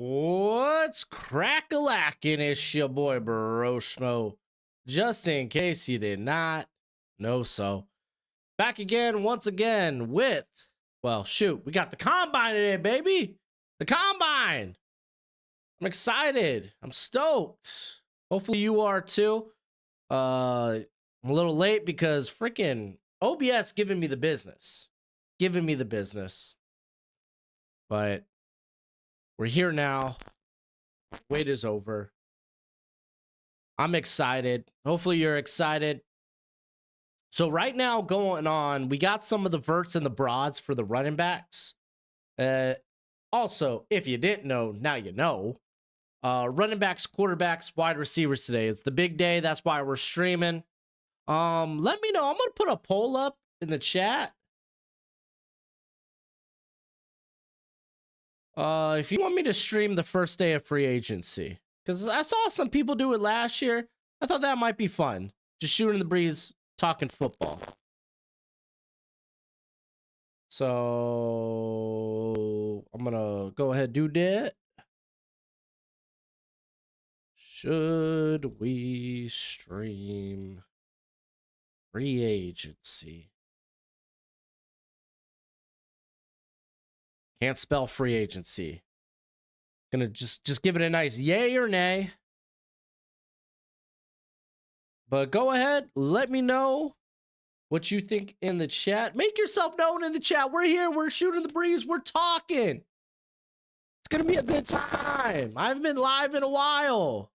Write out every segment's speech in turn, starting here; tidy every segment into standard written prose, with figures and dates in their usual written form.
What's crack-a-lackin'? It's your boy Broshmo. Just in case you did not know so. Back again, once again, with, well, shoot, we got the Combine today, baby. The Combine. I'm excited. I'm stoked. Hopefully you are too. I'm a little late because freaking OBS giving me the business. But we're here now. Wait is over. I'm excited. Hopefully you're excited. So right now going on, we got some of the verts and the broads for the running backs. Also, if you didn't know, now you know. Running backs, quarterbacks, wide receivers today. It's the big day. That's why we're streaming. Let me know. I'm going to put a poll up in the chat. If you want me to stream the first day of free agency, because I saw some people do it last year. I thought that might be fun. Just shooting the breeze, talking football. So I'm gonna go ahead and do that. Should we stream free agency? Can't spell free agency. Gonna just give it a nice yay or nay. But go ahead, let me know what you think in the chat. Make yourself known in the chat. We're here, we're shooting the breeze, we're talking. It's gonna be a good time. I haven't been live in a while.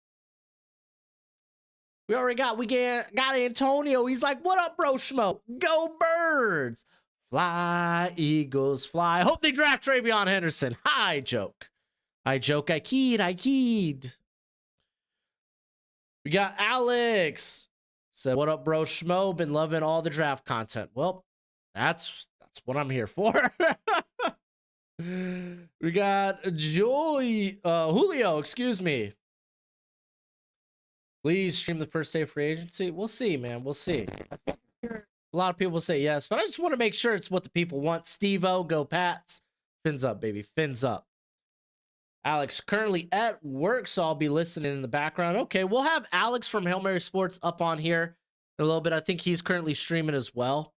We got Antonio. He's like, what up, Broshmo? Go Birds. Fly, Eagles, fly. Hope they draft Travion Henderson. I joke. I keyed. We got Alex. Said, what up, Broshmo? Been loving all the draft content. Well, that's what I'm here for. We got Julio, excuse me. Please stream the first day of free agency. We'll see, man. We'll see. A lot of people say yes, but I just want to make sure it's what the people want. Steve-O, go Pats. Fins up, baby. Fins up. Alex, currently at work, so I'll be listening in the background. Okay, we'll have Alex from Hail Mary Sports up on here in a little bit. I think he's currently streaming as well.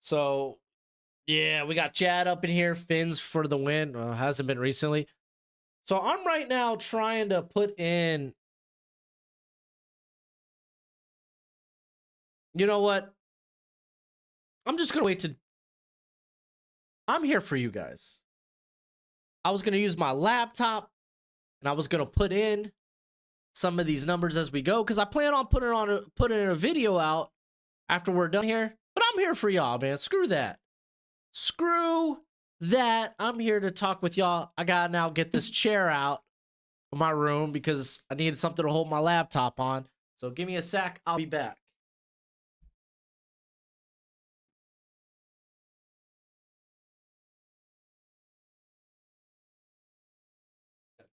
So, yeah, we got Chad up in here. Fins for the win. Hasn't been recently. So I'm right now trying to put in... You know what? I'm just going to wait to... I'm here for you guys. I was going to use my laptop, and I was going to put in some of these numbers as we go, because I plan on putting a video out after we're done here. But I'm here for y'all, man. Screw that. Screw that. I'm here to talk with y'all. I got to now get this chair out of my room because I needed something to hold my laptop on. So give me a sec. I'll be back.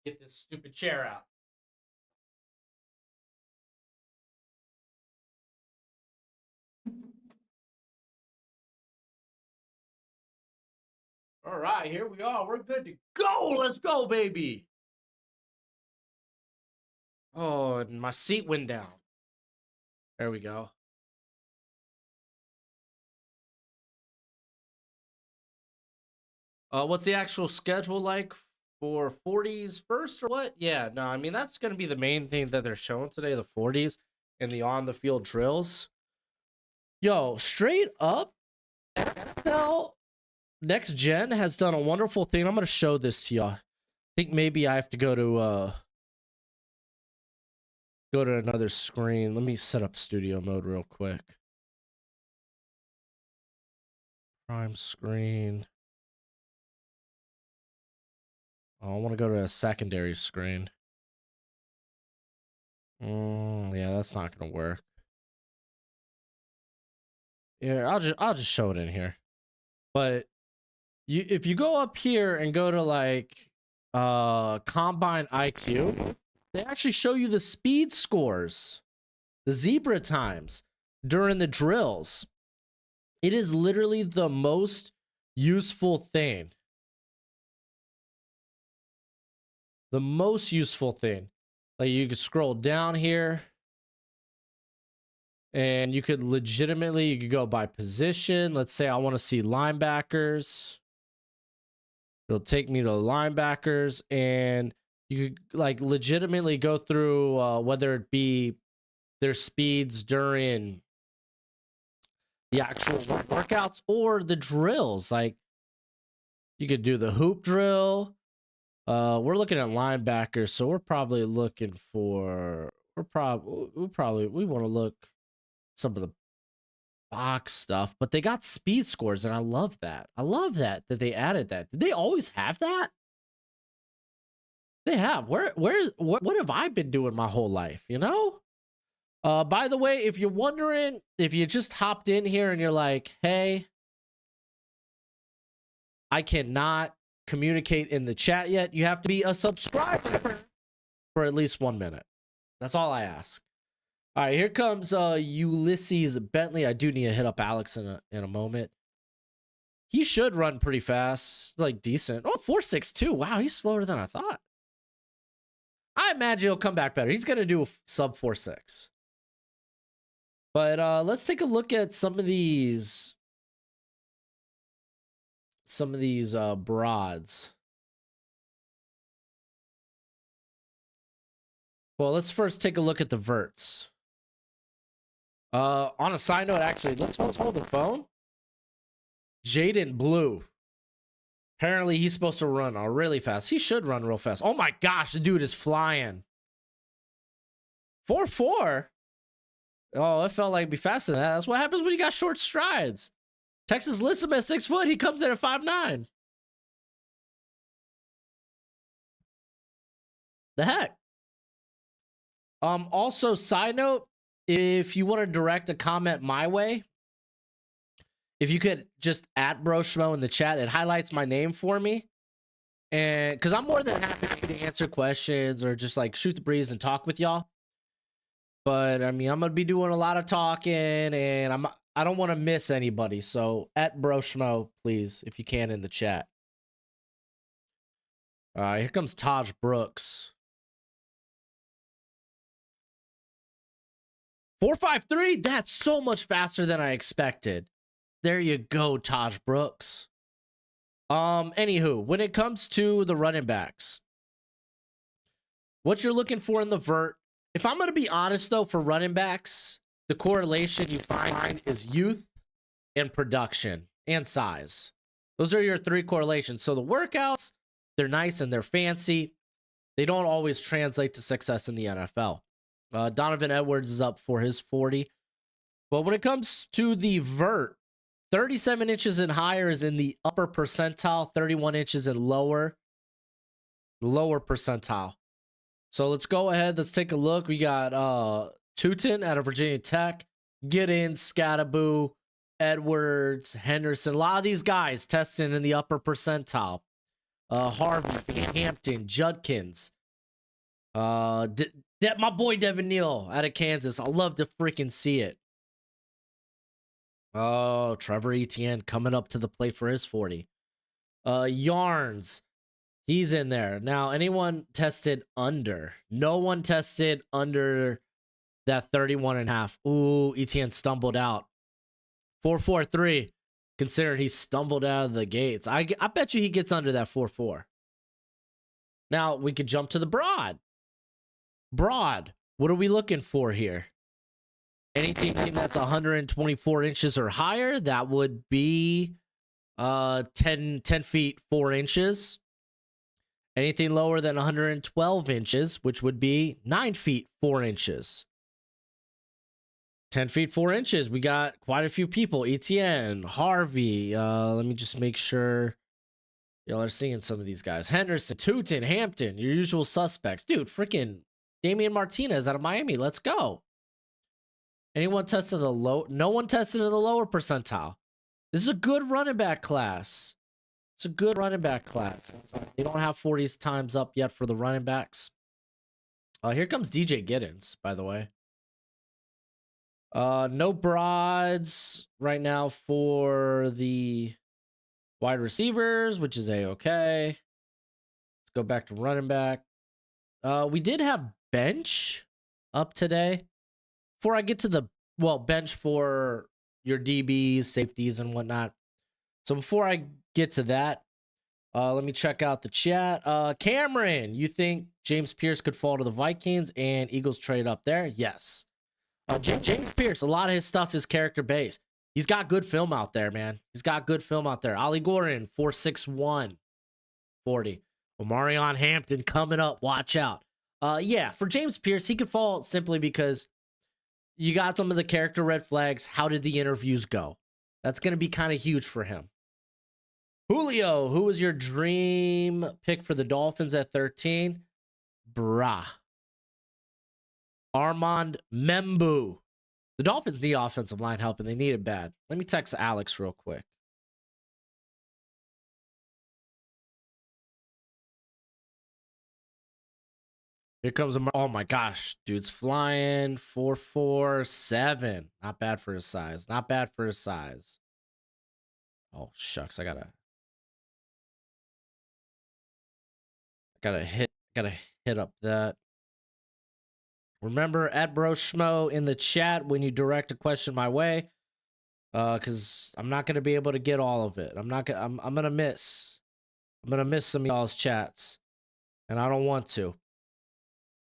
Get this stupid chair out. All right, here we are. We're good to go. Let's go, baby. Oh, and my seat went down. There we go. What's the actual schedule like for 40s first or what? Yeah, no, I mean, that's going to be the main thing that they're showing today, the 40s and the on-the-field drills. Yo, straight up, NFL Next Gen has done a wonderful thing. I'm going to show this to y'all. I think maybe I have to go to another screen. Let me set up studio mode real quick. Prime screen. Oh, I want to go to a secondary screen. Yeah, that's not going to work. Yeah, I'll just show it in here. But if you go up here and go to like Combine IQ, they actually show you the speed scores, the zebra times during the drills. It is literally the most useful thing. The most useful thing. Like you could scroll down here and you could legitimately, you could go by position. Let's say I want to see linebackers. It'll take me to linebackers, and you could like legitimately go through whether it be their speeds during the actual workouts or the drills. Like you could do the hoop drill. We're looking at linebackers, so we're probably looking for we want to look some of the box stuff, but they got speed scores, and I love that. I love that they added that. Did they always have that? They have. What have I been doing my whole life, you know? By the way, if you're wondering, if you just hopped in here and you're like, hey, I cannot communicate in the chat yet, you have to be a subscriber for at least 1 minute. That's all I ask. All right, here comes Ulysses Bentley. I do need to hit up Alex in a moment. He should run pretty fast, like decent. Oh, 4.62. Wow, he's slower than I thought. I imagine he'll come back better. He's going to do a sub 4.6. But let's take a look at some of these broads. Well, let's first take a look at the verts. On a side note, actually, let's hold the phone. Jaden Blue. Apparently, he's supposed to run really fast. He should run real fast. Oh my gosh, the dude is flying. 4.4. Oh, it felt like it'd be faster than that. That's what happens when you got short strides. Texas lists him at 6 foot. He comes in at 5'9". The heck? Also, side note, if you want to direct a comment my way, if you could just at Broshmo in the chat, it highlights my name for me. And because I'm more than happy to answer questions or just like shoot the breeze and talk with y'all. But I mean, I'm gonna be doing a lot of talking, and I don't want to miss anybody. So at Broshmo, please, if you can, in the chat. All right, here comes Taj Brooks. 4.53. That's so much faster than I expected. There you go, Taj Brooks. Anywho, when it comes to the running backs, what you're looking for in the vert, if I'm going to be honest though, for running backs, the correlation you find is youth and production and size. Those are your three correlations. So the workouts, they're nice and they're fancy. They don't always translate to success in the NFL. Donovan Edwards is up for his 40. But when it comes to the vert, 37 inches and higher is in the upper percentile, 31 inches and lower percentile. So let's go ahead. Let's take a look. We got Tootin out of Virginia Tech, Giddens, Scattaboo, Edwards, Henderson. A lot of these guys testing in the upper percentile. Harvey, Hampton, Judkins. My boy Devin Neal out of Kansas. I love to freaking see it. Oh, Trevor Etienne coming up to the plate for his 40. Yarns. He's in there. Now, anyone tested under? No one tested under that 31.5. Ooh, Etienne stumbled out. 4.43. Considering he stumbled out of the gates. I bet you he gets under that 4.4. Now, we could jump to the broad. Broad. What are we looking for here? Anything that's 124 inches or higher, that would be 10 feet 4 inches. Anything lower than 112 inches, which would be 9 feet 4 inches. 10 feet 4 inches. We got quite a few people. Etienne, Harvey. Let me just make sure y'all are seeing some of these guys. Henderson, Tootin, Hampton, your usual suspects. Dude, freaking Damian Martinez out of Miami. Let's go. Anyone tested the low? No one tested in the lower percentile. This is a good running back class. It's a good running back class. They don't have 40s times up yet for the running backs. Here comes DJ Giddens, by the way. No broads right now for the Wide receivers, which is a-okay. Let's go back to running back. We did have bench up today. Before I get to the, bench for your DBs, safeties, and whatnot. So before I get to that, let me check out the chat. Cameron, you think James Pierce could fall to the Vikings and Eagles trade up there? Yes. James Pierce, a lot of his stuff is character-based. He's got good film out there, man. He's got good film out there. Ollie Gordon, 4.61, 40. Omarion Hampton coming up. Watch out. Yeah, for James Pierce, he could fall simply because you got some of the character red flags. How did the interviews go? That's going to be kind of huge for him. Julio, who was your dream pick for the Dolphins at 13? Armand Membu. The Dolphins need offensive line help, and they need it bad. Let me text Alex real quick. Here comes a... Oh, my gosh. Dude's flying. 4.47. Not bad for his size. Not bad for his size. Oh, shucks. I gotta hit up that. Remember, at Broshmo in the chat when you direct a question my way, because I'm not gonna be able to get all of it. I'm gonna miss some of y'all's chats, and I don't want to.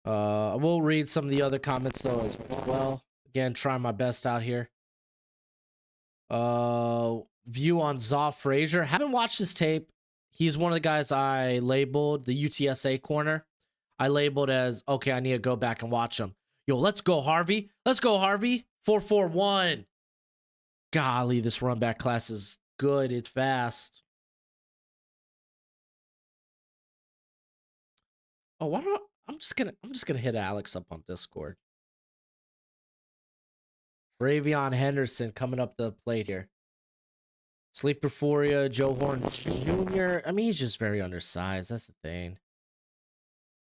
I will read some of the other comments though as well. Again, try my best out here. View on Zaw Frazier. Haven't watched this tape. He's one of the guys I labeled the UTSA corner. I labeled as, okay, I need to go back and watch him. Yo, let's go, Harvey. Let's go, Harvey. 4.41. Golly, this run back class is good. It's fast. Oh, why don't I'm just gonna hit Alex up on Discord. Ravion Henderson coming up the plate here. Sleep Euphoria, Joe Horn Jr. I mean, he's just very undersized. That's the thing.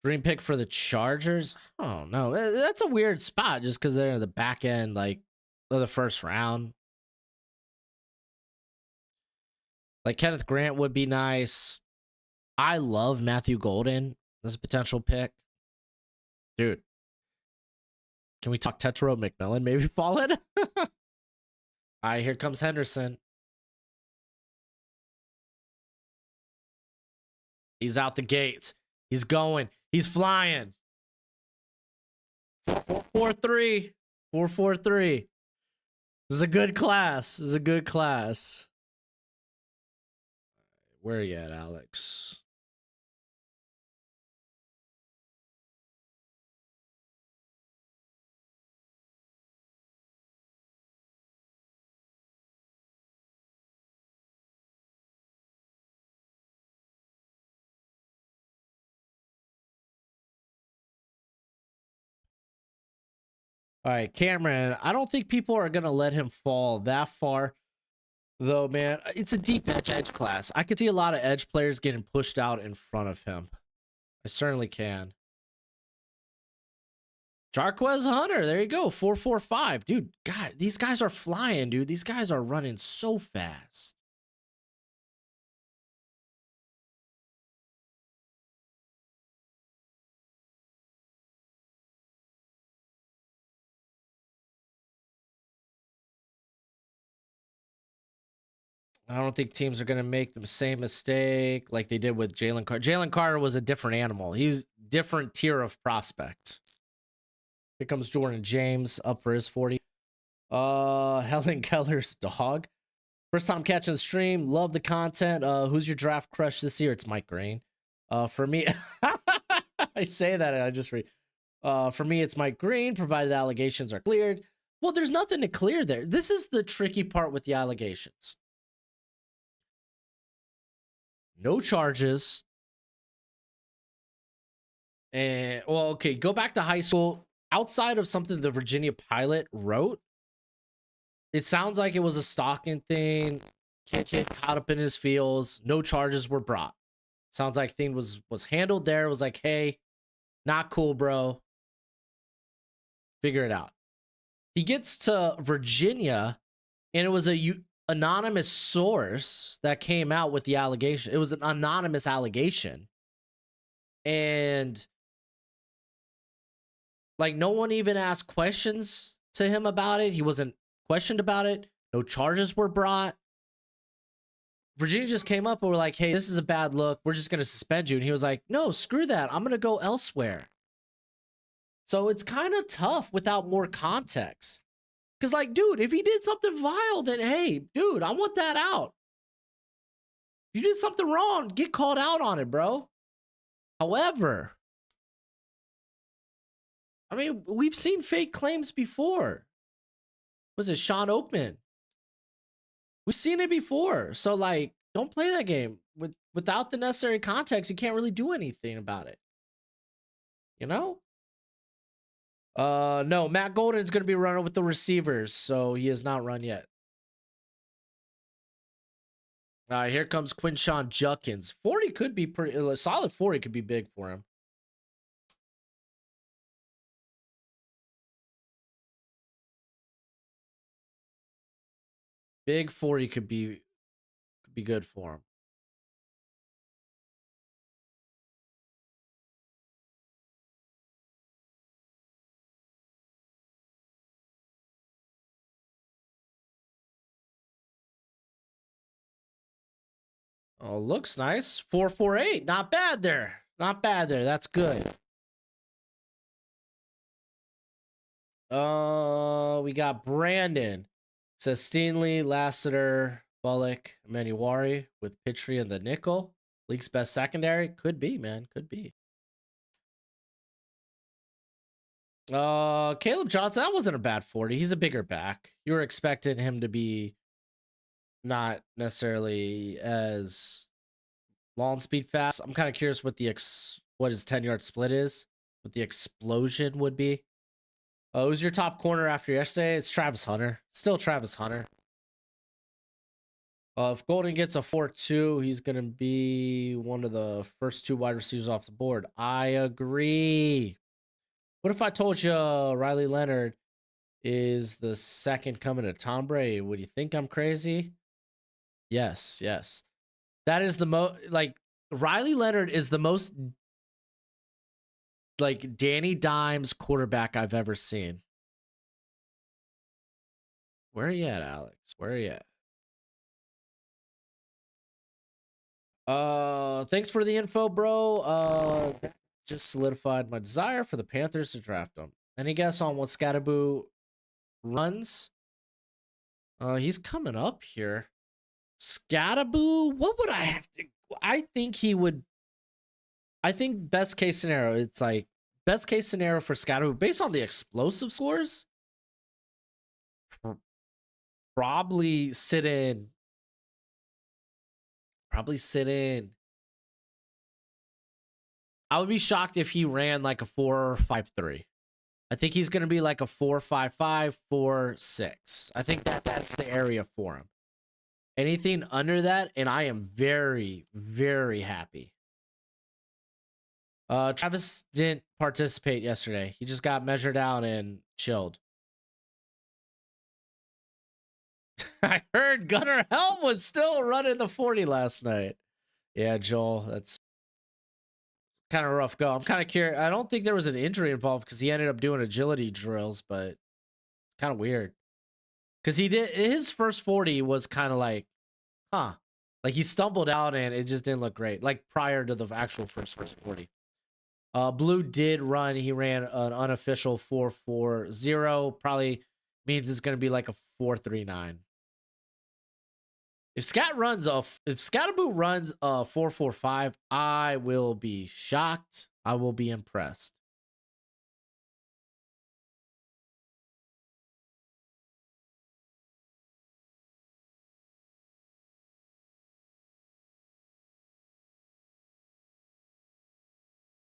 Dream pick for the Chargers? Oh, no. That's a weird spot just because they're in the back end, like, of the first round. Like, Kenneth Grant would be nice. I love Matthew Golden as a potential pick. Dude. Can we talk Tetro McMillan maybe falling? All right, here comes Henderson. He's out the gates. He's going. He's flying. 4.43. 4.43. This is a good class. This is a good class. Where are you at, Alex? All right, Cameron, I don't think people are going to let him fall that far, though, man. It's a deep edge class. I could see a lot of edge players getting pushed out in front of him. I certainly can. Jarquez Hunter, there you go, 4.45. Dude, God, these guys are flying, dude. These guys are running so fast. I don't think teams are going to make the same mistake like they did with Jalen Carter. Jalen Carter was a different animal. He's different tier of prospect. Here comes Jordan James up for his 40. Helen Keller's dog. First time catching the stream. Love the content. Who's your draft crush this year? It's Mike Green. For me, I say that and I just read. For me, it's Mike Green, provided the allegations are cleared. Well, there's nothing to clear there. This is the tricky part with the allegations. No charges. And, well, okay, go back to high school. Outside of something the Virginia Pilot wrote, it sounds like it was a stalking thing. Kid caught up in his feels. No charges were brought. Sounds like thing was handled there. It was like, hey, not cool, bro. Figure it out. He gets to Virginia, and it was a anonymous source that came out with the allegation. It was an anonymous allegation. And like no one even asked questions to him about it. He wasn't questioned about it. No charges were brought. Virginia just came up and were like, hey, this is a bad look. We're just going to suspend you. And he was like, no, screw that. I'm going to go elsewhere. So it's kind of tough without more context. Because, like, dude, if he did something vile, then, hey, dude, I want that out. If you did something wrong, get called out on it, bro. However, I mean, we've seen fake claims before. Was it Sean Oakman? We've seen it before. So, like, don't play that game. Without the necessary context, you can't really do anything about it. You know? No, Matt Golden's going to be running with the receivers, so he has not run yet. Here comes Quinshawn Judkins. 40 could be pretty, a solid 40 could be big for him. Big 40 could be good for him. Oh, looks nice. 448. Not bad there. Not bad there. That's good. We got Brandon. It says Steenley, Lassiter, Bullock, Manuari with Pitry and the nickel. League's best secondary. Could be, man. Could be. Caleb Johnson, that wasn't a bad 40. He's a bigger back. You were expecting him to be not necessarily as long speed fast. I'm kind of curious what what his 10-yard split is, what the explosion would be. Who's your top corner after yesterday? It's Travis Hunter. Still Travis Hunter. If Golden gets a 4-2, he's going to be one of the first 2 wide receivers off the board. I agree. What if I told you Riley Leonard is the second coming to Tom Brady? Would you think I'm crazy? Yes, yes. That is the most, like, Riley Leonard is the most, like, Danny Dimes quarterback I've ever seen. Where are you at, Alex? Where are you at? Thanks for the info, bro. Just solidified my desire for the Panthers to draft him. Any guess on what Scatterboo runs? He's coming up here. Scatterboo, what would I have to? I think he would. I think best case scenario, it's like best case scenario for Scatterboo based on the explosive scores. Probably sit in. I would be shocked if he ran like a 4.53. I think he's going to be like a 4.55, 4.6. I think that's the area for him. Anything under that, and I am very, very happy. Travis didn't participate yesterday. He just got measured out and chilled. I heard Gunnar Helm was still running the 40 last night. Yeah, Joel, that's kind of rough go. I'm kind of curious. I don't think there was an injury involved because he ended up doing agility drills, but kind of weird. Because he did his first 40 was kind of like, huh. Like he stumbled out and it just didn't look great. Like prior to the actual first 40. Blue did run. He ran an unofficial 4.40. Probably means it's going to be like a 4.39. If Scatterboo runs a 4.45, I will be shocked. I will be impressed.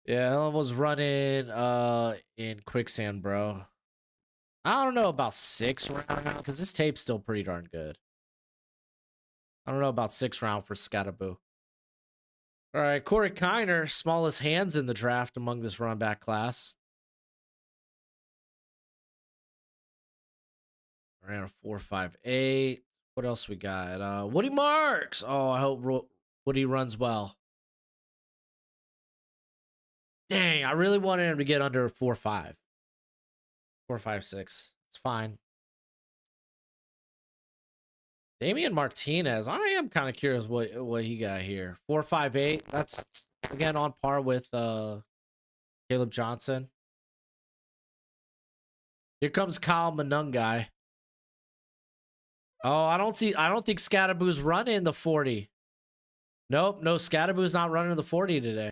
Yeah, I was running in quicksand, bro. I don't know about 6 round because this tape's still pretty darn good. I don't know about 6 round for Scatterboo. All right, Corey Kiner, smallest hands in the draft among this run back class. Ran a 4.58. What else we got? Woody Marks. Oh, I hope Woody runs well. Dang, I really wanted him to get under 4.5. 4.56. It's fine. Damian Martinez. I am kind of curious what he got here. 4.58. That's again on par with Caleb Johnson. Here comes Kyle Manungai. Oh, I don't think Scatterboo's running the 40. Nope, no, Scatterboo's not running the 40 today.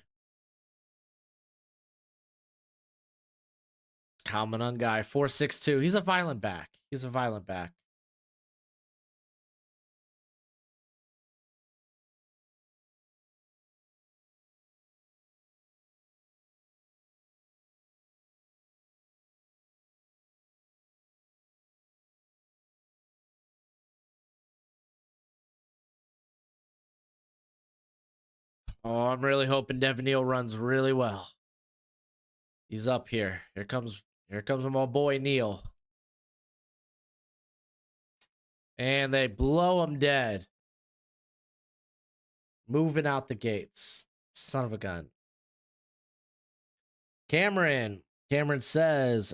Kyle Manungai, 4.62. He's a violent back. He's a violent back. Oh, I'm really hoping Devin Neal runs really well. He's up here. Here comes my boy Neal. And they blow him dead. Moving out the gates. Son of a gun. Cameron says,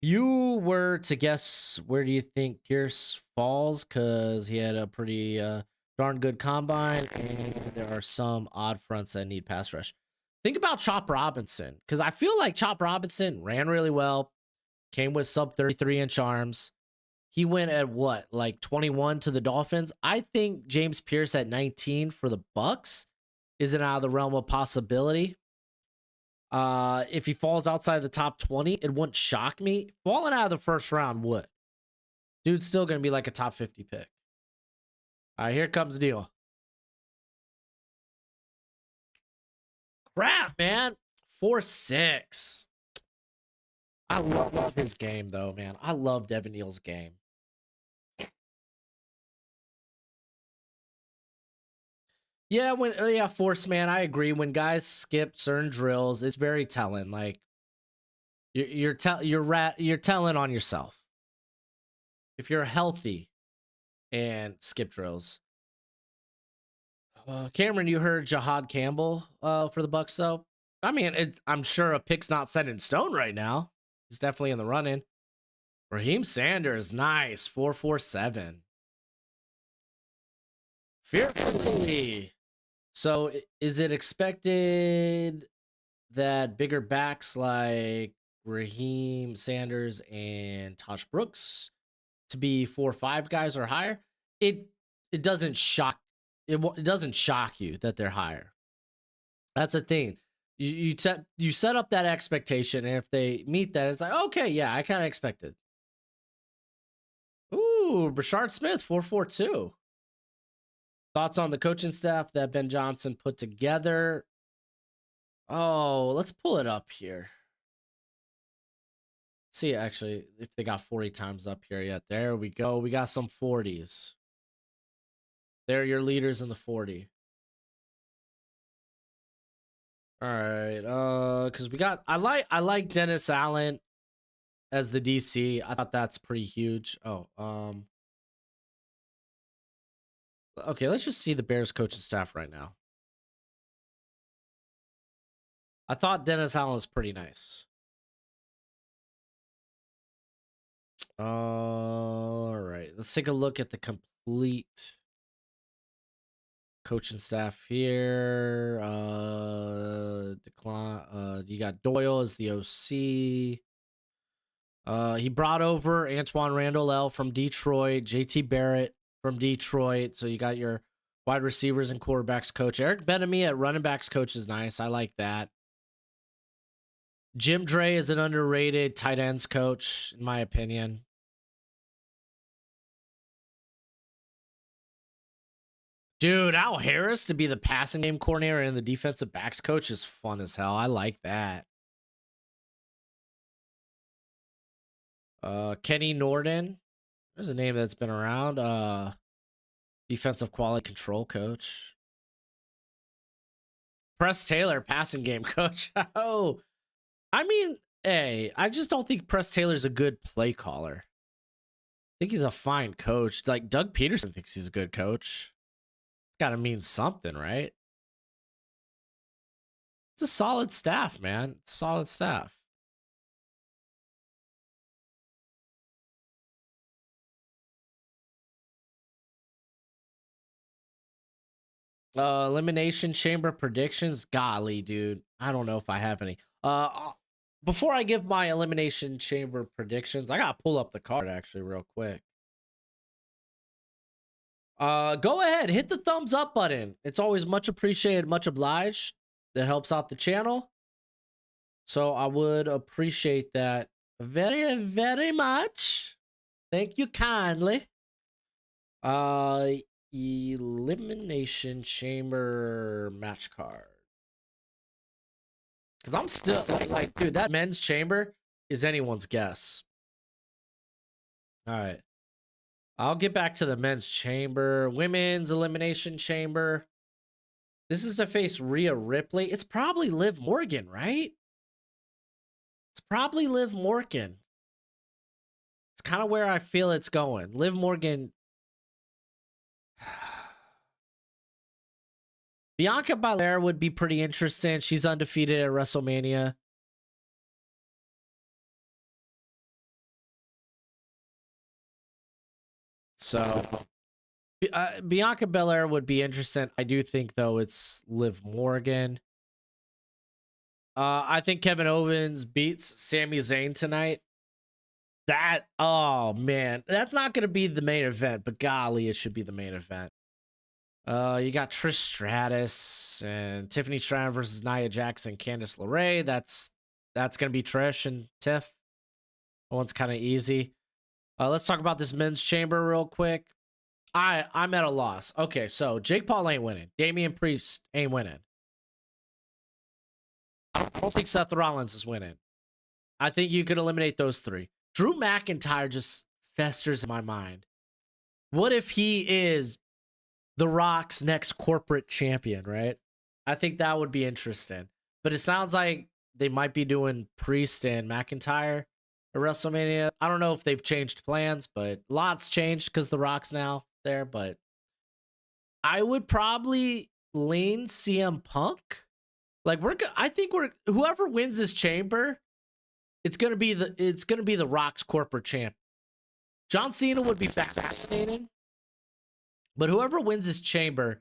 you were to guess, where do you think Pierce falls? Because he had a pretty darn good combine, and there are some odd fronts that need pass rush. Think about Chop Robinson, because I feel like Chop Robinson ran really well, came with sub 33-inch arms. He went at what, like 21 to the Dolphins? I think James Pierce at 19 for the Bucks isn't out of the realm of possibility. If he falls outside the top 20, it wouldn't shock me. Falling out of the first round would. Dude's still going to be like a top 50 pick. All right, here comes Neal. Crap, man. 4.6. I love his game, though, man. I love Devin Neal's game. Yeah, force, man. I agree. When guys skip certain drills, it's very telling. Like you're telling on yourself. If you're healthy and skip drills. Cameron, you heard Jahad Campbell for the Bucks, though. I mean, I'm sure a pick's not set in stone right now. He's definitely in the running. Raheem Sanders, nice, 4.47. Fearfully. So, is it expected that bigger backs like Raheem Sanders and Tosh Brooks to be 4.5 guys or higher? It doesn't shock it doesn't shock you that they're higher. That's the thing. You set up that expectation, and if they meet that, it's like, okay, yeah, I kind of expected. Ooh, Brashard Smith, 4.42. Thoughts on the coaching staff that Ben Johnson put together? Oh, let's pull it up here. Let's see, actually, if they got 40 times up here yet. There we go. We got some 40s. They're your leaders in the 40. All right, because we got I like Dennis Allen as the DC. I thought that's pretty huge. Oh, okay, let's just see the Bears coaching staff right now. I thought Dennis Allen was pretty nice. All right, let's take a look at the complete coaching staff here. Decline. You got Doyle as the OC. He brought over Antoine Randall L from Detroit, JT Barrett from Detroit. So you got your wide receivers and quarterbacks coach. Eric Benamy at running backs coach is nice. I like that. Jim Dre is an underrated tight ends coach, in my opinion. Dude, Al Harris to be the passing game coordinator and the defensive backs coach is fun as hell. I like that. Kenny Norden. There's a name that's been around. Defensive quality control coach. Press Taylor, passing game coach. Oh, I mean, hey, I just don't think Press Taylor's a good play caller. think he's a fine coach. Like Doug Peterson thinks he's a good coach. It's got to mean something, right? It's a solid staff, man. It's solid staff. Elimination chamber predictions. Golly, dude. I don't know if I have any. Before I give my elimination chamber predictions, I gotta pull up the card actually real quick. Go ahead, hit the thumbs up button. It's always much appreciated, much obliged. That helps out the channel. So I would appreciate that very, very much. Thank you kindly. Elimination chamber match card. Because I'm still like, dude, that men's chamber is anyone's guess. All right. I'll get back to the men's chamber. Women's elimination chamber. This is to face Rhea Ripley. It's probably Liv Morgan, right? It's probably Liv Morgan. It's kind of where I feel it's going. Liv Morgan. Bianca Belair would be pretty interesting. She's undefeated at WrestleMania. So Bianca Belair would be interesting. I do think, though, it's Liv Morgan. I think Kevin Owens beats Sami Zayn tonight. That, oh, man. That's not going to be the main event, but golly, it should be the main event. You got Trish Stratus and Tiffany Stratton versus Nia Jackson, Candice LeRae. That's going to be Trish and Tiff. That one's kind of easy. Let's talk about this men's chamber real quick. I'm at a loss. Okay, so Jake Paul ain't winning. Damian Priest ain't winning. I don't think Seth Rollins is winning. I think you could eliminate those three. Drew McIntyre just festers in my mind. What if he is The Rock's next corporate champion, right? I think that would be interesting. But it sounds like they might be doing Priest and McIntyre at WrestleMania. I don't know if they've changed plans, but lots changed because The Rock's now there. But I would probably lean CM Punk. Like I think whoever wins this chamber, it's gonna be the Rock's corporate champ. John Cena would be fascinating, but whoever wins this chamber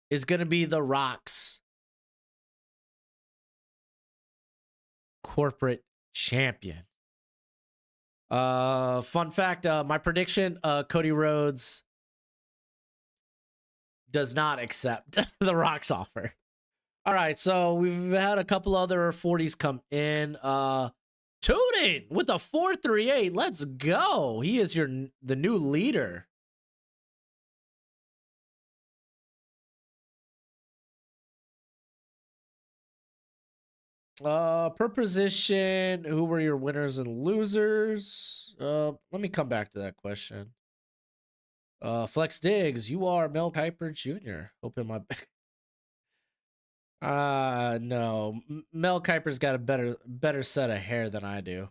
is gonna be the Rock's corporate champion. Fun fact, my prediction, Cody Rhodes does not accept the Rock's offer. All right, so we've had a couple other 40s come in. Tooting with a 438. Let's go. He is the new leader. Per position, who were your winners and losers? Let me come back to that question. Flex Diggs, you are Mel Kiper Jr. Open my no. Mel Kiper's got a better set of hair than I do.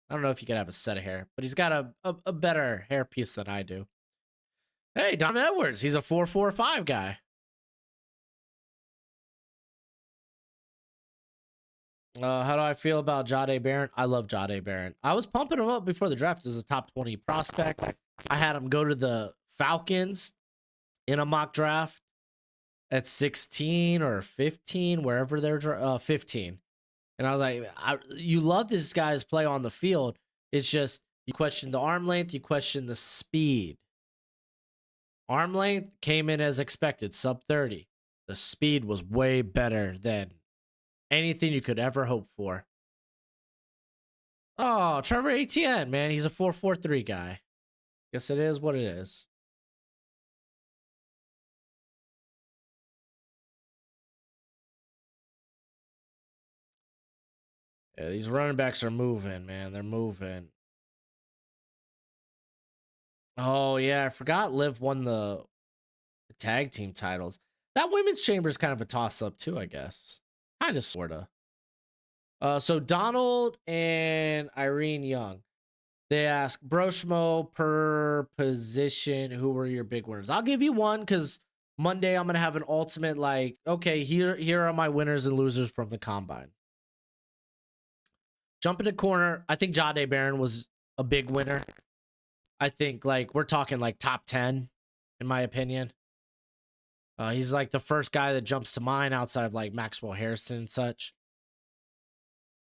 I don't know if you could have a set of hair, but he's got a better hair piece than I do. Hey, Donovan Edwards, he's a 4.45 guy. How do I feel about Jade Barron? I love Jade Barron. I was pumping him up before the draft as a top 20 prospect. I had him go to the Falcons in a mock draft at 16 or 15, wherever they're 15. And I was like, you love this guy's play on the field. It's just you question the arm length, you question the speed. Arm length came in as expected, sub 30. The speed was way better than anything you could ever hope for. Oh, Trevor Etienne, man. He's a 4.43 guy. Guess it is what it is. Yeah, these running backs are moving, man. They're moving. Oh, yeah. I forgot Liv won the tag team titles. That women's chamber is kind of a toss-up, too, I guess. Kind of, sort of. So Donald and Irene Young. They ask Broshmo per position. Who were your big winners? I'll give you one because Monday I'm gonna have an ultimate like. Okay, here are my winners and losers from the combine. Jump in the corner. I think Jade Barron was a big winner. I think like we're talking like top 10 in my opinion. He's like the first guy that jumps to mind outside of like Maxwell Harrison and such.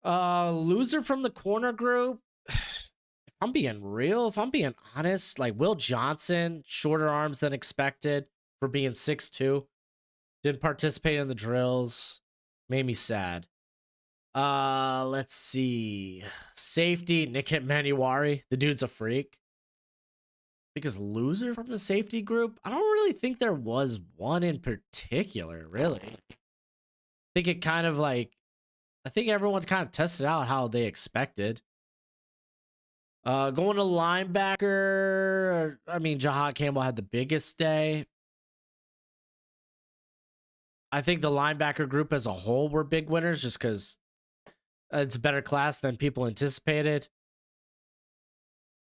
Loser from the corner group. If I'm being real, if I'm being honest, like Will Johnson, shorter arms than expected for being 6'2". Didn't participate in the drills. Made me sad. Let's see. Safety, Nikit Manuari. The dude's a freak. Because loser from the safety group, I don't really think there was one in particular, really. I think it kind of like, I think everyone kind of tested out how they expected. Going to linebacker, I mean, Jahad Campbell had the biggest day. I think the linebacker group as a whole were big winners just because it's a better class than people anticipated.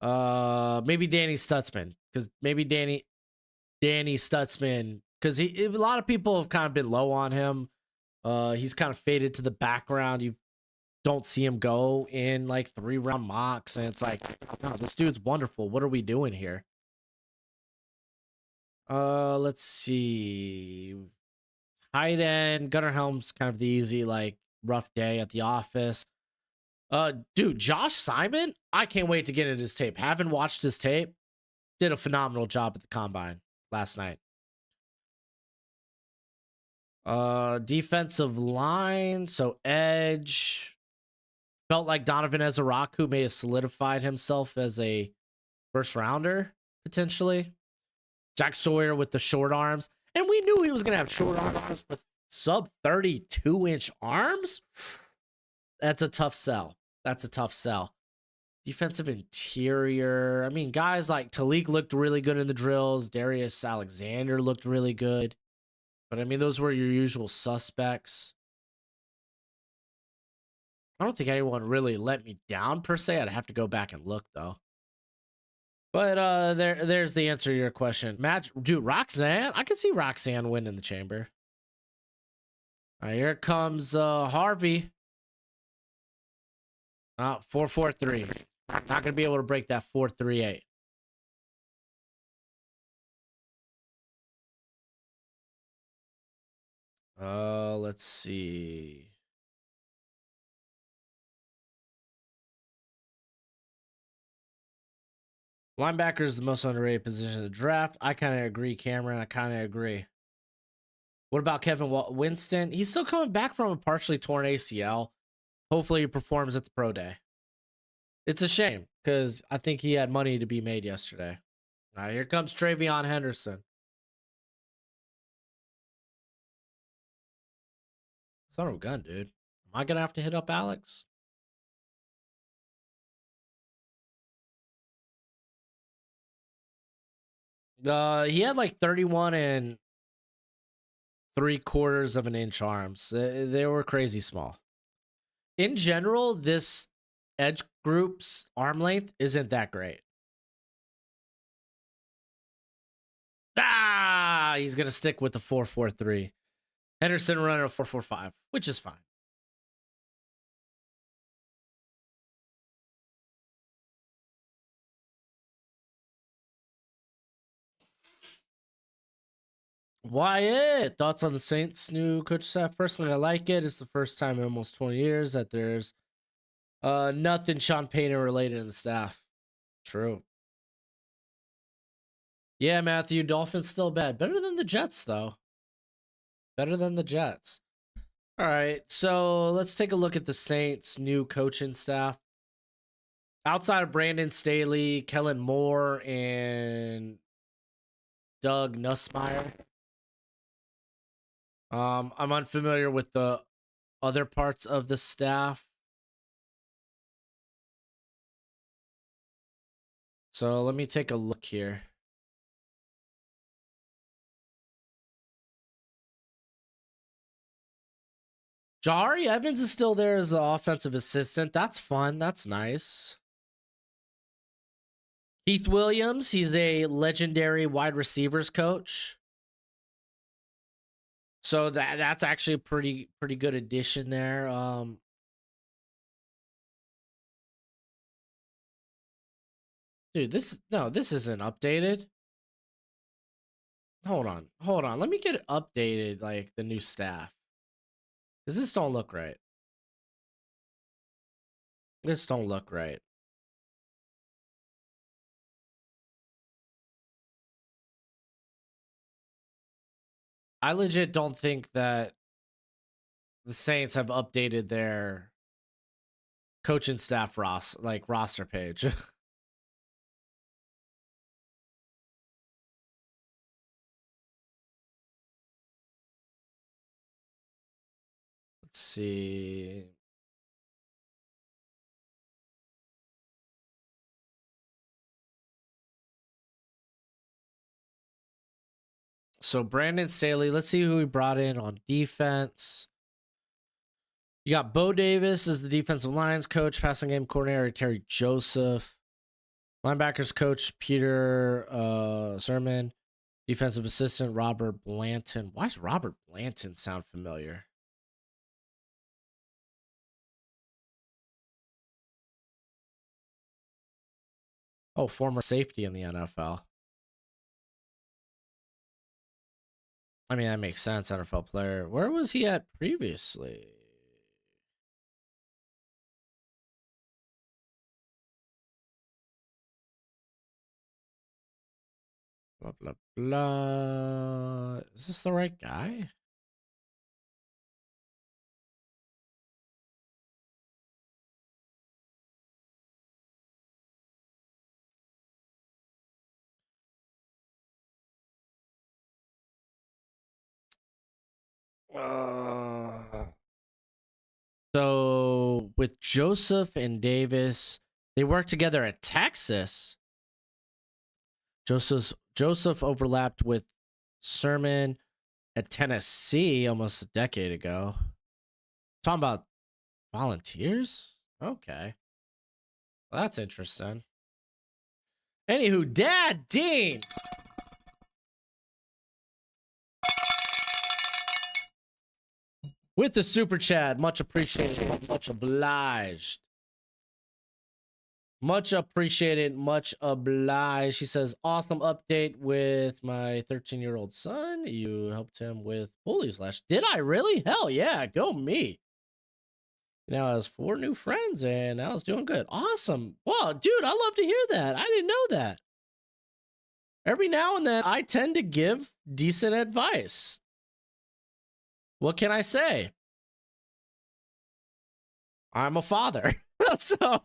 Maybe Danny Stutzman, because maybe Danny Stutzman, because a lot of people have kind of been low on him. He's kind of faded to the background. You don't see him go in like 3-round mocks, and it's like, no, this dude's wonderful. What are we doing here? Let's see. Tight end, Gunnar Helm's kind of the easy, like rough day at the office. Dude, Josh Simon, I can't wait to get into his tape. Haven't watched his tape. Did a phenomenal job at the combine last night. Defensive line, so edge. Felt like Donovan Ezaraku may have solidified himself as a first rounder, potentially. Jack Sawyer with the short arms. And we knew he was going to have short arms, but sub 32-inch arms? That's a tough sell. That's a tough sell. Defensive interior. I mean, guys like Talik looked really good in the drills. Darius Alexander looked really good. But I mean, those were your usual suspects. I don't think anyone really let me down per se. I'd have to go back and look though. But there's the answer to your question. Match, dude, Roxanne. I can see Roxanne win in the chamber. All right, here comes Harvey. 4-4-3. Not gonna be able to break that 4-3-8. Let's see. Linebacker is the most underrated position in the draft. I kind of agree, Cameron. I kind of agree. What about Kevin Winston? He's still coming back from a partially torn ACL. Hopefully he performs at the pro day. It's a shame because I think he had money to be made yesterday. All right, here comes Travion Henderson. Son of a gun, dude. Am I going to have to hit up Alex? He had like 31 and 3/4 of an inch arms. They were crazy small. In general, this edge group's arm length isn't that great. He's going to stick with the 4-4-3. Henderson running a 4-4-5, which is fine. Wyatt, thoughts on the Saints' new coach staff? Personally, I like it. It's the first time in almost 20 years that there's nothing Sean Payton related in the staff. True. Yeah, Matthew, Dolphins still bad. Better than the Jets, though. Better than the Jets. All right, so let's take a look at the Saints' new coaching staff. Outside of Brandon Staley, Kellen Moore, and Doug Nussmeier, I'm unfamiliar with the other parts of the staff. So let me take a look here. Jahari Evans is still there as the offensive assistant. That's fun. That's nice. Keith Williams, he's a legendary wide receivers coach. So that's actually a pretty good addition there. Dude, this isn't updated. Hold on. Let me get it updated, like the new staff. Cause this don't look right. This don't look right. I legit don't think that the Saints have updated their coaching staff roster page. Let's see. So Brandon Staley, let's see who we brought in on defense. You got Bo Davis as the defensive lines coach, passing game coordinator Terry Joseph, linebackers coach Peter Sermon, defensive assistant Robert Blanton. Why does Robert Blanton sound familiar? Oh, former safety in the NFL. I mean, that makes sense. NFL player. Where was he at previously? Blah, blah, blah. Is this the right guy? So with Joseph and Davis, they worked together at Texas. Joseph overlapped with Sermon at Tennessee almost a decade ago. Talking about volunteers? Okay. Well, that's interesting. Anywho, Dad Dean. With the super chat. Much appreciated. Much obliged. Much appreciated. Much obliged. She says, awesome update with my 13-year-old son. You helped him with bullies last. Did I really? Hell yeah. Go me. Now has 4 new friends and now it's doing good. Awesome. Well, dude, I love to hear that. I didn't know that. Every now and then I tend to give decent advice. What can I say? I'm a father. So,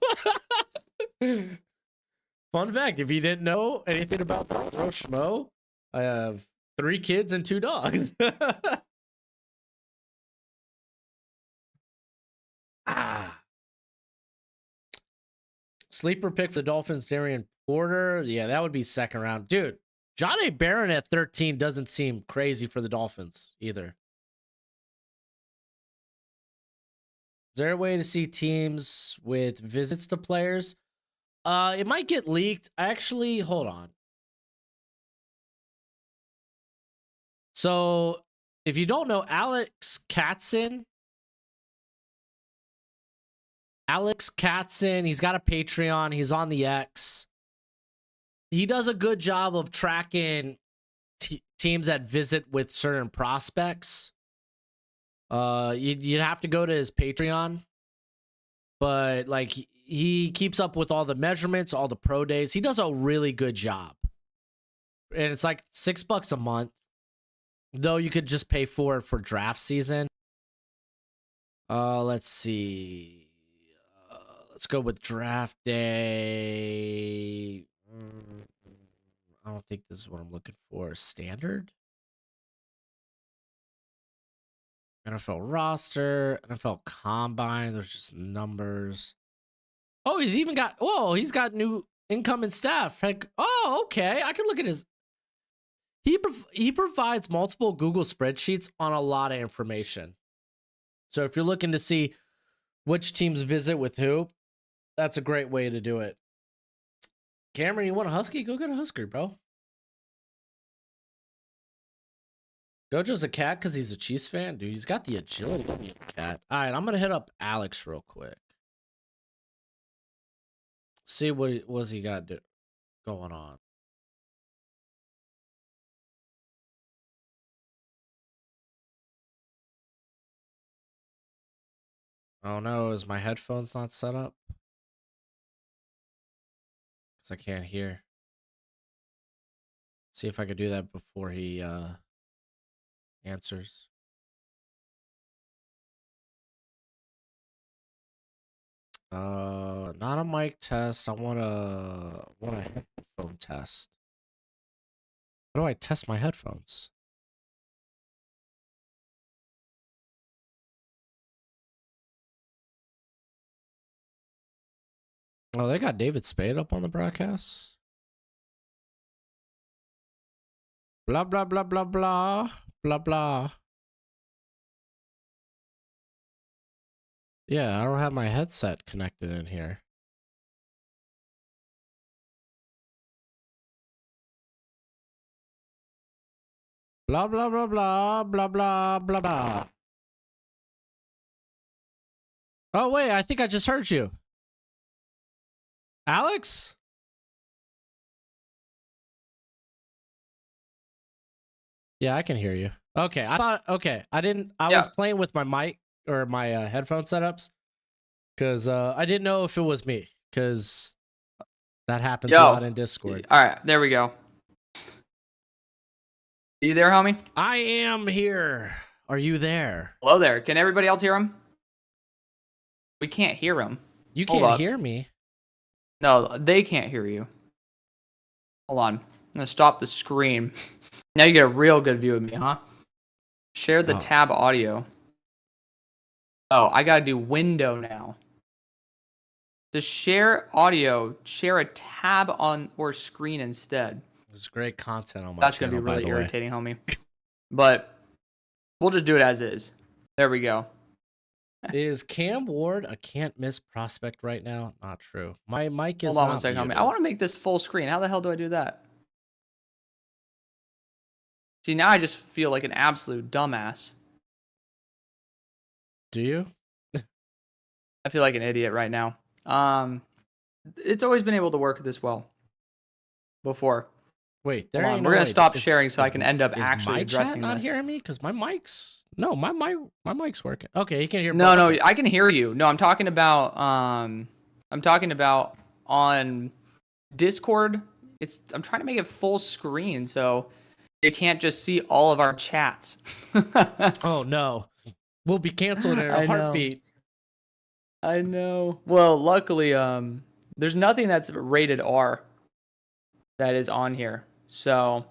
fun fact, if you didn't know anything about Broshmo, I have 3 kids and 2 dogs. Sleeper pick for the Dolphins, Darian Porter. Yeah, that would be second round. Dude, John A. Barron at 13 doesn't seem crazy for the Dolphins either. Is there a way to see teams with visits to players? It might get leaked. Actually, hold on. So, if you don't know, Alex Katzen, he's got a Patreon. He's on the X. He does a good job of tracking teams that visit with certain prospects. You'd have to go to his Patreon, but like he keeps up with all the measurements, all the pro days. He does a really good job, and it's like $6 a month. Though you could just pay for it for draft season. Let's see. Let's go with draft day. I don't think this is what I'm looking for. Standard? NFL roster, NFL combine. There's just numbers. Oh, he's got new income and staff. Heck, oh, okay. I can look at his. He provides multiple Google spreadsheets on a lot of information. So if you're looking to see which teams visit with who, that's a great way to do it. Cameron, you want a husky? Go get a husky, bro. Gojo's a cat because he's a Chiefs fan? Dude, he's got the agility to be a cat. All right, I'm going to hit up Alex real quick. See what's he got going on. Oh no, is my headphones not set up? Because I can't hear. See if I could do that before he answers. Not a mic test. I want a headphone test. How do I test my headphones? Oh, they got David Spade up on the broadcast. Blah blah blah blah blah blah blah. Yeah, I don't have my headset connected in here. Blah blah blah blah blah blah blah blah. Oh wait, I think I just heard you. Alex? Yeah, I can hear you. Okay, I thought I was playing with my mic or my headphone setups because I didn't know if it was me because that happens a lot in Discord. All right, there we go. Are you there, homie? I am here. Are you there? Hello there. Can everybody else hear him? We can't hear him. You can't hear me. No, they can't hear you. Hold on. I'm going to stop the screen. Now you get a real good view of me, huh? Share the tab audio. Oh, I got to do window now. To share audio, share a tab on or screen instead. This is great content on my That's going to be really irritating, homie. But we'll just do it as is. There we go. Is Cam Ward a can't miss prospect right now? Not true. My mic is Hold on one second, homie. I want to make this full screen. How the hell do I do that? See, now I just feel like an absolute dumbass. Do you? I feel like an idiot right now. It's always been able to work this well before. Wait, we're gonna stop sharing so I can end up actually addressing not this. Hearing me because my mic's working. Okay, you can hear. No, I can hear you. No, I'm talking about on Discord. I'm trying to make it full screen so you can't just see all of our chats. Oh no, we'll be canceled in a heartbeat. I know. Well, luckily, there's nothing that's rated R that is on here, so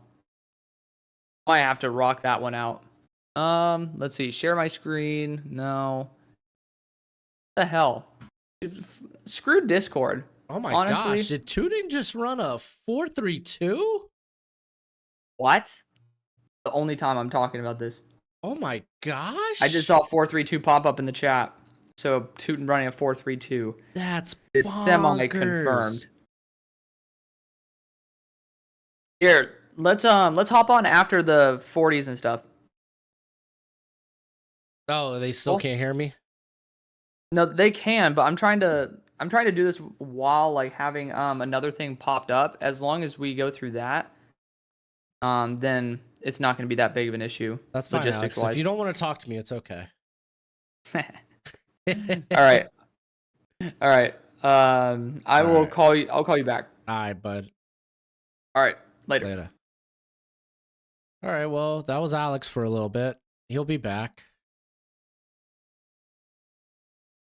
I have to rock that one out. Let's see. Share my screen. No. What the hell? Screw Discord. Oh my gosh! Did Tooting just run a 4-3-2? What? The only time I'm talking about this. Oh my gosh! I just saw 4-3-2 pop up in the chat. So Tootin running a 4-3-2. That's is semi-confirmed. Here, let's hop on after the 40s and stuff. Oh, they still can't hear me? No, they can, but I'm trying to do this while like having another thing popped up. As long as we go through that, then it's not going to be that big of an issue. That's fine, Alex. If you don't want to talk to me, it's okay. All right. I will call you. I'll call you back. All right, bud. All right. Later. All right. Well, that was Alex for a little bit. He'll be back.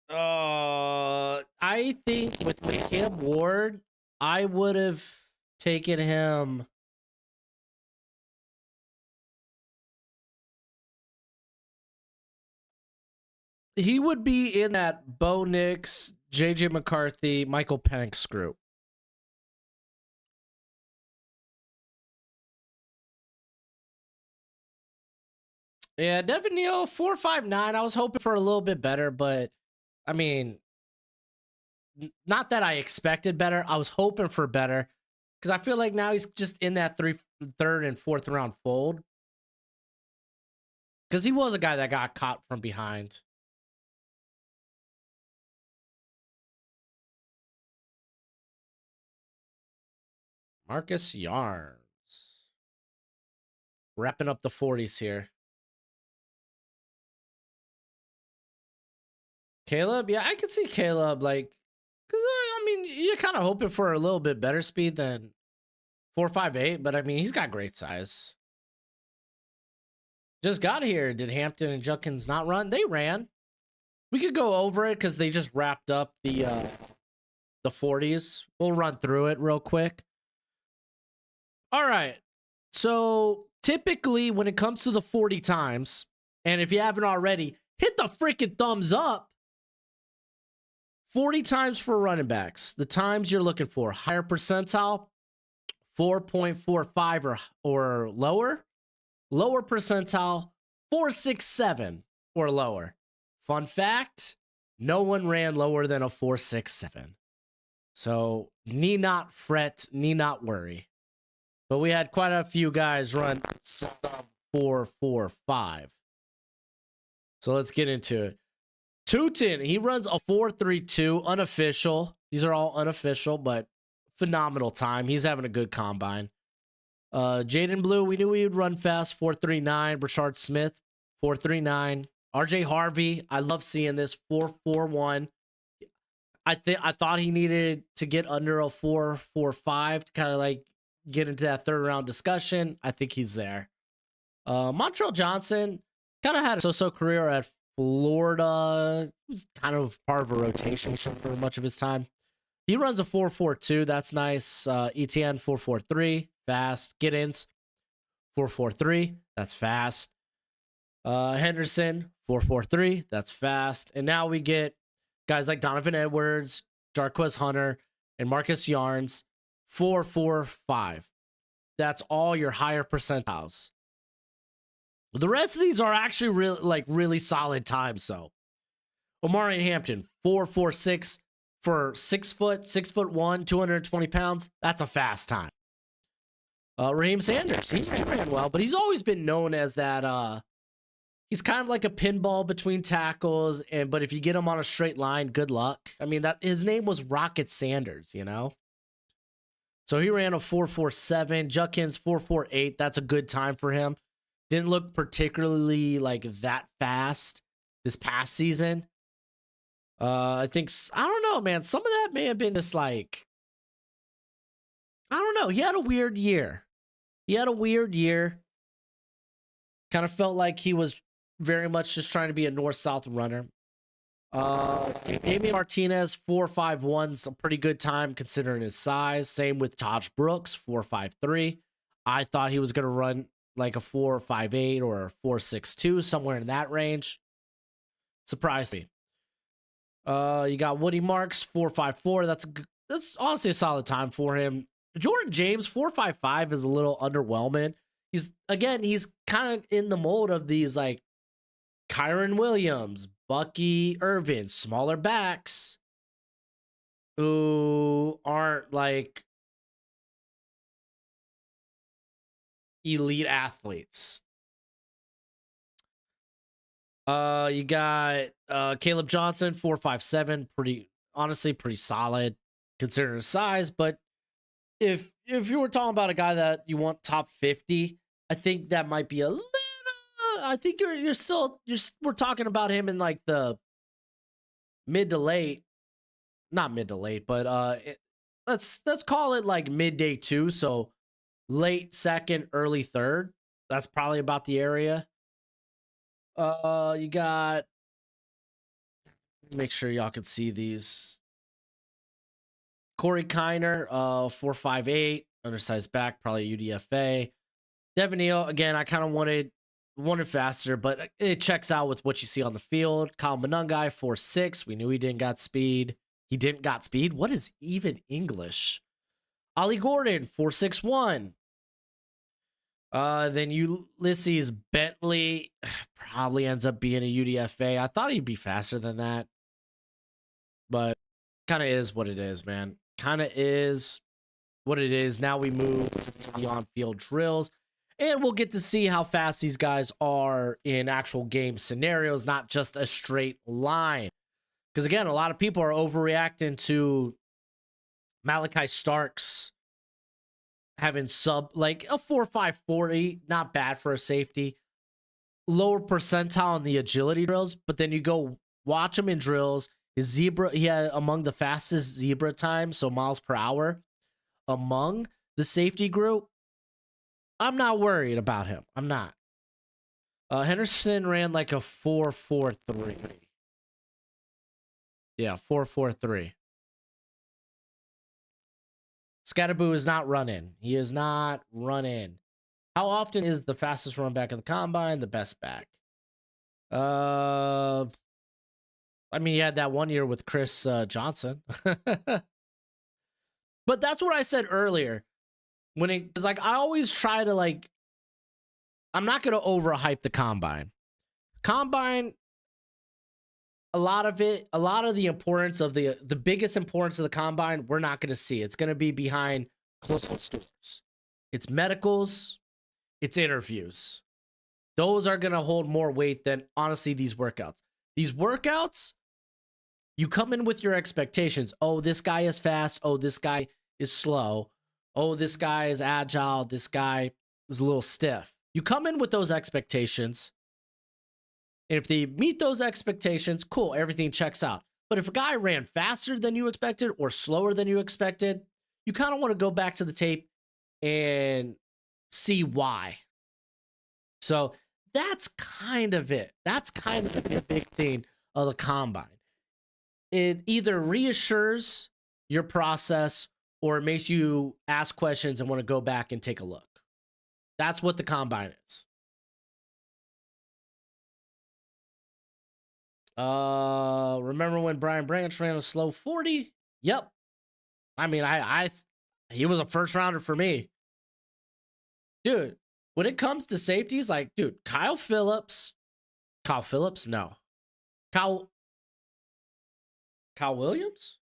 I think with Cam Ward, I would have taken him. He would be in that Bo Nix, JJ McCarthy, Michael Penix group. Yeah, Devin Neal, 4.59. I was hoping for a little bit better, but I mean, not that I expected better. I was hoping for better. Because I feel like now he's just in that third and fourth round fold. Because he was a guy that got caught from behind. Marcus Yarns. Wrapping up the 40s here. Caleb? Yeah, I could see Caleb, like, because, I mean, you're kind of hoping for a little bit better speed than 4.58, but I mean, he's got great size. Just got here. Did Hampton and Judkins not run? They ran. We could go over it because they just wrapped up the 40s. We'll run through it real quick. All right. So typically when it comes to the 40 times, and if you haven't already, hit the freaking thumbs up. 40 times for running backs. The times you're looking for, higher percentile, 4.45 or lower. Lower percentile, 4.67 or lower. Fun fact, no one ran lower than a 4.67. So need not fret, need not worry. But we had quite a few guys run sub 4.45. So let's get into it. Tootin, he runs a 4.32, unofficial. These are all unofficial, but phenomenal time. He's having a good combine. Jaden Blue, we knew he would run fast, 4.39. Brashard Smith, 4.39. RJ Harvey, I love seeing this, 4.41. I thought he needed to get under a 4.45 to kind of like get into that third round discussion. I think he's there. Montrell Johnson kind of had a so-so career at Florida. He was kind of part of a rotation for much of his time. He runs a 4.42. That's nice. ETN 4.43. Fast. Giddens 4.43. That's fast. Henderson 4.43. That's fast. And now we get guys like Donovan Edwards, Jarquez Hunter, and Marcus Yarns 4.45. That's all your higher percentiles. The rest of these are actually really solid times, though. Omari Hampton 4.46 for 6'1", 220 pounds. That's a fast time. Raheem Sanders, he ran well, but he's always been known as that. He's kind of like a pinball between tackles, but if you get him on a straight line, good luck. I mean, that his name was Rocket Sanders, you know. So he ran a 4.47. Judkins 4.48. That's a good time for him. Didn't look particularly like that fast this past season. I think, I don't know, man. Some of that may have been just like, I don't know. He had a weird year. Kind of felt like he was very much just trying to be a north-south runner. Amy Martinez, 4.51's a pretty good time considering his size. Same with Taj Brooks, 4.53. I thought he was going to run like a 4.58 or a 4.62, somewhere in that range. Surprised me. You got Woody Marks, 4.54. That's honestly a solid time for him. Jordan James, 4.55 is a little underwhelming. He's kind of in the mold of these like Kyron Williams, Bucky Irvin, smaller backs who aren't like elite athletes. You got Caleb Johnson, 4.57, pretty solid considering his size. But if you were talking about a guy that you want top 50, I think that might be a little. I think we're talking about him in like the mid to late, not mid to late, but let's call it like midday 2, so late second, early third. That's probably about the area. You got, make sure y'all can see these. Corey Kiner, 4.58, undersized back, probably UDFA. Devin Neal, again, I kind of wanted faster, but it checks out with what you see on the field. Kyle Monungai, 4.6. We knew he didn't got speed. What is even English? Ollie Gordon, 4.61. Then Ulysses Bentley probably ends up being a UDFA. I thought he'd be faster than that, but kind of is what it is, man. Kind of is what it is. Now we move to the on-field drills, and we'll get to see how fast these guys are in actual game scenarios, not just a straight line. Because again, a lot of people are overreacting to Malachi Starks having like a 4.5 40, not bad for a safety. Lower percentile in the agility drills, but then you go watch him in drills. He had among the fastest zebra time, so miles per hour among the safety group. I'm not worried about him. I'm not. Henderson ran like a 4.43. Yeah, 4.43. Scatterboo is not running. He is not running. How often is the fastest run back in the combine the best back? I mean, he had that 1 year with Chris Johnson. But that's what I said earlier. It's like, I always try to, like, I'm not going to overhype the combine. Combine, a lot of the importance of the biggest importance of the combine, we're not going to see. It's going to be behind closed doors. It's medicals. It's interviews. Those are going to hold more weight than, honestly, these workouts. These workouts, you come in with your expectations. Oh, this guy is fast. Oh, this guy is slow. Oh, this guy is agile. This guy is a little stiff. You come in with those expectations. And if they meet those expectations, cool, everything checks out. But if a guy ran faster than you expected or slower than you expected, you kind of want to go back to the tape and see why. So that's kind of it. That's kind of the big thing of the combine. It either reassures your process or it makes you ask questions and want to go back and take a look. That's what the combine is. Remember when Brian Branch ran a slow 40? Yep. I mean, he was a first rounder for me. Dude, when it comes to safeties, like, dude, Kyle Phillips? No. Kyle Williams?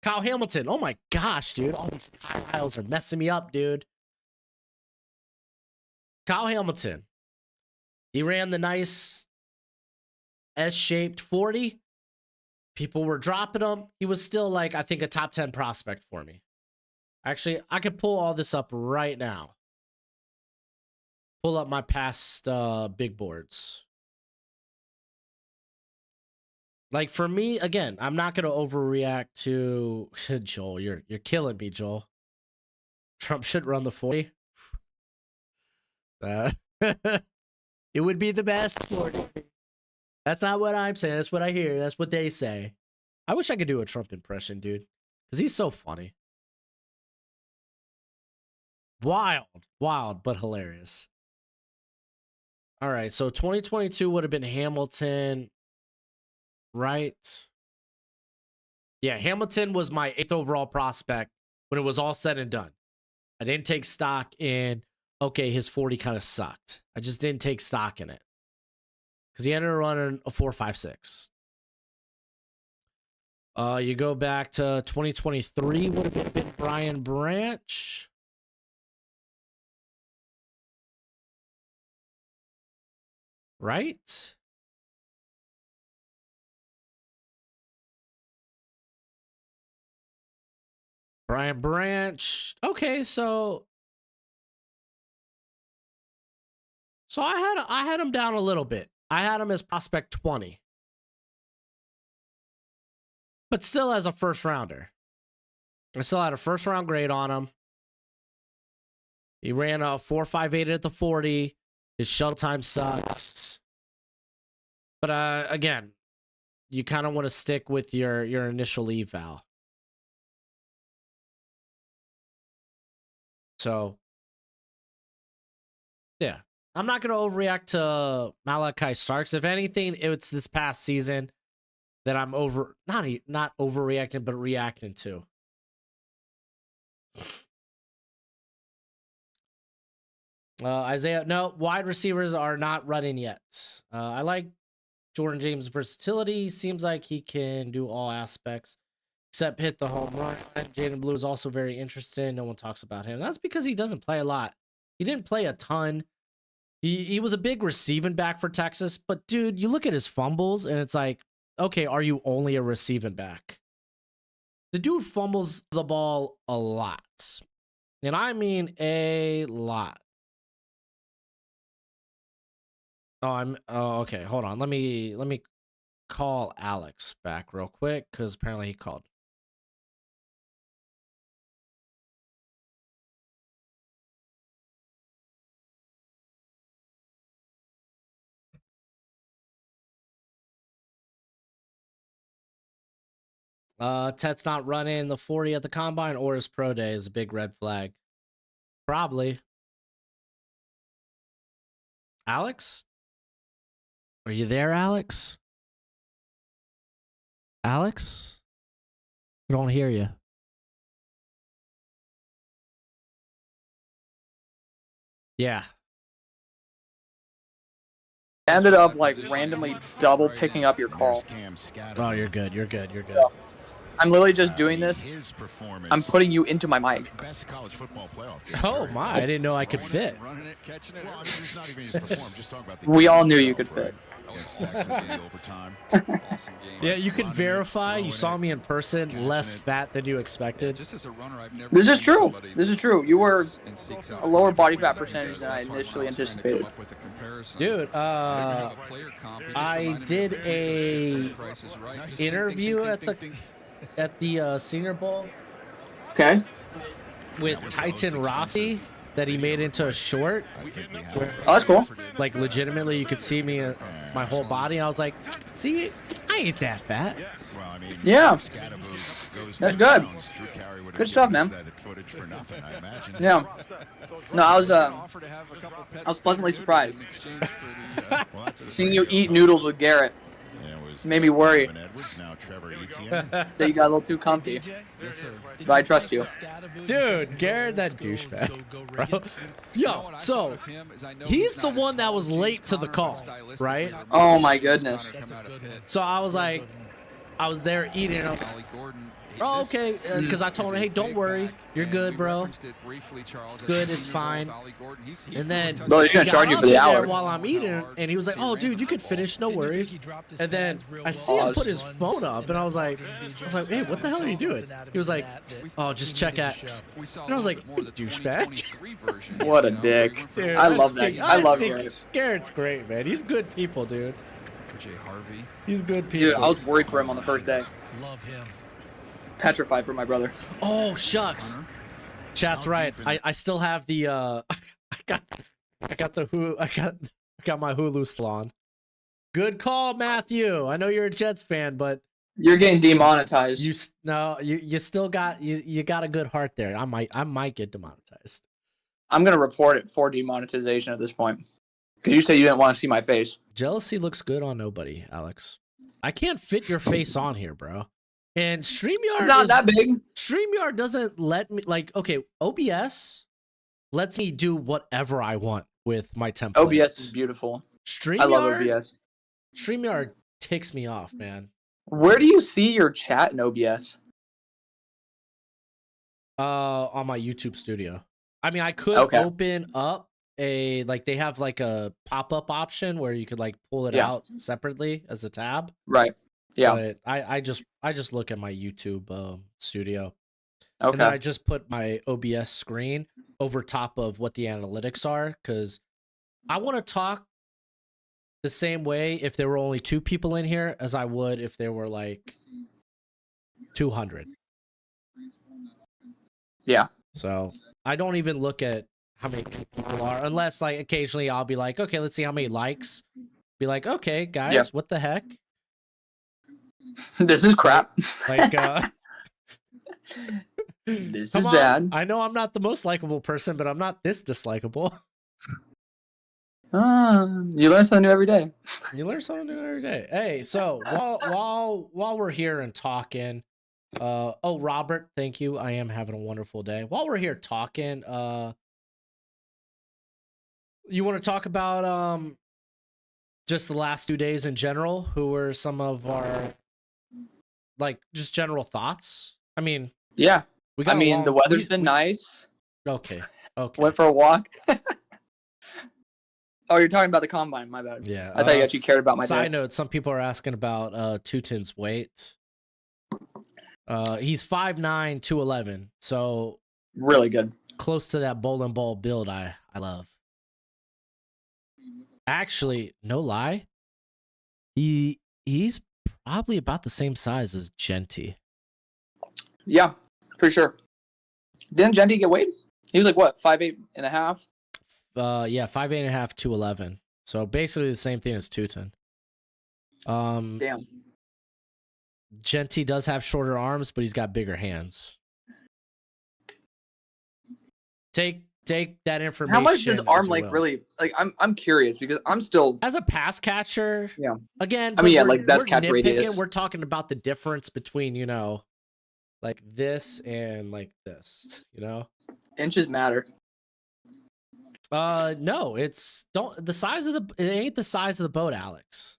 Kyle Hamilton. Oh my gosh, dude. All these Kyles are messing me up, dude. Kyle Hamilton. He ran the nice S-shaped 40. People were dropping him. He was still, like, I think a top 10 prospect for me. Actually, I could pull all this up right now. Pull up my past big boards. Like, for me, again, I'm not going to overreact to Joel. You're killing me, Joel. Trump should run the 40. It would be the best 40. That's not what I'm saying. That's what I hear. That's what they say. I wish I could do a Trump impression, dude, because he's so funny. Wild, but hilarious. All right, so 2022 would have been Hamilton, right? Yeah, Hamilton was my 8th overall prospect when it was all said and done. I didn't take stock in, okay, his 40 kind of sucked. I just didn't take stock in it because he ended up running a 4.56. You go back to 2023, would have been Brian Branch. Right? Brian Branch. Okay, so I had him down a little bit. I had him as prospect 20. But still as a first rounder. I still had a first round grade on him. He ran a 4.58 at the 40. His shuttle time sucked. But again, you kind of want to stick with your initial eval. So, yeah. I'm not going to overreact to Malachi Starks. If anything, it's this past season that I'm not overreacting, but reacting to. Isaiah, no, wide receivers are not running yet. I like Jordan James' versatility. Seems like he can do all aspects. Except hit the home run. Jaden Blue is also very interesting. No one talks about him. That's because he doesn't play a lot. He didn't play a ton. He was a big receiving back for Texas, but dude, you look at his fumbles and it's like, okay, are you only a receiving back? The dude fumbles the ball a lot. And I mean a lot. Oh, okay. Hold on. Let me call Alex back real quick because apparently he called. Tet's not running the 40 at the combine or his pro day is a big red flag. Probably. Alex? Are you there, Alex? Alex? I don't hear you. Yeah. Ended up like randomly double picking up your call. Oh, you're good. You're good. You're good. Yeah. I'm literally just doing this. I'm putting you into my mic. Oh my, I didn't know I could fit. We all knew you could fit. Yeah, you can verify. You saw me in person, less fat than you expected. This is true. This is true. You were a lower body fat percentage than I initially anticipated. Dude, I did a interview at the Senior Bowl. Okay. With Titan Rossi that he made into a short. Oh, that's cool. Like legitimately, you could see me, my whole body. I was like, see, I ain't that fat. Yeah. That's good. Good stuff, man. Yeah. No, I was pleasantly surprised. Seeing you eat noodles with Garrett made me worry that you got a little too comfy. But I trust you. Dude, Garrett, that douchebag, bro. Yo, so he's the one that was late to the call, right? Oh my goodness. So I was like, I was there eating, and I was like, oh, okay, because I told him, hey, don't worry, you're good, bro. It's good, it's fine. And then bro, he's gonna charge you for the hour while I'm eating, and he was like, oh, dude, you could finish, no worries. And then I see him put his phone up, and I was like, hey, what the hell are you doing? He was like, oh, just check X. And I was like, douchebag. What a dick. Dude, I love that. I love Garrett. Garrett's great, man. He's good people, dude. He's good people. Dude, I was worried for him on the first day. Love him. Petrified for my brother. Oh shucks. Chat's right. I still have the I got my Hulu salon. Good call, Matthew. I know you're a Jets fan, but you're getting demonetized. You still got you got a good heart there. I might get demonetized. I'm gonna report it for demonetization at this point. Because you said you didn't want to see my face. Jealousy looks good on nobody, Alex. I can't fit your face on here, bro. And StreamYard is not that big. StreamYard doesn't let me, like, okay, OBS lets me do whatever I want with my templates. OBS is beautiful. StreamYard, I love OBS. StreamYard ticks me off, man. Where do you see your chat in OBS? On my YouTube studio. I mean, I could open up they have like a pop-up option where you could like pull it out separately as a tab. Right. Yeah. But I just look at my YouTube studio. Okay. And then I just put my OBS screen over top of what the analytics are, because I want to talk the same way if there were only 2 people in here as I would if there were like 200. Yeah. So I don't even look at how many people are, unless like occasionally I'll be like, okay, let's see how many likes. Be like, okay, guys, what the heck? This is crap. Like, this is bad. I know I'm not the most likable person, but I'm not this dislikable. You learn something new every day. You learn something new every day. Hey, so while we're here and talking, Robert, thank you. I am having a wonderful day. While we're here talking, you want to talk about just the last 2 days in general? Who were some of like just general thoughts? I mean, Yeah. we got the weather's been nice. Okay. Okay. Went for a walk. Oh, you're talking about the combine. My bad. Yeah. I thought you actually cared about my side day. note, some people are asking about Tutin's weight. He's 5'9", 211. So Really good. close to that bowling ball build I love. Actually, no lie. He's probably about the same size as Genty. Yeah, for sure. Didn't Genty get weighed? He was like what, 5'8.5"? Yeah, 5'8.5", 211. So basically the same thing as Tutin. Damn. Genty does have shorter arms, but he's got bigger hands. Take that information. How much does arm length really, like, I'm curious because I'm still as a pass catcher. Yeah. Again, I mean, yeah, like that's catch radius. We're talking about the difference between, like this and like this, Inches matter. No, it ain't the size of the boat, Alex.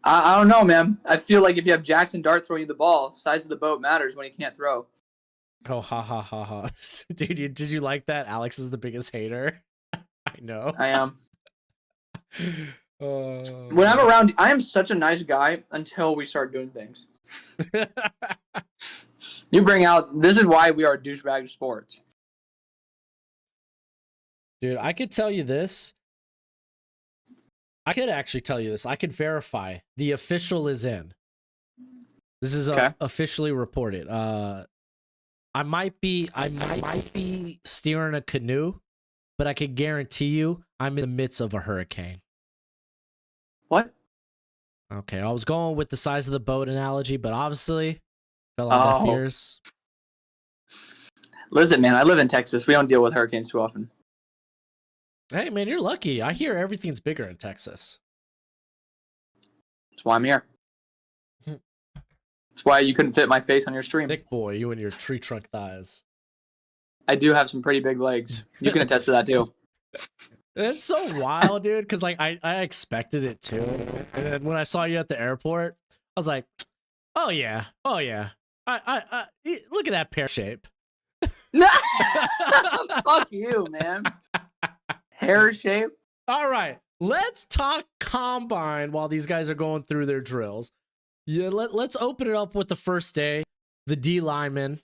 I don't know, man. I feel like if you have Jackson Dart throwing you the ball, size of the boat matters when he can't throw. Oh, ha ha ha ha. Dude, did you like that? Alex is the biggest hater. I know. I am. When I'm around, I am such a nice guy until we start doing things. You bring out, this is why we are douchebag of sports. Dude, I could tell you this. I could actually tell you this. I could verify. The official is in. This is officially reported. I might be steering a canoe, but I can guarantee you I'm in the midst of a hurricane. What? Okay, I was going with the size of the boat analogy, but obviously fell on deaf ears. Listen, man, I live in Texas. We don't deal with hurricanes too often. Hey, man, you're lucky. I hear everything's bigger in Texas. That's why I'm here. That's why you couldn't fit my face on your stream. Thick boy, you and your tree trunk thighs. I do have some pretty big legs. You can attest to that too. It's so wild, dude, because like I expected it too. And then when I saw you at the airport, I was like, oh yeah. I look at that pear shape. Fuck you, man. Hair shape. All right, let's talk combine while these guys are going through their drills. Yeah, let's open it up with the first day. The D lineman.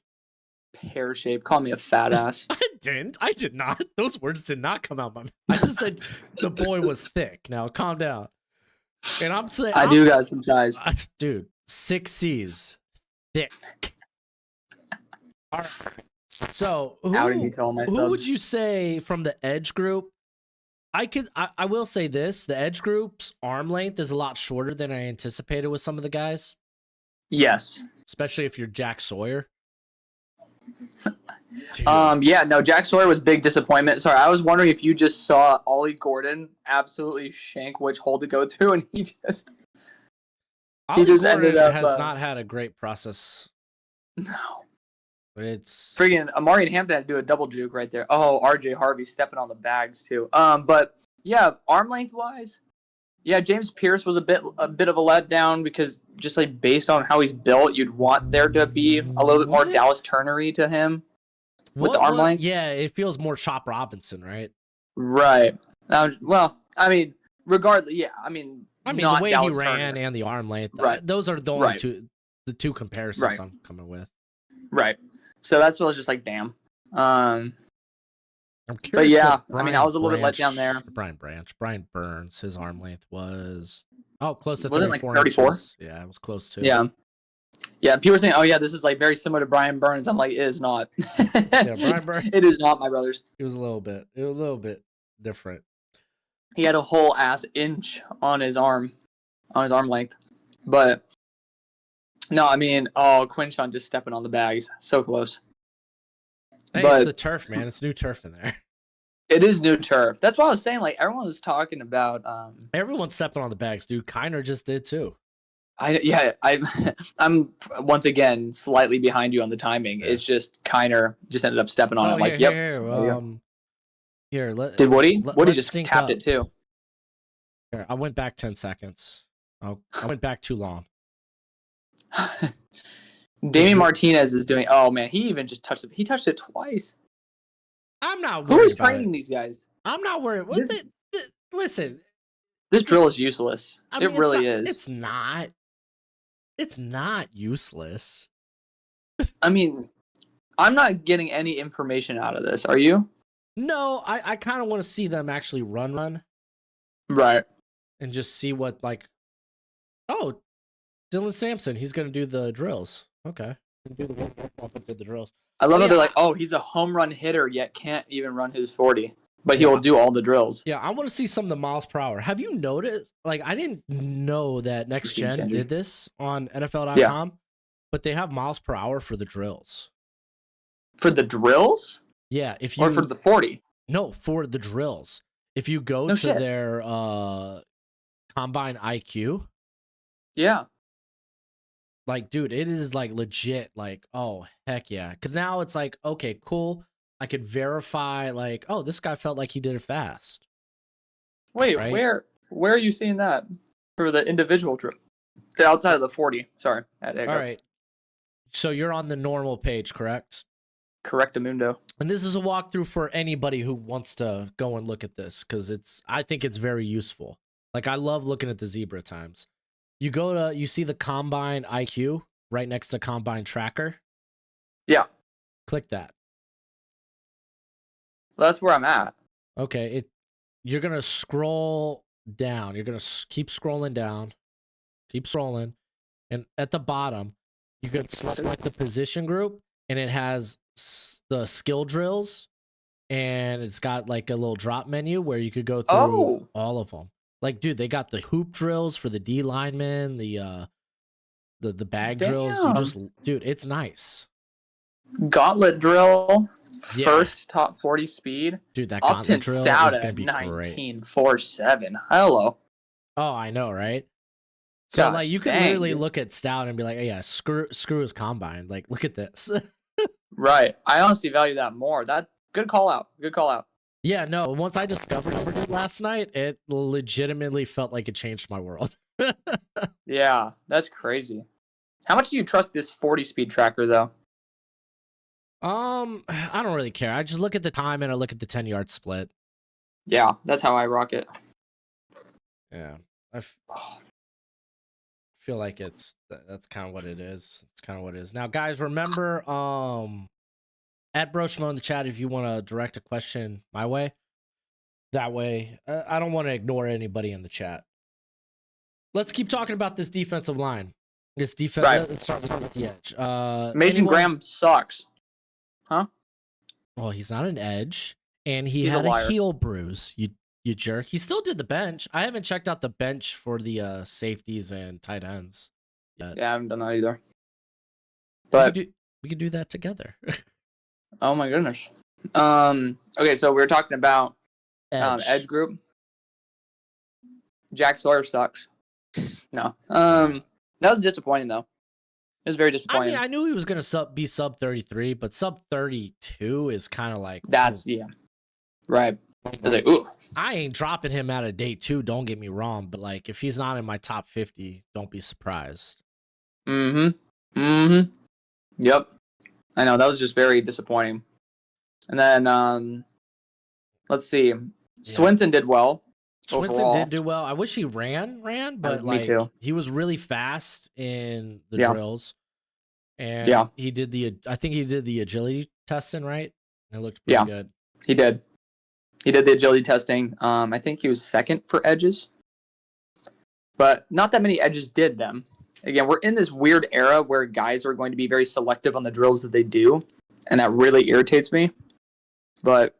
Pear shape. Call me a fat ass. I did not. Those words did not come out my mouth. I just said the boy was thick. Now calm down. And I'm saying I do got some size. Dude, 6 C's. Thick. All right. So who would you say from the edge group? I will say this, the edge group's arm length is a lot shorter than I anticipated with some of the guys. Yes. Especially if you're Jack Sawyer. Yeah, no, Jack Sawyer was big disappointment. Sorry, I was wondering if you just saw Ollie Gordon absolutely shank which hole to go through, and he just ended up has not had a great process. No. It's friggin' Amari and Hampton had to do a double juke right there. Oh, RJ Harvey stepping on the bags too. But yeah, arm length wise, yeah, James Pierce was a bit of a letdown because just like based on how he's built, you'd want there to be a little bit more Dallas Turner-y to him with the arm length. Yeah, it feels more Chop Robinson, right? Right. Well, I mean, regardless, yeah, I mean, the way Dallas he ran Turner. And the arm length, right. Those are the only two comparisons I'm coming with. Right. So that's what I was just like, damn. I'm curious. But yeah, I mean, I was a little bit let down there. Brian Burns, his arm length was close to 34. Was it like 34? Inches. Yeah, it was close to. Yeah. Yeah, people were saying, oh yeah, this is like very similar to Brian Burns. I'm like, it is not. Yeah, Brian Burns. It is not, my brothers. It was a little bit different. He had a whole ass inch on his arm length. But no, I mean, Quinshon just stepping on the bags. So close. Hey, but it's the turf, man. It's new turf in there. It is new turf. That's what I was saying. Like, everyone was talking about... Everyone's stepping on the bags, dude. Kiner just did, too. I'm once again slightly behind you on the timing. Yeah. It's just Kiner just ended up stepping on it. Here, did Woody? Woody just tapped it, too. Here, I went back 10 seconds. I went back too long. Damien Martinez is doing. Oh man, he even just touched it. He touched it twice. I'm not Who worried is about training it. these guys? I'm not worried. Listen, This drill is useless. I It mean, really is. It's not. It's not useless. I mean, I'm not getting any information out of this. Are you? No, I kind of want to see them actually run. Right. And just see what, like, oh, Dylan Sampson, he's going to do the drills. Okay. Do the drills. I love how they're like, oh, he's a home run hitter, yet can't even run his 40. But Yeah. he'll do all the drills. Yeah, I want to see some of the miles per hour. Have you noticed? Like, I didn't know that Next Gen did this on NFL.com, Yeah. but they have miles per hour for the drills. For the drills? Yeah, if you Or for the 40? No, for the drills. If you go to their combine IQ, yeah, like, dude, it is like legit. Like, oh heck yeah, because now it's like, okay, cool. I could verify, like, oh, this guy felt like he did it fast. Wait, right? Where are you seeing that for the individual drill? The outside of the 40. Sorry. All right. So you're on the normal page, correct? Correctamundo. And this is a walkthrough for anybody who wants to go and look at this, because I think it's very useful. Like, I love looking at the zebra times. You see the combine IQ right next to combine tracker. Yeah. Click that. Well, that's where I'm at. Okay, you're gonna scroll down. You're gonna keep scrolling down. Keep scrolling, and at the bottom, you can select the position group, and it has the skill drills, and it's got like a little drop menu where you could go through all of them. Like, dude, they got the hoop drills for the D linemen, the bag drills. Dude, it's nice. Gauntlet drill, first top 40 speed. Dude, that gauntlet drill is gonna be 19.47. Hello. Oh, I know, right? So like, you can literally look at Stout and be like, oh, yeah, screw his combine. Like, look at this. Right. I honestly value that more. Good call out. Good call out. Yeah, no, once I discovered it last night, it legitimately felt like it changed my world. Yeah, that's crazy. How much do you trust this 40 speed tracker though? I don't really care. I just look at the time and I look at the 10-yard split. Yeah, that's how I rock it. Yeah. I feel like that's kind of what it is. It's kind of what it is. Now, guys, remember, at Broshmo in the chat, if you want to direct a question my way, that way, I don't want to ignore anybody in the chat. Let's keep talking about this defensive line. This defense. Right. Let's start with the edge. Mason Graham sucks. Huh? Well, he's not an edge, and he's had a heel bruise. You jerk. He still did the bench. I haven't checked out the bench for the safeties and tight ends yet. Yeah, I haven't done that either. But we could do that together. Oh my goodness. Okay, so we were talking about edge group. Jack Sawyer sucks. No. That was disappointing though. It was very disappointing. I mean, I knew he was gonna be sub 33, but sub 32 is kind of like, yeah. Right. I was like, ooh. I ain't dropping him out of day 2, don't get me wrong, but like, if he's not in my top 50, don't be surprised. Yep. I know, that was just very disappointing. And then let's see. Swinson did well. Swinson did do well. I wish he ran, but like, me too. He was really fast in the drills. And he did I think he did the agility testing, right? It looked pretty good. He did. He did the agility testing. I think he was second for edges. But not that many edges did them. Again, we're in this weird era where guys are going to be very selective on the drills that they do, and that really irritates me. But,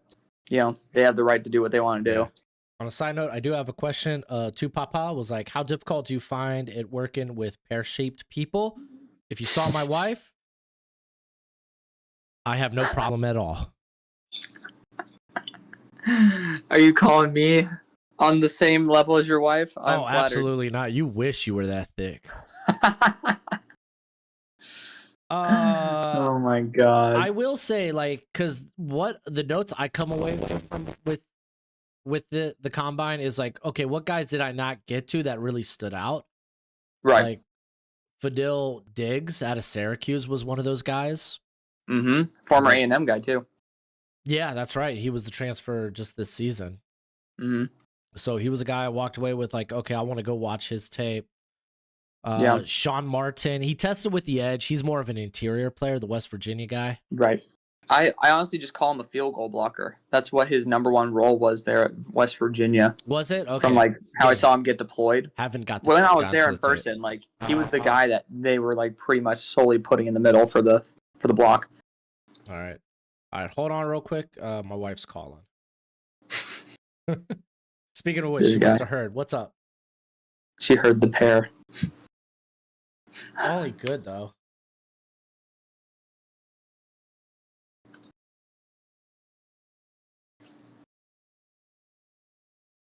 you know, they have the right to do what they want to do. On a side note, I do have a question. To Papa was like, how difficult do you find it working with pear-shaped people? If you saw my wife, I have no problem at all. Are you calling me on the same level as your wife? I'm flattered. Absolutely not. You wish you were that thick. Oh my god. I will say, like, because what the notes I come away with the combine is like, okay, what guys did I not get to that really stood out? Right. Like, Fadil Diggs out of Syracuse was one of those guys. Former A&M guy too. Yeah, that's right. He was the transfer just this season. So he was a guy I walked away with like, okay, I want to go watch his tape. Sean Martin, he tested with the edge. He's more of an interior player, the West Virginia guy. Right. I honestly just call him a field goal blocker. That's what his number one role was there at West Virginia. Was it? Okay. From like how I saw him get deployed. Haven't got when I was there in person, like he was the guy that they were like pretty much solely putting in the middle for the block. All right. Hold on real quick. My wife's calling. Speaking of which, she must have heard. What's up? She heard the pair. Only good though.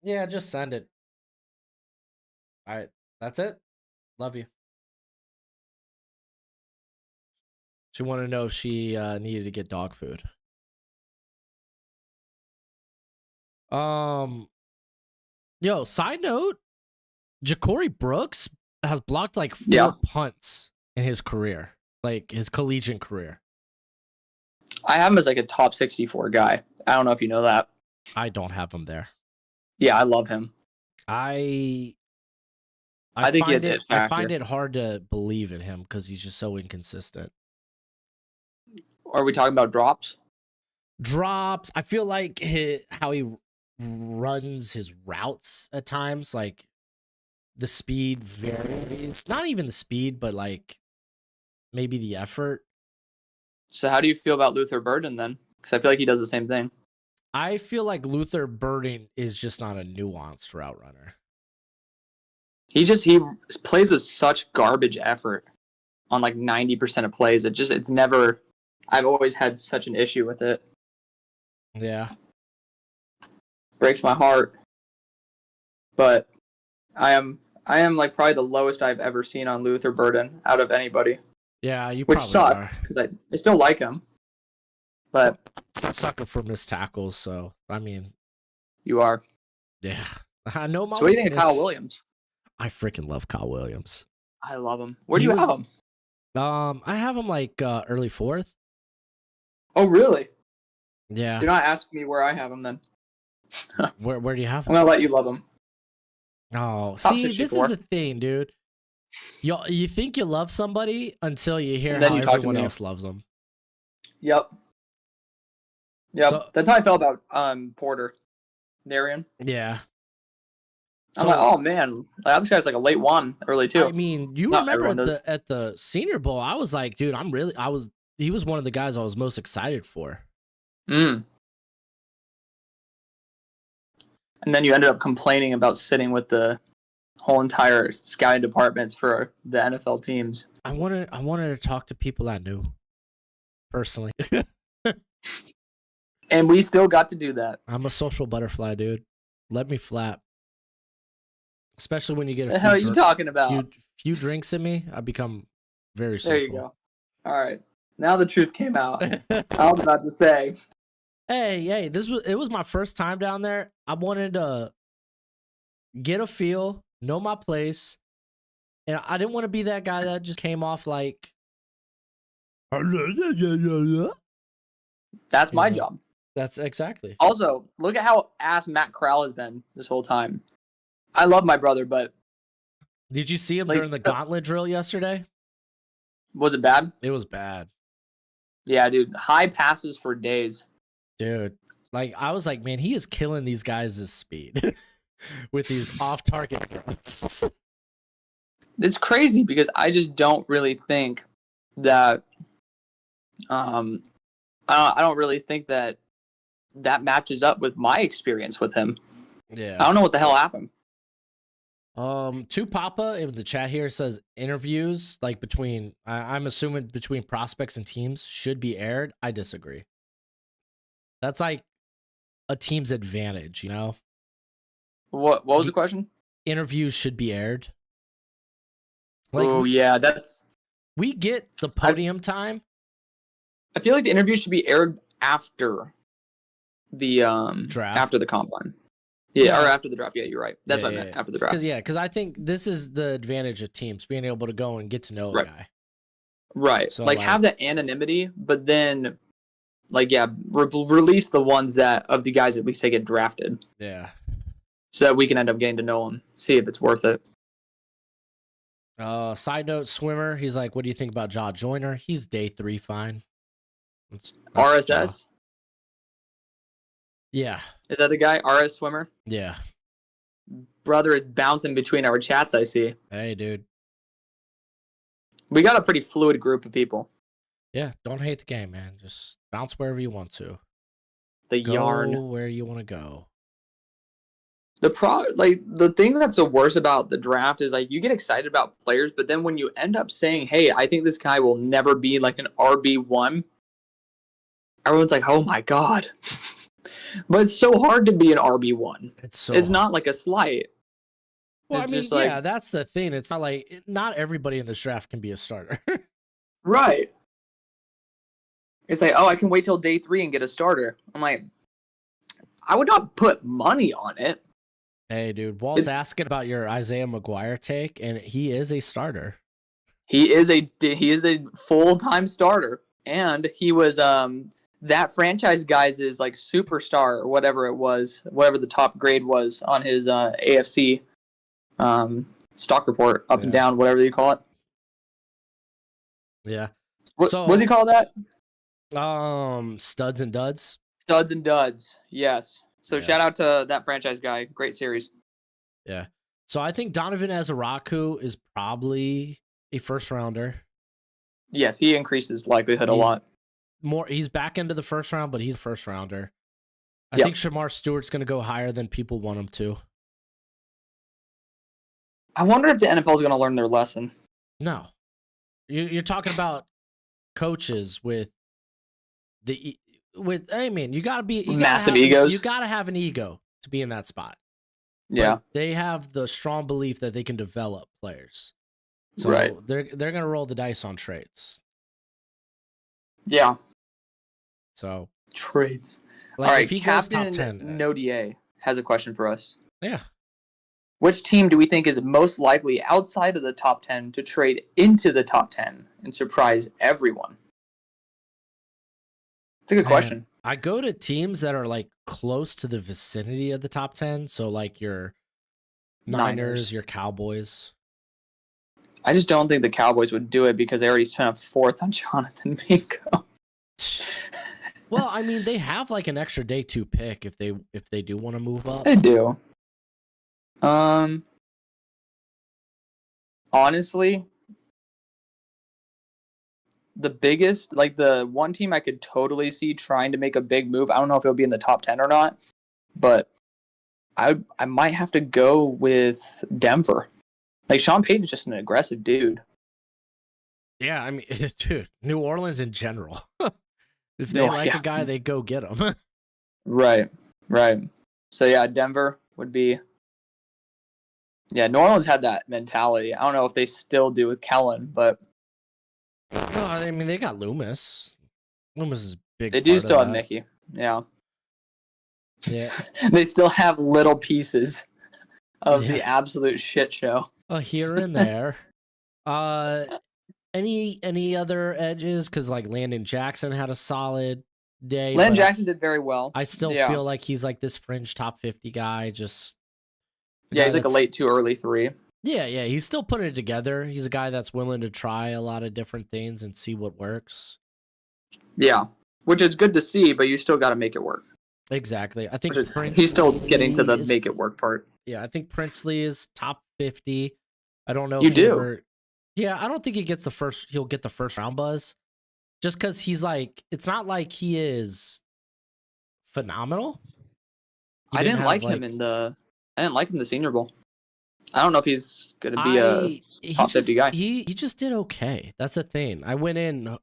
Yeah, just send it. All right, that's it. Love you. She wanted to know if she needed to get dog food. Yo, side note, Ja'Cory Brooks has blocked like 4 punts in his career, like his collegiate career. I have him as like a top 64 guy. I don't know if you know that. I don't have him there. Yeah, I love him. I think he has it. I find it hard to believe in him because he's just so inconsistent. Are we talking about drops? Drops. I feel like how he runs his routes at times, like the speed varies. Not even the speed, but like maybe the effort. So how do you feel about Luther Burden then? Because I feel like he does the same thing. I feel like Luther Burden is just not a nuanced route runner. He plays with such garbage effort on like 90% of plays. It's never. I've always had such an issue with it. Yeah. Breaks my heart. But I am like probably the lowest I've ever seen on Luther Burden out of anybody. Yeah, which sucks because I still like him. But I'm a sucker for missed tackles, so I mean, you are. Yeah, I know my. So what do you think of Kyle Williams? I freaking love Kyle Williams. I love him. Where do you have him? I have him like early 4th. Oh really? Yeah. Do not ask me where I have him then. Where do you have him? I'm gonna let you love him. Oh, see, this is the thing, dude. You think you love somebody until you hear how everyone else loves them. Yep. So, that's how I felt about Porter, Darian. Yeah. I'm like, oh man, this guy's like a late 1, early 2. I mean, you remember at the Senior Bowl, I was like, dude, he was one of the guys I was most excited for. And then you ended up complaining about sitting with the whole entire scouting departments for the NFL teams. I wanted to talk to people I knew personally. And we still got to do that. I'm a social butterfly, dude. Let me flap. Especially when you get a hell are you talking about? Few drinks in me, I become very social. There you go. All right. Now the truth came out. I was about to say. Hey, it was my first time down there. I wanted to get a feel, know my place, and I didn't want to be that guy that just came off like. That's my job. That's exactly. Also, look at how ass Matt Corral has been this whole time. I love my brother, but did you see him during the gauntlet drill yesterday? Was it bad? It was bad. Yeah, dude. High passes for days. Dude, like I was like, man, he is killing these guys' speed with these off-target runs. It's crazy because I just don't really think that I don't really think that matches up with my experience with him. Yeah. I don't know what the hell happened. To Papa in the chat here says interviews like between I'm assuming between prospects and teams should be aired. I disagree. That's like a team's advantage, you know? What was the question? Interviews should be aired. Like, we get the podium time. I feel like the interviews should be aired after the draft, after the combine. Yeah, or after the draft. Yeah, you're right. That's what I meant, after the draft. Because I think this is the advantage of teams, being able to go and get to know a guy. Right. So, like have that anonymity, but then release the ones that of the guys at least they get drafted. Yeah. So that we can end up getting to know them, see if it's worth it. Side note, swimmer. He's like, what do you think about Jaw Joyner? He's day 3 fine. That's RSS. Jaw. Yeah. Is that the guy? RS swimmer. Yeah. Brother is bouncing between our chats. I see. Hey, dude. We got a pretty fluid group of people. Yeah, don't hate the game, man. Just bounce wherever you want to. Go yarn where you want to go. The thing that's the worst about the draft is like you get excited about players, but then when you end up saying, "Hey, I think this guy will never be like an RB1," everyone's like, "Oh my god!" But it's so hard to be an RB1. It's not like a slight. Well, I mean, yeah, that's the thing. It's not like not everybody in this draft can be a starter. Right. It's like, oh, I can wait till day 3 and get a starter. I'm like, I would not put money on it. Hey, dude, Walt's asking about your Isaiah McGuire take, and he is a starter. He is a full-time starter, and he was that franchise guy's is like superstar or whatever it was, whatever the top grade was on his AFC stock report, up and down, whatever you call it. Yeah. What's he called that? Studs and Duds. Studs and Duds. Yes. So shout out to that franchise guy. Great series. Yeah. So I think Donovan Azaraku is probably a first rounder. Yes, he increases likelihood a lot. He's back into the first round, but he's a first rounder. I think Shamar Stewart's going to go higher than people want him to. I wonder if the NFL is going to learn their lesson. No. You're talking about coaches I mean, you gotta be massive egos. You gotta have an ego to be in that spot. Yeah, but they have the strong belief that they can develop players. So they're gonna roll the dice on trades. Yeah. So trades. Like, all right, if he Captain goes top 10, Nodier has a question for us. Yeah. Which team do we think is most likely outside of the top 10 to trade into the top 10 and surprise everyone? It's a good question. I go to teams that are like close to the vicinity of the top 10. So like your Niners, your Cowboys. I just don't think the Cowboys would do it because they already spent a 4th on Jonathan Mingo. Well, I mean, they have like an extra day 2 pick if they do want to move up. They do. Honestly, the biggest, like the one team I could totally see trying to make a big move, I don't know if it'll be in the top 10 or not, but I might have to go with Denver. Like, Sean Payton's just an aggressive dude. Yeah, I mean, dude, New Orleans in general. If they like a guy, they go get him. Right. So, yeah, Denver would be... Yeah, New Orleans had that mentality. I don't know if they still do with Kellen, but... No, I mean, they got Loomis. Loomis is big. They do still have Mickey. Yeah. They still have little pieces of the absolute shit show. Here and there. Any other edges? Because like Landon Jackson had a solid day. Landon Jackson did very well. I still feel like he's like this fringe top 50 guy. Just he's like a late 2, early 3. Yeah, he's still putting it together. He's a guy that's willing to try a lot of different things and see what works. Yeah, which is good to see, but you still got to make it work. Exactly. I think he's still getting to the make it work part. Yeah, I think Princely is top 50. I don't know if you do. Yeah, I don't think he'll get the first round buzz. Just because he's like, it's not like he is phenomenal. I didn't like him in the Senior Bowl. I don't know if he's going to be a top 50 guy. He just did okay. That's the thing. I went in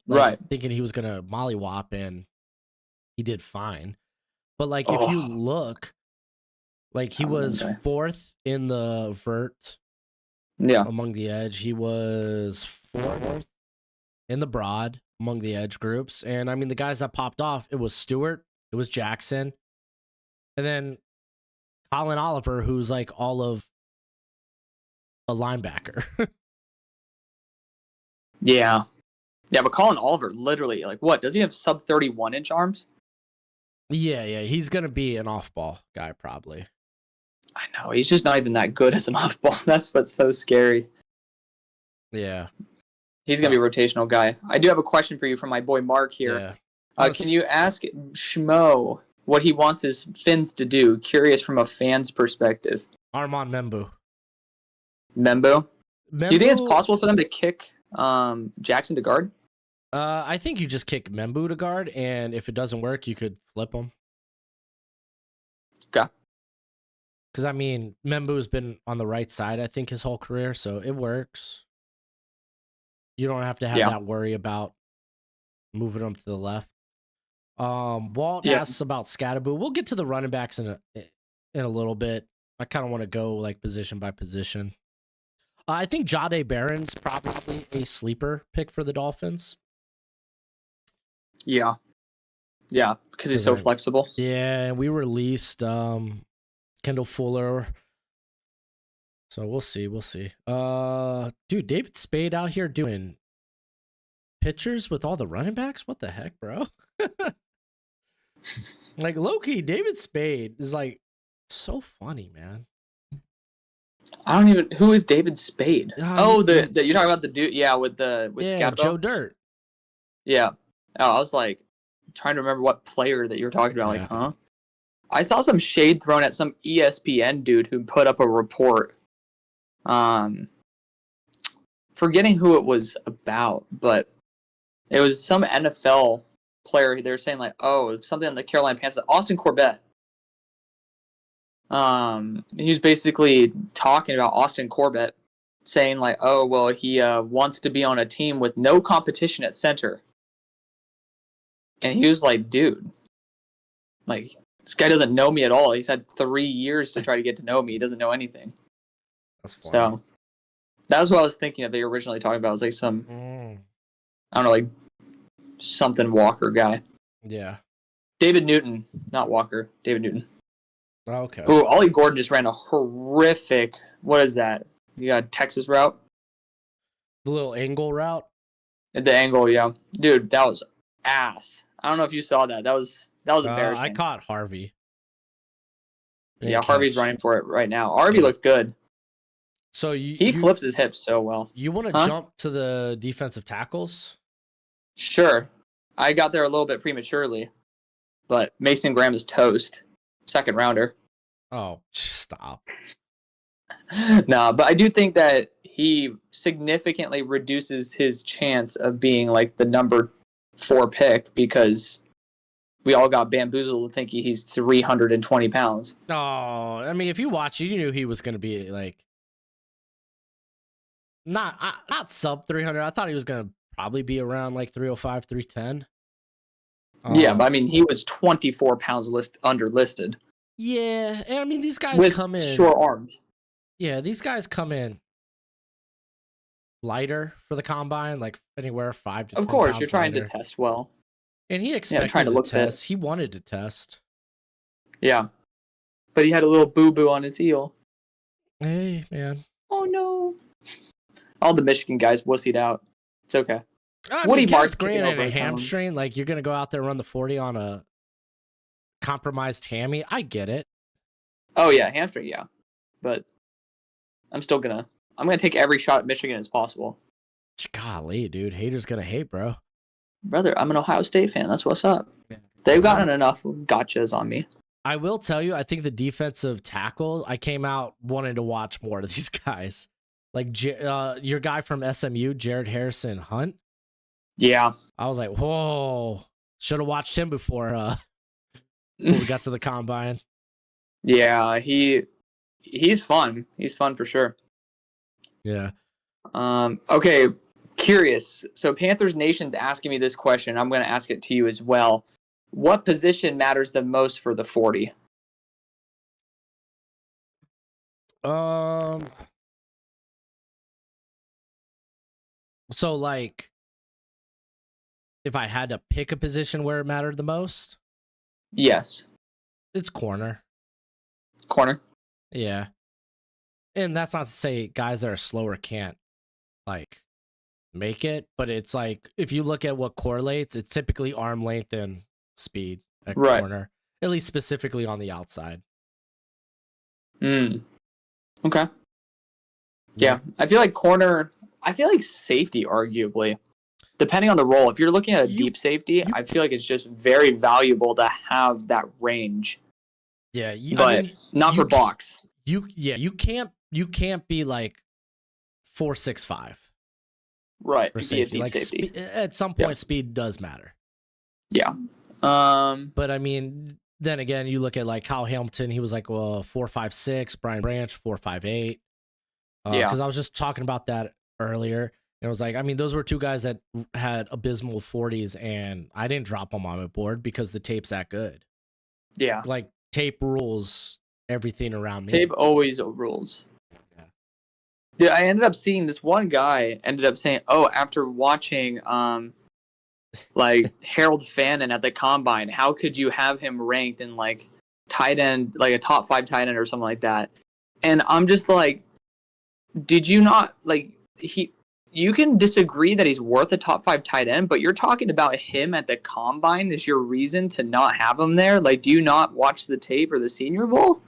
thinking he was going to mollywop, and he did fine. But like, if you look, like he was 4th in the vert. Yeah. Among the edge, he was 4th in the broad among the edge groups. And I mean, the guys that popped off, it was Stewart, it was Jackson, and then Colin Oliver, who's like all of a linebacker. Yeah. Yeah, but Colin Oliver, literally, like, what? Does he have sub 31-inch arms? Yeah, he's gonna be an off-ball guy probably. I know, he's just not even that good as an off-ball. That's what's so scary. Yeah. He's going to be a rotational guy. I do have a question for you from my boy Mark here. Yeah. Can you ask Schmo what he wants his Finns to do? Curious from a fan's perspective. Armand Membu. Membo? Do you think it's possible for them to kick Jackson to guard? I think you just kick Membu to guard, and if it doesn't work, you could flip him. Okay. Because, I mean, Membu's been on the right side, I think, his whole career, so it works. You don't have to have that worry about moving him to the left. Walt asks about Scatterboo. We'll get to the running backs in a little bit. I kind of want to go like position by position. I think Jahdae Barron's probably a sleeper pick for the Dolphins. Yeah, because he's so flexible. Yeah, and we released Kendall Fuller. So we'll see. Dude, David Spade out here doing pictures with all the running backs? What the heck, bro? Like, low-key, David Spade is like so funny, man. I don't even. Who is David Spade? You're talking about the dude? Yeah, with Scatterboo? Joe Dirt. Yeah. Oh, I was like trying to remember what player that you're talking about. Like, huh? I saw some shade thrown at some ESPN dude who put up a report. Forgetting who it was about, but it was some NFL player. They were saying like, oh, it's something on the Carolina Panthers. Austin Corbett. He was basically talking about Austin Corbett, saying like, oh, well, he wants to be on a team with no competition at center. And he was like, dude, like, this guy doesn't know me at all. He's had 3 years to try to get to know me. He doesn't know anything. That's funny. So that was what I was thinking of. They were originally talking about. It was like some, I don't know, like something Walker guy. Yeah. David Newton, not Walker. David Newton. Okay. Oh, Ollie Gordon just ran a horrific. What is that? You got Texas route. The little angle route. The angle, yeah, dude, that was ass. I don't know if you saw that. That was embarrassing. I caught Harvey. Yeah, Harvey's running for it right now. Harvey looked good. So he flips his hips so well. You want to jump to the defensive tackles? Sure. I got there a little bit prematurely, but Mason Graham is toast. Second rounder. Oh, stop. No, but I do think that he significantly reduces his chance of being like the number 4 pick because we all got bamboozled thinking he's 320 pounds. Oh, I mean, if you watch, you knew he was going to be like not sub 300. I thought he was going to probably be around like 305, 310. Yeah, but I mean, he was 24 pounds underlisted. Yeah, and I mean, these guys come in short arms. Yeah, these guys come in lighter for the combine, like anywhere 5 to 10 Of course, pounds you're trying lighter. to test well. And he expected trying to look test. fit. He wanted to test. Yeah, but he had a little boo-boo on his heel. Hey, man. Oh, no. All the Michigan guys wussied out. It's okay. I mean, Kenneth Grant and a hamstring, like you're going to go out there and run the 40 on a compromised hammy. I get it. Oh, yeah, hamstring, yeah. But I'm going to take every shot at Michigan as possible. Golly, dude. Haters going to hate, bro. Brother, I'm an Ohio State fan. That's what's up. They've gotten enough gotchas on me. I will tell you, I think the defensive tackle, I came out wanting to watch more of these guys. Like your guy from SMU, Jared Harrison Hunt. Yeah. I was like, whoa. Should have watched him before we got to the combine. Yeah, he's fun. He's fun for sure. Yeah. Okay, curious. So Panthers Nation's asking me this question. I'm going to ask it to you as well. What position matters the most for the 40? So like if I had to pick a position where it mattered the most? Yes. It's corner. Corner. Yeah. And that's not to say guys that are slower can't like make it, but it's like if you look at what correlates, it's typically arm length and speed at Right. corner, at least specifically on the outside. Okay. Yeah. I feel like corner, I feel like safety, arguably, depending on the role. If you're looking at a deep safety, I feel like it's just very valuable to have that range. Yeah, but not for box. You can't be like 4.65. Right. For Be safety. a deep Like safety. At some point, speed does matter. Yeah. But I mean, then again, you look at like Kyle Hamilton. He was like, well, 4.56. Brian Branch 4.58. Because I was just talking about that earlier. And it was like, I mean, those were two guys that had abysmal 40s, and I didn't drop them on my board because the tape's that good. Yeah. Like tape rules everything around me. Tape always rules. Yeah. Dude, I ended up seeing this one guy ended up saying, "Oh, after watching like Harold Fannin at the combine, how could you have him ranked in like tight end, like a top 5 tight end or something like that?" And I'm just like, did you not like you can disagree that he's worth a top 5 tight end, but you're talking about him at the combine is your reason to not have him there? Like, do you not watch the tape or the Senior Bowl?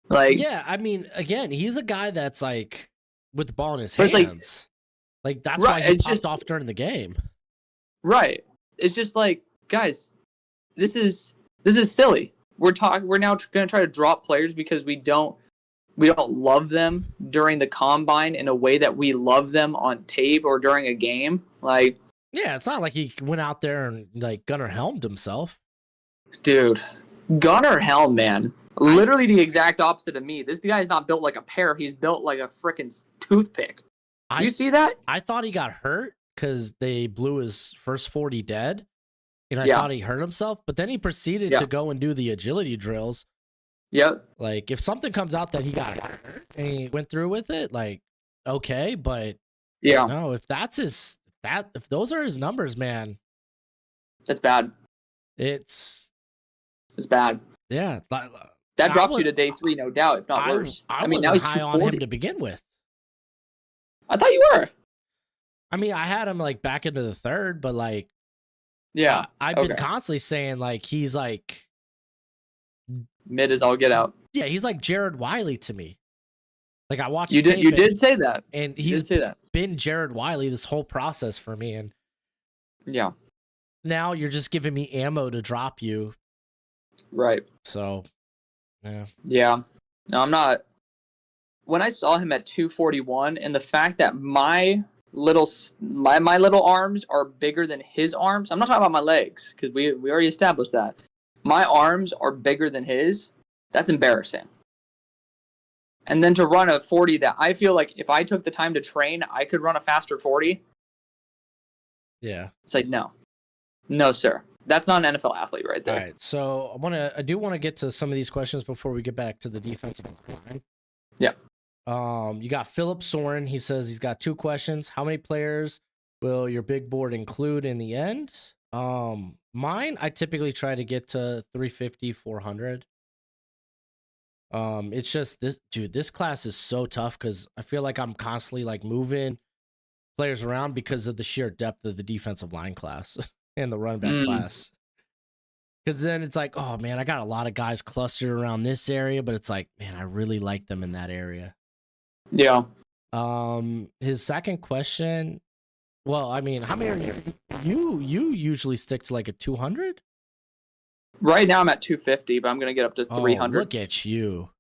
Like, yeah, I mean, again, he's a guy that's like with the ball in his hands. Like that's why he popped off during the game. Right. It's just like, guys, this is silly. We're now going to try to drop players because we don't love them during the combine in a way that we love them on tape or during a game. Like, yeah, it's not like he went out there and like Gunnar Helmed himself. Dude, Gunnar Helm, man. Literally the exact opposite of me. This guy's not built like a pear. He's built like a freaking toothpick. You see that? I thought he got hurt because they blew his first 40 dead. And I thought he hurt himself, but then he proceeded to go and do the agility drills. Yep. Like, if something comes out that he got hurt and he went through with it, like, okay, but no, if those are his numbers, man, that's bad. It's bad. Yeah. That drops you to day 3, no doubt, if not worse. I mean, now he's high on him to begin with. I thought you were. I mean, I had him like back into the 3rd, but like, yeah, I've been constantly saying like he's like mid as all get out. Yeah, he's like Jared Wiley to me. Like I watched. You did say that, and he's been Jared Wiley this whole process for me, and now you're just giving me ammo to drop you. Right. So, yeah. No, I'm not. When I saw him at 241, and the fact that my little arms are bigger than his arms. I'm not talking about my legs because we already established that. My arms are bigger than his. That's embarrassing. And then to run a 40 that I feel like if I took the time to train, I could run a faster 40. Yeah. It's like, no, sir. That's not an NFL athlete right there. All right. So I do want to get to some of these questions before we get back to the defensive line. Yeah. You got Philip Soren. He says he's got 2 questions. How many players will your big board include in the end? Mine, I typically try to get to 350, 400. It's just this class is so tough because I feel like I'm constantly like moving players around because of the sheer depth of the defensive line class and the running back class. Because then it's like, oh man, I got a lot of guys clustered around this area, but it's like, man, I really like them in that area. Yeah. His second question, well, I mean, how many are you usually stick to like a 200? Right now I'm at 250, but I'm gonna get up to 300. Look at you.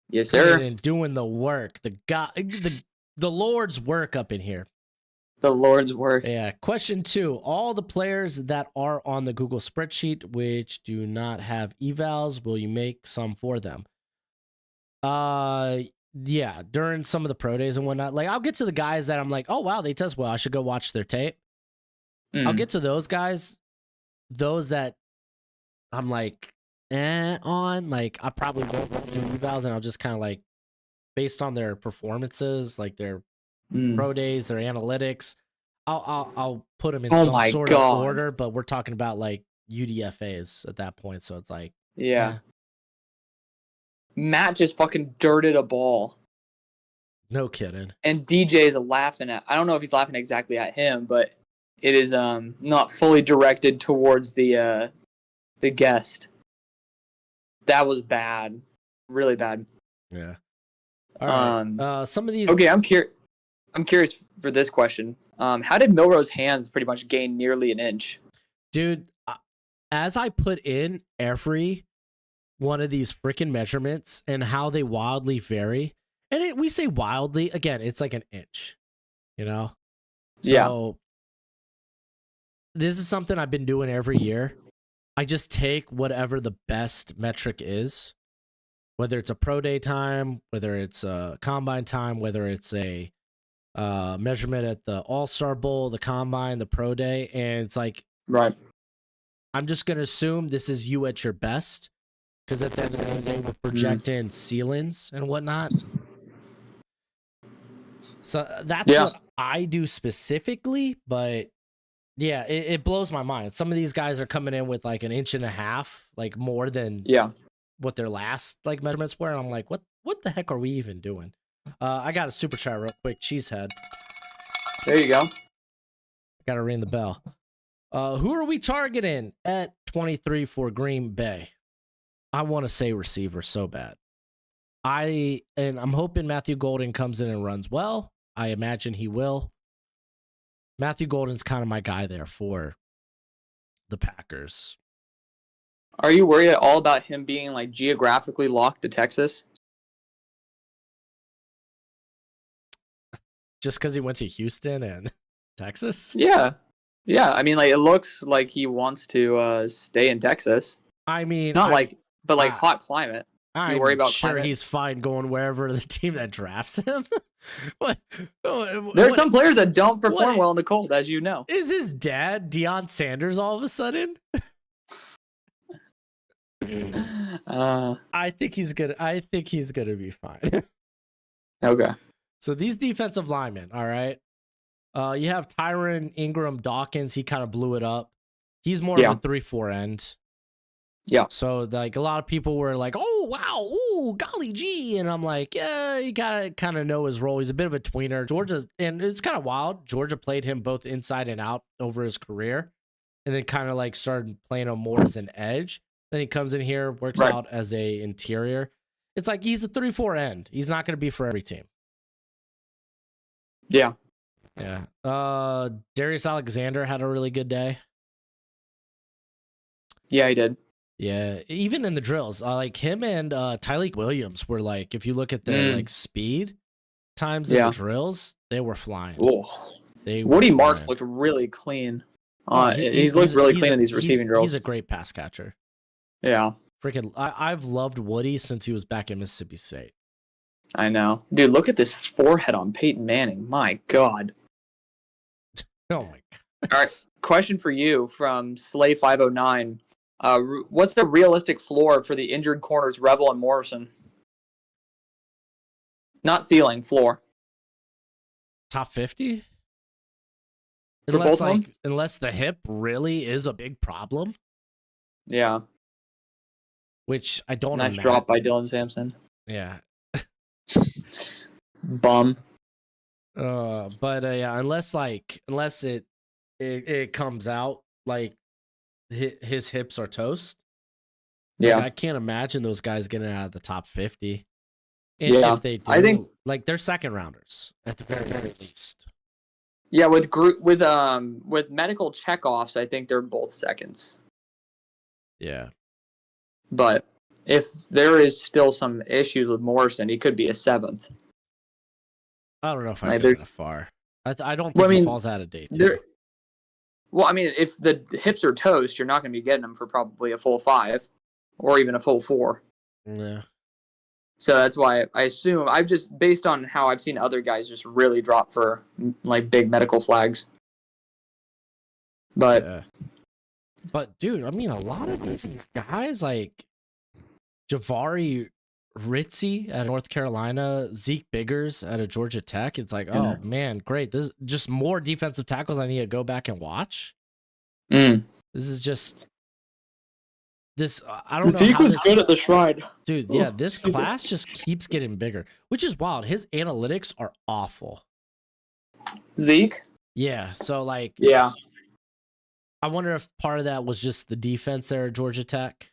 Yes, sir. And doing the work, the Lord's work up in here. The Lord's work. Yeah. Question 2: all the players that are on the Google spreadsheet which do not have evals, will you make some for them? Yeah, during some of the pro days and whatnot. Like, I'll get to the guys that I'm like, oh wow, they test well, I should go watch their tape. I'll get to those guys. Those that I'm like, on, like, I probably won't do evals, and I'll just kind of like, based on their performances, like their pro days, their analytics, I'll put them in some sort of order. But we're talking about like UDFAs at that point, so it's like, Matt just fucking dirted a ball. No kidding. And DJ is laughing at. I don't know if he's laughing exactly at him, but it is not fully directed towards the guest. That was bad, really bad. Yeah. All right. Some of these. Okay, I'm curious for this question. How did Milrose's hands pretty much gain nearly an inch? Dude, as I put in every one of these freaking measurements and how they wildly vary, and we say wildly, again, it's like an inch, you know? So, this is something I've been doing every year. I just take whatever the best metric is, whether it's a pro day time, whether it's a combine time, whether it's a measurement at the All-Star Bowl, the combine, the pro day, and it's like, right. I'm just going to assume this is you at your best, because at the end of the day, we're projecting ceilings and whatnot. So that's what I do specifically, but yeah, it blows my mind. Some of these guys are coming in with like an inch and a half, like more than what their last like measurements were. And I'm like, what the heck are we even doing? I got a super chat real quick. Cheesehead. There you go. Got to ring the bell. Who are we targeting at 23 for Green Bay? I want to say receiver so bad. I'm hoping Matthew Golden comes in and runs well. I imagine he will. Matthew Golden's kind of my guy there for the Packers. Are you worried at all about him being like geographically locked to Texas? Just because he went to Houston and Texas? Yeah. I mean, like it looks like he wants to stay in Texas. I mean, but hot climate. Do you worry about sure climate? He's fine going wherever the team that drafts him. There's some players that don't perform well in the cold, as you know. Is his dad Deion Sanders all of a sudden? I think he's gonna be fine. Okay. So these defensive linemen, all right. You have Tyron Ingram Dawkins. He kind of blew it up. He's more of a 3-4 end. Yeah. So like a lot of people were like, "Oh wow, ooh, golly gee," and I'm like, "Yeah, you gotta kind of know his role. He's a bit of a tweener." And it's kind of wild. Georgia played him both inside and out over his career, and then kind of like started playing him more as an edge. Then he comes in here, works out as a interior. It's like he's a 3-4 end. He's not gonna be for every team. Yeah. Yeah. Darius Alexander had a really good day. Yeah, he did. Yeah, even in the drills, like him and Tyleik Williams were like, if you look at their like speed times in the drills, they were flying. Oh, Woody Marks looked really clean. He's looked really clean in these receiving drills. He's a great pass catcher. Yeah, freaking, I've loved Woody since he was back in Mississippi State. I know, dude. Look at this forehead on Peyton Manning. My God. Oh my God. All right, question for you from Slay509. What's the realistic floor for the injured corners Revel and Morrison? Not ceiling, floor. Top 50? For both of them? Unless the hip really is a big problem. Yeah. Which I don't Nice drop by Dylan Sampson. Yeah. Bum. But yeah, unless it comes out like his hips are toast. Yeah, like, I can't imagine those guys getting out of the top 50. And if they do, I think like they're second rounders at the very least. Yeah, with medical checkoffs, I think they're both seconds. Yeah, but if there is still some issues with Morrison, he could be a seventh. I don't know if I go that far. I don't think he falls out of date. Well, I mean, if the hips are toast, you're not going to be getting them for probably a full 5 or even a full 4. Yeah. So that's why I assume I've just based on how I've seen other guys just really drop for like big medical flags. But dude, I mean, a lot of these guys like Javari Ritzy at North Carolina, Zeke Biggers at a Georgia Tech. It's like, oh man, great. This is just more defensive tackles I need to go back and watch. This is just this I don't know Zeke how was this good at the Shrine. dude. Yeah, this class just keeps getting bigger, which is wild. His analytics are awful. Zeke? Yeah, so like, Yeah. I wonder if part of that was just the defense there at Georgia Tech.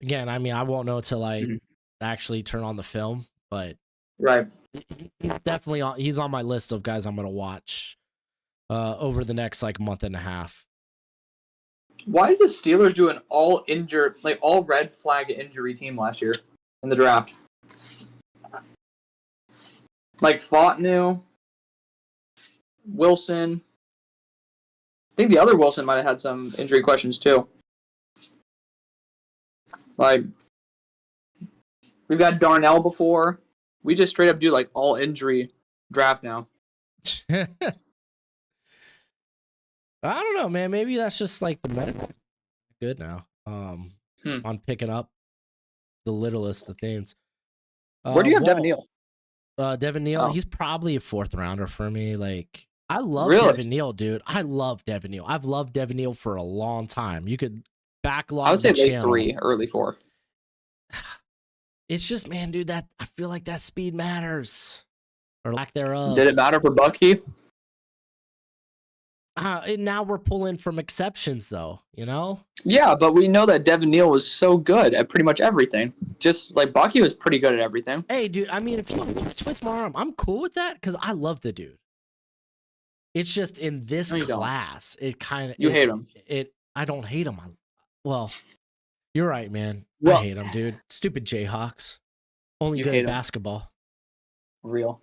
Again, I mean, I won't know until I actually turn on the film, but Right. he's definitely he's on my list of guys I'm gonna watch over the next like month and a half. Why did the Steelers do an all injured, like all red flag injury team last year in the draft? Like Fontenot, Wilson. I think the other Wilson might have had some injury questions too. Like, we've got Darnell before. We just straight up do like all injury draft now. I don't know, man. Maybe that's just like the medical good now. On picking up the littlest of things. Where do you have Devin Neal? Devin Neal, he's probably a 4th rounder for me. Like, I love Really? Devin Neal, dude. I love Devin Neal. I've loved Devin Neal for a long time. You could backlog. I would say the late channel. 3, early 4. It's just, man, dude, that I feel like that speed matters, or lack thereof. Did it matter for Bucky? Now we're pulling from exceptions, though. You know? Yeah, but we know that Devin Neal was so good at pretty much everything. Just like Bucky was pretty good at everything. Hey, dude. I mean, if you want to twist my arm, I'm cool with that because I love the dude. It's just in this class, it kind of you hate him. I don't hate him. Well, you're right, man. Well, I hate him, dude. Stupid Jayhawks. Only good at basketball. Real.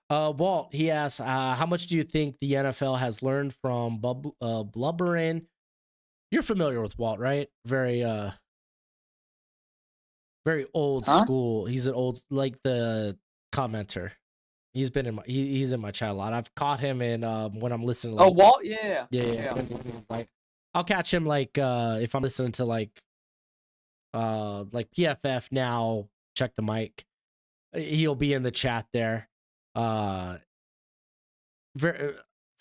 Walt, he asks, how much do you think the NFL has learned from blubbering? You're familiar with Walt, right? Very old school. He's an old, like the commenter. He's been in my he's in my chat a lot. I've caught him in when I'm listening. Like, Walt, yeah. Like, I'll catch him like if I'm listening to like PFF now. Check the mic. He'll be in the chat there. Very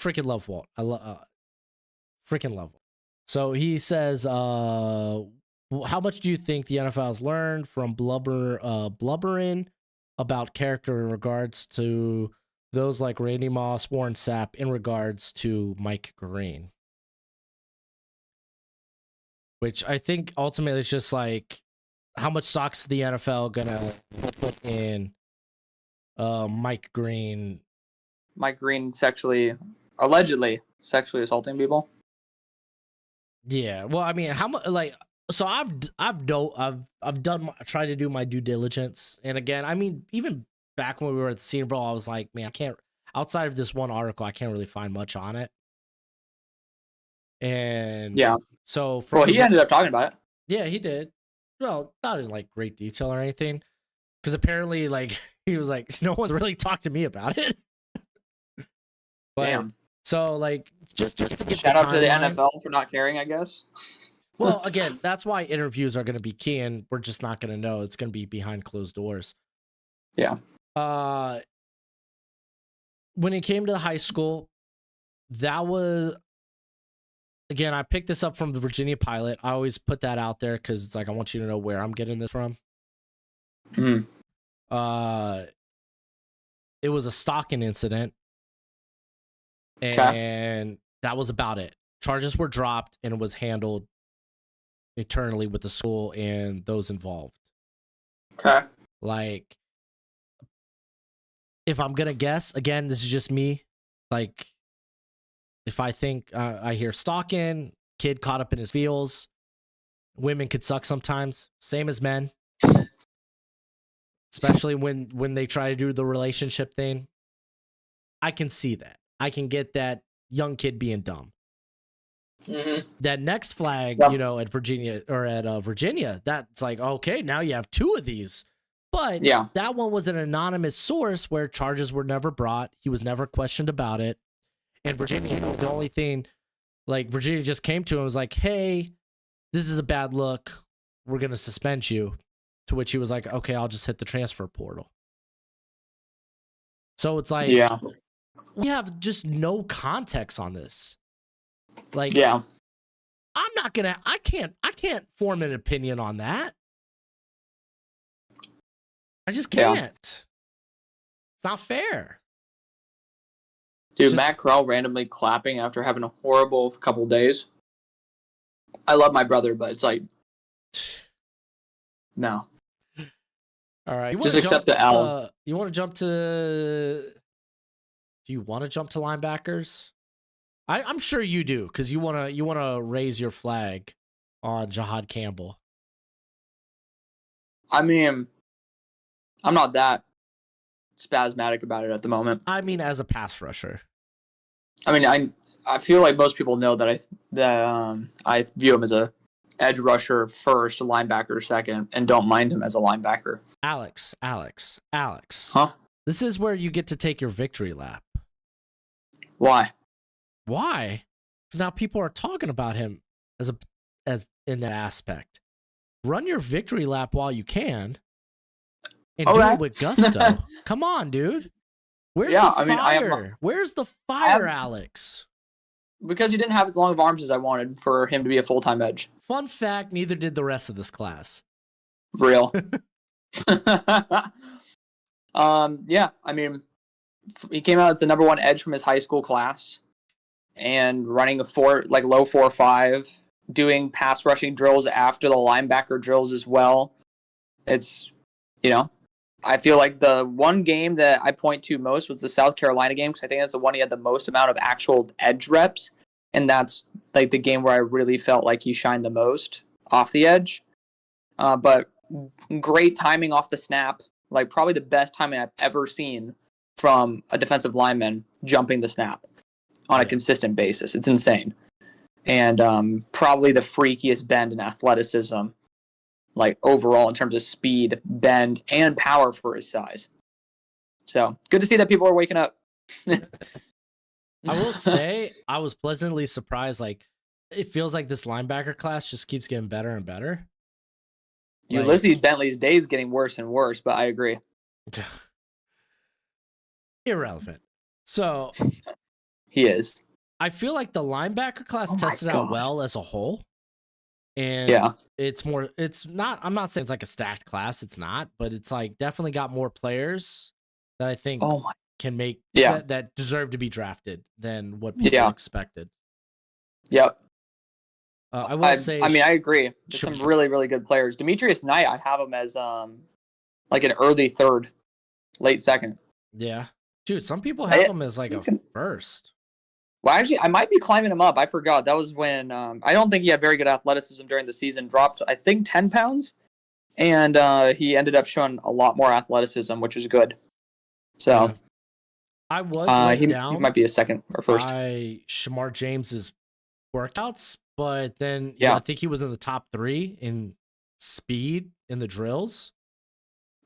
freaking love Walt. I love freaking love Walt. So he says, how much do you think the NFL has learned from blubbering about character in regards to those like Randy Moss, Warren Sapp, in regards to Mike Green? Which I think ultimately is just like, how much stock's the NFL gonna put in Mike Green? Mike Green allegedly sexually assaulting people. Yeah, well, I mean, how much? Like, so I've tried to do my due diligence, and again, I mean, even back when we were at the Senior Bowl, I was like, man, I can't. Outside of this one article, I can't really find much on it. And yeah, so he ended up talking about it. Yeah, he did. Well, not in like great detail or anything, because apparently, like, he was like, no one's really talked to me about it. But, damn. So like, just to get shout out to the NFL for not caring, I guess. Well, again, that's why interviews are going to be key, and we're just not going to know. It's going to be behind closed doors. Yeah. When it came to the high school, that was, again, I picked this up from the Virginia Pilot. I always put that out there because it's like, I want you to know where I'm getting this from. Mm. It was a stalking incident, and that was about it. Charges were dropped, and it was handled internally with the school and those involved. Okay. Like, if I'm gonna guess, again, this is just me. Like, if I think I hear stalking, kid caught up in his feels, women could suck sometimes, same as men. Especially when they try to do the relationship thing. I can see that. I can get that young kid being dumb. Mm-hmm. That next flag, you know, at Virginia, that's like, okay, now you have 2 of these. But that one was an anonymous source where charges were never brought. He was never questioned about it. And Virginia, the only thing, like, Virginia just came to him and was like, hey, this is a bad look. We're going to suspend you. To which he was like, okay, I'll just hit the transfer portal. So it's like, we have just no context on this. Like, I can't form an opinion on that. I just can't. It's not fair. Dude, Matt Corral randomly clapping after having a horrible couple days. I love my brother, but it's like, no. All right, just accept the L. You want to jump to? Do you want to jump to linebackers? I'm sure you do, because you wanna raise your flag on Jahad Campbell. I mean, I'm not that spasmodic about it at the moment. I mean, as a pass rusher. I mean, I feel like most people know that I view him as a edge rusher first, a linebacker second, and don't mind him as a linebacker. Alex. Huh? This is where you get to take your victory lap. Why? Why? Because now people are talking about him as in that aspect. Run your victory lap while you can, and do it with gusto. Come on, dude. Where's the fire? Where's the fire, Alex? Because he didn't have as long of arms as I wanted for him to be a full-time edge. Fun fact, neither did the rest of this class. Real. Yeah, I mean, he came out as the number 1 edge from his high school class and running a low 4.5, doing pass rushing drills after the linebacker drills as well. It's, I feel like the one game that I point to most was the South Carolina game, because I think that's the one he had the most amount of actual edge reps, and that's like the game where I really felt like he shined the most off the edge. But great timing off the snap, like probably the best timing I've ever seen from a defensive lineman jumping the snap on a consistent basis. It's insane. And probably the freakiest bend in athleticism, like overall in terms of speed, bend, and power for his size. So good to see that people are waking up. I will say I was pleasantly surprised. Like, it feels like this linebacker class just keeps getting better and better. Ulysses Bentley's day is getting worse and worse, but I agree. Irrelevant. So he is. I feel like the linebacker class tested out well as a whole. And it's not, I'm not saying it's like a stacked class. It's not, but it's like definitely got more players that I think can make that deserve to be drafted than what people expected. Yep. I will say, I mean, I agree. There's some really, really good players. Demetrius Knight, I have him as like an early 3rd, late 2nd. Yeah. Dude, some people have him as like a first. Well, actually, I might be climbing him up. I forgot. That was when I don't think he had very good athleticism during the season. Dropped, I think, 10 pounds. And he ended up showing a lot more athleticism, which was good. So I was let down. He might be a 2nd or 1st. By Shamar James's workouts, but then I think he was in the top 3 in speed in the drills.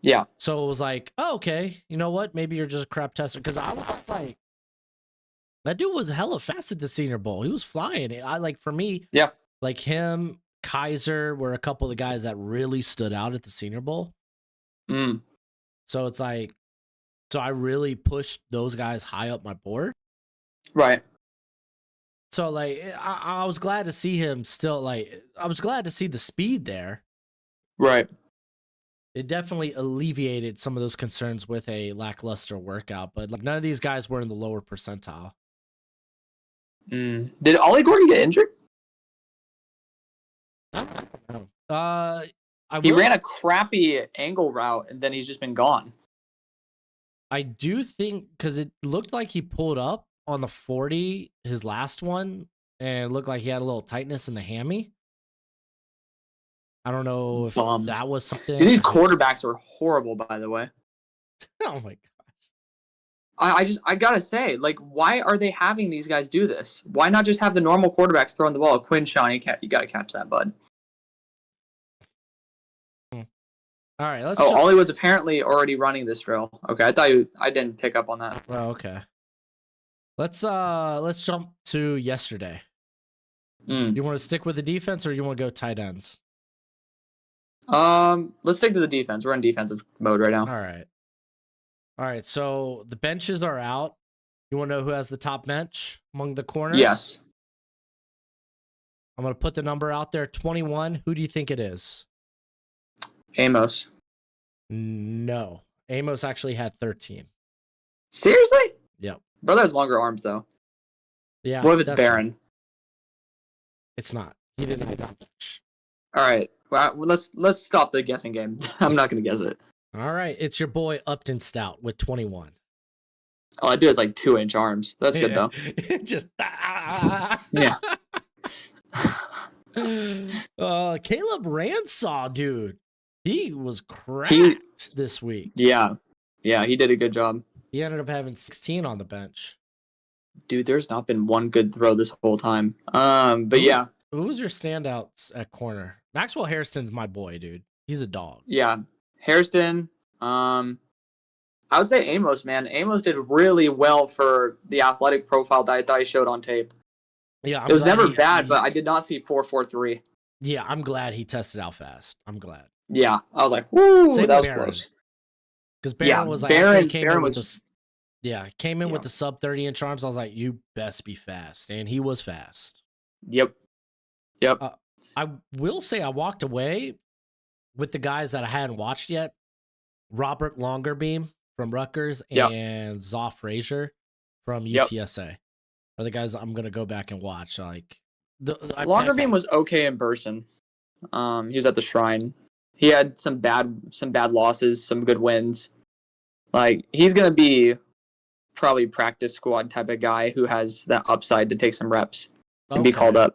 Yeah. So it was like, oh, okay, you know what? Maybe you're just a crap tester. Because I was like, that dude was hella fast at the Senior Bowl. He was flying. For me, like him, Kaiser were a couple of the guys that really stood out at the Senior Bowl. So it's like, so I really pushed those guys high up my board. Right. So like, I was glad to see him still. Like, I was glad to see the speed there. Right. It definitely alleviated some of those concerns with a lackluster workout, but like none of these guys were in the lower percentile. Did Ollie Gordon get injured? I don't know. He ran a crappy angle route, and then he's just been gone. I do think, because it looked like he pulled up on the 40, his last one, and it looked like he had a little tightness in the hammy. I don't know if that was something. These quarterbacks are horrible, by the way. Oh my gosh. I gotta say, like, why are they having these guys do this? Why not just have the normal quarterbacks throwing the ball? Quinshawn, you gotta catch that, bud. All right, let's. Ollie was apparently already running this drill. Okay, I didn't pick up on that. Oh, okay. Let's jump to yesterday. You want to stick with the defense, or you want to go tight ends? Let's stick to the defense. We're in defensive mode right now. All right. So the benches are out. You want to know who has the top bench among the corners? Yes. I'm going to put the number out there, 21. Who do you think it is? Amos. No. Amos actually had 13. Seriously? Yep. Brother has longer arms, though. Yeah. What if it's Baron? True. It's not. He didn't have that much. All right. Well, let's stop the guessing game. I'm not going to guess it. All right. It's your boy Upton Stout with 21. Oh, that dude has like 2-inch arms. That's good, though. Just. Yeah. Caleb Ransaw, dude. He was cracked this week. Yeah. Yeah, he did a good job. He ended up having 16 on the bench. Dude, there's not been one good throw this whole time. But yeah. Who was your standouts at corner? Maxwell Hairston's my boy, dude. He's a dog. Yeah. Hairston. I would say Amos, man. Amos did really well for the athletic profile that I showed on tape. Yeah, it was never bad, but I did not see 4.43. Yeah, I'm glad he tested out fast. I'm glad. Yeah, I was like, whoo, Same that was Barron. close. Because Baron was like, came in with the sub 30-inch arms. I was like, you best be fast, and he was fast. Yep. I will say I walked away with the guys that I hadn't watched yet. Robert Longerbeam from Rutgers and Zoff Frazier from UTSA are the guys I'm gonna go back and watch. Like Longerbeam was okay in person. He was at the Shrine. He had some bad losses, some good wins. Like he's gonna be probably practice squad type of guy who has that upside to take some reps and be called up.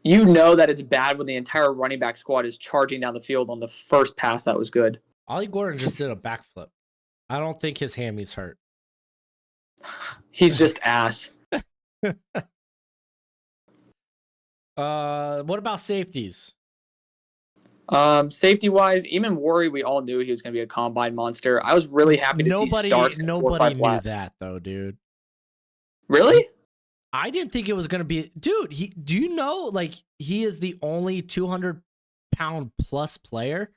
You know that it's bad when the entire running back squad is charging down the field on the first pass that was good. Ollie Gordon just did a backflip. I don't think his hammy's hurt. He's just ass. What about safeties? Safety wise, even Worry, we all knew he was going to be a combine monster. I was really happy to see Starks. Nobody knew that though, dude. Really? I didn't think it was going to be, dude. Do you know, like, he is the only 200-pound plus player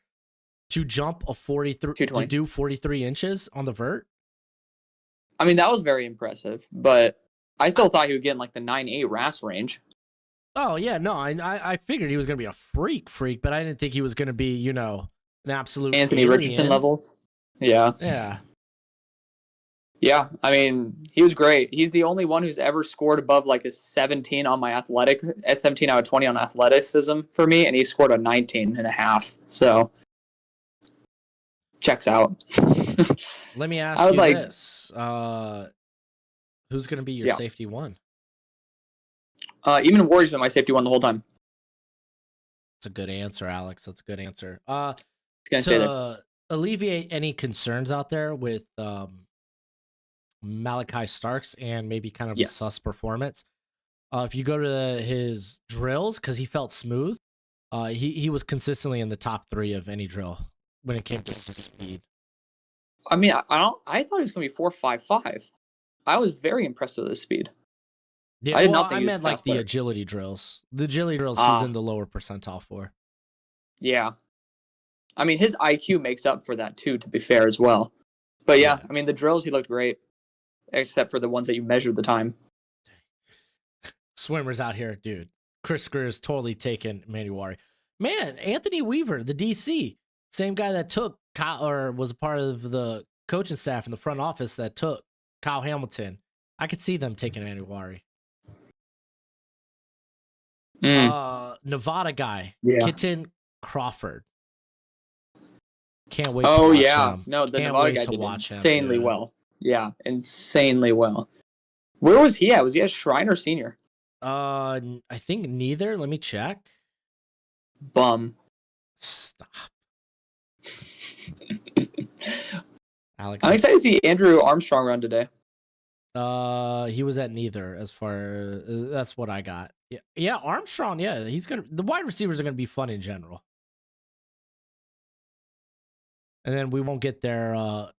to jump a 43 to do 43 inches on the vert. I mean, that was very impressive, but I still thought he would get in like the 9.8 RAS range. Oh yeah, no, I figured he was going to be a freak, but I didn't think he was going to be, an absolute Anthony alien. Richardson levels. Yeah. I mean, he was great. He's the only one who's ever scored above like a 17 on my 17 out of 20 on athleticism for me, and he scored a 19.5. So checks out. Let me ask you this: who's going to be your safety one? Even Warrior's been my safety one the whole time. That's a good answer, Alex. That's a good answer. To alleviate any concerns out there with Malachi Starks and maybe kind of a sus performance, if you go to his drills, because he felt smooth, he was consistently in the top 3 of any drill when it came to speed. I mean, I thought he was going to be 4.55. I was very impressed with his speed. Yeah, I did not think I he was meant like the player. agility drills. The agility drills, he's in the lower percentile for. Yeah. I mean, his IQ makes up for that too, to be fair as well. But yeah, I mean, the drills, he looked great, except for the ones that you measured the time. Swimmers out here, dude. Chris Greer is totally taking Manuari. Man, Anthony Weaver, the DC, same guy that took Kyle, or was a part of the coaching staff in the front office that took Kyle Hamilton. I could see them taking Manuari. Nevada guy, Kitten Crawford. Can't wait to watch him. No, the Can't Nevada guy did insanely well. Yeah, insanely well. Where was he at? Was he at Shrine or Senior? I think neither. Let me check. Bum. Stop. Alex, I'm excited to see Andrew Armstrong run today. He was at neither. As far that's what I got. Yeah, Armstrong. Yeah, the wide receivers are gonna be fun in general. And then we won't get their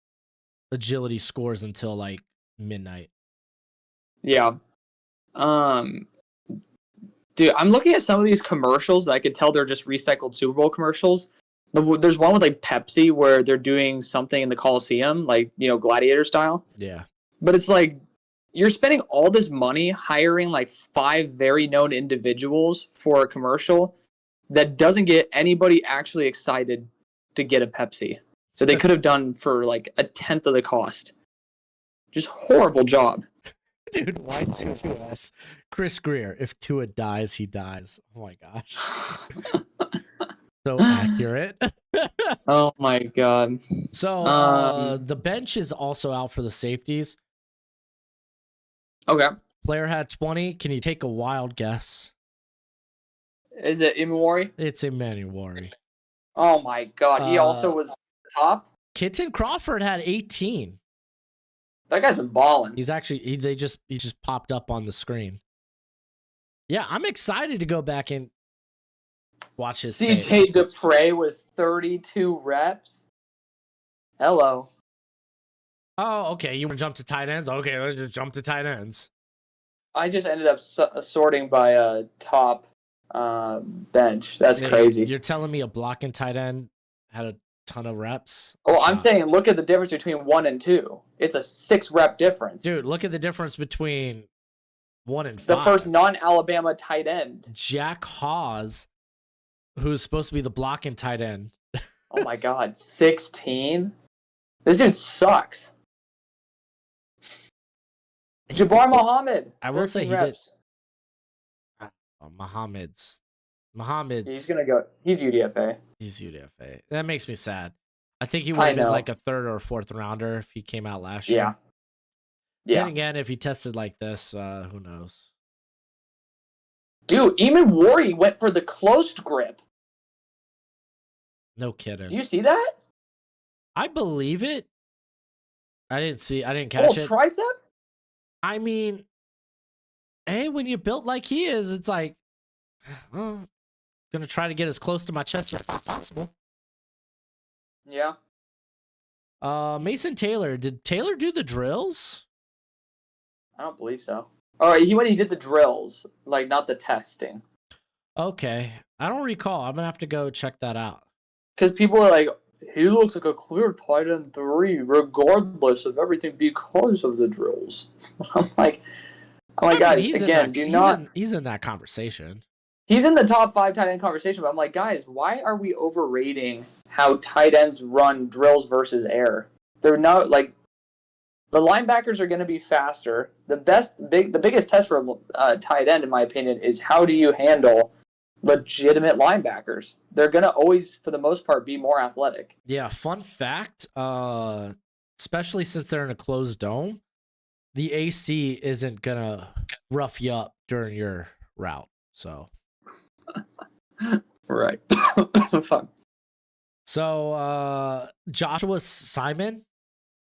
agility scores until like midnight. Yeah. Dude, I'm looking at some of these commercials. I could tell they're just recycled Super Bowl commercials. There's one with like Pepsi where they're doing something in the Coliseum, like, gladiator style. Yeah. But it's like you're spending all this money hiring like 5 very known individuals for a commercial that doesn't get anybody actually excited to get a Pepsi that they could have done for like a tenth of the cost. Just horrible job. Dude, Y2S. Chris Greer. If Tua dies, he dies. Oh my gosh. So accurate. Oh my god. So the bench is also out for the safeties. Okay. Player had 20. Can you take a wild guess? Is it Imawari? It's Emmanuel. Oh my god. He also was top? Kitten Crawford had 18. That guy's been balling. He's actually he just popped up on the screen. Yeah, I'm excited to go back and watch his CJ Dupre with 32 reps. Hello. Oh, okay. You want to jump to tight ends? Okay, let's just jump to tight ends. I just ended up sorting by top bench. That's crazy. You're telling me a blocking tight end had a ton of reps? Well, I'm saying look at the difference between 1 and 2. It's a 6 rep difference. Dude, look at the difference between 1 and 5. The first non-Alabama tight end. Jack Hawes, who's supposed to be the blocking tight end. Oh my god, 16? This dude sucks. Jabbar Muhammad. I will say he reps. did. Muhammad's. He's gonna go. He's UDFA. He's UDFA. That makes me sad. I think he would have been like a 3rd or 4th rounder if he came out last year. Yeah. Then again, if he tested like this, who knows? Dude, Imawari went for the closed grip. No kidding. Do you see that? I believe it. I didn't catch it. Tricep? I mean, hey, when you're built like he is, it's like, well, gonna try to get as close to my chest as possible. Yeah. Mason Taylor. Did Taylor do the drills? I don't believe so. All right, he did the drills, like not the testing. Okay, I don't recall. I'm gonna have to go check that out. Because people are like, he looks like a clear tight end 3, regardless of everything, because of the drills. I'm like, guys, again, he's in that conversation. He's in the top 5 tight end conversation, but I'm like, guys, why are we overrating how tight ends run drills versus air? They're not like the linebackers are going to be faster. The biggest test for a tight end, in my opinion, is how do you handle legitimate linebackers? They're going to always, for the most part, be more athletic. Yeah. Fun fact, especially since they're in a closed dome, the AC isn't gonna rough you up during your route. So. Right. Fun. So Joshua Simon,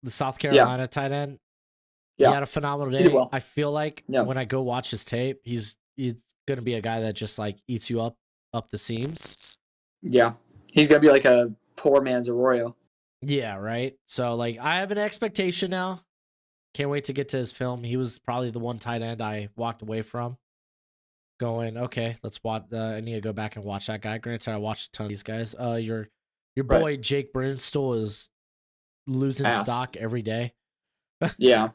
the South Carolina tight end, he had a phenomenal day. Well. I feel like when I go watch his tape, he's gonna be a guy that just like eats you up the seams. Yeah, he's gonna be like a poor man's Arroyo. Yeah, right. So like I have an expectation now. Can't wait to get to his film. He was probably the one tight end I walked away from. Going, okay, let's watch. I need to go back and watch that guy. Granted, I watched a ton of these guys. Your boy Jake Brinstall is losing stock every day. Yeah,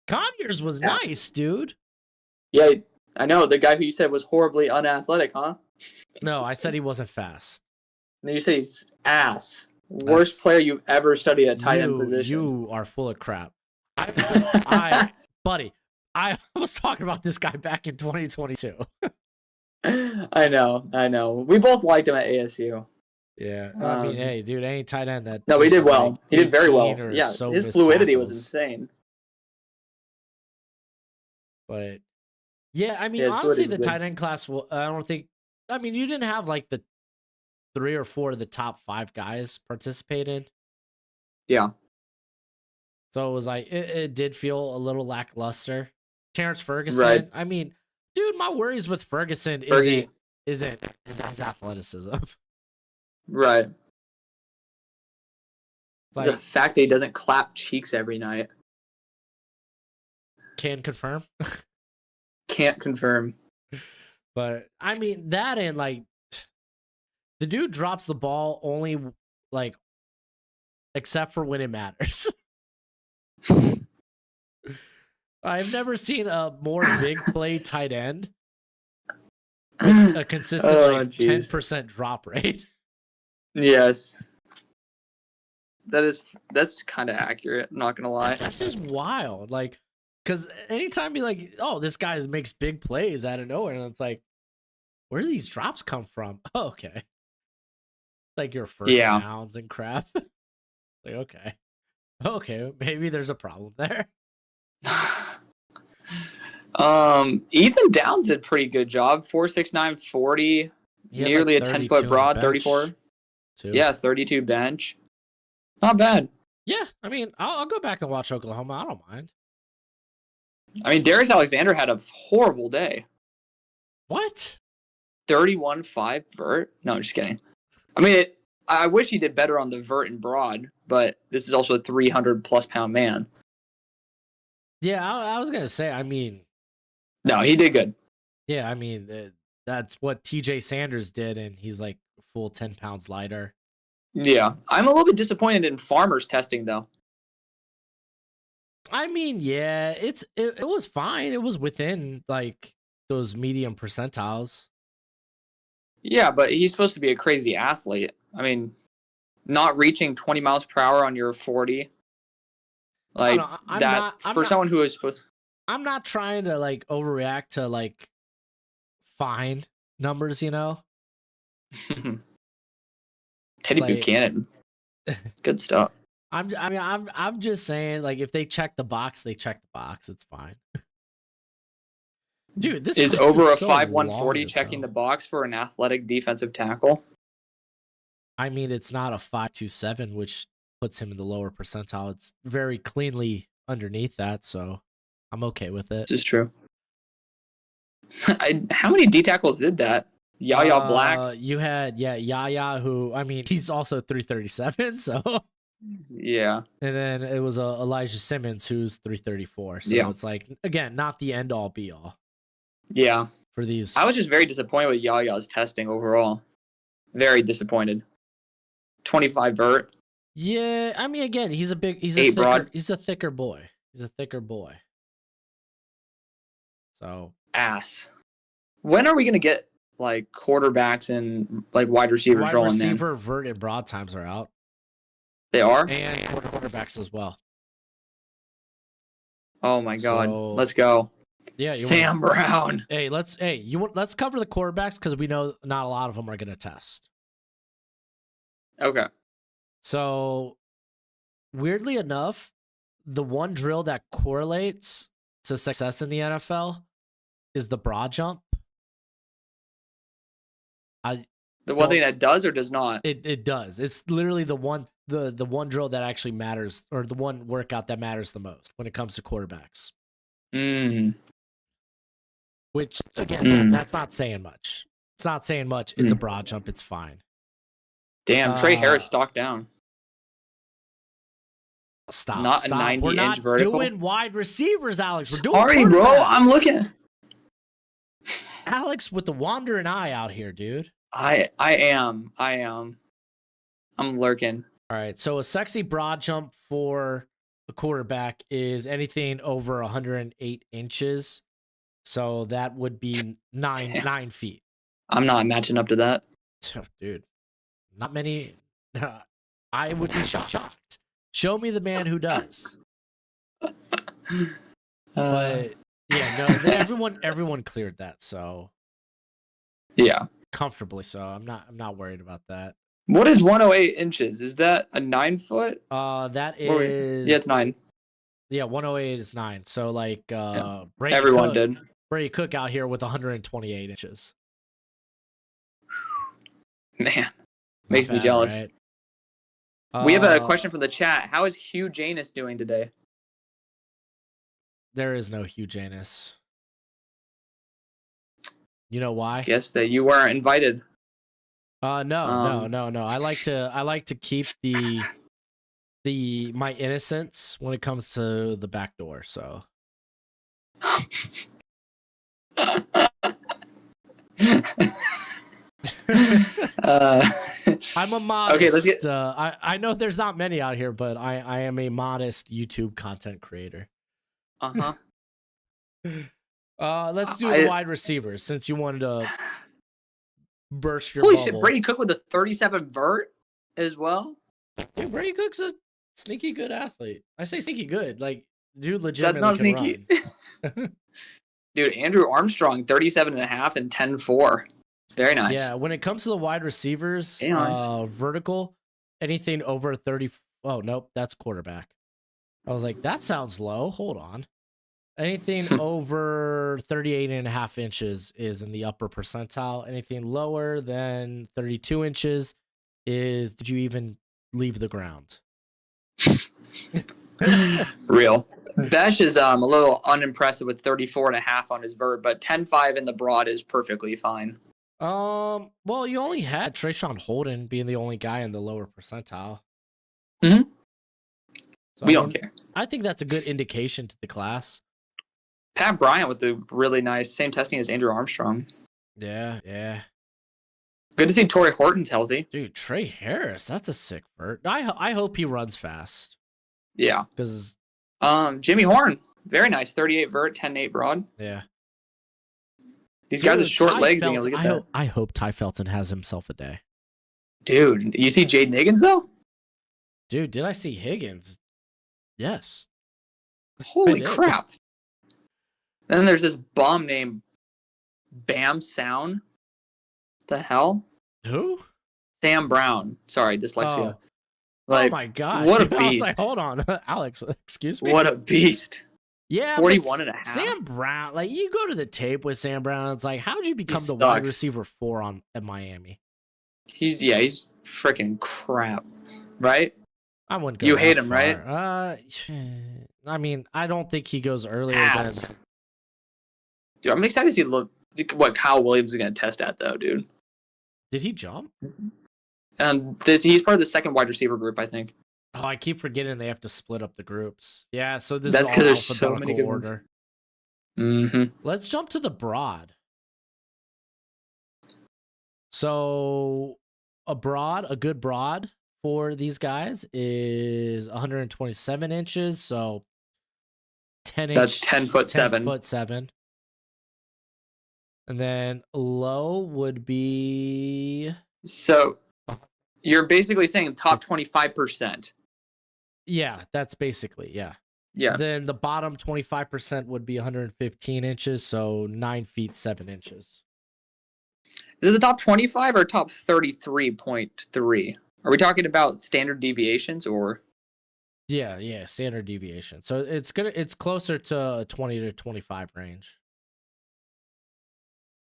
Conyers was nice, dude. Yeah, I know the guy who you said was horribly unathletic, huh? No, I said he wasn't fast. No, you said he's ass. Worst player you've ever studied at tight end position. You are full of crap. Buddy, I was talking about this guy back in 2022. I know. We both liked him at ASU. Yeah. I mean, hey, dude, any tight end that... No, he did well. Like he did very well. Yeah, so his fluidity was insane. But, yeah, I mean, honestly, the tight end class, I don't think... I mean, you didn't have, like, the 3 or 4 of the top 5 guys participated. Yeah. So it was like, it did feel a little lackluster. Terrence Ferguson, right. I mean, dude, my worries with Ferguson isn't his athleticism. Right. It's the fact that he doesn't clap cheeks every night. Can confirm. Can't confirm. But, I mean, that and, like, the dude drops the ball only, like, except for when it matters. I've never seen a more big play tight end with a consistent like jeez. 10% drop rate. Yes. That's kind of accurate, I'm not gonna lie. That's just wild. Like, because anytime you like, oh, this guy makes big plays out of nowhere, and it's like, where do these drops come from? Oh, okay. Like your first downs and crap. Like, okay, maybe there's a problem there. Ethan Downs did a pretty good job. 4.69 40, nearly like a 10-foot broad, 34. Too. Yeah, 32 bench. Not bad. Yeah, I mean, I'll go back and watch Oklahoma. I don't mind. I mean, Darius Alexander had a horrible day. What? 31.5 vert? No, I'm just kidding. I mean, I wish he did better on the vert and broad, but this is also a 300-plus pound man. Yeah, I was going to say, I mean... No, he did good. Yeah, I mean, that's what TJ Sanders did, and he's like a full 10 pounds lighter. Yeah, I'm a little bit disappointed in Farmer's testing, though. I mean, yeah, it was fine. It was within, like, those medium percentiles. Yeah, but he's supposed to be a crazy athlete. I mean, not reaching 20 miles per hour on your 40. Like, someone who is supposed... I'm not trying to, like, overreact to, like, fine numbers, you know? Teddy Buchanan. Good stuff. I'm just saying, like, if they check the box, they check the box. It's fine. Dude, this is over a 5'1" 40 checking the box for an athletic defensive tackle. I mean, it's not a 5.27, which puts him in the lower percentile. It's very cleanly underneath that, so I'm okay with it. This is true. How many D tackles did that? Yaya Black. You had Yaya, who, I mean, he's also 337, so yeah. And then it was Elijah Simmons, who's 334. So it's like, again, not the end all be all. Yeah. For these, I was just very disappointed with Yaya's testing overall. Very disappointed. 25 vert. Yeah, I mean, again, he's a thicker boy. He's a thicker boy. So ass. When are we gonna get like quarterbacks and like wide receivers rolling in? Wide receiver vert and broad times are out. They are? And quarterbacks as well. Oh my god. Let's go. Yeah, Sam Brown. Hey, let's cover the quarterbacks because we know not a lot of them are gonna test. Okay. So weirdly enough, the one drill that correlates to success in the NFL is the broad jump. The one thing that does or does not? It does. It's literally the one drill that actually matters, or the one workout that matters the most when it comes to quarterbacks. Which again, that's not saying much. It's not saying much. It's a broad jump. It's fine. Damn, Trey Harris stocked down. Stop. A 90-inch We're not vertical. doing wide receivers, Alex. We're doing Sorry, bro. I'm looking. Alex with the wandering eye out here, dude. I am. I'm lurking. All right. So a sexy broad jump for a quarterback is anything over 108 inches. So that would be 9 feet. I'm not matching up to that. Dude, not many. I would be shocked. Show me the man who does. But yeah, no, everyone cleared that, so yeah, comfortably. So I'm not worried about that. What is 108 inches? Is that a 9 foot? That is. Yeah, it's 9. Yeah, 108 is 9. So like, Brady Cook out here with 128 inches. Man, makes me jealous. Right? We have a question from the chat. How is Hugh Janus doing today? There is no Hugh Janus. You know why? Guess that you weren't invited. No. I like to keep my innocence when it comes to the back door. So. I'm a modest. Okay, let's get. I know there's not many out here, but I am a modest YouTube content creator. Let's do the wide receivers since you wanted to burst your Holy bubble. shit, Brady Cook with a 37 vert as well. Dude, Brady Cook's a sneaky good athlete. I say sneaky good, like dude That's legitimately not can sneaky. run. Dude, Andrew Armstrong, 37.5 and 10.4. Very nice. Yeah, when it comes to the wide receivers, vertical, anything over 30. Oh, nope, that's quarterback. I was like, that sounds low. Hold on. Anything over 38 and a half inches is in the upper percentile. Anything lower than 32 inches is, did you even leave the ground? Real. Besh is a little unimpressive with 34.5 on his vert, but 10.5 in the broad is perfectly fine. Well, you only had Trayshawn Holden being the only guy in the lower percentile. Mm-hmm. So, we don't care. I think that's a good indication to the class. Pat Bryant with the really nice, same testing as Andrew Armstrong. Yeah. Good to see Torrey Horton's healthy. Dude, Trey Harris, that's a sick vert. I hope he runs fast. Yeah. Because Jimmy Horn, very nice, 38 vert, 10.8 broad. Yeah. These guys with short legs being able to get that. I hope Ty Felton has himself a day. Dude, you see Jaden Higgins though? Dude, did I see Higgins? Yes. Holy crap. And then there's this bum named Bam Sound. The hell? Who? Sam Brown. Sorry, dyslexia. Oh my gosh. What a beast. I was like, hold on. Alex, excuse me. What a beast. Yeah, 41.5. Sam Brown, like you go to the tape with Sam Brown, it's like, how'd you become the wide receiver 4 at Miami? He's freaking crap. Right? I wouldn't go. You hate him, far. right? I mean, I don't think he goes earlier than. Dude, I'm excited to see what Kyle Williams is going to test at, though, dude. Did he jump? He's part of the second wide receiver group, I think. Oh, I keep forgetting they have to split up the groups. Yeah, so this That's is all there's so many good order. Mm-hmm. Let's jump to the broad. So a good broad for these guys is 127 inches. So 10 inch. That's 10 foot 7. 10 foot 7. And then low would be. So you're basically saying top 25%. Yeah, that's basically, yeah. Yeah. Then the bottom 25% would be 115 inches, so 9 feet 7 inches. Is it the top 25 or top 33.3? Are we talking about standard deviations or? Yeah, standard deviation. So it's closer to 20 to 25 range.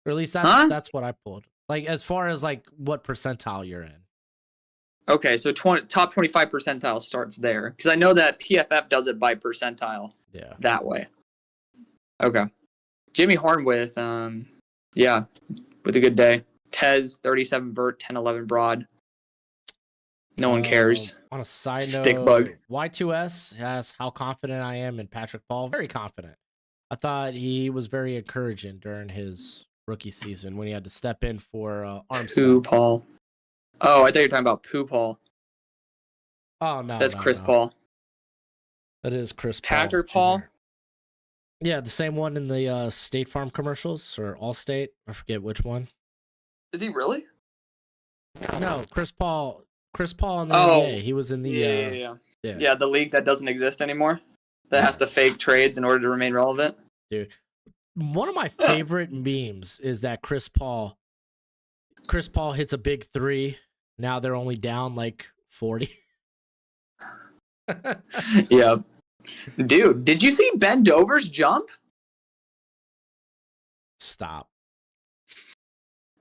Or at least that's what I pulled. Like as far as like what percentile you're in. Okay, so top 25 percentile starts there because I know that PFF does it by percentile. Yeah. That way. Okay. Jimmy Horn with a good day. Tez 37 vert, 10-11 broad. No one cares. On a side Stick note, bug. Y2S asks how confident I am in Patrick Paul. Very confident. I thought he was very encouraging during his rookie season when he had to step in for Armstead. Paul. Oh, I thought you were talking about Pooh Paul. Oh, no. That's Chris Paul. That is Chris Patrick Paul. Paul? Yeah, the same one in the State Farm commercials or Allstate. I forget which one. Is he really? No, Chris Paul in the NBA. He was in the Yeah, the league that doesn't exist anymore. That has to fake trades in order to remain relevant. Dude, one of my favorite memes is that Chris Paul hits a big 3. Now they're only down like 40. Yeah. Dude, did you see Ben Dover's jump? Stop.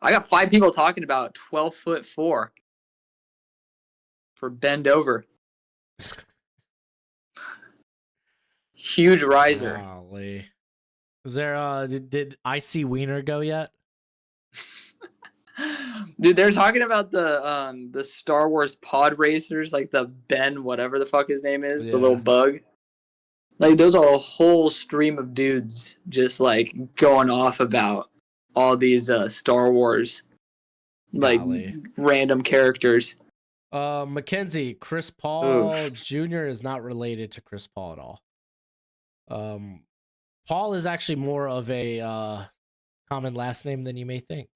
I got 5 people talking about 12'4" for Ben Dover. Huge riser. Golly. Is there did I see Wiener go yet? Dude, they're talking about the Star Wars pod racers, like the Ben whatever the fuck his name is, the little bug. Like those are a whole stream of dudes just like going off about all these Star Wars like random characters. Mackenzie, Chris Paul Jr. is not related to Chris Paul at all. Paul is actually more of a common last name than you may think.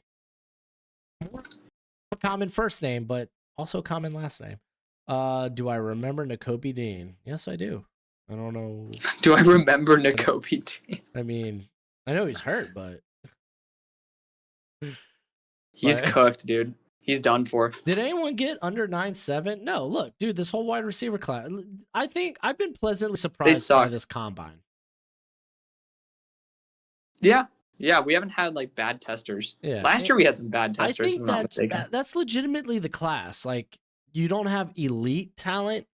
More common first name, but also common last name. Do I remember Nakobe Dean? Yes, I do. I don't know. Do I remember Nakobe Dean? I mean, I know he's hurt, but He's cooked, dude. He's done for. Did anyone get under 9.7? No, look, dude, this whole wide receiver class. I think I've been pleasantly surprised by this combine. Yeah. Yeah, we haven't had like bad testers. Yeah. Last year we had some bad testers. I think that's legitimately the class. Like, you don't have elite talent.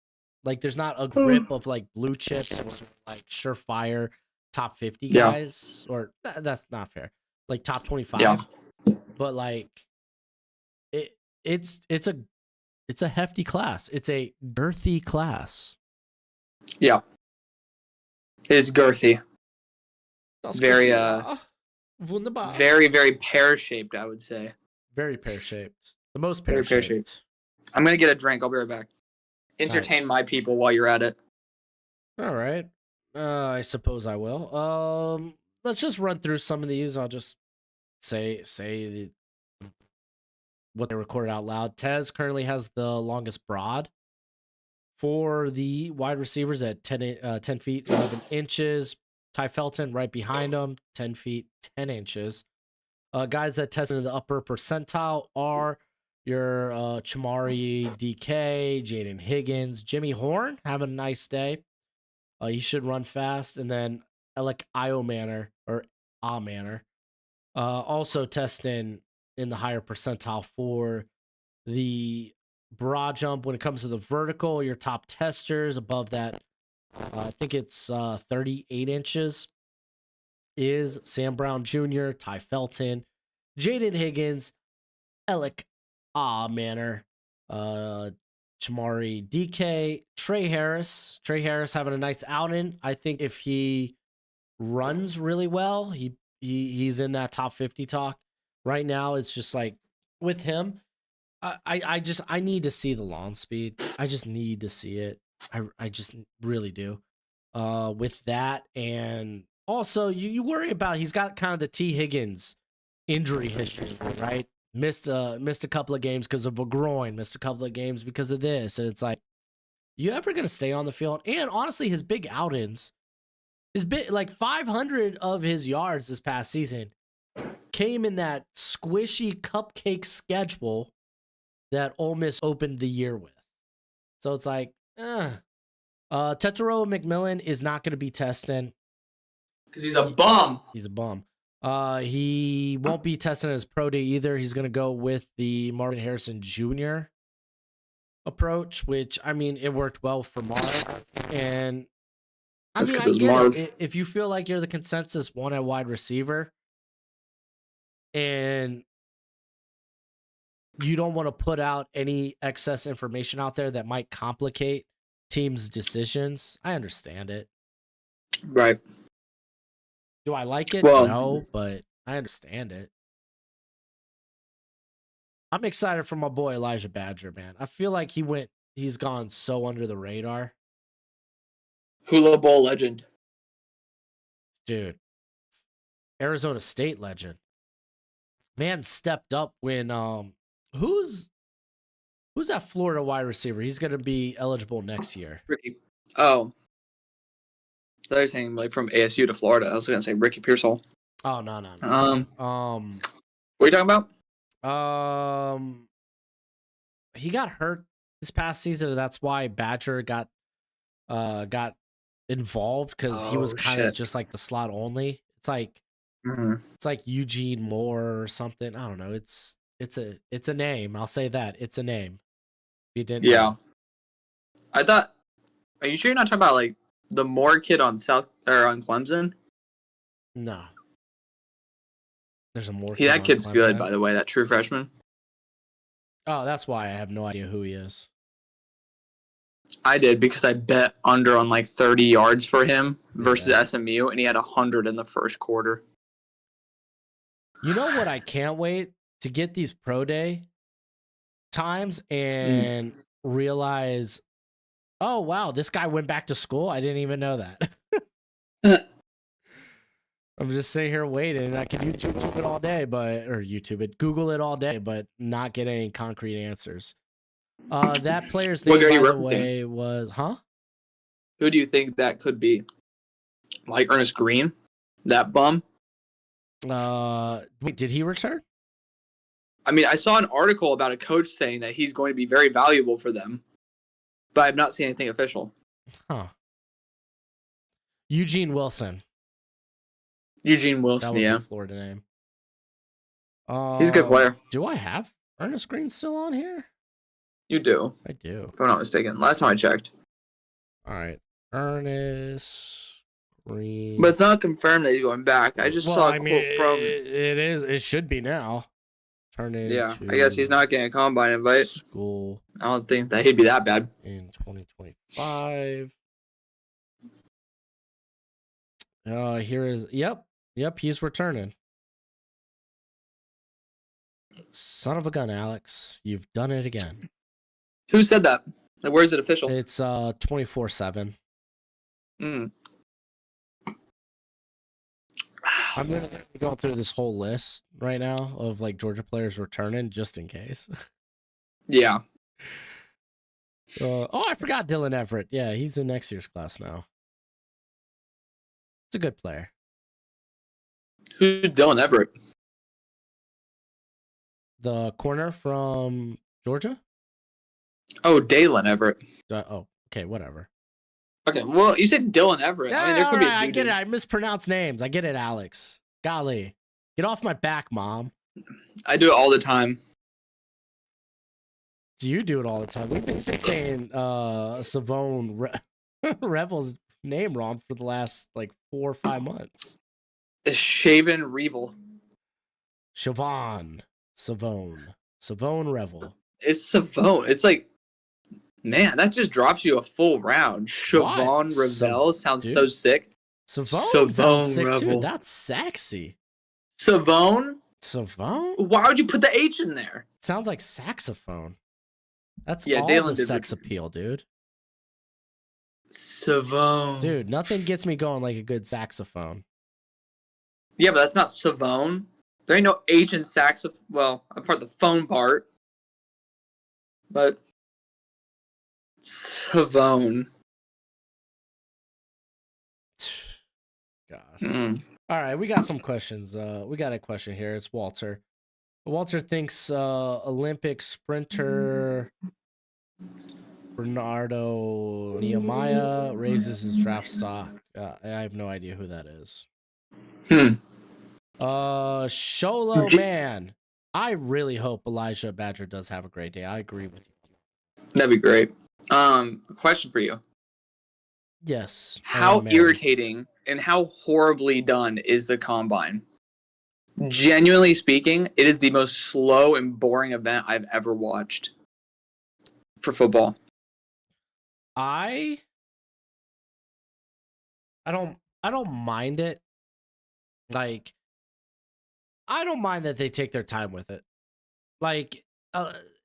Like, there's not a grip of like blue chips or like surefire top 50 guys. Or that's not fair. Like top 25. Yeah. But like it's a hefty class. It's a girthy class. Yeah. It's girthy. Very wunderbar. Very, very pear-shaped, I would say. Very pear-shaped. The most pear-shaped. I'm gonna get a drink. I'll be right back. Entertain my people while you're at it. All right. I suppose I will. Let's just run through some of these. I'll just say what they recorded out loud. Tez currently has the longest broad for the wide receivers at 10 feet 11 inches. Ty Felton right behind him, 10 feet 10 inches. Guys that tested in the upper percentile are your Chamari DK, Jaden Higgins, Jimmy Horn having a nice day. He should run fast. And then Alec Manor also testing in the higher percentile for the broad jump. When it comes to the vertical, your top testers above that, I think it's 38 inches, is Sam Brown Jr., Ty Felton, Jaden Higgins, Alec Manor, Chamari DK, Trey Harris. Trey Harris having a nice outing. I think if he runs really well, he's in that top 50 talk. Right now, it's just like with him, I need to see the lawn speed. I just need to see it. I just really do. With that, and also you worry about, he's got kind of the T Higgins injury history, right? Missed a couple of games because of a groin, missed a couple of games because of this, and it's like, you ever gonna stay on the field? And honestly, his big outings, like 500 of his yards this past season came in that squishy cupcake schedule that Ole Miss opened the year with. So it's like, Tetero McMillan is not going to be testing because he's a bum. He's a bum. He won't be testing his pro day either. He's going to go with the Marvin Harrison Jr. approach, which, I mean, it worked well for Marv. And I mean, I get it. If you feel like you're the consensus one at wide receiver and you don't want to put out any excess information out there that might complicate teams' decisions, I understand it. Right. Do I like it? Well, no, but I understand it. I'm excited for my boy Elijah Badger, man. I feel like he's gone so under the radar. Hula Bowl legend. Dude. Arizona State legend. Man stepped up when who's that Florida wide receiver? He's going to be eligible next year. Ricky. Oh. I was saying like from ASU to Florida. I was going to say Ricky Pearsall. Oh, no. What are you talking about? He got hurt this past season. That's why Badger got involved, because he was kind of just like the slot only. It's like it's like Eugene Moore or something. I don't know. It's a name. I'll say that. It's a name. You didn't. Yeah. Know. I thought. Are you sure you're not talking about like the Moore kid on Clemson? No. There's a Moore. Yeah, that kid's good, by the way. That true freshman. Oh, that's why I have no idea who he is. I did, because I bet under on like 30 yards for him versus SMU, and he had 100 in the first quarter. You know what? I can't wait to get these pro day times and realize, oh wow, this guy went back to school. I didn't even know that. I'm just sitting here waiting. I can YouTube it all day, Google it all day, but not get any concrete answers. That player's name, What guy are by you the referencing? way, was Who do you think that could be? Like Ernest Green? That bum? Wait, did he return? I mean, I saw an article about a coach saying that he's going to be very valuable for them, but I've not seen anything official. Huh. Eugene Wilson. Eugene That Wilson, was yeah. the Florida name. He's a good player. Do I have Ernest Green still on here? You do, I do. if I'm not mistaken. Last time I checked. All right. Ernest Green. But it's not confirmed that he's going back. I just saw a quote from... It is. It should be now. Turn into Yeah, I guess he's not getting a combine invite. School. I don't think that he'd be that bad. In 2025. Here is... Yep, he's returning. Son of a gun, Alex. You've done it again. Who said that? Like, where is it official? It's 24/7. Mm. I'm gonna be going through this whole list right now of like Georgia players returning just in case. Yeah. I forgot Dylan Everett. Yeah, he's in next year's class now. It's a good player. Who's Dylan Everett? The corner from Georgia? Oh, Dalen Everett. Okay, whatever. Okay, well, you said Dylan Everett. Yeah, I mean, there could be a I Judy. get it. I mispronounce names. I get it, Alex. Golly. Get off my back, Mom. I do it all the time. Do you do it all the time? We've been saying Savone Revel's name wrong for the last like 4 or 5 months. It's Shaven Revel. Savone Revel. It's Savone. It's like, man, that just drops you a full round. Siobhan Revel sounds so sick. Savone sounds sick too. Revel. That's sexy. Savone? Savone? Why would you put the H in there? Sounds like saxophone. That's Yeah, all Dalen the sex appeal, dude. Savone. Dude, nothing gets me going like a good saxophone. Yeah, but that's not Savone. There ain't no H in saxophone. Well, apart the phone part. But Savone. Gosh. Mm. All right, we got some questions. We got a question here. It's Walter. Walter thinks Olympic sprinter Bernardo Nehemiah raises his draft stock. I have no idea who that is. Sholo man. I really hope Elijah Badger does have a great day. I agree with you. That'd be great. A question for you. Yes. How irritating and how horribly done is the combine? Genuinely speaking, it is the most slow and boring event I've ever watched for football. I don't mind it. Like, I don't mind that they take their time with it. Like,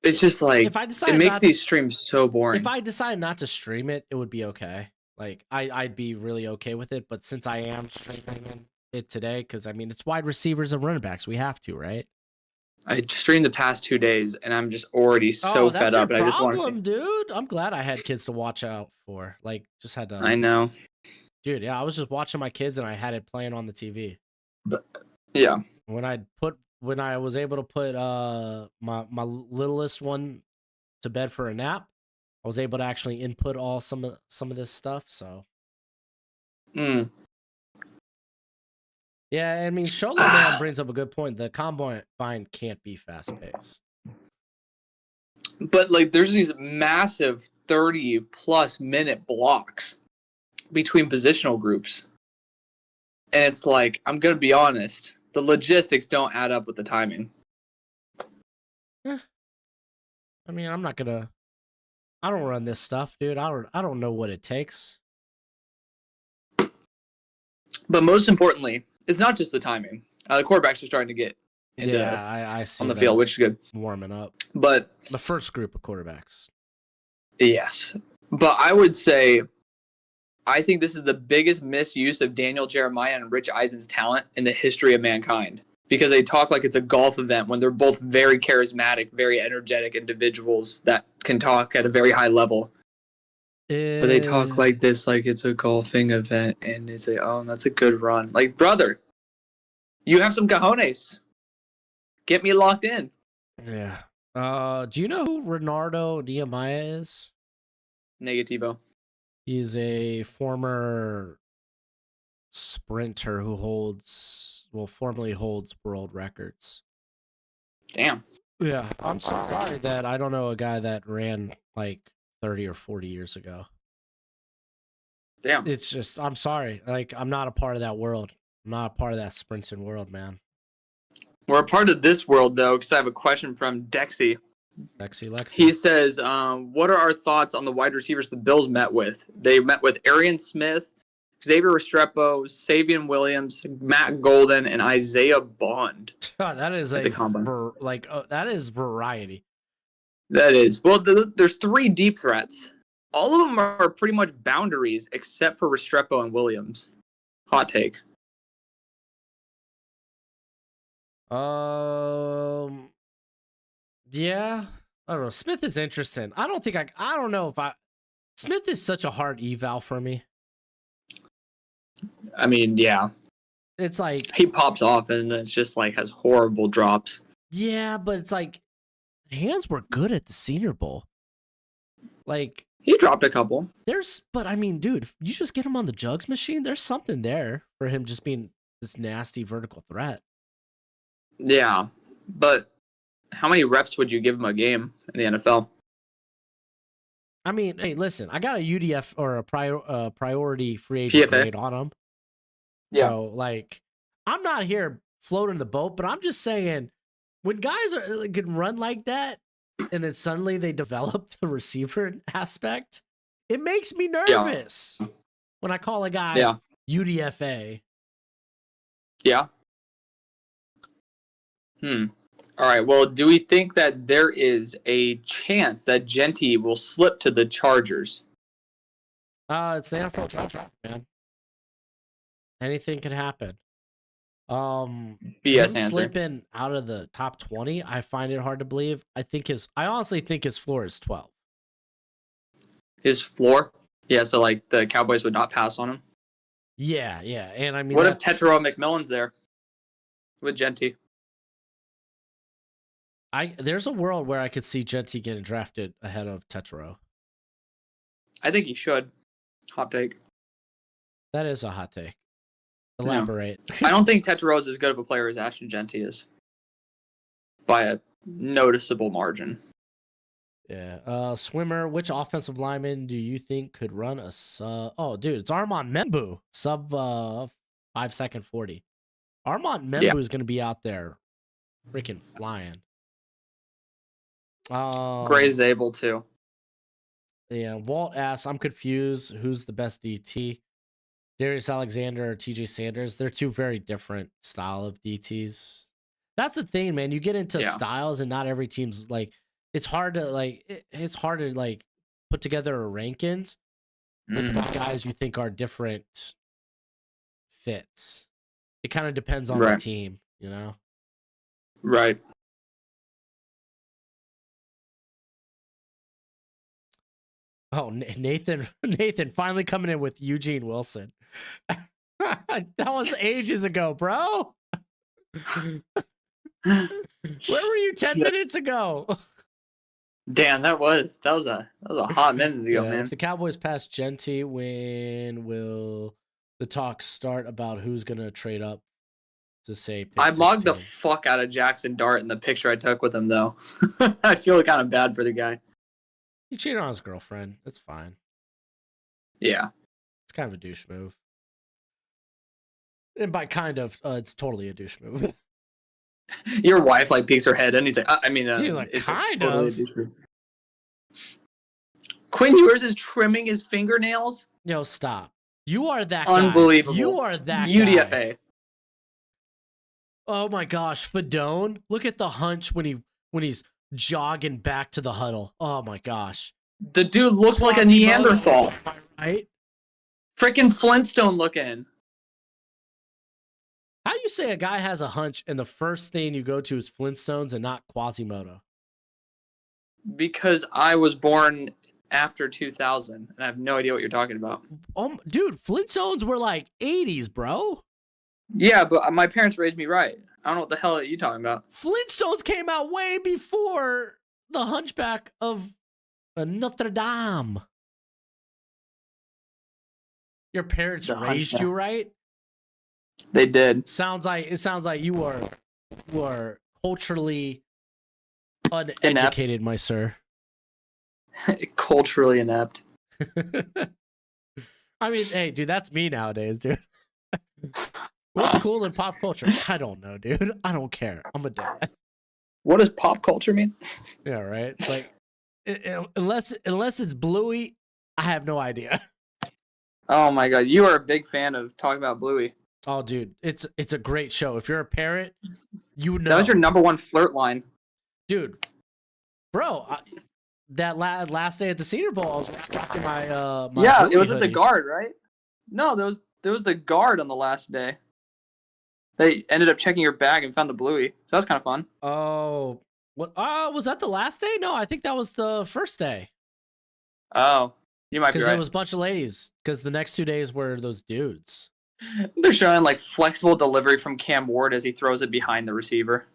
it's just like, if I decide it makes these streams so boring. If I decide not to stream it, it would be okay. Like, I'd be really okay with it. But since I am streaming it today, because I mean, it's wide receivers and running backs, we have to, right? I streamed the past 2 days, and I'm just already so fed up. And I just want to see. Dude. I'm glad I had kids to watch out for. Like, just had to. I know, dude. Yeah, I was just watching my kids, and I had it playing on the TV. Yeah. When I was able to put my littlest one to bed for a nap, I was able to actually input some of this stuff. So. Yeah, I mean, Sholo Man brings up a good point. The combine can't be fast paced. But like, there's these massive 30+ minute blocks between positional groups, and it's like, I'm gonna be honest, the logistics don't add up with the timing. I mean, I don't run this stuff, dude. I don't know what it takes. But most importantly, it's not just the timing. The quarterbacks are starting to get into I see on the field, which is good. Warming up. But the first group of quarterbacks. Yes. But I would say I think this is the biggest misuse of Daniel Jeremiah and Rich Eisen's talent in the history of mankind. Because they talk like it's a golf event when they're both very charismatic, very energetic individuals that can talk at a very high level. But they talk like this, like it's a golfing event, and they say, "Oh, that's a good run." Like, brother, you have some cojones. Get me locked in. Yeah. Do you know who Renardo Nehemiah is? Negativo. He's a former sprinter who formerly holds world records. Damn. Yeah, I'm sorry that I don't know a guy that ran like 30 or 40 years ago. Damn. It's just, I'm sorry. Like, I'm not a part of that world. I'm not a part of that sprinting world, man. We're a part of this world, though, because I have a question from Dexy. Lexi. He says, what are our thoughts on the wide receivers the Bills met with? They met with Arian Smith, Xavier Restrepo, Savion Williams, Matt Golden, and Isaiah Bond. That is that is variety. That is. Well, there's 3 deep threats. All of them are pretty much boundaries except for Restrepo and Williams. Hot take. Yeah. I don't know. Smith is interesting. I don't know if Smith is such a hard eval for me. I mean, yeah. It's like he pops off and it's just like has horrible drops. Yeah, but it's like the hands were good at the Senior Bowl. Like he dropped a couple. But I mean, dude, if you just get him on the jugs machine, there's something there for him just being this nasty vertical threat. Yeah, but how many reps would you give him a game in the NFL? I mean, hey, listen, I got a UDF or a priority free agent grade on him. Yeah. So, like, I'm not here floating the boat, but I'm just saying when guys can run like that and then suddenly they develop the receiver aspect, it makes me nervous when I call a guy UDFA. Yeah. All right. Well, do we think that there is a chance that Genty will slip to the Chargers? It's the NFL draft, man. Anything can happen. BS answer. Slipping out of the top 20, I find it hard to believe. I honestly think his floor is 12. His floor? Yeah, so like the Cowboys would not pass on him? Yeah. And I mean, what if Tetairoa McMillan's there with Genty? There's a world where I could see Genty getting drafted ahead of Tetairoa. I think he should. Hot take. That is a hot take. Elaborate. Yeah. I don't think Tetairoa is as good of a player as Ashton Genty is. By a noticeable margin. Yeah. Swimmer, which offensive lineman do you think could run a sub? Oh, dude, it's Armand Membu. Sub 5-second 40. Armand Membu is going to be out there freaking flying. Gray's able to. Yeah, Walt asks, I'm confused. Who's the best DT? Darius Alexander or TJ Sanders? They're two very different style of DTs. That's the thing, man. You get into styles and not every team's like, it's hard to put together a rankings with guys you think are different fits. It kind of depends on the team, you know? Right. Oh, Nathan finally coming in with Eugene Wilson. That was ages ago, bro. Where were you 10 minutes ago? Damn, that was a hot minute ago, man. If the Cowboys pass Genty, when will the talks start about who's gonna trade up to say? I logged the fuck out of Jackson Dart in the picture I took with him, though. I feel kind of bad for the guy. He cheated on his girlfriend. That's fine. Yeah. It's kind of a douche move. And by kind of, it's totally a douche move. Your wife peeks her head in. He's like, she's like, it's kind totally of. A douche move. Quinn Ewers is trimming his fingernails. Yo, stop. You are that Unbelievable. Guy. You are that UDFA. Guy. Oh my gosh, Fedone. Look at the hunch when he's jogging back to the huddle. Oh my gosh. The dude looks like a Neanderthal. Right? Freaking Flintstone looking. How do you say a guy has a hunch and the first thing you go to is Flintstones and not Quasimodo? Because I was born after 2000, and I have no idea what you're talking about. Dude, Flintstones were like 80s, bro. Yeah, but my parents raised me right. I don't know what the hell are you talking about. Flintstones came out way before the Hunchback of Notre Dame. Your parents The raised Hunchback. you right? They did. It sounds like you are culturally uneducated, my sir. Culturally inept. I mean, hey, dude, that's me nowadays, dude. What's cool in pop culture? I don't know, dude. I don't care. I'm a dad. What does pop culture mean? Yeah, right. Like, unless it's Bluey, I have no idea. Oh my god, you are a big fan of talking about Bluey. Oh, dude, it's a great show. If you're a parent, you know. That was your number one flirt line. Dude, bro, that last day at the Senior Bowl, I was rocking my Yeah, Bluey it was at the hoodie. guard, right? No, there was the guard on the last day. They ended up checking your bag and found the Bluey. So that was kind of fun. Oh, what? Was that the last day? No, I think that was the first day. Oh, you might be Because right. it was a bunch of ladies. Because the next 2 days were those dudes. They're showing like flexible delivery from Cam Ward as he throws it behind the receiver.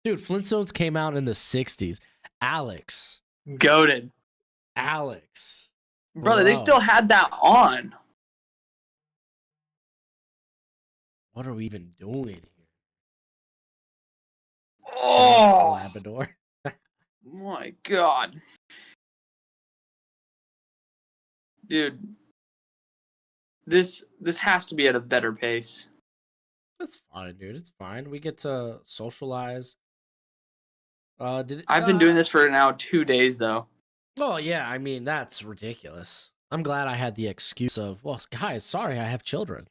Dude, Flintstones came out in the 60s. Alex. Goated. Brother, they Bro. still had that on. What are we even doing here? Oh Labrador. my god. Dude. This has to be at a better pace. It's fine, dude. It's fine. We get to socialize. I've been doing this for now 2 days though. Oh yeah, I mean that's ridiculous. I'm glad I had the excuse of, well, guys, sorry, I have children.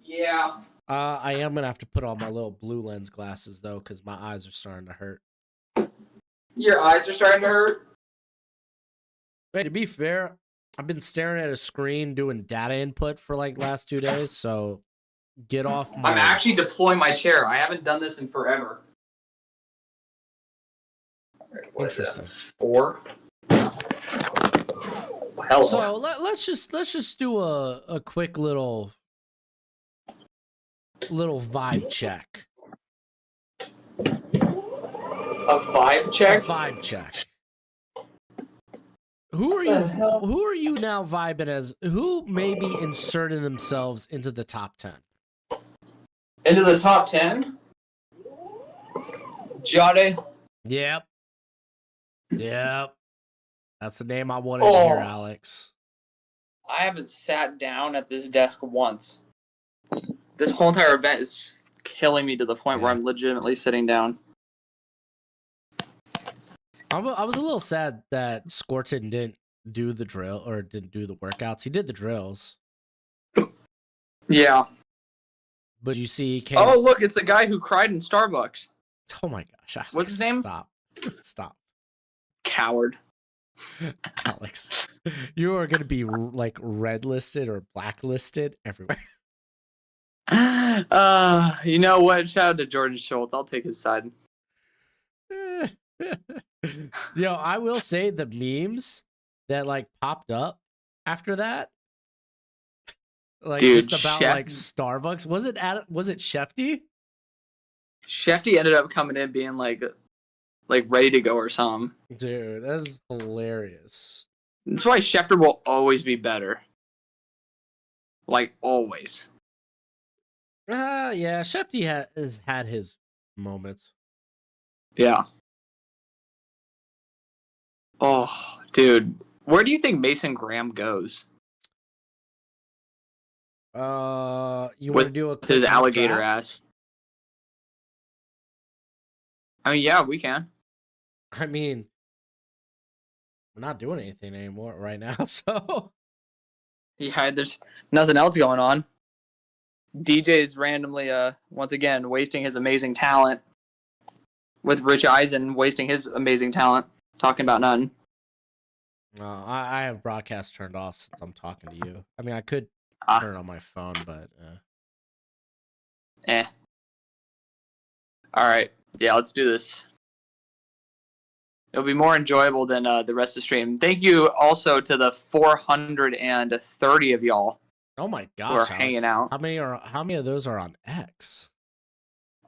Yeah. I am gonna have to put on my little blue lens glasses though, because my eyes are starting to hurt. Your eyes are starting to hurt? Hey, to be fair, I've been staring at a screen doing data input for like last 2 days, so get off my... I'm actually deploying my chair. I haven't done this in forever. Interesting. 4. Hello. So let's just do a quick little vibe check. A vibe check? A vibe check. Who are you now vibing as? Who may be inserting themselves into the top 10? Into the top 10? Jade. Yep. That's the name I wanted to hear, Alex. I haven't sat down at this desk once. This whole entire event is killing me to the point where I'm legitimately sitting down. I was a little sad that Scorton didn't do the drill or didn't do the workouts. He did the drills. Yeah. But you see, he came... Oh, look, it's the guy who cried in Starbucks. Oh my gosh. Alex, What's his name? Stop. Coward. Alex, you are going to be like red listed or blacklisted everywhere. You know what? Shout out to Jordan Schultz. I'll take his side. I will say the memes that like popped up after that, like, dude, just about like Starbucks. Was it Shefty? Shefty ended up coming in being like ready to go or something. Dude, that's hilarious. That's why Schefter will always be better. Like always. Yeah, Shefty has had his moments. Yeah. Oh, dude. Where do you think Mason Graham goes? You want to With do a quick his alligator draft? ass? I mean, yeah, we can. I mean, we're not doing anything anymore right now, so... Yeah, there's nothing else going on. DJ's randomly, once again, wasting his amazing talent. With Rich Eisen wasting his amazing talent. Talking about nothing. I have broadcast turned off since I'm talking to you. I mean, I could turn it on my phone, but All right. Yeah, let's do this. It'll be more enjoyable than the rest of the stream. Thank you also to the 430 of y'all. Oh my gosh, who are hanging out. How many of those are on X?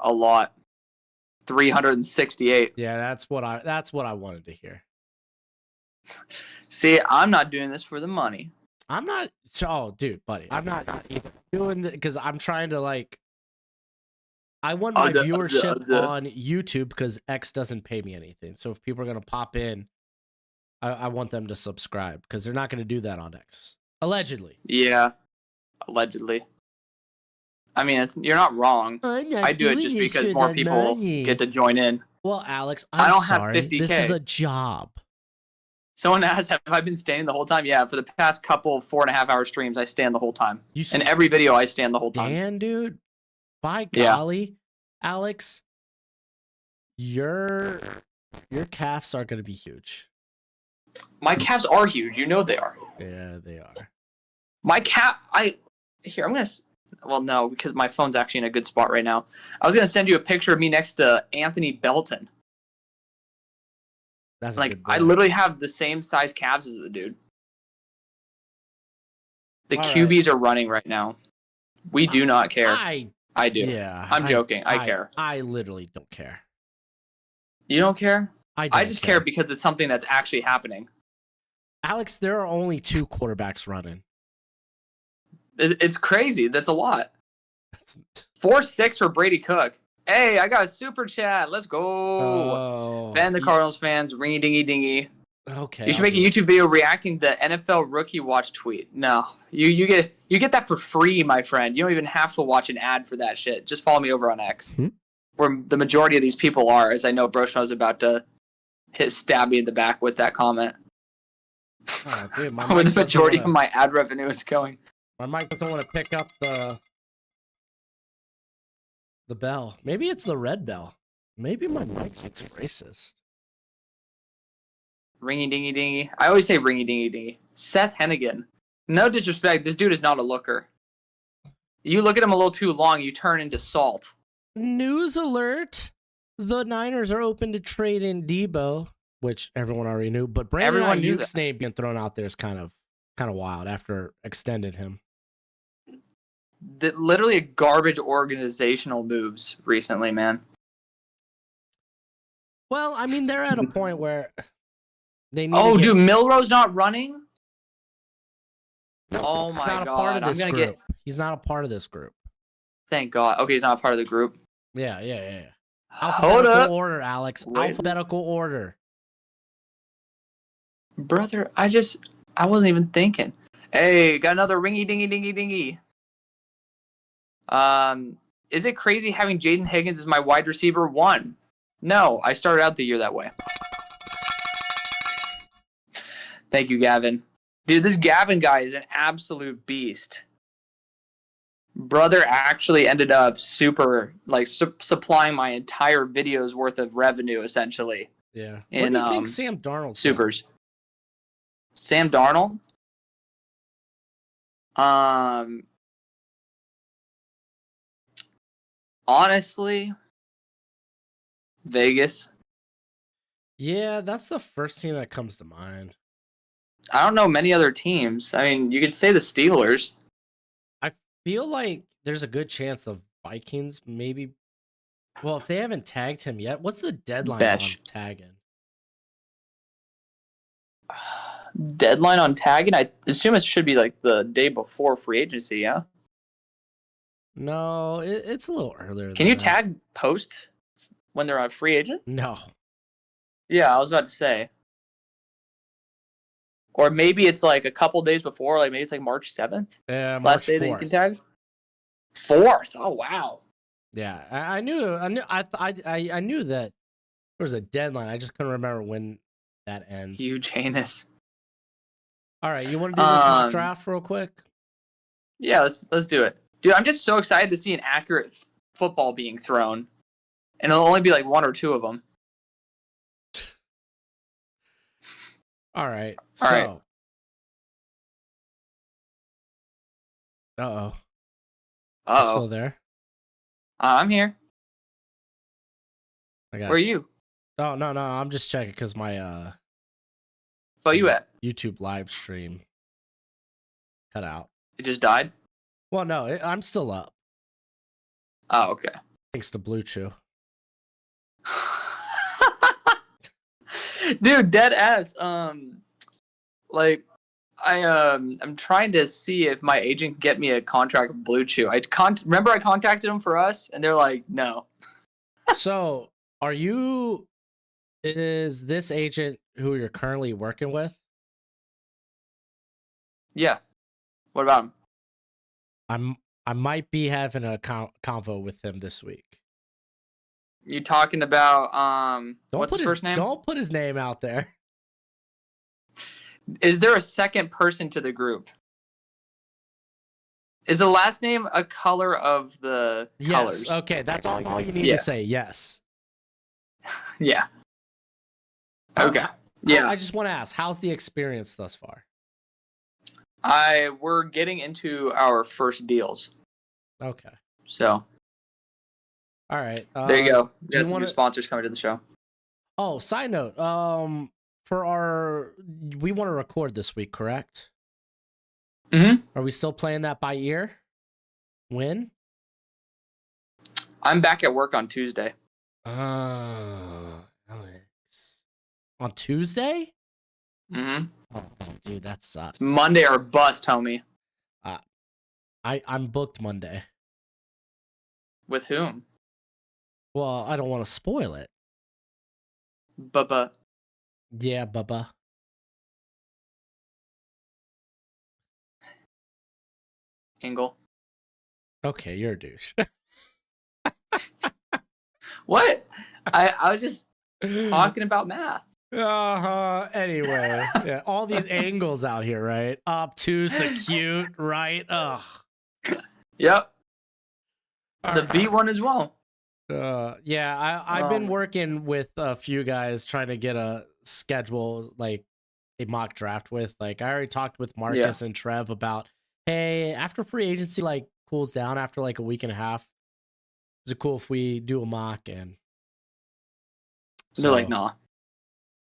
A lot. 368. Yeah, that's what I wanted to hear. See, I'm not doing this for the money. I'm not. Oh, dude, buddy, I'm not even doing it because I'm trying to like. I want my viewership on YouTube because X doesn't pay me anything. So if people are gonna pop in, I want them to subscribe because they're not gonna do that on X. Allegedly. Yeah, allegedly. I mean, you're not wrong. I do it just because more people get to join in. Well, Alex, I don't sorry. have 50K. This is a job. Someone asked, have I been staying the whole time? Yeah, for the past couple 4.5-hour streams, I stand the whole time. In every video, I stand the whole time. Dan, dude. By golly, Alex, your calves are going to be huge. My calves are huge. You know they are. Yeah, they are. My calf, I'm going to, well, no, because my phone's actually in a good spot right now. I was going to send you a picture of me next to Anthony Belton. That's like, I literally have the same size calves as the dude. The QBs are running right now. We do not care. I do. Yeah. I'm joking. I care. I literally don't care. You don't care? I just care because it's something that's actually happening. Alex, there are only 2 quarterbacks running. It's crazy. That's a lot. 4-6 for Brady Cook. Hey, I got a super chat. Let's go. Oh, Ben, the Cardinals fans, ringy dingy dingy. Okay. You should make a YouTube video reacting to the NFL Rookie Watch tweet. No, you get that for free, my friend. You don't even have to watch an ad for that shit. Just follow me over on X, where the majority of these people are. As I know, Broshmo is about to stab me in the back with that comment. Oh, dude, where the majority of my ad revenue is going. My mic doesn't want to pick up the bell. Maybe it's the red bell. Maybe my mic's racist. Ringy dingy dingy. I always say ringy dingy dingy. Seth Hennigan. No disrespect, this dude is not a looker. You look at him a little too long, you turn into salt. News alert. The Niners are open to trade in Debo, which everyone already knew, but Brandon Ayuk's name being thrown out there is kind of wild after extended him. Literally garbage organizational moves recently, man. Well, I mean, they're at a point where they need dude, Milroe's not running? No, oh my god. Part of this group. He's not a part of this group. Thank God. Okay, he's not a part of the group. Yeah. Alphabetical order, Alex. Wait. Alphabetical order. Brother, I wasn't even thinking. Hey, got another ringy dingy dingy dingy. Is it crazy having Jaden Higgins as my wide receiver 1? No, I started out the year that way. Thank you, Gavin. Dude, this Gavin guy is an absolute beast. Brother actually ended up super, like, supplying my entire video's worth of revenue, essentially. Yeah. What do you think Sam Darnold supers? Sam Darnold? Honestly, Vegas. Yeah, that's the first team that comes to mind. I don't know many other teams. I mean, you could say the Steelers. I feel like there's a good chance the Vikings maybe. Well, if they haven't tagged him yet, what's the deadline on tagging? Deadline on tagging? I assume it should be like the day before free agency, yeah? No, it's a little earlier. Can you tag post when they're a free agent? No. Yeah, I was about to say. Or maybe it's like a couple days before, like maybe it's like March 7th. Yeah, March last day 4th. That you can tag. 4th. Oh wow. Yeah, I knew that there was a deadline. I just couldn't remember when that ends. Huge heinous. All right, you want to do this mock draft real quick? Yeah, let's do it. Dude, I'm just so excited to see an accurate football being thrown. And it'll only be like 1 or 2 of them. All right. All right. So. Uh-oh. You still Uh-oh. there? I'm here. I got. Where are you? Oh no, I'm just checking because my Where you at? YouTube live stream cut out. It just died? Well, no, I'm still up. Oh, okay. Thanks to Blue Chew. Dude, dead ass. Like, I'm trying to see if my agent can get me a contract with Blue Chew. Remember I contacted them for us, and they're like, no. So, is this agent who you're currently working with? Yeah. What about him? I might be having a convo with him this week. You talking about what's his first name? Don't put his name out there. Is there a second person to the group? Is the last name a color of the colors? Yes. Okay, that's all you need to say. Yes. Yeah. Okay. Yeah. I just want to ask, how's the experience thus far? We're getting into our first deals. Okay. So. All right. There you go. Do you Some want new sponsors coming to the show. Oh, side note. We want to record this week, correct? Mm-hmm. Are we still playing that by ear? When? I'm back at work on Tuesday. Alex. On Tuesday? Mm-hmm. Oh, dude, that sucks. It's Monday or bust, homie. I'm booked Monday. With whom? Well, I don't want to spoil it. Bubba. Yeah, Bubba. Engel. Okay, you're a douche. What? I was just talking about math. Anyway, yeah, all these angles out here, right? Obtuse, acute, right? Ugh. Yep. The B one as well. Yeah, I've been working with a few guys trying to get a schedule, like a mock draft with. Like, I already talked with Marcus and Trev about, hey, after free agency like cools down after like a week and a half, is it cool if we do a mock? And they're like, nah.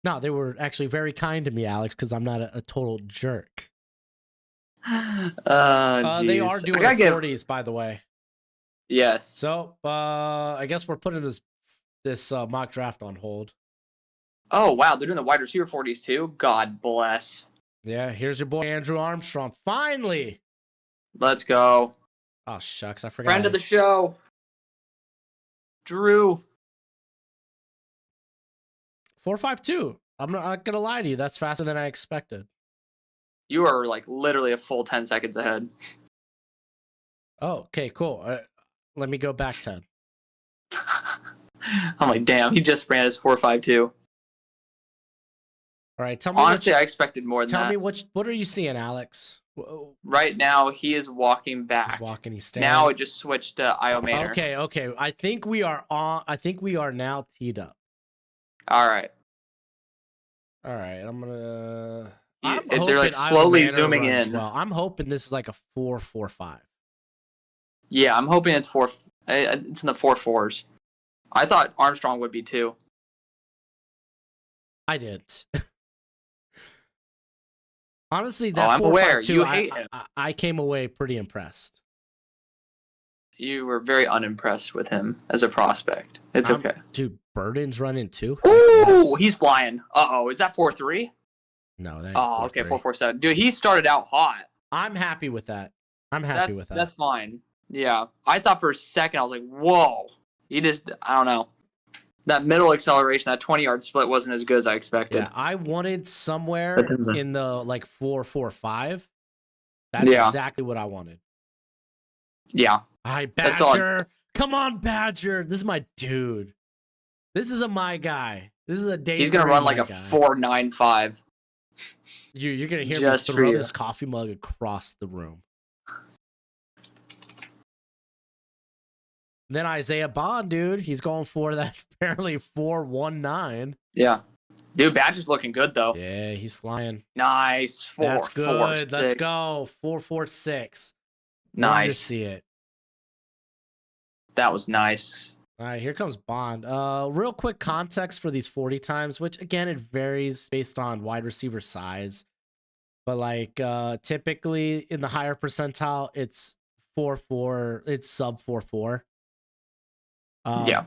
No, they were actually very kind to me, Alex, because I'm not a total jerk. They are doing 40s, by the way. Yes. So, I guess we're putting this mock draft on hold. Oh, wow. They're doing the wide receiver 40s too? God bless. Yeah, here's your boy, Andrew Armstrong. Finally! Let's go. Oh, shucks. I forgot. Friend of the show. Drew. 4.52. I'm not going to lie to you. That's faster than I expected. You are like literally a full 10 seconds ahead. Oh, okay, cool. Let me go back 10. I'm like, damn, he just ran his 4.52. All right, tell me. Honestly, I expected more than that. Tell me what are you seeing, Alex? Right now, he is walking back. He's walking. He's standing. Now it just switched to Io Manor. Okay. I think we are now teed up. All right. I'm gonna. They're like slowly zooming in. Well, I'm hoping this is like a 4.45. Yeah, I'm hoping it's It's in the 4.4s. I thought Armstrong would be too. I didn't. Honestly, that I'm aware. 4.52, You hate him. I came away pretty impressed. You were very unimpressed with him as a prospect. It's okay. Dude, Burden's running too. Ooh, Yes. he's flying. Uh-oh, is that 4.3? No, that ain't Oh, okay, 4.47. Dude, he started out hot. I'm happy with that. That's fine. Yeah. I thought for a second, I was like, whoa. He just, I don't know. That middle acceleration, that 20-yard split wasn't as good as I expected. Yeah, I wanted somewhere in the like 4.45. That's exactly what I wanted. Yeah. Hi, Badger. Come on, Badger. This is my dude. This is my guy. This is a day. He's going to run like a 4.95. You're going to hear me throw this coffee mug across the room. Then Isaiah Bond, dude, he's going for that apparently 4.19. Yeah. Dude, Badger's looking good though. Yeah, he's flying. Nice. 4, That's 4, good. Let's 6. go. 446. Nice. Wanted to see it. That was nice. All right, here comes Bond. Real quick context for these 40 times, which again it varies based on wide receiver size. But like typically in the higher percentile, it's 4.4, it's sub 4.4. Yeah.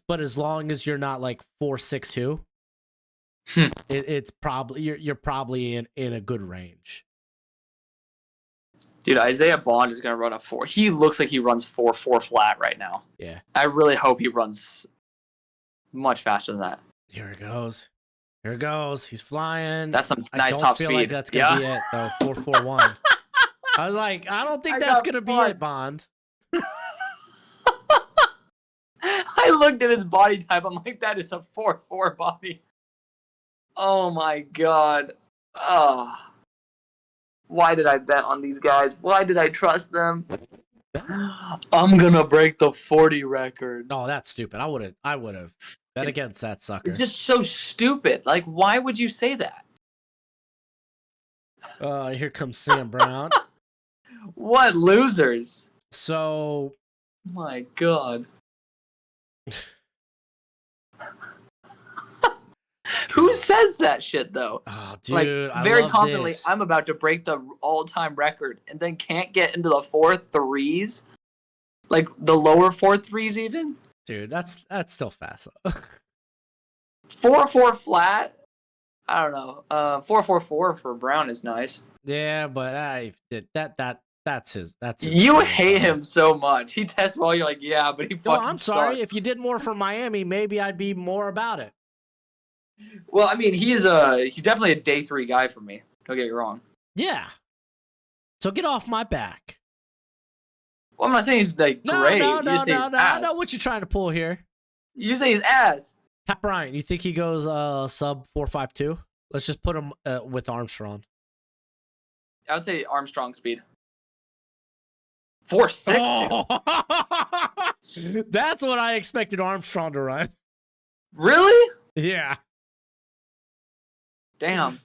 But as long as you're not like 4.62, it's probably you're probably in a good range. Dude, Isaiah Bond is gonna run a 4. He looks like he runs 4.4 flat right now. Yeah. I really hope he runs much faster than that. Here it goes. Here it goes. He's flying. That's some nice top I don't feel speed. like that's gonna be it though. 4.41. I was like, I don't think that's gonna be it, Bond. I looked at his body type. I'm like, that is a 4.4 body. Oh my god. Oh. Why did I bet on these guys? Why did I trust them? I'm gonna break the 40 record. Oh, that's stupid. I would have bet against that sucker. It's just so stupid. Like, why would you say that? Here comes Sam Brown. What losers? So, My god. Who says that shit though? oh, dude, Like I very love confidently, this. I'm about to break the all-time record, and then can't get into the 4.3s, like the lower 4.3s even. Dude, that's still fast. 4.4 flat. I don't know. 4.44 for Brown is nice. Yeah, but that's his. You thing, hate bro. me so much. He tests well. You're like, yeah, but he No, fucking I'm sorry. sucks. If you did more for Miami, maybe I'd be more about it. Well, I mean, he's definitely a day 3 guy for me. Don't get me wrong. Yeah. So get off my back. Well, I'm not saying he's like great. No. You just say he's I know ass. what you're trying to pull here. You say he's ass. Pat Bryant, you think he goes sub 4.52? Let's just put him with Armstrong. I would say Armstrong speed. 4.62. Oh! That's what I expected Armstrong to run. Really? Yeah. Damn.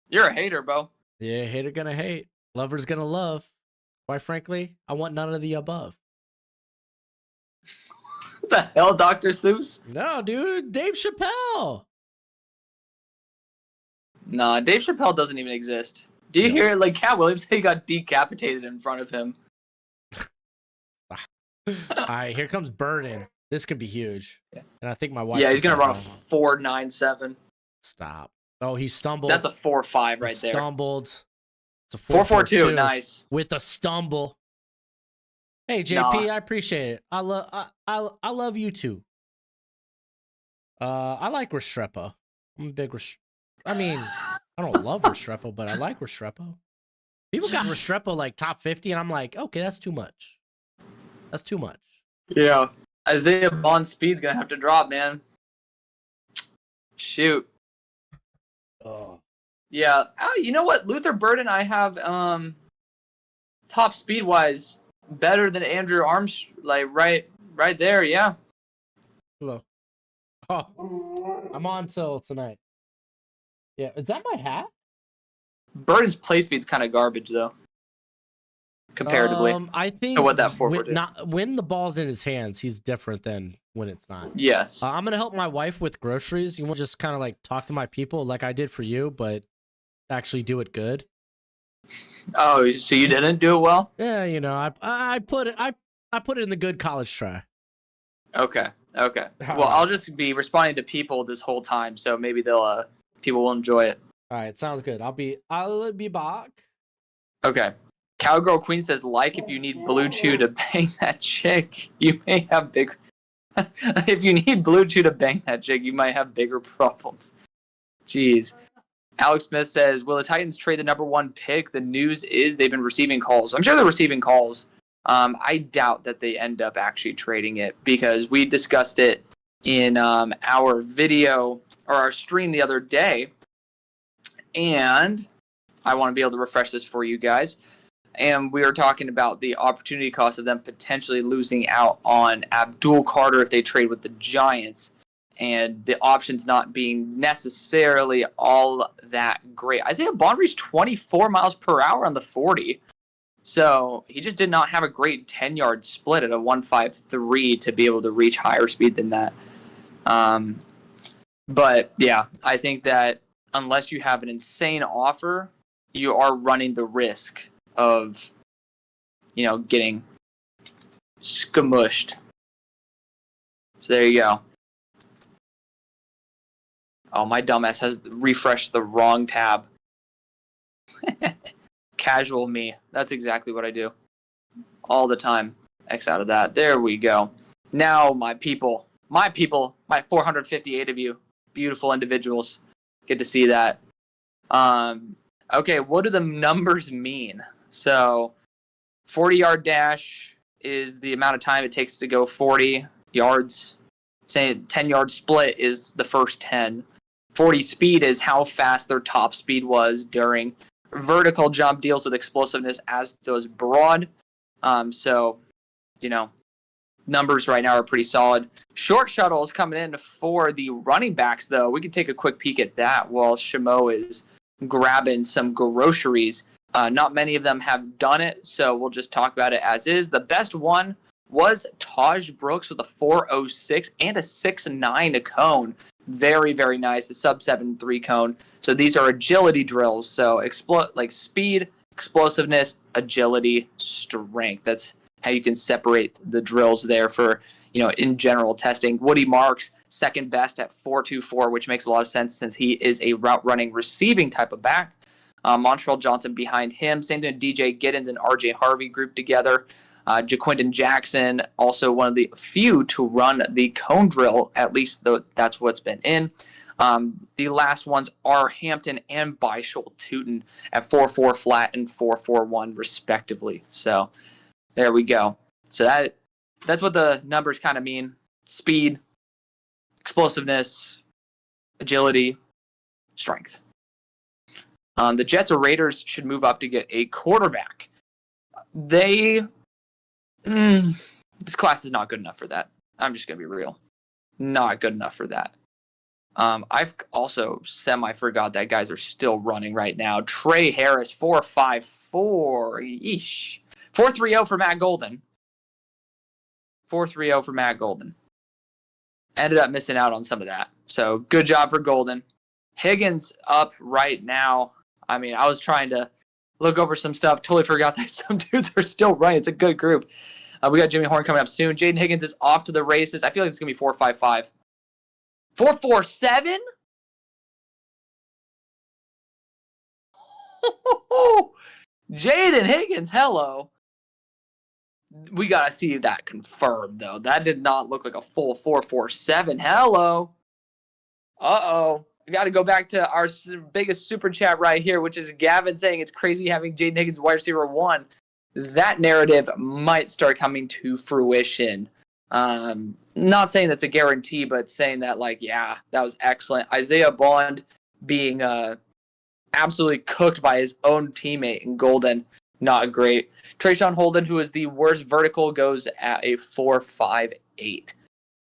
You're a hater, bro. Yeah, hater gonna hate. Lover's gonna love. Quite frankly, I want none of the above. What the hell, Dr. Seuss? No, dude, Dave Chappelle. Nah, Dave Chappelle doesn't even exist. Do you hear it? Like, Cat Williams said he got decapitated in front of him. All right, here comes Burden. This could be huge. And I think my wife. Yeah, he's just going to got run a home. 4.97. Stop. Oh, he stumbled. That's a 4.5 right there. Stumbled. It's a 4.42, nice. with a stumble. Hey JP, Nah. I appreciate it. I love you too. I like Restrepo. I'm a big I mean, I don't love Restrepo, but I like Restrepo. People got Restrepo like top 50, and I'm like, okay, that's too much. That's too much. Yeah. Isaiah Bond's speed's going to have to drop, man. Shoot. Oh. Yeah. Oh, you know what? Luther Burden, I have top speed wise better than Andrew Armstrong. Like right there. Yeah. Hello. Oh, I'm on till tonight. Yeah, is that my hat? Burden's play speed's kind of garbage though, comparatively. I think to what that 4.42. when the ball's in his hands, he's different than when it's not. Yes. I'm gonna help my wife with groceries. You want to just kind of like talk to my people like I did for you, but actually do it good. Oh, so you didn't do it well? Yeah, you know, I put it in the good college try. Okay. Well, I'll just be responding to people this whole time, so maybe they'll people will enjoy it. All right, sounds good. I'll be back. Okay. Cowgirl Queen says, like, if you need Blue Chew to bang that chick, you may have bigger. If you need Blue Chew to bang that chick, you might have bigger problems. Jeez. Alex Smith says, will the Titans trade the number 1 pick? The news is they've been receiving calls. I'm sure they're receiving calls. I doubt that they end up actually trading it because we discussed it in our video or our stream the other day. And I want to be able to refresh this for you guys. And we were talking about the opportunity cost of them potentially losing out on Abdul Carter if they trade with the Giants. and the options not being necessarily all that great. Isaiah Bond reached 24 miles per hour on the 40. So he just did not have a great 10-yard split at a 1.53 to be able to reach higher speed than that. But yeah, I think that unless you have an insane offer, you are running the risk of, getting skamushed. So there you go. Oh, my dumbass has refreshed the wrong tab. Casual me. That's exactly what I do. All the time. X out of that. There we go. Now, my people, my 458 of you, beautiful individuals, get to see that. Okay, what do the numbers mean? So, 40-yard dash is the amount of time it takes to go 40 yards. Say 10-yard split is the first 10. 40 speed is how fast their top speed was during. Vertical jump deals with explosiveness, as does broad. So, numbers right now are pretty solid. Short shuttle is coming in for the running backs, though. We can take a quick peek at that while Shimo is grabbing some groceries. Not many of them have done it, so we'll just talk about it as is. The best one was Taj Brooks with a 4.06 and a 6.9 cone. Very, very nice. A sub 7.3 cone. So these are agility drills. So speed, explosiveness, agility, strength. That's how you can separate the drills there for, in general testing. Woody Marks, second best at 4.24, which makes a lot of sense since he is a route running receiving type of back. Montreal Johnson behind him. Same thing, DJ Giddens and RJ Harvey grouped together. Jaquindon Jackson, also one of the few to run the cone drill, at least that's what's been in. The last ones are Hampton and Byshul Tootin at 4.4 flat and 4.41 respectively. So there we go. So that's what the numbers kind of mean. Speed, explosiveness, agility, strength. The Jets or Raiders should move up to get a quarterback. This class is not good enough for that. I'm just going to be real. Not good enough for that. I've also semi-forgot that guys are still running right now. Trey Harris, 4.54. Yeesh. 4.30 for Matt Golden. 4.30 for Matt Golden. Ended up missing out on some of that. So good job for Golden. Higgins up right now. I mean, I was trying to look over some stuff. Totally forgot that some dudes are still running. It's a good group. We got Jimmy Horn coming up soon. Jaden Higgins is off to the races. I feel like it's going to be 4.55. 4.47? Jaden Higgins, hello. We got to see that confirmed, though. That did not look like a full 4.47. Hello. Uh-oh. We got to go back to our biggest super chat right here, which is Gavin saying it's crazy having Jaden Higgins wide receiver 1. That narrative might start coming to fruition. Not saying that's a guarantee, but saying that, that was excellent. Isaiah Bond being absolutely cooked by his own teammate in Golden, not great. Trayshawn Holden, who is the worst vertical, goes at a 4.58.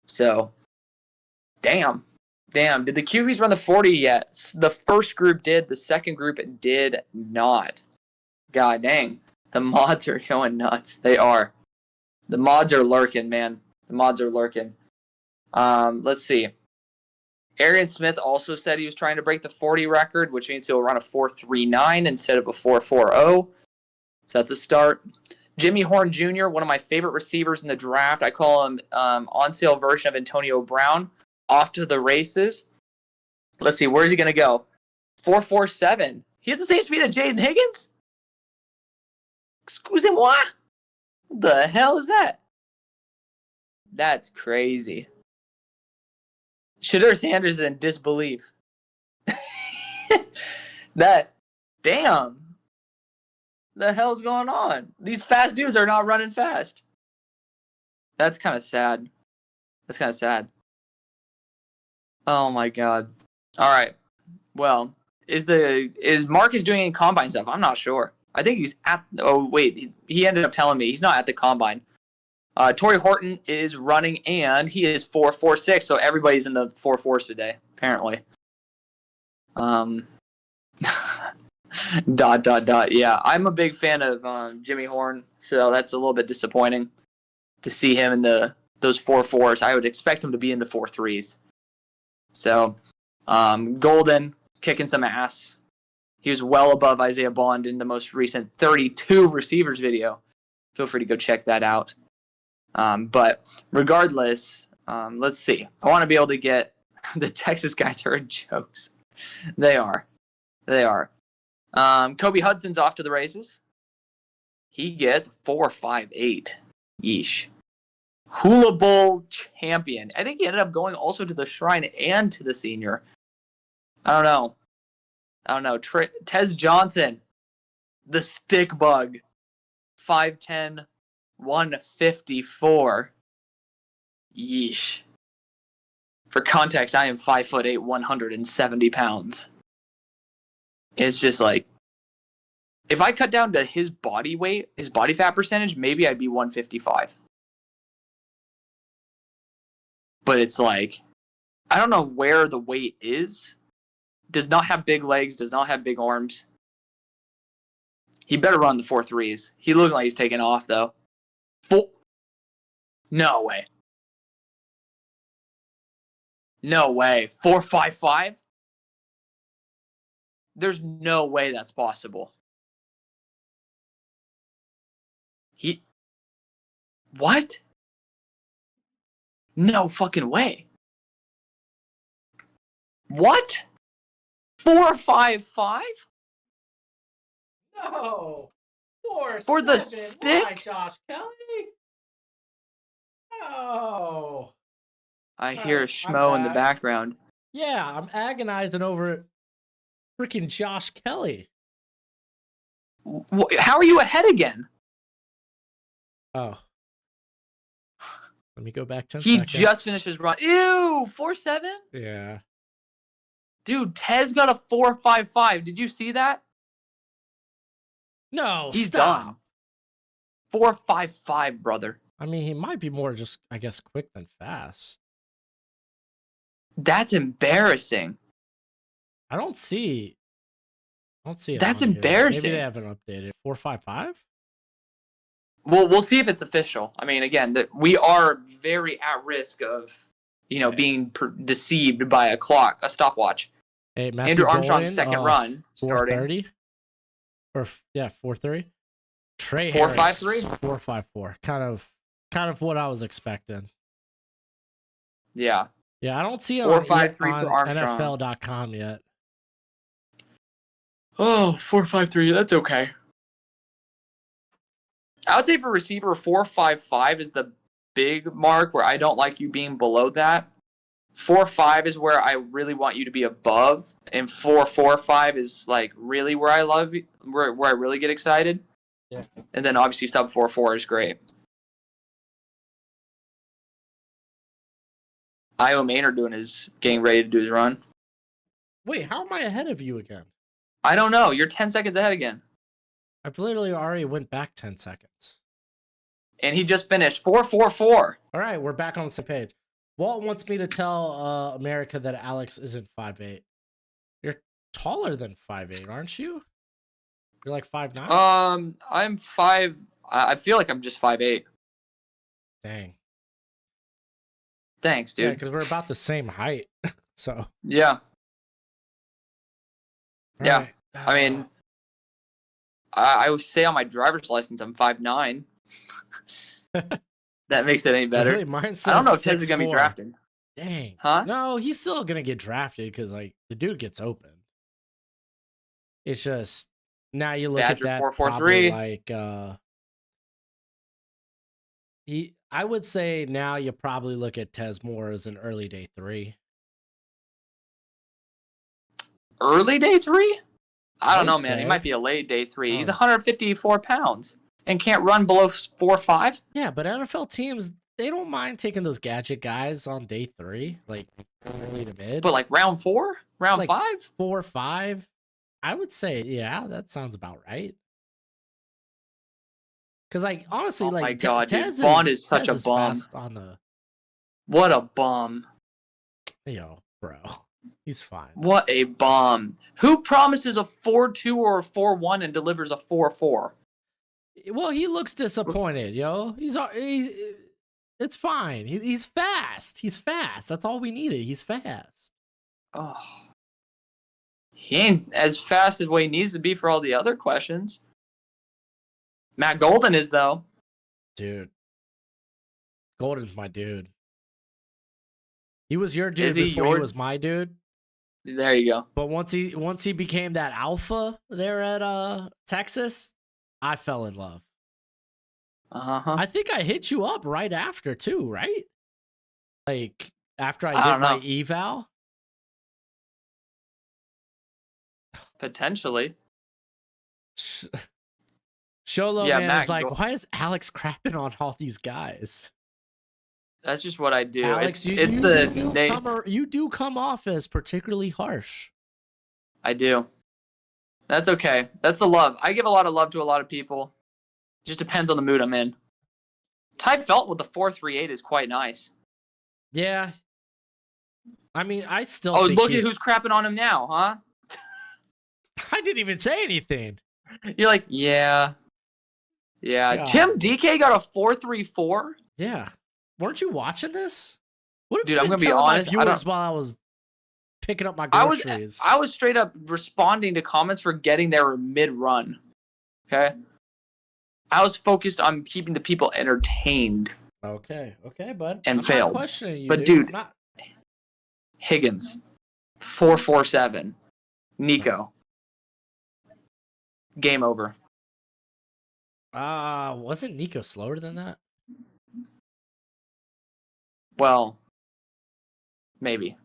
So, damn. Did the QBs run the 40 yet? The first group did. The second group did not. God dang. The mods are going nuts. They are. The mods are lurking, man. The mods are lurking. Let's see. Arian Smith also said he was trying to break the 40 record, which means he'll run a 4.39 instead of a 4.40. So that's a start. Jimmy Horn Jr., one of my favorite receivers in the draft. I call him on sale version of Antonio Brown. Off to the races. Let's see, where's he going to go? 4.47. He has the same speed as Jaden Higgins? Excusez-moi? What the hell is that? That's crazy. Shadur Sanders is in disbelief. Damn. The hell's going on? These fast dudes are not running fast. That's kind of sad. Oh my god. All right. Well, is Marcus doing any combine stuff? I'm not sure. I think he's at. Oh wait, he ended up telling me he's not at the combine. Torrey Horton is running, and he is 4.46. So everybody's in the 4.4s today, apparently. Yeah, I'm a big fan of Jimmy Horn, so that's a little bit disappointing to see him in those 4.4s. I would expect him to be in the 4.3s. So, Golden kicking some ass. He was well above Isaiah Bond in the most recent 32 receivers video. Feel free to go check that out. But regardless, let's see. I want to be able to get the Texas guys are jokes. They are. Kobe Hudson's off to the races. He gets 4.58. Yeesh. Hula Bowl champion. I think he ended up going also to the Shrine and to the Senior. I don't know. Tez Johnson, the stick bug, 5'10", 154. Yeesh. For context, I am 5'8", 170 pounds. It's just like, if I cut down to his body weight, his body fat percentage, maybe I'd be 155. But it's like, I don't know where the weight is. Does not have big legs, does not have big arms. He better run the 4.3s. He looked like he's taking off, though. No way. 4.55? There's no way that's possible. What? No fucking way. What? 4.55? No. 4.7. For the stick? Why, Josh Kelly? No. I hear a I'm schmo in the back. background. Yeah, I'm agonizing over freaking Josh Kelly. How are you ahead again? Oh. Let me go back 10 He seconds. just finished his run. Ew, 4.7? Yeah. Dude, Tez got a 4.55. Did you see that? No, He's stop. done. 4.55, brother. I mean, he might be more just, I guess, quick than fast. That's embarrassing. I don't see it. That's on here. embarrassing. Maybe they haven't updated. 4.55? Well, we'll see if it's official. I mean, again, we are very at risk of, being deceived by a stopwatch. Hey, Matthew Andrew Armstrong's Golden, second run starting. 4.30? 4.30? Trey 4.53? 4.54. Kind of what I was expecting. Yeah. Yeah, I don't see it 4.53 on for Armstrong. NFL.com yet. Oh, 4.53. That's okay. I would say for receiver, 4.55 is the big mark where I don't like you being below that. 4.5 is where I really want you to be above, and 4.45 is like really where I love you, where I really get excited. Yeah. And then obviously sub 4.4 is great. Io Maynard getting ready to do his run. Wait, how am I ahead of you again? I don't know. You're 10 seconds ahead again. I've literally already went back 10 seconds. And he just finished 4.44. All right, we're back on the same page. Walt wants me to tell America that Alex isn't 5'8". You're taller than 5'8", aren't you? You're like 5'9". I'm 5. I feel like I'm just 5'8". Dang. Thanks, dude. Yeah, because we're about the same height. So. Yeah. Yeah. Right. I mean, I would say on my driver's license I'm 5'9". That makes it any better. Really, mine says I don't know if Tez is gonna be 6'4". drafted. Dang. Huh? No, he's still gonna get drafted because like the dude gets open. It's just now you look Badger at that 4.43. like I would say now you probably look at Tez more as an early day 3. Early day 3? I don't would know, man. say. He might be a late day 3. He's Oh. 154 pounds and can't run below 4.5. Yeah, but NFL teams, they don't mind taking those gadget guys on day 3, like early to mid. But like round 4? Round Like 5? 4 or 5. I would say, yeah, that sounds about right. Because like honestly, Oh like my God, dude. Tez Bond is such Tez a is bum. fast on the What a bum. bro. He's fine. What a bomb. Who promises a 4-2 or a 4-1 and delivers a 4-4? Well, he looks disappointed, yo. It's fine. He's fast. He's fast. That's all we needed. He's fast. Oh. He ain't as fast as what he needs to be for all the other questions. Matt Golden is, though. Dude. Golden's my dude. He was your dude Is he before your- he was my dude. There you go. But once he became that alpha there at Texas, I fell in love. Uh-huh. I think I hit you up right after too, right? Like after I don't did my know. eval. Potentially. Sholo Yeah, man Matt is like, Go- why is Alex crapping on all these guys? That's just what I do. Alex, you do come off as particularly harsh. I do. That's okay. That's the love. I give a lot of love to a lot of people. Just depends on the mood I'm in. Ty Felt with the 4.38 is quite nice. Yeah. I mean, I still Oh, think look at who's crapping on him now, huh? I didn't even say anything. You're like, yeah. Yeah. God. Tim DK got a 4.34? Yeah. Weren't you watching this? What have Dude, you I'm been gonna be telling honest, my I viewers don't- while I was picking up my I was groceries? straight up responding to comments for getting there mid-run. Okay? I was focused on keeping the people entertained. Okay, bud. And I'm failed. not questioning you, But, dude. dude, I'm not... Higgins, 4.47. Nico. Game over. Wasn't Nico slower than that? Well, maybe.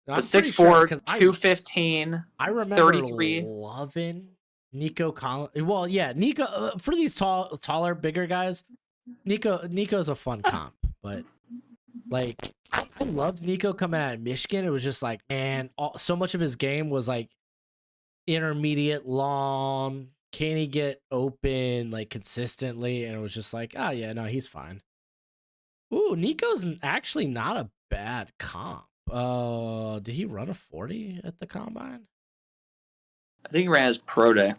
I'm But pretty 6'4", sure, 'cause 215, I remember 33. loving Nico Collins. Well, yeah, Nico for these taller, bigger guys. Nico's a fun comp, but like I loved Nico coming out of Michigan. It was just like, man, so much of his game was like intermediate, long. Can he get open like consistently? And it was just like, oh yeah, no, he's fine. Ooh, Nico's actually not a bad comp. Did he run a 40 at the combine? I think he ran his pro day.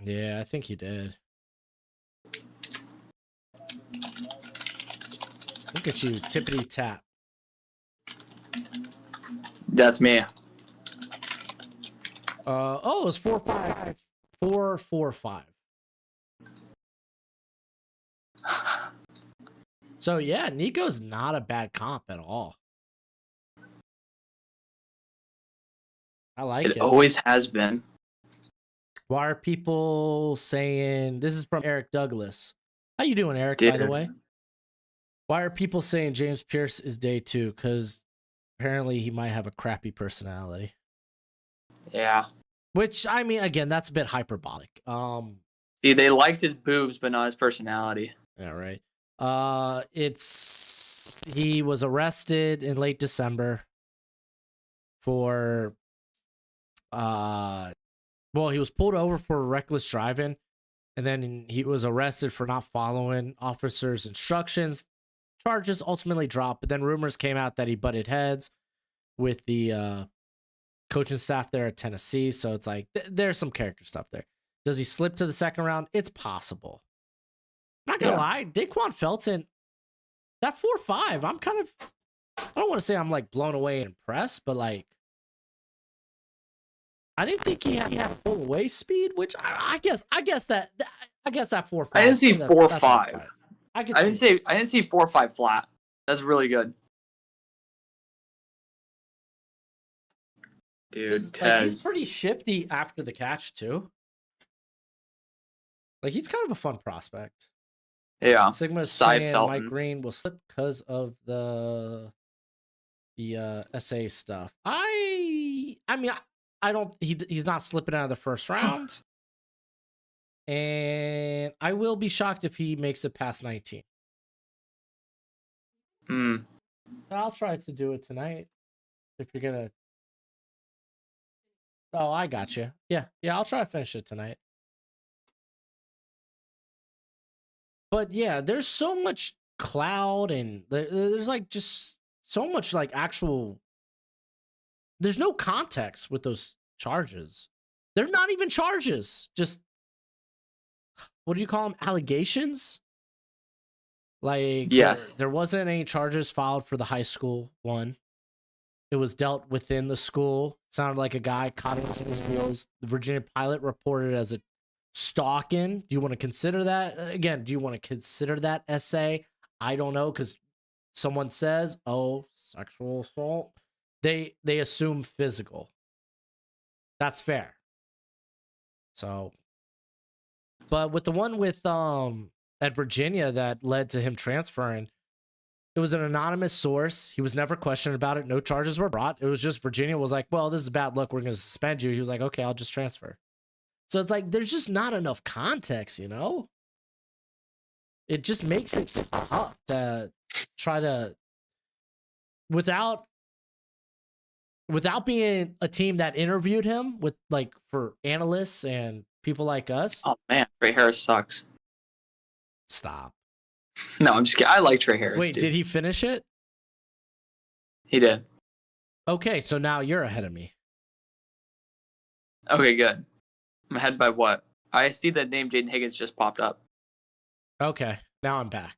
Yeah, I think he did. Look at you, tippity tap. That's me. Oh, it was 4.5. 4.45. So yeah, Nico's not a bad comp at all. I like it. It always has been. Why are people saying this is from Eric Douglas? How you doing, Eric, by the Dude. way? Why are people saying James Pierce is day 2? Because apparently he might have a crappy personality. Yeah. Which, I mean, again, that's a bit hyperbolic. See, they liked his boobs, but not his personality. Yeah, right. He was arrested in late December for he was pulled over for reckless driving, and then he was arrested for not following officers' instructions. Charges ultimately dropped, but then rumors came out that he butted heads with the coaching staff there at Tennessee. So it's like there's some character stuff there. Does he slip to the second round? It's possible. I'm not gonna lie, Daquan Felton, that 4.5, I'm kind of, I don't want to say I'm like blown away and impressed, but like, I didn't think he had full waist speed, which I guess that 4.5. I didn't see 4.5. I didn't see 4.5 flat. That's really good. Dude, he's Tez. pretty shifty after the catch too. Like he's kind of a fun prospect. Yeah. Sigma's Cy saying Felton. Mike Green will slip because of the SA stuff. I mean, I don't. He's not slipping out of the first round, and I will be shocked if he makes it past 19. I'll try to do it tonight. If you're gonna. Oh, I got you. Yeah, I'll try to finish it tonight. But yeah, there's so much cloud and there's like just so much like actual. There's no context with those charges. They're not even charges. Just what do you call them? Allegations. Like Yes. there wasn't any charges filed for the high school one. It was dealt within the school. Sounded like a guy caught into his wheels. The Virginia pilot reported as a stalking. Do you want to consider that? Again, do you want to consider that essay? I don't know, because someone says, oh, sexual assault. They assume physical. That's fair. So, but with the one with at Virginia that led to him transferring, it was an anonymous source. He was never questioned about it. No charges were brought. It was just Virginia was like, well, this is bad luck. We're going to suspend you. He was like, okay, I'll just transfer. So it's like, there's just not enough context, you know? It just makes it tough to try to, without being a team that interviewed him with like for analysts and people like us. Oh man, Trey Harris sucks. Stop. No, I'm just kidding. I like Trey Harris. Wait, dude. did he finish it? He did. Okay, so now you're ahead of me. Okay, good. I'm ahead by what? I see that name Jaden Higgins just popped up. Okay, now I'm back.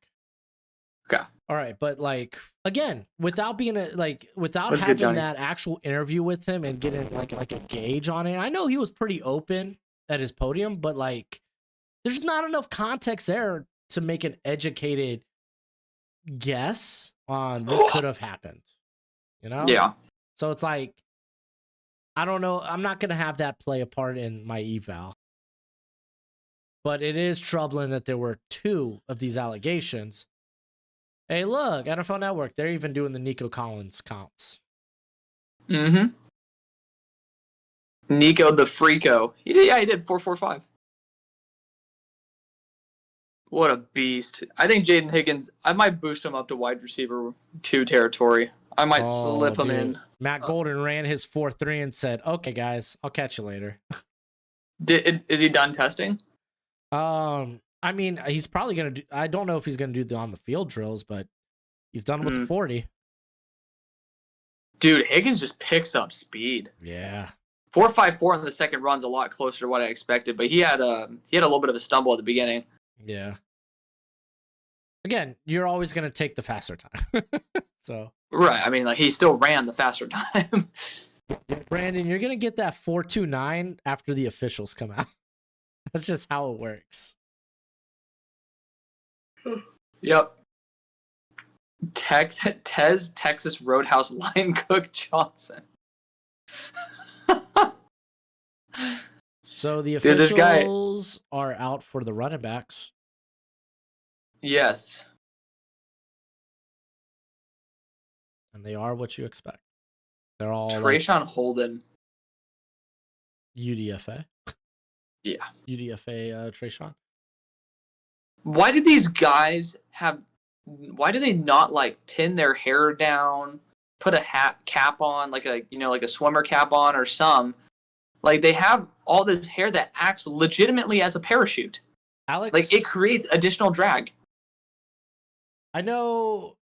Okay. All right, but like again, without being without That's good, having Johnny. that actual interview with him and getting like a gauge on it. I know he was pretty open at his podium, but like there's not enough context there to make an educated guess on what could have happened. You know? Yeah. So it's like I don't know. I'm not gonna have that play a part in my eval. But it is troubling that there were 2 of these allegations. Hey, look, NFL Network, they're even doing the Nico Collins comps. Mm-hmm. Nico the Freako. He did 4.45. What a beast. I think Jaden Higgins, I might boost him up to wide receiver 2 territory. I might slip him in. Matt Golden ran his 4.3 and said, okay, guys, I'll catch you later. Is he done testing? I mean, he's probably going to do, I don't know if he's going to do the on the field drills, but he's done with the 40. Dude, Higgins just picks up speed. Yeah. 4.54 in the second run's a lot closer to what I expected, but he had a little bit of a stumble at the beginning. Yeah. Again, you're always going to take the faster time. So. Right. I mean, like he still ran the faster time. Brandon, you're going to get that 4.29 after the officials come out. That's just how it works. Yep. Texas Roadhouse Lion Cook Johnson. So the Dude, officials are out for the running backs. Yes. And they are what you expect. They're all Trayshawn Holden. UDFA. Yeah. UDFA Trayshawn. Why do these guys why do they not like pin their hair down, put a cap on, like a swimmer cap on or some? Like they have all this hair that acts legitimately as a parachute. Alex, like it creates additional drag. I know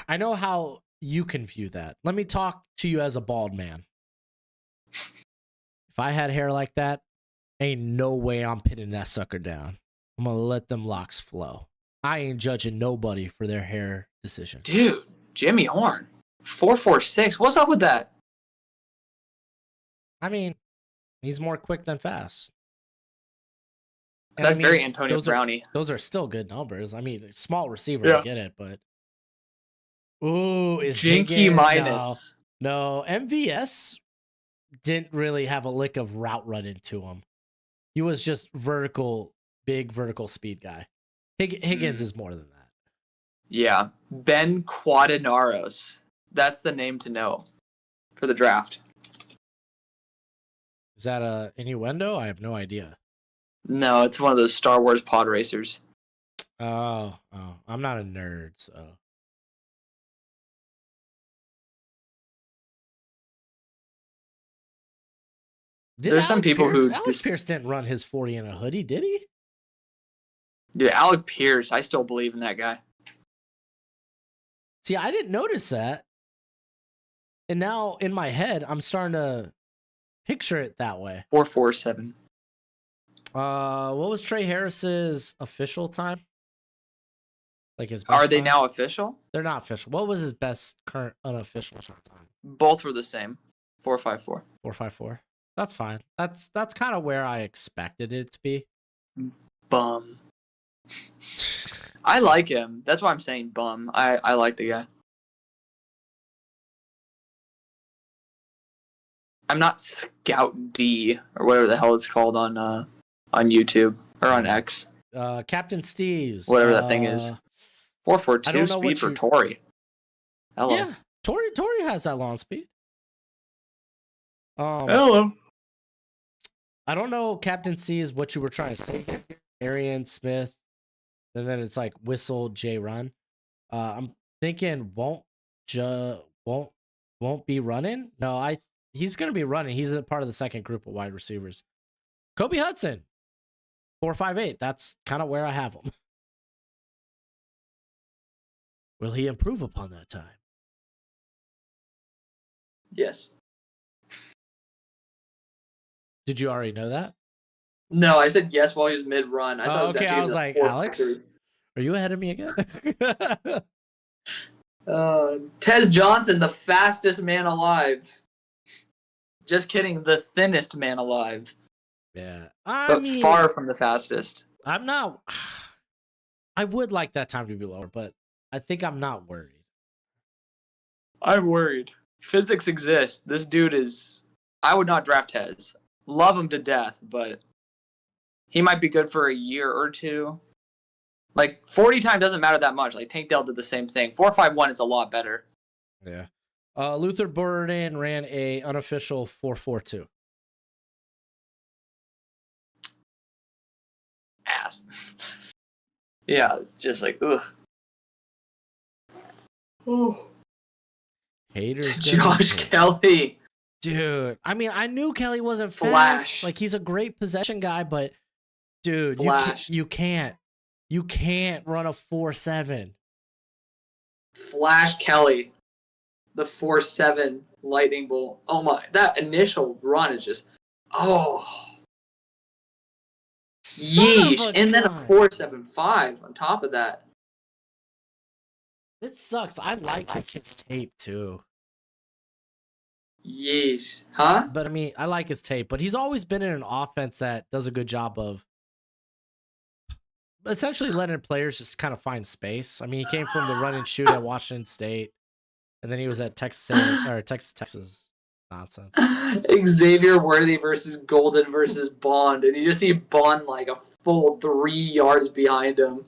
how you can view that. Let me talk to you as a bald man. If I had hair like that, ain't no way I'm pinning that sucker down. I'm gonna let them locks flow. I ain't judging nobody for their hair decision. Dude, Jimmy Horn, 4.46. What's up with that? I mean, he's more quick than fast. And That's very Antonio Brownie. Those are still good numbers. I mean, small receiver, I get it, but ooh, is Jinky Higgins, minus. No, MVS didn't really have a lick of route running to him. He was just big vertical speed guy. Higgins is more than that. Yeah, Ben Quadinaros. That's the name to know for the draft. Is that a innuendo? I have no idea. No, it's one of those Star Wars pod racers. Oh, I'm not a nerd, so. There's some people who Alex Pierce didn't run his 40 in a hoodie, did he? Dude, Alec Pierce, I still believe in that guy. See, I didn't notice that. And now in my head, I'm starting to picture it that way. 4.47. What was Trey Harris's official time? Like his best Are they time? now official? They're not official. What was his best current unofficial time? Both were the same. 4.54. 4.54. That's fine. That's kind of where I expected it to be. Bum. I like him. That's why I'm saying bum. I like the guy. I'm not Scout D or whatever the hell it's called on YouTube or on X. Captain Steez. Whatever that thing is. 4.42 speed for Tory. Hello. Yeah, Tory has that long speed. Hello. I don't know, Captain C is what you were trying to say. Arian Smith, and then it's like Whistle J Run. I'm thinking won't be running. No, he's gonna be running. He's a part of the second group of wide receivers. Kobe Hudson, 4.58. That's kind of where I have him. Will he improve upon that time? Yes. Did you already know that? No, I said yes while he was mid-run. I thought Okay, I was like, Alex, are you ahead of me again? Tez Johnson, the fastest man alive. Just kidding, the thinnest man alive. Yeah. But far from the fastest. I'm not. I would like that time to be lower, but I think I'm not worried. I'm worried. Physics exist. This dude is. I would not draft Tez. Love him to death, but he might be good for a year or two. Like 40 time doesn't matter that much. Like Tank Dell did the same thing. 4.51 is a lot better. Yeah. Luther Burden ran a unofficial 4.42. Ass. Yeah, just like ugh. Ooh. Haters. Josh Kelly. Dude, I mean, I knew Kelly wasn't fast. Flash. Like he's a great possession guy, but dude, you can't run a 4.7. Flash Kelly, the 4.7 lightning bolt. Oh my, that initial run is just yeesh, and then a 4.75 on top of that. It sucks. I like his tape too. Yeesh. Huh? But I mean, I like his tape, but he's always been in an offense that does a good job of essentially letting players just kind of find space. I mean, he came from the run and shoot at Washington State, and then he was at Texas nonsense. Xavier Worthy versus Golden versus Bond, and you just see Bond like a full 3 yards behind him.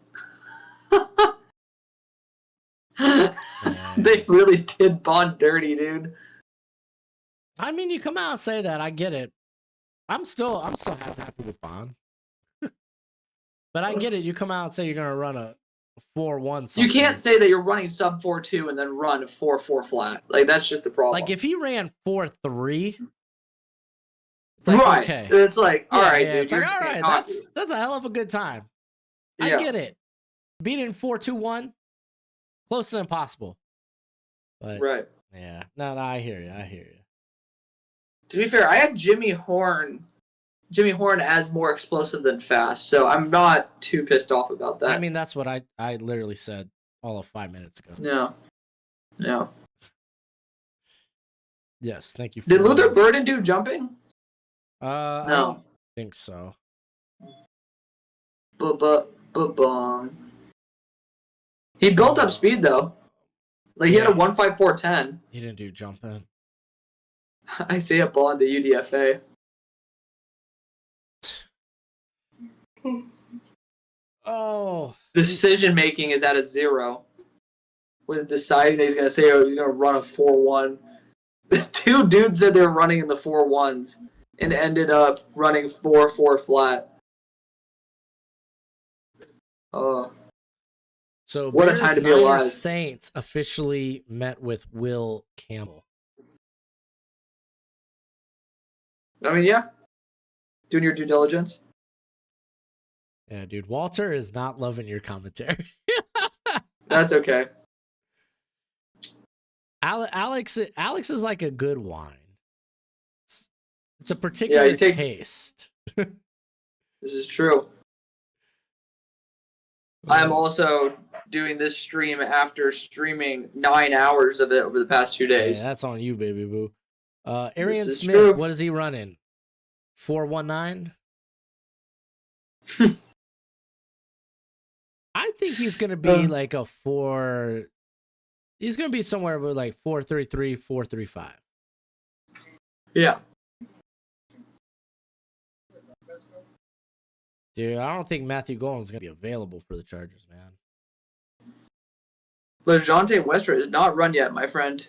They really did Bond dirty, dude. I mean, you come out and say that, I get it. I'm still happy with Bond. But I get it. You come out and say you're gonna run a 4.1 something. You can't say that you're running sub 4.2 and then run a 4.4 flat. Like that's just the problem. Like if he ran 4.3, it's like, right. Okay. It's like, all right, dude. It's like, all right, that's a hell of a good time. Yeah. I get it. Beating 4.21, close to impossible. But right. Yeah. No, I hear you. To be fair, I had Jimmy Horn as more explosive than fast, so I'm not too pissed off about that. I mean, that's what I literally said all of 5 minutes ago. No. Yes, thank you. Did Luther Burden do jumping? No. I don't think so. Ba-bum. He built up speed, though. Like, he had a 1.54.10. He didn't do jumping. I see a ball in the UDFA. Oh. Decision making is at a 0. With deciding that he's going to say, he's going to run a 4.1. The two dudes said they were running in the 4.1s and ended up running 4.4 flat. So what a time to be alive. Saints officially met with Will Campbell. I mean, yeah. Doing your due diligence. Yeah, dude. Walter is not loving your commentary. That's okay. Alex is like a good wine. It's a Yeah, particular you take. taste. This is true. I'm also doing this stream after streaming 9 hours of it over the past 2 Hey, days. that's on you, baby boo. This Arian is Smith, true. what is he running? 419? I think he's gonna be like a 4. He's gonna be somewhere with like 433, 435. Yeah. Dude, I don't think Matthew Golden's gonna be available for the Chargers, man. LeJohntay Westbrook is not run yet, my friend.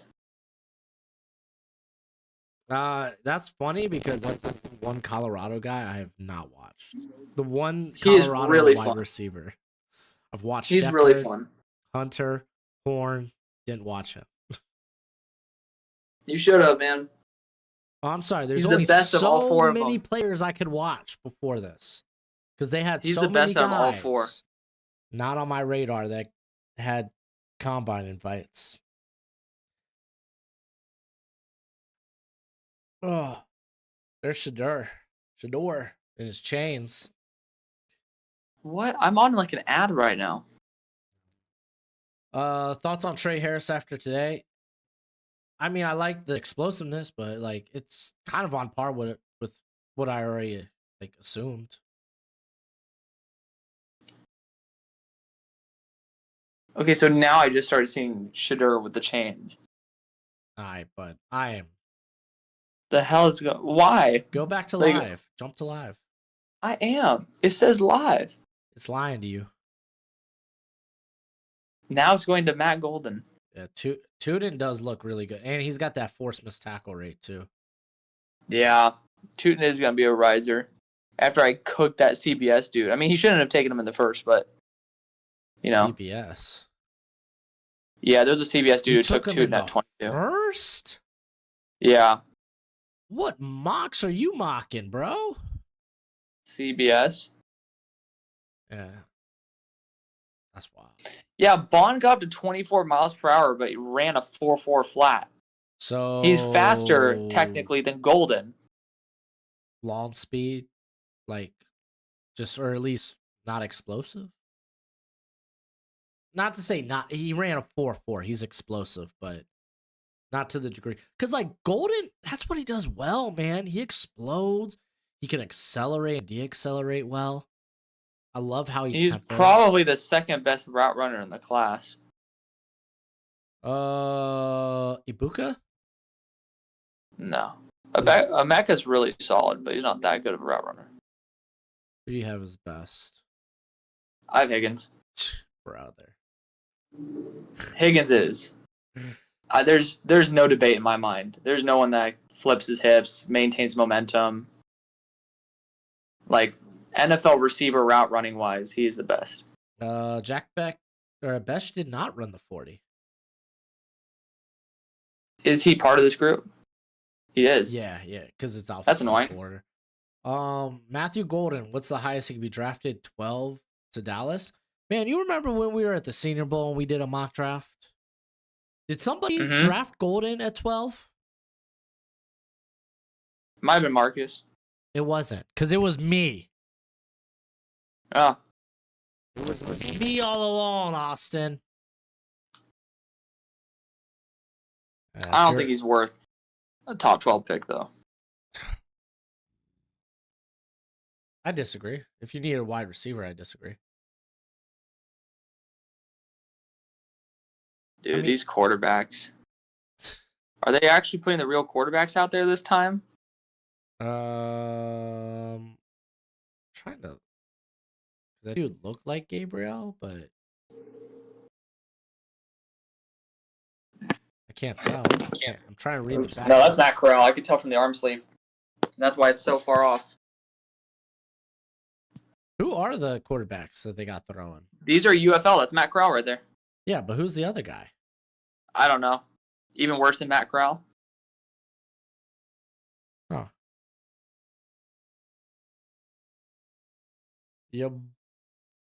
That's funny because that's one Colorado guy I have not watched. The one He is Colorado really wide fun. receiver. I've watched He's Shepard, really fun. Hunter, Horn. Didn't watch him. You should have, man. Oh, I'm sorry. There's He's the only best of all so four of many them. players I could watch before this because they had He's so the many best of all guys four. not on my radar that had combine invites. Oh, there's Shador in his chains. What? I'm on like an ad right now. Thoughts on Trey Harris after today? I mean, I like the explosiveness, but like it's kind of on par with what I already like assumed. Okay, so now I just started seeing Shador with the chains. But I am. The hell is going? Why? Go back to Like- live. Jump to live. I am. It says live. It's lying to you. Now it's going to Matt Golden. Yeah, Tuden does look really good, and he's got that force missed tackle rate too. Yeah, Tootin is going to be a riser. After I cooked that CBS dude. I mean, he shouldn't have taken him in the first, but you know. CBS. Yeah, there's a CBS dude You who took him in Tootin at the 22. first? Yeah, What mocks are you mocking, bro? CBS. Yeah, that's wild. Yeah, Bond got up to 24 miles per hour, but he ran a 4.4 flat. So He's faster technically than Golden. lawn speed, like just or at least not explosive. Not to say not he ran a 4.4. He's explosive, but not to the degree. Cause like Golden, that's what he does well, man. He explodes. He can accelerate and deaccelerate well. I love how he He's tempers. probably the second best route runner in the class. Ibuka? No. Emeka's really solid, but he's not that good of a route runner. Who do you have as best? I have Higgins. We're out there. Higgins is. There's no debate in my mind. There's no one that flips his hips, maintains momentum. Like NFL receiver route running wise, he's the best. Jack Beck or Besh did not run the 40. Is he part of this group? He is. Yeah, because it's alpha. That's annoying. Quarter. Matthew Golden, what's the highest he could be drafted? 12 to Dallas. Man, you remember when we were at the Senior Bowl and we did a mock draft? Did somebody draft Golden at 12? Might have been Marcus. It wasn't, because it was me. Oh. It was me all along, Austin. I don't think he's worth a top 12 pick, though. I disagree. If you need a wide receiver, I disagree. Dude, these quarterbacks. Are they actually putting the real quarterbacks out there this time? Trying to. Does that dude look like Gabriel? But I can't tell. I'm trying to read the back. No, that's Matt Corral. I could tell from the arm sleeve. That's why it's so far off. Who are the quarterbacks that they got throwing? These are UFL. That's Matt Corral right there. Yeah, but who's the other guy? I don't know. Even worse than Matt Corral. Huh. Your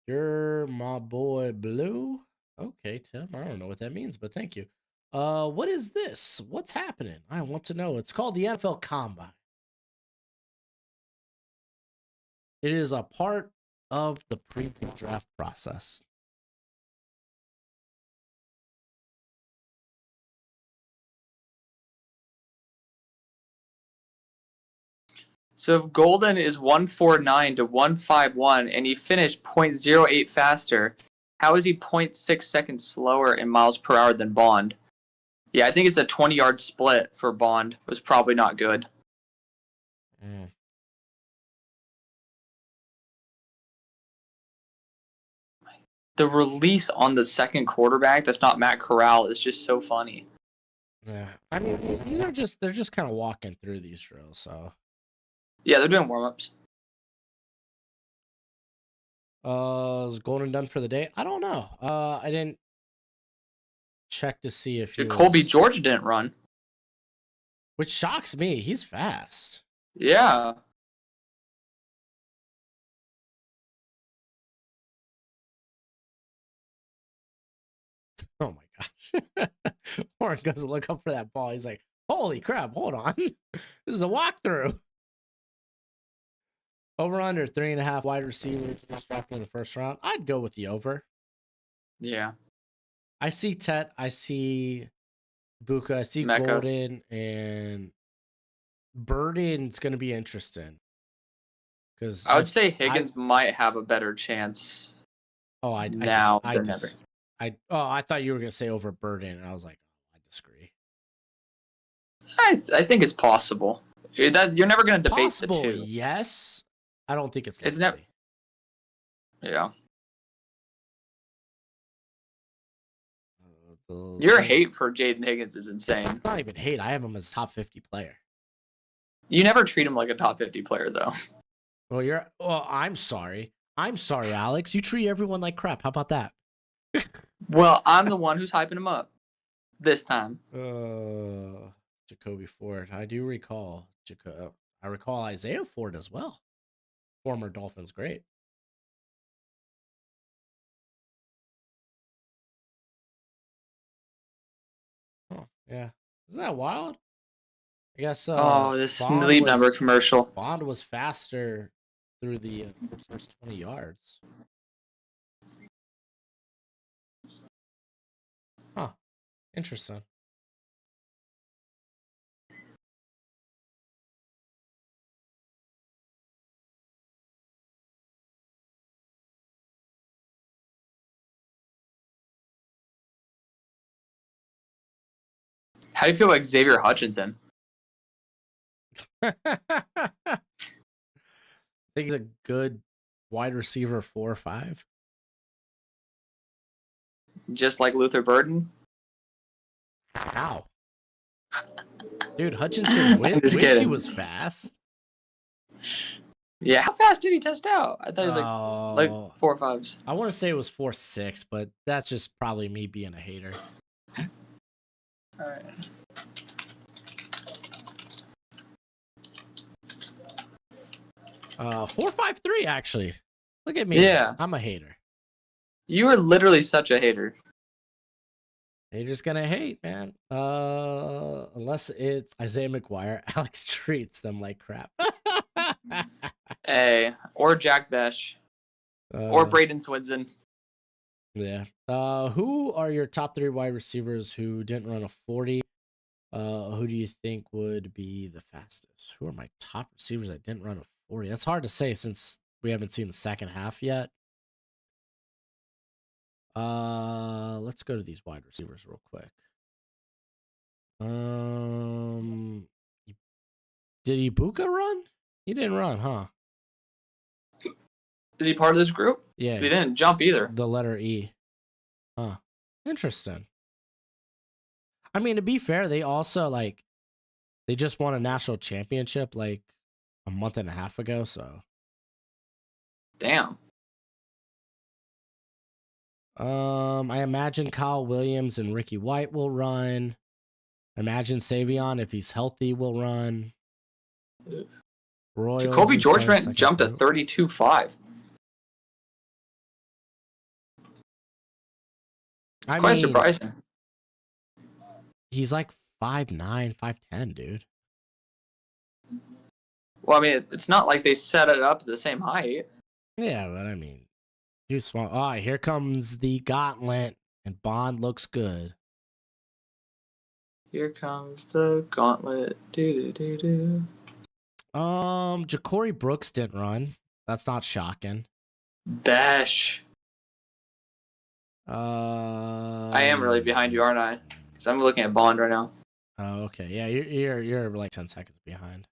You're my boy Blue. Okay, Tim. I don't know what that means, but thank you. What is this? What's happening? I want to know. It's called the NFL Combine. It is a part of the pre-draft process. So if Golden is 149 to 151 and he finished 0.08 faster, how is he 0.6 seconds slower in miles per hour than Bond? Yeah, I think it's a 20-yard split for Bond. It was probably not good. Mm. The release on the second quarterback that's not Matt Corral is just so funny. Yeah, I mean, they're just kind of walking through these drills, so. Yeah, they're doing warm-ups. Is Golden done for the day? I don't know. I didn't check to see if he Jacoby was... George didn't run. Which shocks me. He's fast. Yeah. Oh my gosh. Warren goes to look up for that ball. He's like, holy crap, hold on. This is a walkthrough. Over under 3.5 wide receivers just drafted in the first round. I'd go with the over. Yeah. I see Tet, I see Buka, I see Mecca. Golden, and Burden's going to be interesting. Because I would say Higgins might have a better chance. Oh, I thought you were going to say over Burden, and I was like, I disagree. I think it's possible. You're never going to debate the two. Yes. I don't think it's likely. It's never. Yeah. Your hate for Jaden Higgins is insane. It's not even hate. I have him as a top 50 player. You never treat him like a top 50 player, though. Well, I'm sorry. I'm sorry, Alex. You treat everyone like crap. How about that? Well, I'm the one who's hyping him up this time. Jacoby Ford. I do recall. I recall Isaiah Ford as well. Former Dolphins great. Oh, yeah. Isn't that wild? I guess This lead number commercial. Bond was faster through the first 20 yards. Huh. Interesting. How do you feel about Xavier Hutchinson? I think he's a good wide receiver 4 or 5. Just like Luther Burden? How? Dude, Hutchinson wish he was fast. Yeah, how fast did he test out? I thought he was like 4 or 5s. I want to say it was 4.6, but that's just probably me being a hater. All right. Uh, 4.53 actually. Look at me. Yeah. I'm a hater. You are literally such a hater. Haters gonna hate, man. Unless it's Isaiah McGuire, Alex treats them like crap. Hey, or Jack Besh. Or Braden Swinson. Yeah. Who are your top 3 wide receivers who didn't run a 40? Who do you think would be the fastest? Who are my top receivers that didn't run a 40? That's hard to say since we haven't seen the second half yet. Let's go to these wide receivers real quick. Did Ibuka run? He didn't run, huh? Is he part of this group? Yeah. He didn't jump either. The letter E. Huh. Interesting. I mean, to be fair, they also they just won a national championship like a month and a half ago, so. Damn. I imagine Kyle Williams and Ricky White will run. I imagine Savion, if he's healthy, will run. Jacoby George jumped to 32.5. It's I quite mean, surprising. he's like 5'9", 5'10", dude. Well, I mean, it's not like they set it up at the same height. Yeah, but I mean, too small. Oh, here comes the gauntlet, and Bond looks good. Here comes the gauntlet. Do do do do. Ja'Cory Brooks didn't run. That's not shocking. Bash. I am really behind you, aren't I? Because I'm looking at Bond right now. Oh, okay. Yeah, you're like 10 seconds behind.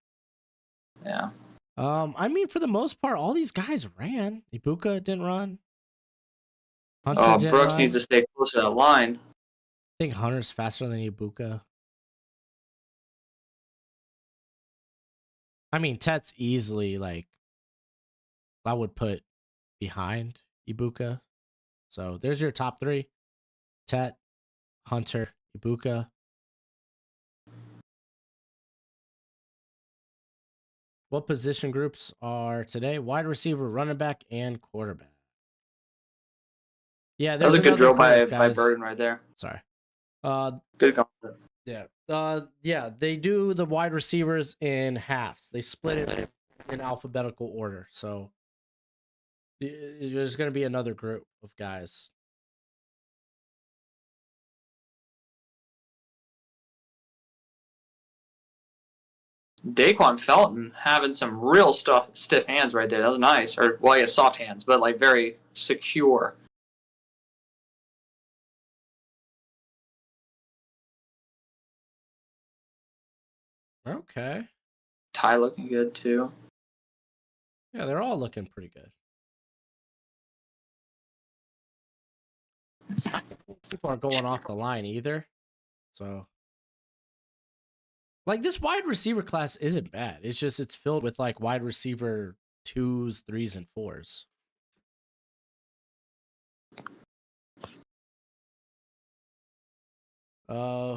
Yeah. I mean, for the most part, all these guys ran. Ibuka didn't run. Hunter Oh, didn't Brooks run. needs to stay close to that line. I think Hunter's faster than Ibuka. I mean, Tet's easily like I would put behind Ibuka. So there's your top three: Tet, Hunter, Ibuka. What position groups are today? Wide receiver, running back, and quarterback. Yeah, That was there's a good another drill by guys. Burden right there. Sorry. Good compliment. Yeah. Yeah, they do the wide receivers in halves. They split it in alphabetical order. So there's going to be another group of guys. Daquan Felton having some real stiff hands right there. That was nice. Or, well, he has soft hands, but like very secure. Okay. Ty looking good too. Yeah, they're all looking pretty good. People aren't going off the line either. So, like, this wide receiver class isn't bad. It's just it's filled with like wide receiver 2s, 3s, and 4s.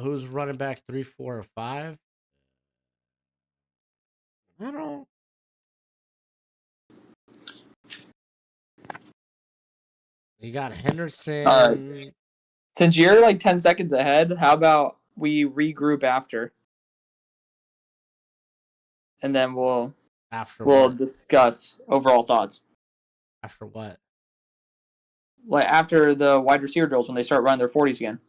Who's running back 3, 4, or 5? I don't. You got Henderson. Since you're like 10 seconds ahead, how about we regroup after? And then we'll What? discuss overall thoughts. After what? Like after the wide receiver drills when they start running their 40s again.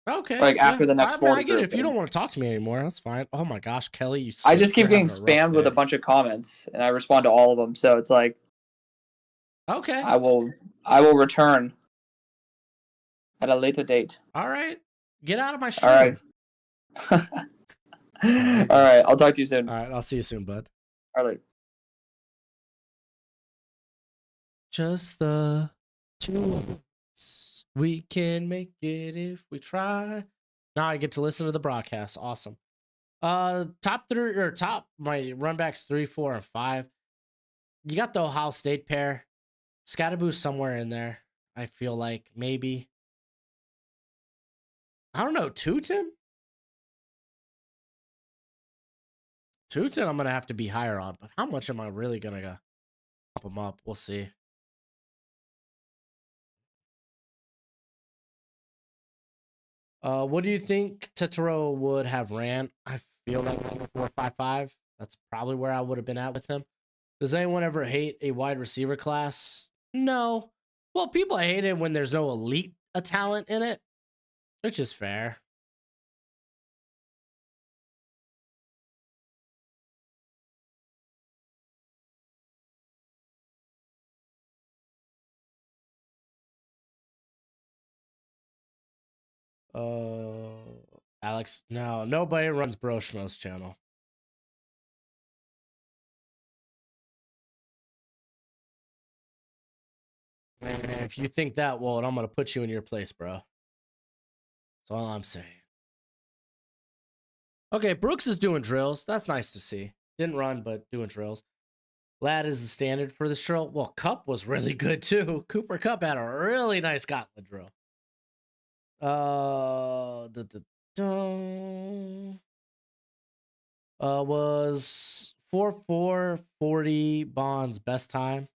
Okay. Like after the next 40 I get it. group. If you don't want to talk to me anymore, that's fine. Oh my gosh, Kelly, you I just keep you're getting having a rough spammed with a day. bunch of comments and I respond to all of them. So it's like Okay. I will return at a later date. All right. Get out of my stream. All right. All right. I'll talk to you soon. All right. I'll see you soon, bud. All right. Just the two of us. We can make it if we try. Now I get to listen to the broadcast. Awesome. Top three or top my run backs 3, 4, and 5. You got the Ohio State pair. Scatterboo's somewhere in there. I feel like maybe. I don't know. Tootin? Tootin, I'm gonna have to be higher on, but how much am I really gonna go pump him up? We'll see. What do you think Tetero would have ran? I feel like 4.55. That's probably where I would have been at with him. Does anyone ever hate a wide receiver class? No. Well, people hate it when there's no elite talent in it, which is fair. Alex, no, nobody runs Broshmo's channel. And if you think that, well, I'm gonna put you in your place, bro. That's all I'm saying. Okay, Brooks is doing drills. That's nice to see. Didn't run, but doing drills. Lad is the standard for this drill. Well, Cup was really good too. Cooper Cup had a really nice gauntlet drill. Was 4.440 Bond's best time.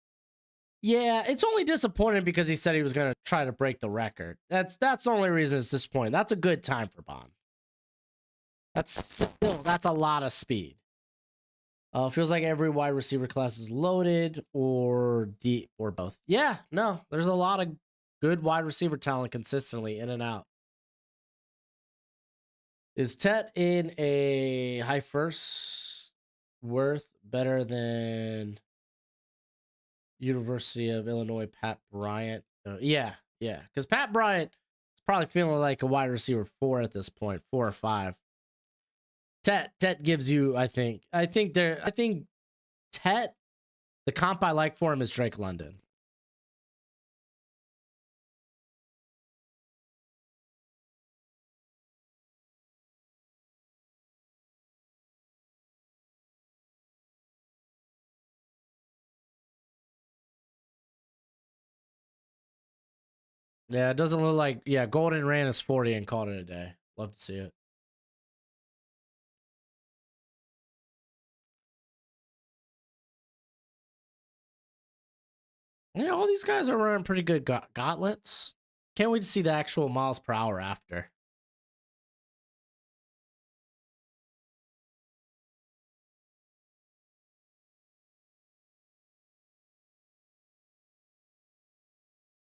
Yeah, it's only disappointing because he said he was going to try to break the record. That's the only reason it's disappointing. That's a good time for Bond. That's a lot of speed. Feels like every wide receiver class is loaded or deep or both. Yeah, no, there's a lot of good wide receiver talent consistently in and out. Is Tet in a high first worth better than University of Illinois Pat Bryant? Yeah, because Pat Bryant is probably feeling like a wide receiver 4 at this point, 4 or 5. Tet gives you, I think Tet, the comp I like for him is Drake London. Yeah, it doesn't look like, Golden ran his 40 and called it a day. Love to see it. Yeah, all these guys are running pretty good gauntlets. Can't wait to see the actual miles per hour after.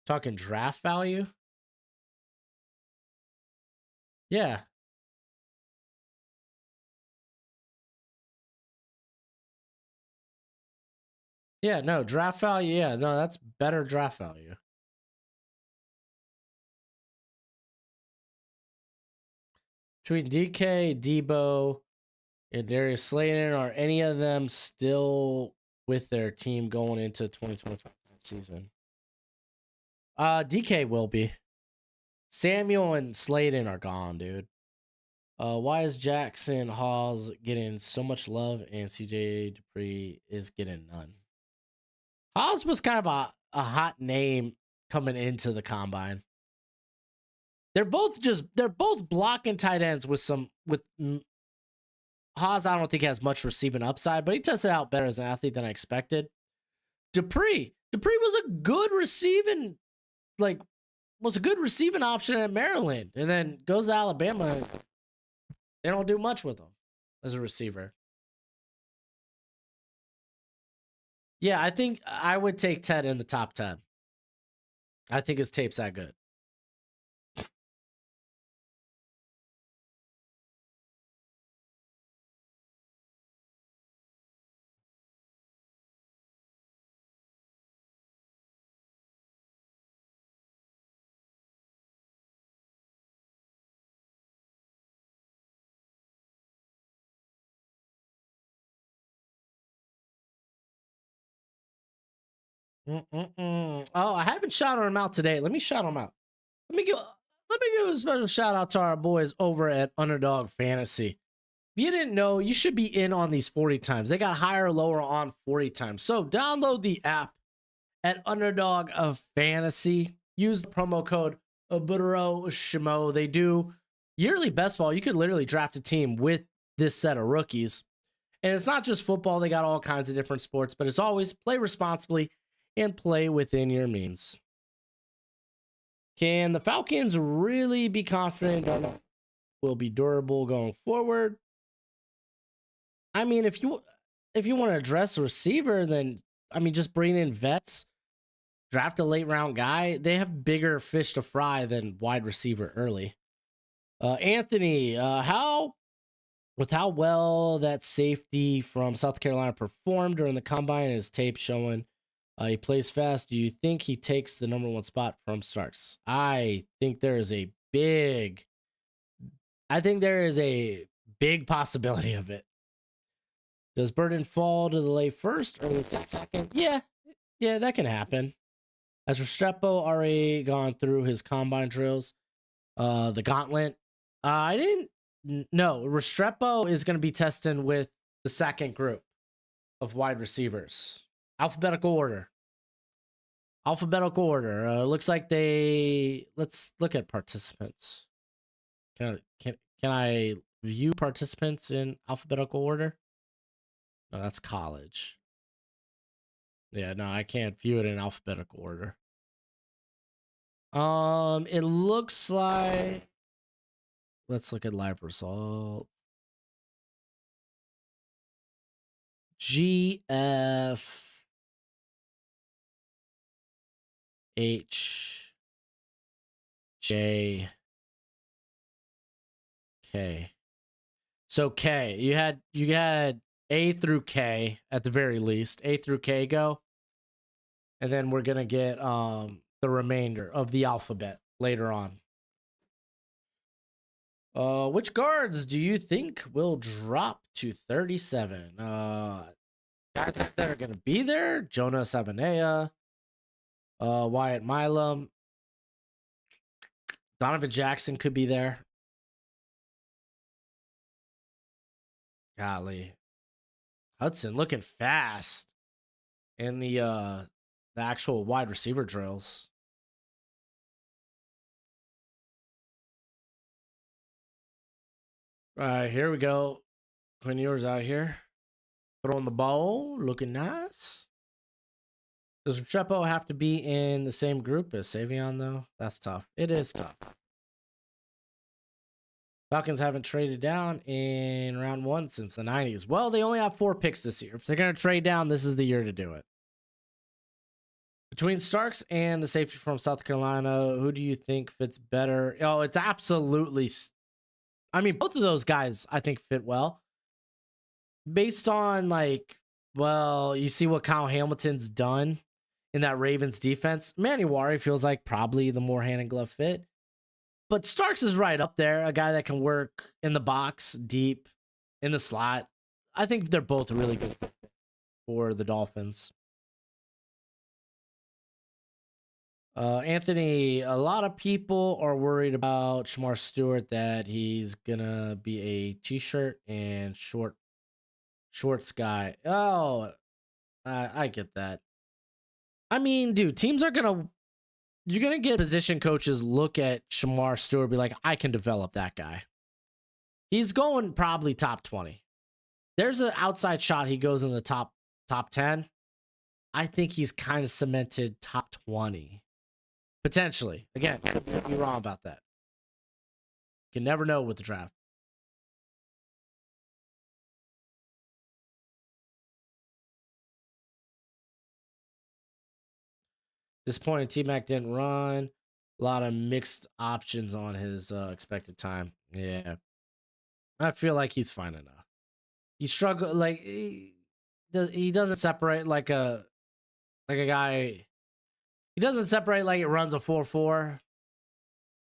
Talking draft value? Yeah. Yeah, no, draft value. Yeah, no, that's better draft value. Between DK, Debo, and Darius Slayton, are any of them still with their team going into 2025 season? DK will be. Samuel and Slayton are gone, dude. Why is Jackson Hawes getting so much love and CJ Dupree is getting none? Hawes was kind of a hot name coming into the combine. They're both blocking tight ends with Hawes. I don't think has much receiving upside, but he tested out better as an athlete than I expected. Dupree was a good receiving option at Maryland, and then goes to Alabama. They don't do much with him as a receiver. Yeah, I think I would take Ted in the top 10. I think his tape's that good. Oh, I haven't shouted him out today. Let me shout him out. Let me give a special shout out to our boys over at Underdog Fantasy. If you didn't know, you should be in on these 40 times. They got higher, lower on 40 times. So download the app at Underdog of Fantasy. Use the promo code Broshmo. They do yearly best ball. You could literally draft a team with this set of rookies. And it's not just football. They got all kinds of different sports. But as always, play responsibly and play within your means. Can the Falcons really be confident that will be durable going forward? I mean, if you want to address a receiver, then just bring in vets, draft a late round guy. They have bigger fish to fry than wide receiver early. Anthony, how well that safety from South Carolina performed during the combine and his tape showing he plays fast, do you think he takes the number 1 spot from Starks? I think there is a big possibility of it. Does Burden fall to the late first or the second? Yeah, that can happen. Has Restrepo already gone through his combine drills? The gauntlet? I didn't. No, Restrepo is going to be testing with the second group of wide receivers. Alphabetical order. Looks like let's look at participants. Can I view participants in alphabetical order? No, that's college. Yeah, no, I can't view it in alphabetical order. It looks like, let's look at live results. G, F, H, J, K. So K, you had A through K at the very least. A through K go. And then we're gonna get the remainder of the alphabet later on. Which guards do you think will drop to 37? Guys that are gonna be there: Jonas Avenea, Wyatt Milam, Donovan Jackson could be there. Golly, Hudson looking fast in the actual wide receiver drills. All right, here we go. Quinn Ewers out here, throwing the ball, looking nice. Does Restrepo have to be in the same group as Savion, though? That's tough. It is tough. Falcons haven't traded down in round 1 since the 90s. Well, they only have 4 picks this year. If they're going to trade down, this is the year to do it. Between Starks and the safety from South Carolina, who do you think fits better? Oh, it's absolutely... I mean, both of those guys, I think, fit well. Based on, like, well, you see what Kyle Hamilton's done in that Ravens defense. Manuari feels like probably the more hand and glove fit. But Starks is right up there, a guy that can work in the box, deep, in the slot. I think they're both really good for the Dolphins. Anthony, a lot of people are worried about Shamar Stewart, that he's gonna be a t-shirt and shorts guy. Oh, I get that. I mean, dude, you're gonna get position coaches look at Shamar Stewart, be like, I can develop that guy. He's going probably top 20. There's an outside shot he goes in the top 10. I think he's kind of cemented top 20. Potentially. Again, can't be wrong about that. You can never know with the draft. Disappointing, T-Mac didn't run. A lot of mixed options on his expected time. Yeah. I feel like he's fine enough. He struggled, like, he doesn't separate like a guy. He doesn't separate like it runs a 4.4.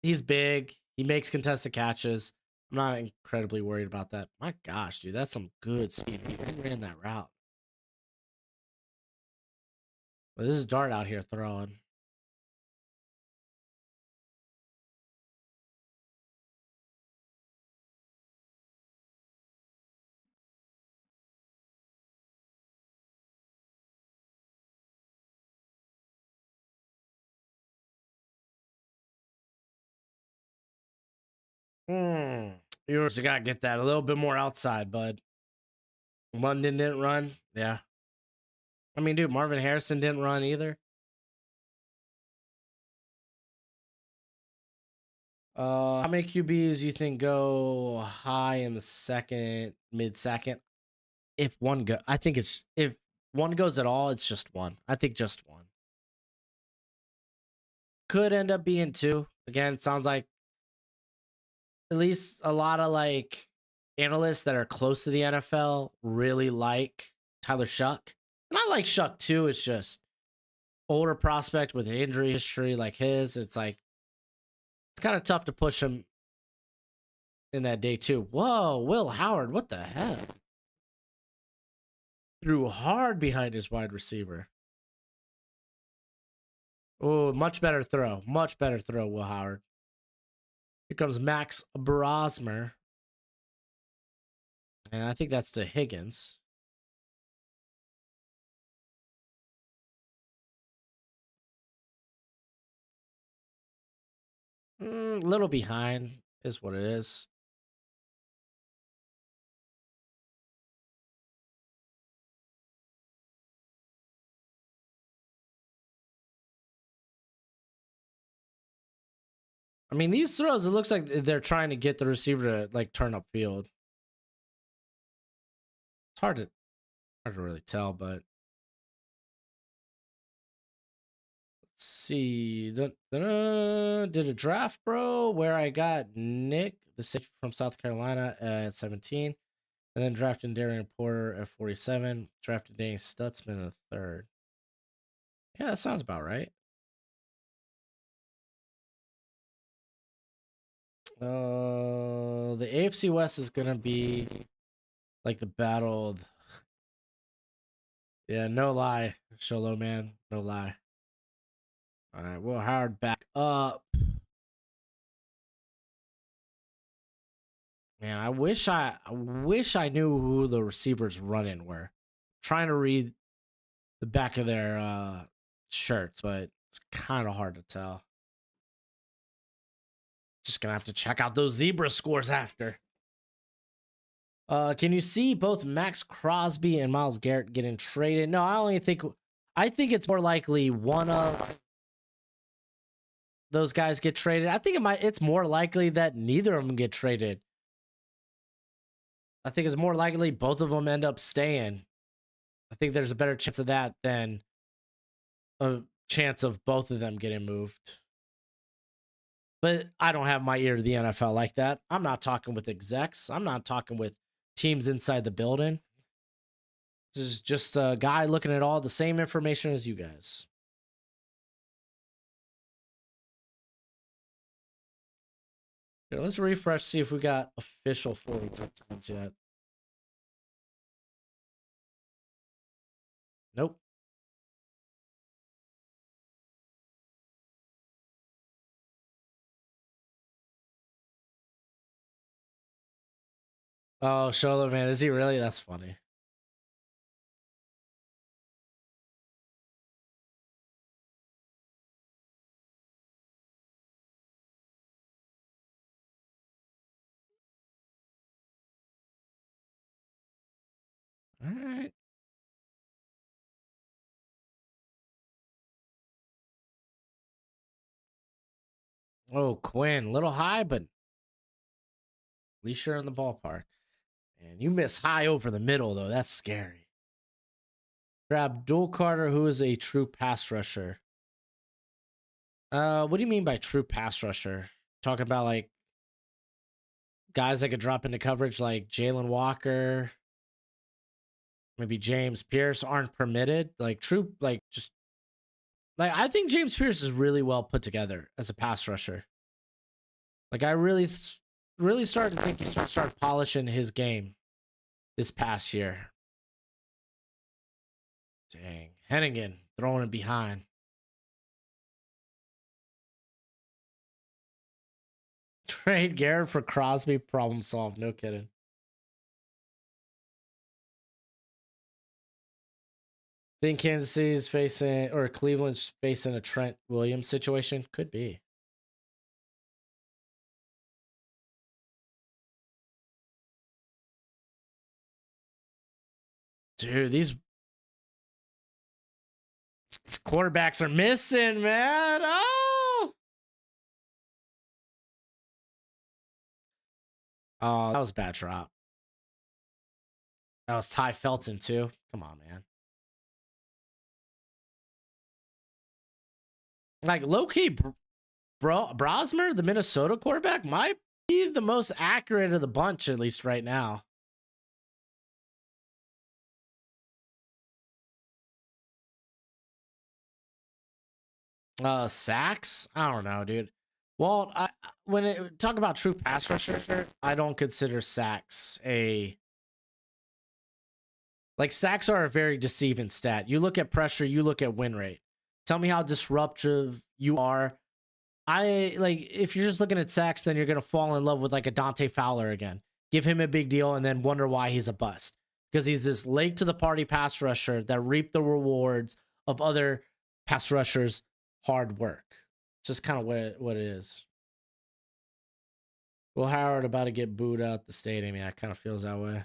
He's big. He makes contested catches. I'm not incredibly worried about that. My gosh, dude, that's some good speed. He ran that route. But this is Dart out here throwing. Yours, you gotta get that a little bit more outside, bud. London didn't run. Yeah. I mean, dude, Marvin Harrison didn't run either. How many QBs you think go high in the second, mid second? If one go, I think if one goes at all, it's just one. I think just one. Could end up being 2. Again, it sounds like at least a lot of like analysts that are close to the NFL really like Tyler Shuck. And I like Shuck too. It's just older prospect with injury history like his. It's like, it's kind of tough to push him in that day too. Whoa, Will Howard, what the hell? Threw hard behind his wide receiver. Oh, much better throw. Much better throw, Will Howard. Here comes Max Brosmer. And I think that's to Higgins. Little behind is what it is. I mean, these throws, it looks like they're trying to get the receiver to like turn upfield. It's hard to really tell, but let's see. Did a draft, bro, where I got Nick, the safety from South Carolina at 17, and then drafted Darian Porter at 47, drafted Danny Stutzman at third. Yeah, that sounds about right. The AFC West is gonna be like the battle. Yeah, no lie, Sholo man, no lie. All right, Will Howard back up. Man, I wish I knew who the receivers running were. Trying to read the back of their shirts, but it's kind of hard to tell. Just gonna have to check out those zebra scores after. Can you see both Max Crosby and Myles Garrett getting traded? No, I think it's more likely one of those guys get traded. I think it's more likely that neither of them get traded. I think it's more likely both of them end up staying. I think there's a better chance of that than a chance of both of them getting moved. But I don't have my ear to the NFL like that. I'm not talking with execs. I'm not talking with teams inside the building. This is just a guy looking at all the same information as you guys. Here, let's refresh, see if we got official 40 touchdowns yet. Nope. Oh, Sholo, man, is he really? That's funny. All right. Oh, Quinn, little high, but at least you're in the ballpark. And you miss high over the middle, though. That's scary. Grab Dual Carter, who is a true pass rusher. What do you mean by true pass rusher? Talking about like guys that could drop into coverage like Jalen Walker, maybe James Pierce aren't permitted. Like true, like just like I think James Pierce is really well put together as a pass rusher. Like I really started to think he should start polishing his game this past year. Dang, Hennigan throwing it behind. Trade Garrett for Crosby, problem solved. No kidding. Think Kansas City's facing or Cleveland's facing a Trent Williams situation? Could be. Dude, these quarterbacks are missing, man. Oh, that was a bad drop. That was Ty Felton, too. Come on, man. Like, low-key, Brosmer, the Minnesota quarterback, might be the most accurate of the bunch, at least right now. Sacks? I don't know, dude. Well, when it talk about true pass rusher, I don't consider sacks like sacks are a very deceiving stat. You look at pressure, you look at win rate. Tell me how disruptive you are. If you're just looking at sacks, then you're gonna fall in love with like a Dante Fowler again. Give him a big deal and then wonder why he's a bust. Because he's this late to the party pass rusher that reaped the rewards of other pass rushers' hard work. It's just kind of what it is. Will Howard about to get booed out the stadium. Yeah, it kind of feels that way.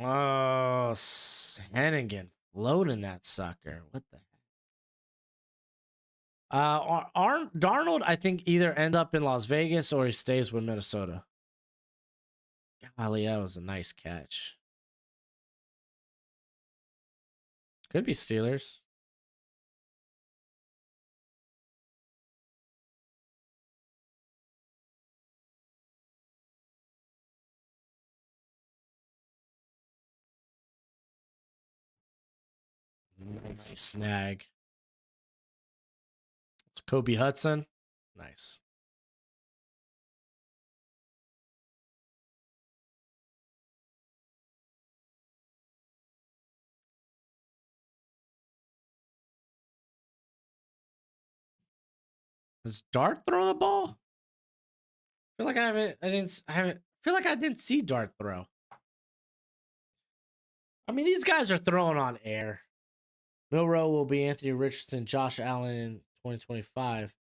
Oh, Hennigan Loading that sucker. What the heck? Darnold, I think, either end up in Las Vegas or he stays with Minnesota. Golly, that was a nice catch. Could be Steelers. Nice snag. It's Kobe Hudson. Nice. Does Dart throw the ball? I feel like I haven't feel like I didn't see Dart throw. I mean, these guys are throwing on air. Milrow will be Anthony Richardson, Josh Allen in 2025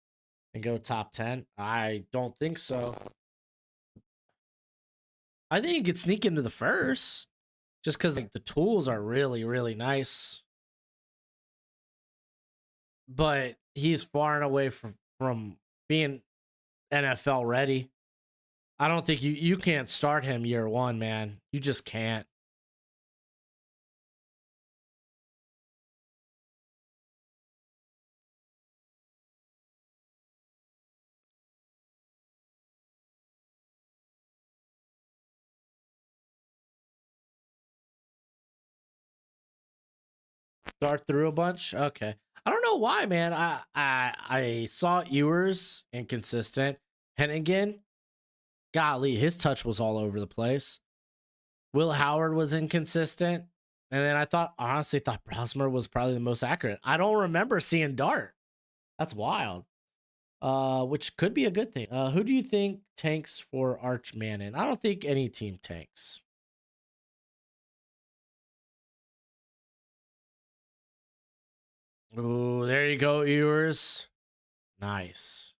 and go top 10. I don't think so. I think he could sneak into the first just because like the tools are really, really nice. But he's far and away from being NFL ready. I don't think you can't start him year one, man. You just can't. Start through a bunch. Okay. I don't know why, man. I saw Ewers inconsistent. Hennigan, golly, his touch was all over the place. Will Howard was inconsistent. And then honestly thought Broshmo was probably the most accurate. I don't remember seeing Dart. That's wild. Which could be a good thing. Who do you think tanks for Arch Manning? I don't think any team tanks. Oh, there you go, Ewers. Nice.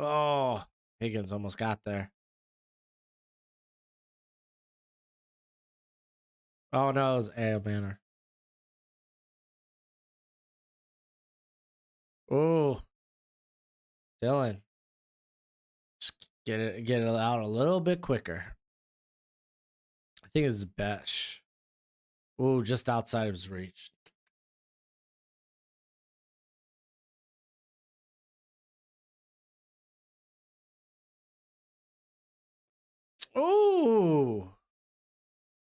Oh, Higgins almost got there. Oh no, it was Ale Banner. Oh, Dylan. Just get it out a little bit quicker. I think it's Besh. Oh, just outside of his reach. Oh,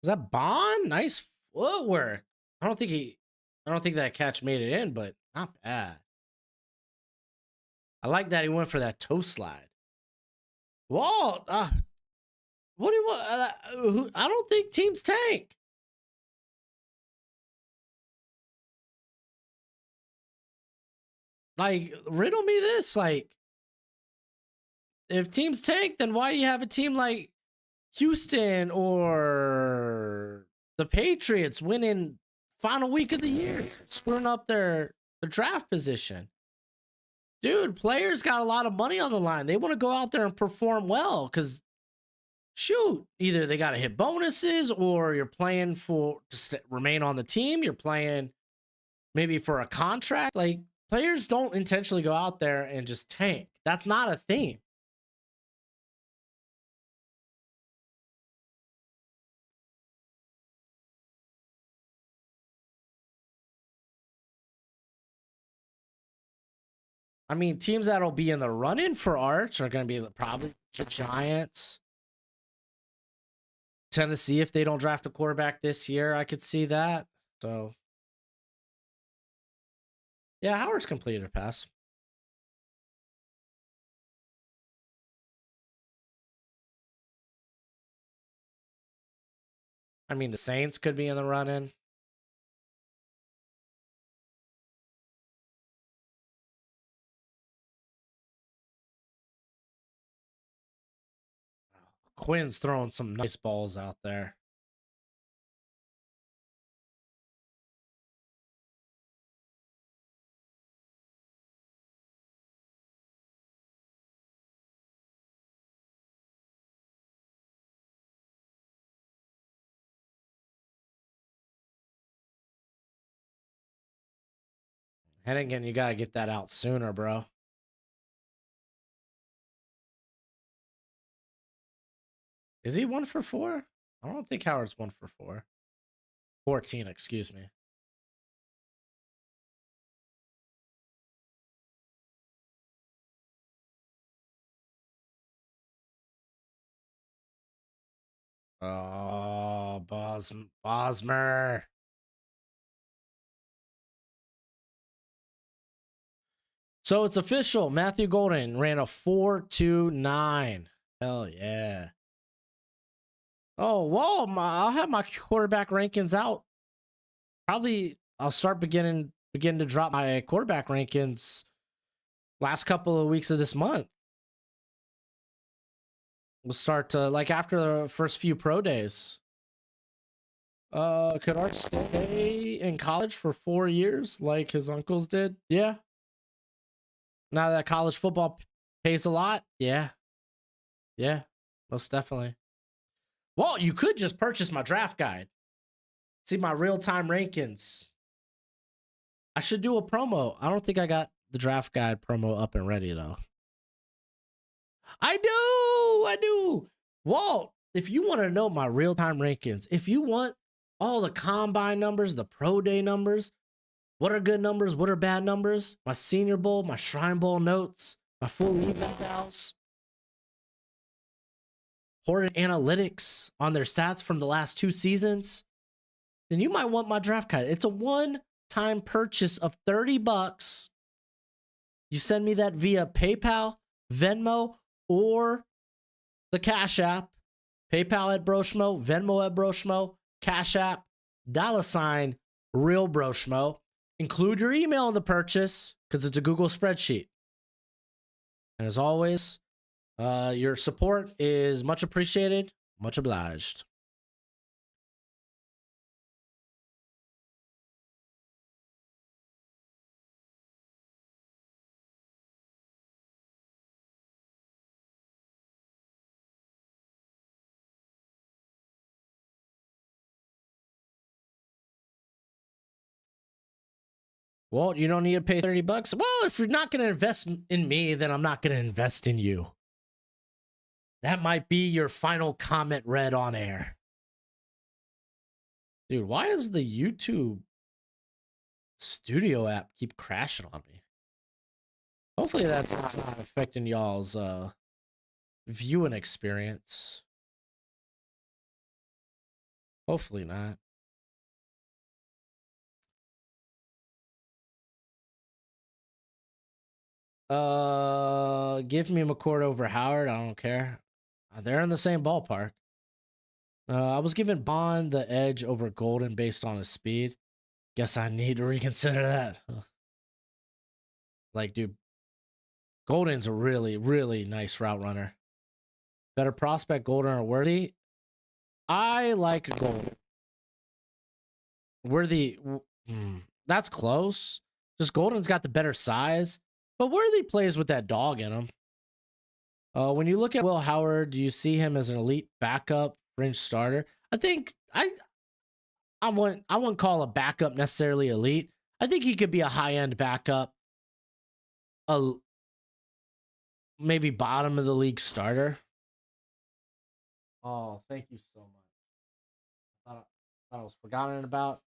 is that Bond? Nice footwork. I don't think that catch made it in, but not bad. I like that he went for that toe slide. Walt, what do you want? I don't think teams tank. Like, riddle me this. Like, if teams tank, then why do you have a team like Houston or the Patriots winning final week of the year, screwing up their draft position? Dude, players got a lot of money on the line. They want to go out there and perform well because, shoot, either they got to hit bonuses or you're playing to remain on the team. You're playing maybe for a contract. Like, players don't intentionally go out there and just tank. That's not a thing. I mean, teams that'll be in the run-in for Arch are going to be probably the Giants. Tennessee, if they don't draft a quarterback this year, I could see that. So, yeah, Howard's completed a pass. I mean, the Saints could be in the run-in. Quinn's throwing some nice balls out there. Hennigan, you gotta get that out sooner, bro. Is he 1-for-4? I don't think Howard's 1-for-4. 14, excuse me. Oh, Bosmer. So it's official. Matthew Golden ran a 4.29. Hell yeah. Oh, whoa. I'll have my quarterback rankings out. Probably I'll start begin to drop my quarterback rankings last couple of weeks of this month. We'll start like after the first few pro days. Could Art stay in college for 4 years like his uncles did? Yeah. Now that college football pays a lot? Yeah. Yeah, most definitely. Well, you could just purchase my draft guide. See my real-time rankings. I should do a promo. I don't think I got the draft guide promo up and ready, though. I do. Walt, if you want to know my real-time rankings, if you want all the combine numbers, the pro day numbers, what are good numbers, what are bad numbers, my Senior Bowl, my Shrine Bowl notes, my full evals, Horrid analytics on their stats from the last 2 seasons, then you might want my draft guide. It's a one-time purchase of $30. You send me that via PayPal, Venmo, or the Cash App. PayPal at Broshmo, Venmo at Broshmo, Cash App, $ realbroshmo. Include your email in the purchase because it's a Google spreadsheet. And as always, your support is much appreciated, much obliged. Well, you don't need to pay $30. Well, if you're not going to invest in me, then I'm not going to invest in you. That might be your final comment read on air. Dude, why is the YouTube Studio app keep crashing on me? Hopefully that's not affecting y'all's viewing experience. Hopefully not. Give me McCord over Howard. I don't care. They're in the same ballpark. I was giving Bond the edge over Golden based on his speed. Guess I need to reconsider that. Like, dude, Golden's a really, really nice route runner. Better prospect, Golden or Worthy? I like Golden. Worthy, that's close. Just Golden's got the better size, but Worthy plays with that dog in him. When you look at Will Howard, do you see him as an elite backup, fringe starter? I think I wouldn't call a backup necessarily elite. I think he could be a high-end backup, maybe bottom of the league starter. Oh, thank you so much. I was forgotten about,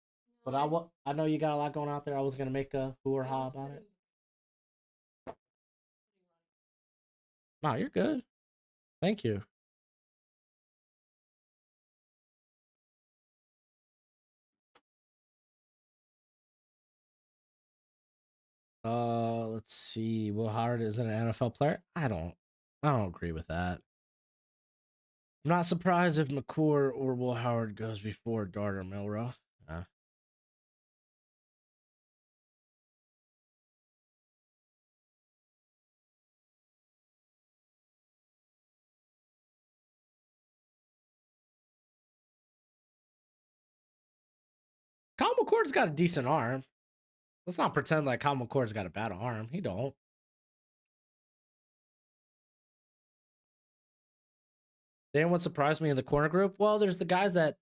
but I know you got a lot going out there. I was gonna make a who or ha about it. No, you're good. Thank you. Let's see. Will Howard is an NFL player? I don't agree with that. I'm not surprised if McCourt or Will Howard goes before Dart or Milrow. Kyle McCord's got a decent arm. Let's not pretend like Kyle McCord's got a bad arm. He don't. Anyone surprised me in the corner group? Well, there's the guys that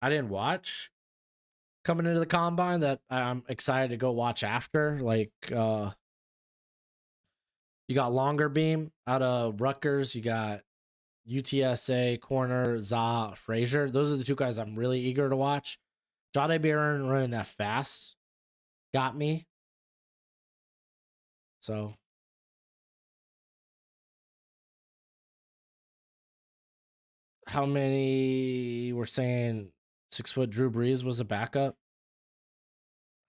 I didn't watch. coming into the combine that I'm excited to go watch after. Like, you got Longer Beam out of Rutgers. You got UTSA corner Za Frazier. Those are the two guys I'm really eager to watch. Jade Barron running that fast got me. So how many were saying 6 foot Drew Brees was a backup?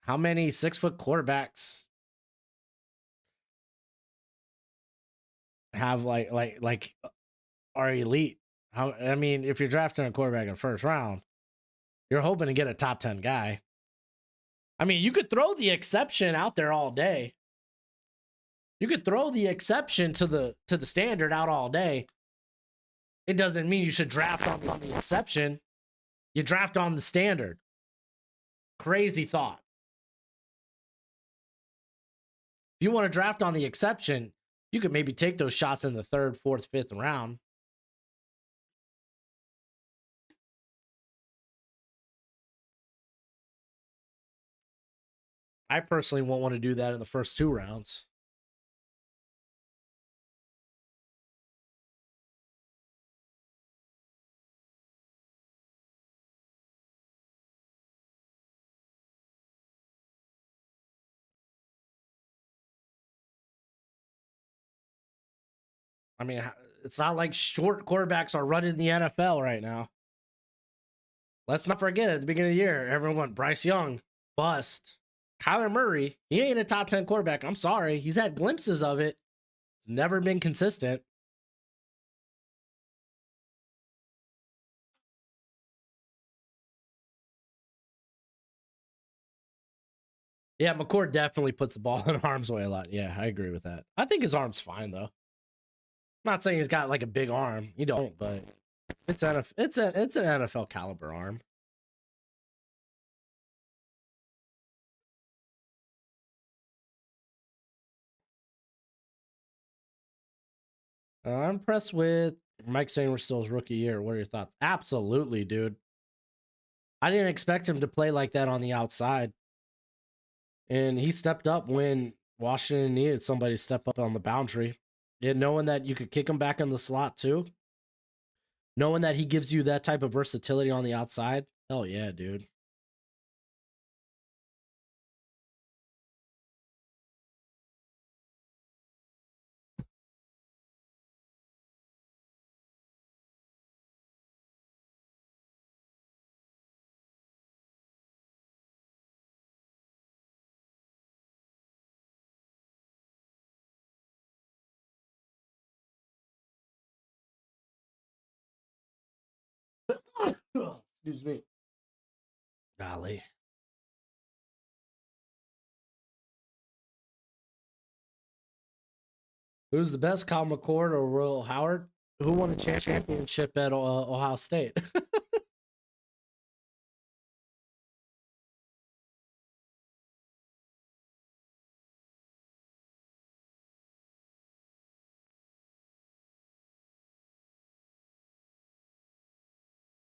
How many 6 foot quarterbacks have like are elite? How, I mean, if you're drafting a quarterback in the first round, you're hoping to get a top 10 guy. I mean, you could throw the exception out there all day. You could throw the exception to the standard out all day. It doesn't mean you should draft on the exception. You draft on the standard. Crazy thought. If you want to draft on the exception, you could maybe take those shots in the 3rd, 4th, 5th round. I personally won't want to do that in the first 2 rounds. I mean, it's not like short quarterbacks are running the NFL right now. Let's not forget, at the beginning of the year, everyone went Bryce Young, bust. Kyler Murray, he ain't a top 10 quarterback. I'm sorry. He's had glimpses of it. It's never been consistent. Yeah, McCord definitely puts the ball in harm's way a lot. Yeah, I agree with that. I think his arm's fine, though. I'm not saying he's got like a big arm. You don't, but it's an NFL caliber arm. I'm impressed with Mike Sainristil's rookie year. What are your thoughts? Absolutely, dude. I didn't expect him to play like that on the outside. And he stepped up when Washington needed somebody to step up on the boundary. And knowing that you could kick him back in the slot too. Knowing that he gives you that type of versatility on the outside. Hell yeah, dude. Excuse me. Golly. Who's the best, Kyle McCord or Will Howard? Who won a championship at Ohio State?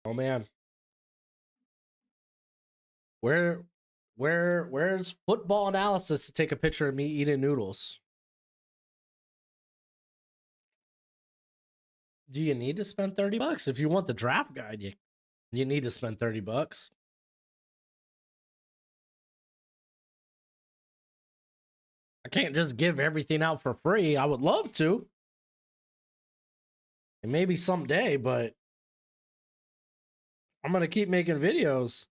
Oh man. Where's football analysis to take a picture of me eating noodles? Do you need to spend $30? If you want the draft guide, you need to spend $30. I can't just give everything out for free. I would love to. And maybe someday, but I'm going to keep making videos.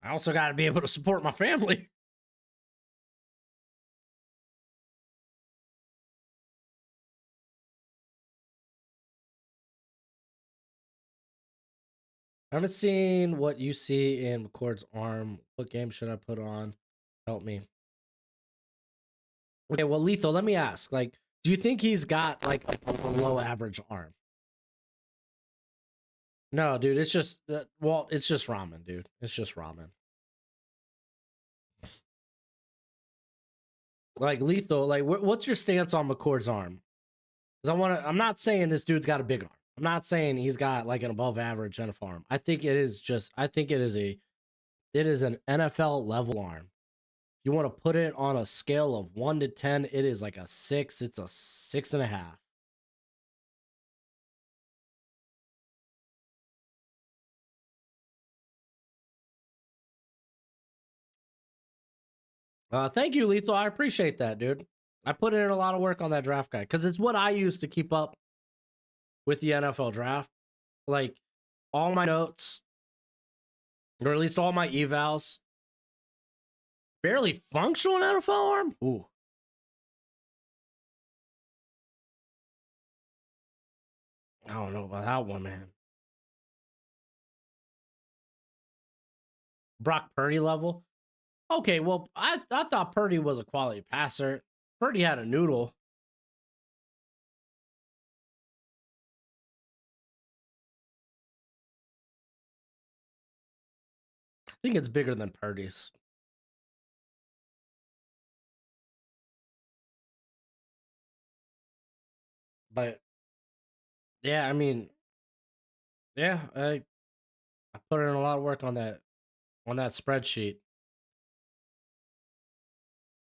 I also got to be able to support my family. I haven't seen what you see in McCord's arm. What game should I put on? Help me. Okay, well, Lethal, let me ask. Like, do you think he's got like a below average arm? No, dude, it's just well, it's just ramen, dude. It's just ramen. Like Lethal, like what's your stance on McCord's arm? Because I'm not saying this dude's got a big arm. I'm not saying he's got like an above average NFL arm. I think it is a It is an NFL level arm. You want to put it on a scale of 1 to 10, it is like a 6. It's a 6.5. Thank you, Lethal. I appreciate that, dude. I put in a lot of work on that draft guide because it's what I use to keep up with the NFL draft. Like all my notes, or at least all my evals, barely functional in NFL arm. Ooh. I don't know about that one, man. Brock Purdy level. Okay, well, I thought Purdy was a quality passer. Purdy had a noodle. I think it's bigger than Purdy's. But yeah, I mean, yeah, I put in a lot of work on that spreadsheet.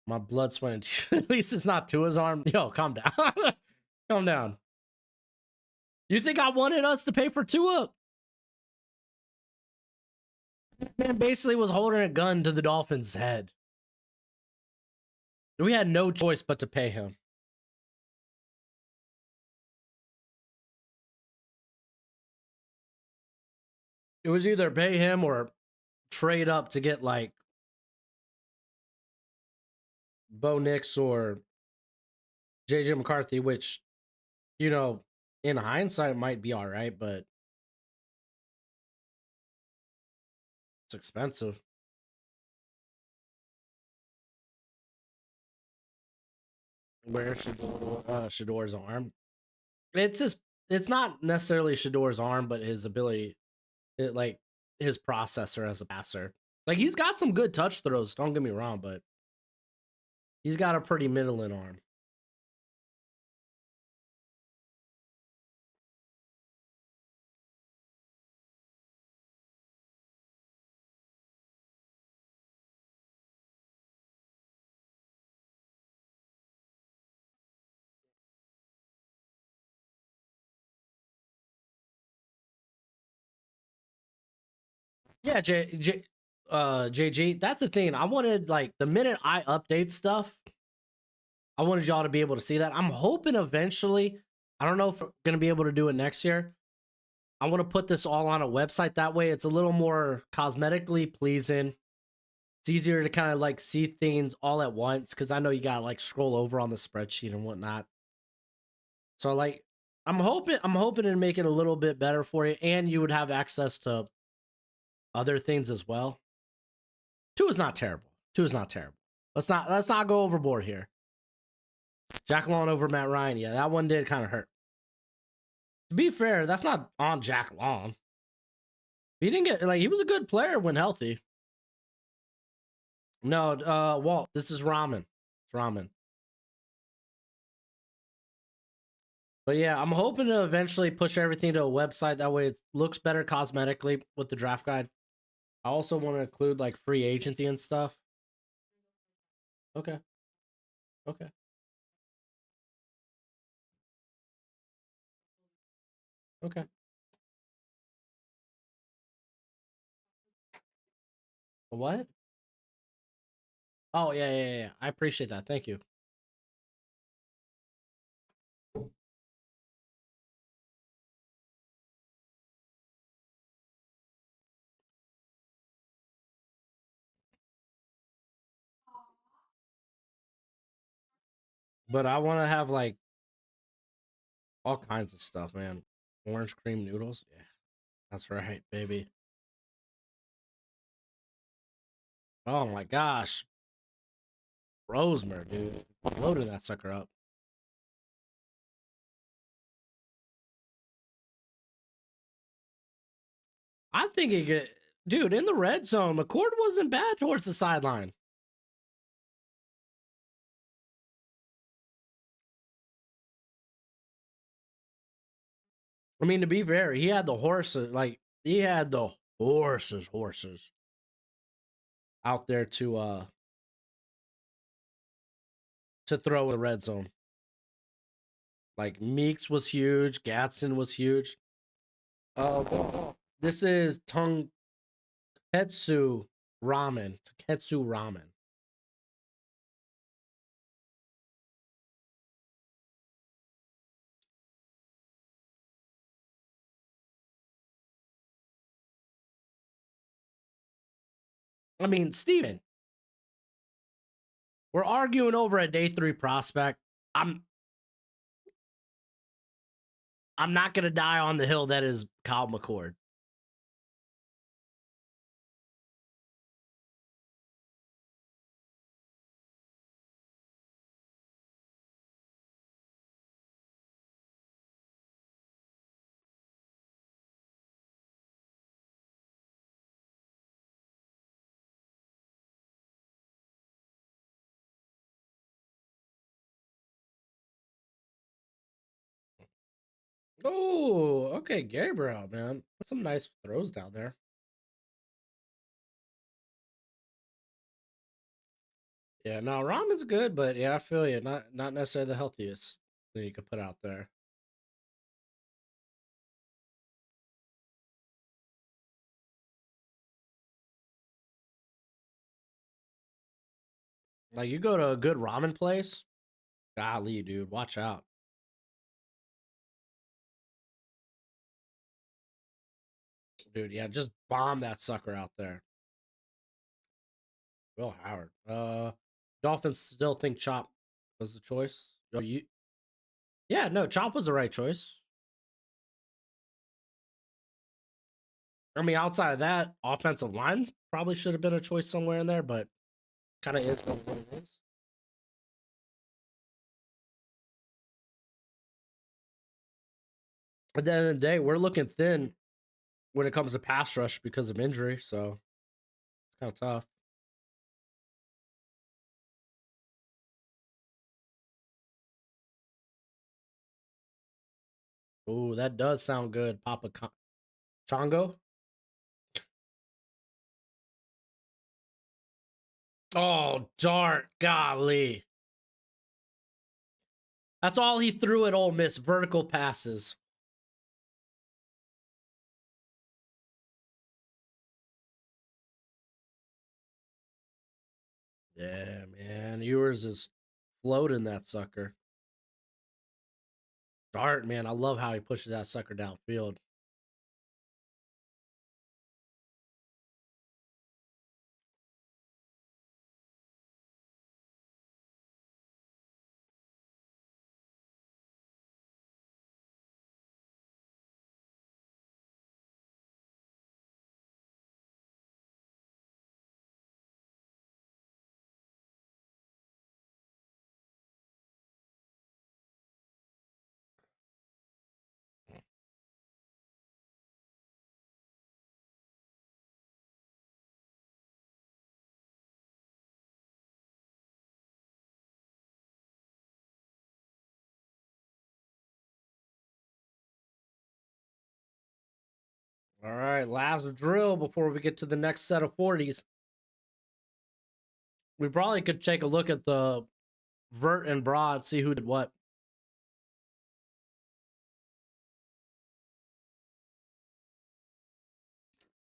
My blood, sweat, and tears. At least it's not Tua's arm. Yo, calm down. Calm down. You think I wanted us to pay for Tua? Man basically was holding a gun to the Dolphins' head. We had no choice but to pay him. It was either pay him or trade up to get like Bo Nix or JJ McCarthy, which, you know, in hindsight might be all right, but it's expensive. Where Shador's arm? It's not necessarily Shador's arm, but his ability, like his processor as a passer. Like he's got some good touch throws. Don't get me wrong, but he's got a pretty middling arm. Yeah, JG. That's the thing. I wanted like the minute I update stuff, I wanted y'all to be able to see that. I'm hoping eventually. I don't know if we're gonna be able to do it next year. I want to put this all on a website. That way, it's a little more cosmetically pleasing. It's easier to kind of like see things all at once because I know you gotta like scroll over on the spreadsheet and whatnot. So like, I'm hoping to make it a little bit better for you, and you would have access to other things as well. Two is not terrible. Two is not terrible. Let's not go overboard here. Jack Long over Matt Ryan. Yeah, that one did kind of hurt. To be fair, that's not on Jack Long. He didn't get like he was a good player when healthy. No, Walt, this is ramen. It's ramen. But yeah, I'm hoping to eventually push everything to a website. That way it looks better cosmetically with the draft guide. I also want to include like free agency and stuff. Okay. Okay. Okay. What? Oh yeah. I appreciate that. Thank you. But I want to have like all kinds of stuff, man. Orange cream noodles. Yeah, that's right, baby. Oh my gosh. Rosemary, dude. I'm loading that sucker up. I'm thinking, dude, in the red zone, McCord wasn't bad towards the sideline. I mean, to be fair, he had the horses. Like, he had the horses. out there to throw in the red zone. Like Meeks was huge, Gatson was huge. This is Tanketsu ramen. Tanketsu ramen. I mean, Steven, we're arguing over a day 3 prospect. I'm not gonna die on the hill that is Kyle McCord. Oh, okay, Gabriel, man. Some nice throws down there. Yeah, no, ramen's good, but yeah, I feel you. Not necessarily the healthiest thing you could put out there. Like you go to a good ramen place, golly, dude, watch out. Dude, yeah, just bomb that sucker out there. Will Howard. Dolphins still think Chop was the choice. Yeah, no, Chop was the right choice. I mean, outside of that, offensive line probably should have been a choice somewhere in there, but kind of is what it is. At the end of the day, we're looking thin when it comes to pass rush because of injury, so it's kind of tough. Oh, that does sound good, Chongo. Oh, dart, golly. That's all he threw at Ole Miss, vertical passes. Yeah, man. Ewers is floating that sucker. Dart, man. I love how he pushes that sucker downfield. All right, last drill before we get to the next set of 40s. We probably could take a look at the vert and broad, see who did what.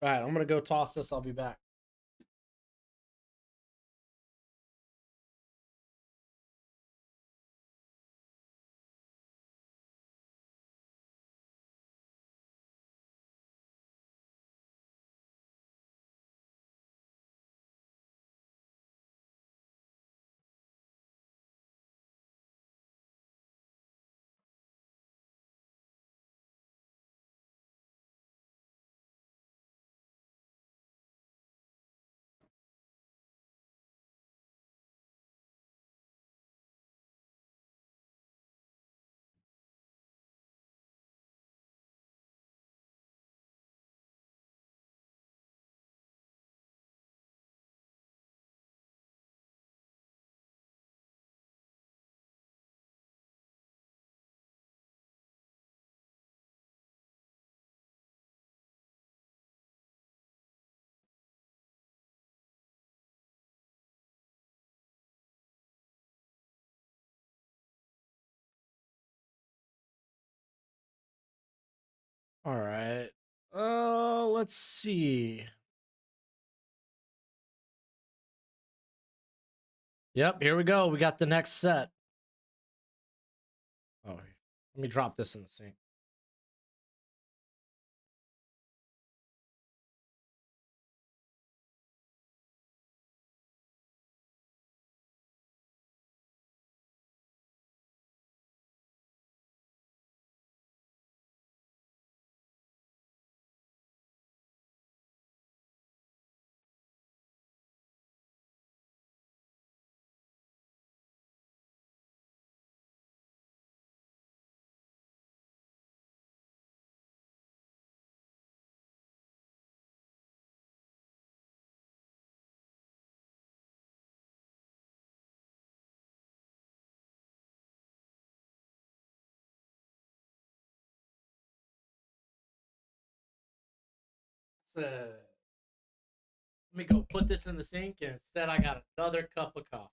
All right, I'm going to go toss this. I'll be back. All right. Let's see. Yep, here we go. We got the next set. Oh, let me drop this in the sink. So, let me go put this in the sink, and instead I got another cup of coffee.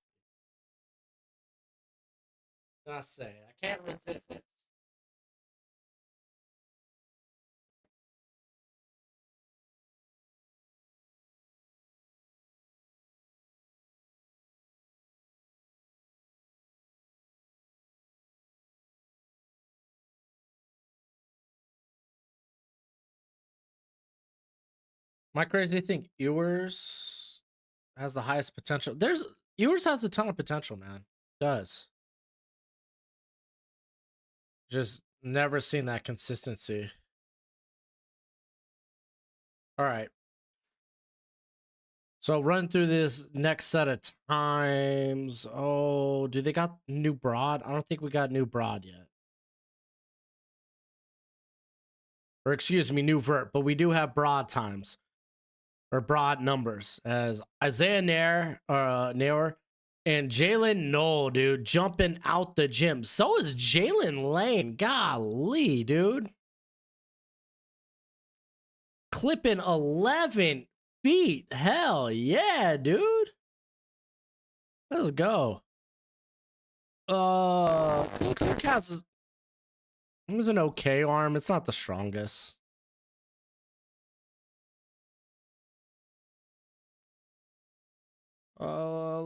What I say? I can't resist it. My crazy thing, Ewers has the highest potential. Ewers has a ton of potential, man. It does. Just never seen that consistency. All right. So run through this next set of times. Oh, do they got new broad? I don't think we got new broad yet. Or excuse me, new vert, but we do have broad times. Or broad numbers as Isaiah Nair and Jalen Knoll, dude, jumping out the gym. So is Jalen Lane. Golly, dude. Clipping 11 feet. Hell yeah, dude. Let's go. Cats is an okay arm. It's not the strongest.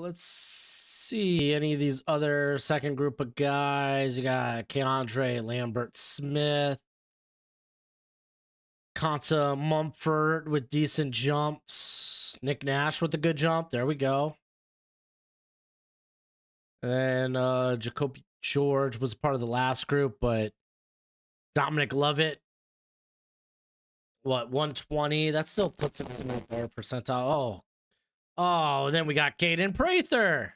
Let's see any of these other second group of guys. You got Keandre Lambert Smith, Conta Mumford with decent jumps, Nick Nash with a good jump. There we go. And Jacoby George was part of the last group, but Dominic Lovett, what, 120? That still puts him in the lower percentile. Oh, then we got Caden Prather,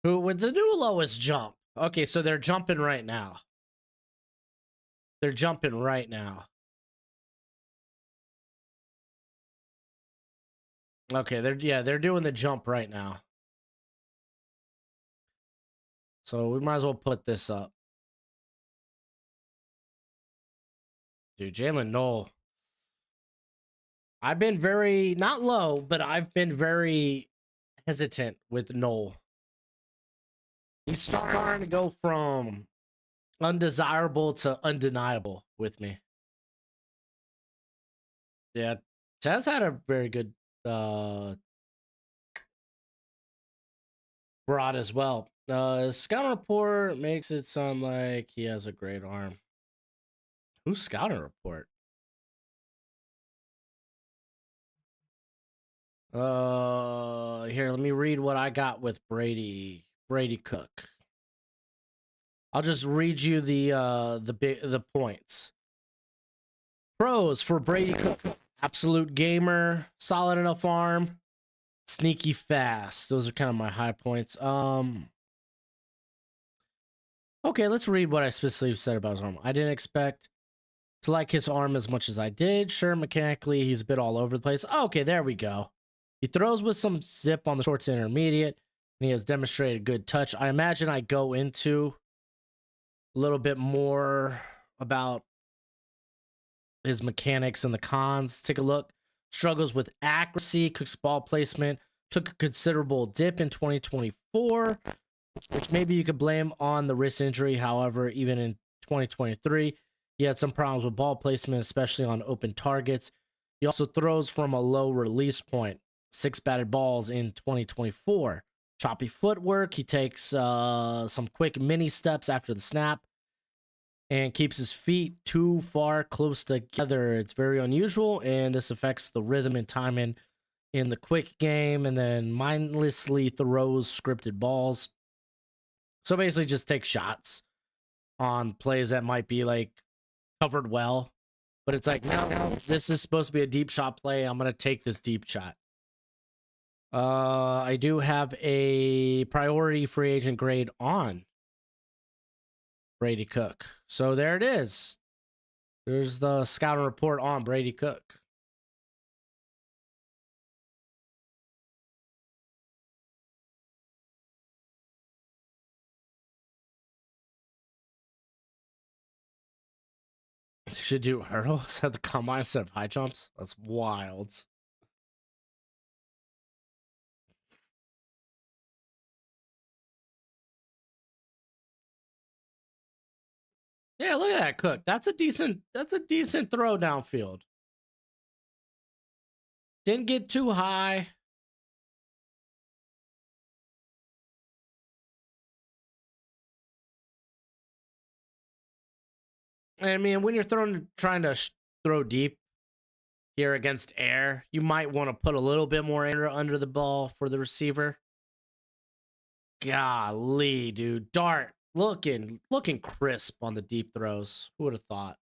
who with the new lowest jump. Okay, so they're jumping right now. They're jumping right now. Okay, they're doing the jump right now. So we might as well put this up. Dude, Jalen Knoll. I've been very, not low, but I've been very hesitant with Knoll. He's starting to go from undesirable to undeniable with me. Yeah, Tez had a very good broad as well. Scouting report makes it sound like he has a great arm. Who's scouting report? Here, let me read what I got with Brady Cook. I'll just read you the points. Pros for Brady Cook: absolute gamer, solid enough arm, sneaky fast. Those are kind of my high points. Okay, let's read what I specifically said about his arm. I didn't expect to like his arm as much as I did. Sure, mechanically, he's a bit all over the place. Okay, there we go. He throws with some zip on the short to intermediate, and he has demonstrated good touch. I imagine I go into a little bit more about his mechanics and the cons. Take a look. Struggles with accuracy, Cook's ball placement, took a considerable dip in 2024, which maybe you could blame on the wrist injury. However, even in 2023, He had some problems with ball placement, especially on open targets. He also throws from a low release point. 6 batted balls in 2024. Choppy footwork. He takes some quick mini steps after the snap and keeps his feet too far close together. It's very unusual, and this affects the rhythm and timing in the quick game, and then mindlessly throws scripted balls. So basically just take shots on plays that might be like covered well, but it's like, no, this is supposed to be a deep shot play. I'm going to take this deep shot. I do have a priority free agent grade on Brady Cook. So there it is. There's the scouting report on Brady Cook. Should do hurdles at the combine instead of high jumps. That's wild. Yeah, look at that Cook. That's a decent throw downfield. Didn't get too high. I mean, when you're trying to throw deep here against air, you might want to put a little bit more air under the ball for the receiver. Golly, dude. Dart looking crisp on the deep throws. Who would have thought?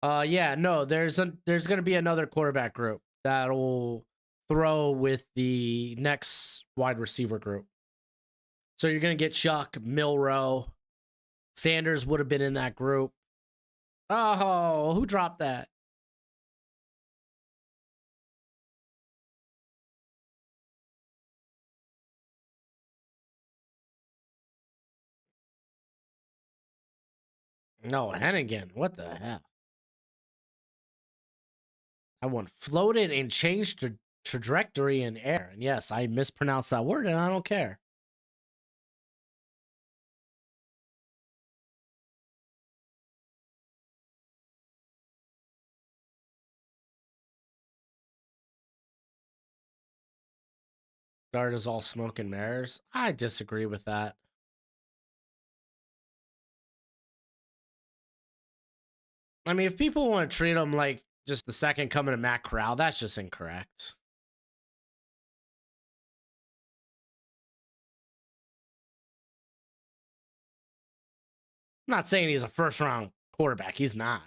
Yeah, no, there's gonna be another quarterback group that'll throw with the next wide receiver group. So you're gonna get Chuck, Milrow, Sanders would have been in that group. Oh, who dropped that? No, Hennigan. What the hell? I one floated and changed the trajectory in air. And yes, I mispronounced that word and I don't care. Dart is all smoke and mirrors. I disagree with that. I mean, if people want to treat him like just the second coming of Matt Corral, that's just incorrect. I'm not saying he's a first round quarterback. He's not.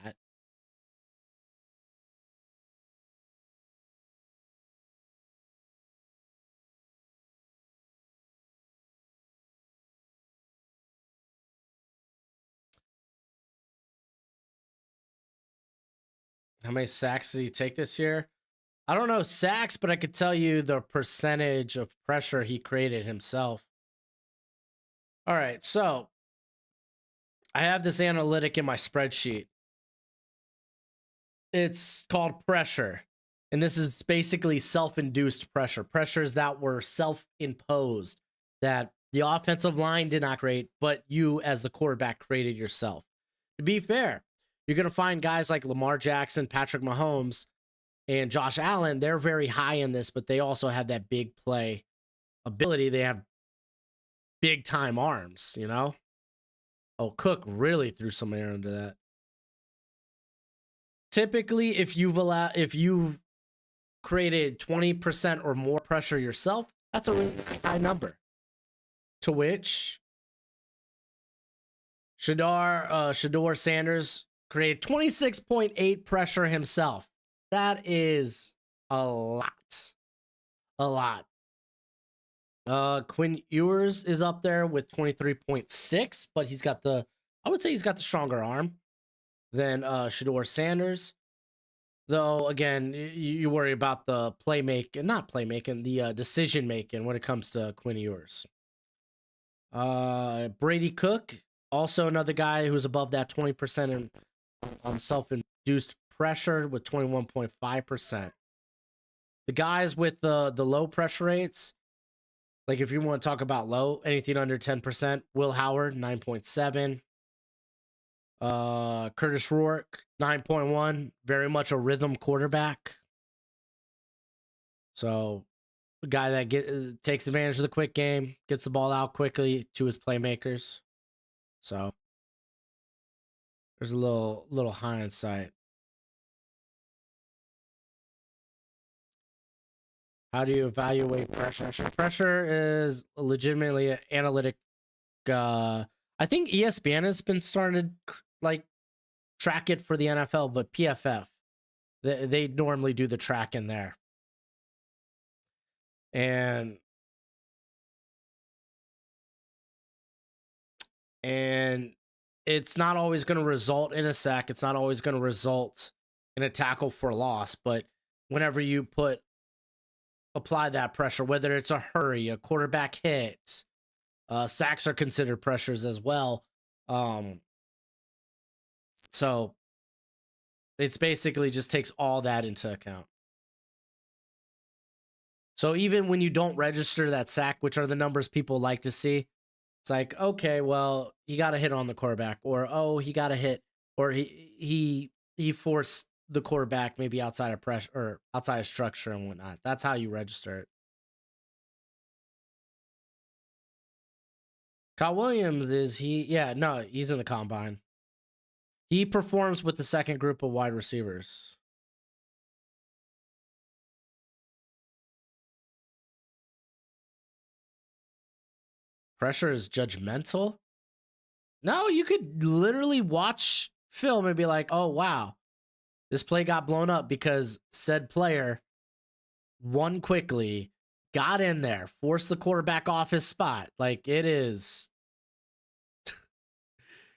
How many sacks did he take this year? I don't know sacks, but I could tell you the percentage of pressure he created himself. All right, so I have this analytic in my spreadsheet. It's called pressure. And this is basically self-induced pressure. Pressures that were self-imposed, that the offensive line did not create, but you as the quarterback created yourself. To be fair, you're going to find guys like Lamar Jackson, Patrick Mahomes, and Josh Allen. They're very high in this, but they also have that big play ability. They have big time arms, you know? Oh, Cook really threw some air into that. Typically, if you've created 20% or more pressure yourself, that's a really high number. To which Shador Sanders created 26.8 pressure himself. That is a lot. A lot. Quinn Ewers is up there with 23.6, but I would say he's got the stronger arm than Shador Sanders. Though, again, you worry about the the decision making when it comes to Quinn Ewers. Brady Cook, also another guy who's above that 20% in self-induced pressure with 21.5%. The guys with the low pressure rates, Like if you want to talk about low, anything under 10%, Will Howard 9.7. Curtis Rourke 9.1, very much a rhythm quarterback. So a guy that takes advantage of the quick game, gets the ball out quickly to his playmakers. So there's a little hindsight. How do you evaluate pressure? Pressure is legitimately an analytic. I think ESPN has been started like track it for the NFL, but PFF they normally do the track in there, and it's not always going to result in a sack. It's not always going to result in a tackle for loss, but whenever you apply that pressure, whether it's a hurry, a quarterback hit, sacks are considered pressures as well. So it's basically just takes all that into account. So even when you don't register that sack, which are the numbers people like to see, it's like, okay, well, he got a hit on the quarterback, or oh, he got a hit, or he forced the quarterback maybe outside of pressure or outside of structure and whatnot. That's how you register it. Kyle Williams he's in the combine. He performs with the second group of wide receivers. Pressure is judgmental? No, you could literally watch film and be like, oh, wow, this play got blown up because said player won quickly, got in there, forced the quarterback off his spot. Like it is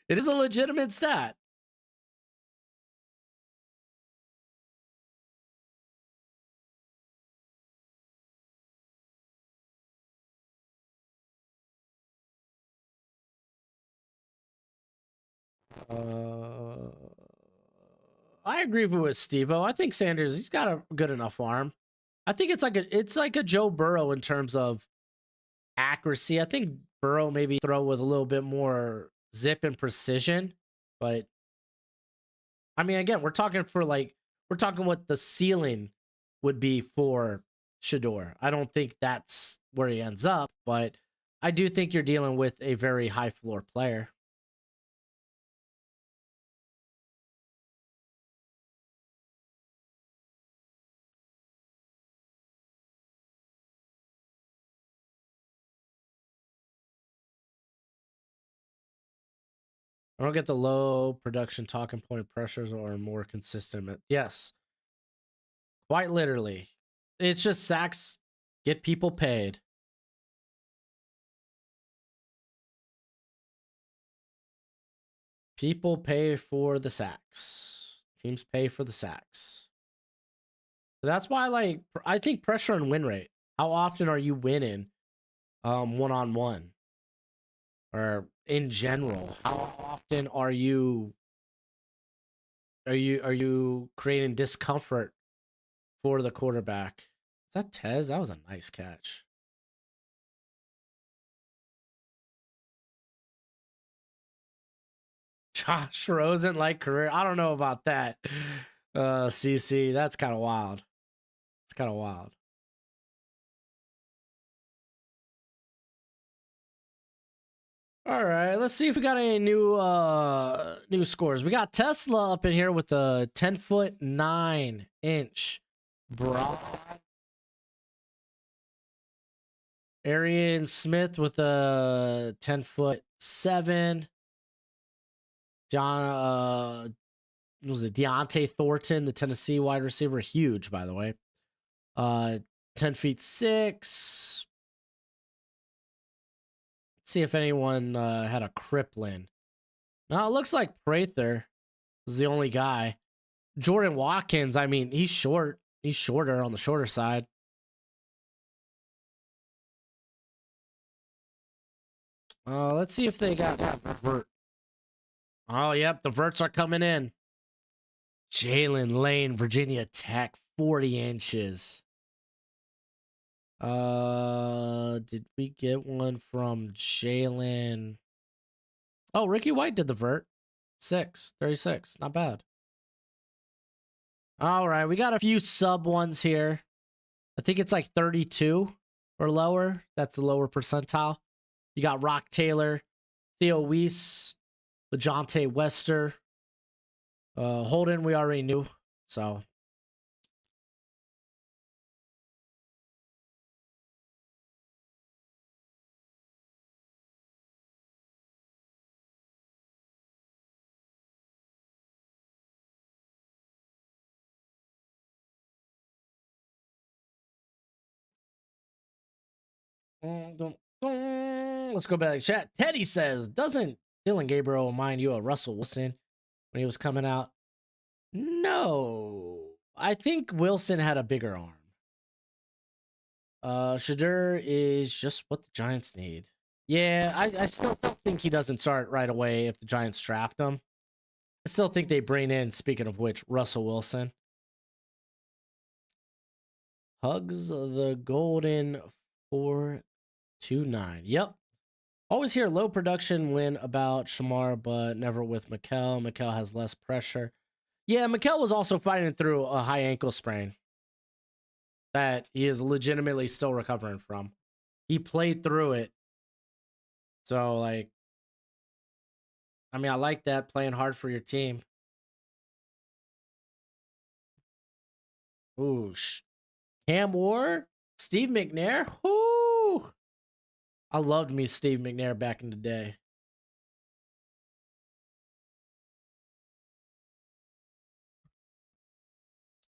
a legitimate stat. I agree with Steve-O. I think Sanders, he's got a good enough arm. I think it's like a Joe Burrow in terms of accuracy. I think Burrow maybe throw with a little bit more zip and precision, but I mean, again, we're talking what the ceiling would be for Shador. I don't think that's where he ends up, but I do think you're dealing with a very high floor player. I don't get the low production talking point pressures or more consistent. Yes, quite literally. It's just sacks get people paid. People pay for the sacks. Teams pay for the sacks. That's why, I think pressure and win rate. How often are you winning one-on-one? Or in general, how often are you creating discomfort for the quarterback? Is that Tez? That was a nice catch. Josh Rosen like career. I don't know about that. CC, that's kind of wild. It's kind of wild. All right, let's see if we got any new scores. We got Tesla up in here with a 10-foot 9-inch broad. Arian Smith with a 10-foot 7. Was it Deontay Thornton, the Tennessee wide receiver? Huge, by the way. 10 feet 6. Let's see if anyone had a crippling. No, it looks like Prather was the only guy. Jordan Watkins, I mean, he's short. He's shorter on the shorter side. Let's see if they got vert. Oh, yep, the verts are coming in. Jalen Lane, Virginia Tech, 40 inches. Did we get one from Jalen? Oh, Ricky White did the vert. 36. Not bad. All right, we got a few sub ones here. I think it's like 32 or lower. That's the lower percentile. You got Rock Taylor, Theo Weiss, LeJontay Wester. Holden, we already knew. So. Let's go back to chat. Teddy says, doesn't Dylan Gabriel remind you of Russell Wilson when he was coming out? No. I think Wilson had a bigger arm. Shadur is just what the Giants need. Yeah, I still don't think he doesn't start right away if the Giants draft him. I still think they bring in, speaking of which, Russell Wilson. Hugs the Golden 429. Yep. Always hear low production win about Shamar, but never with Mikal. Mikal has less pressure. Yeah, Mikal was also fighting through a high ankle sprain that he is legitimately still recovering from. He played through it. So, like, I mean, I like that, playing hard for your team. Ooh, Cam Ward, Steve McNair. Whoo! I loved me Steve McNair back in the day.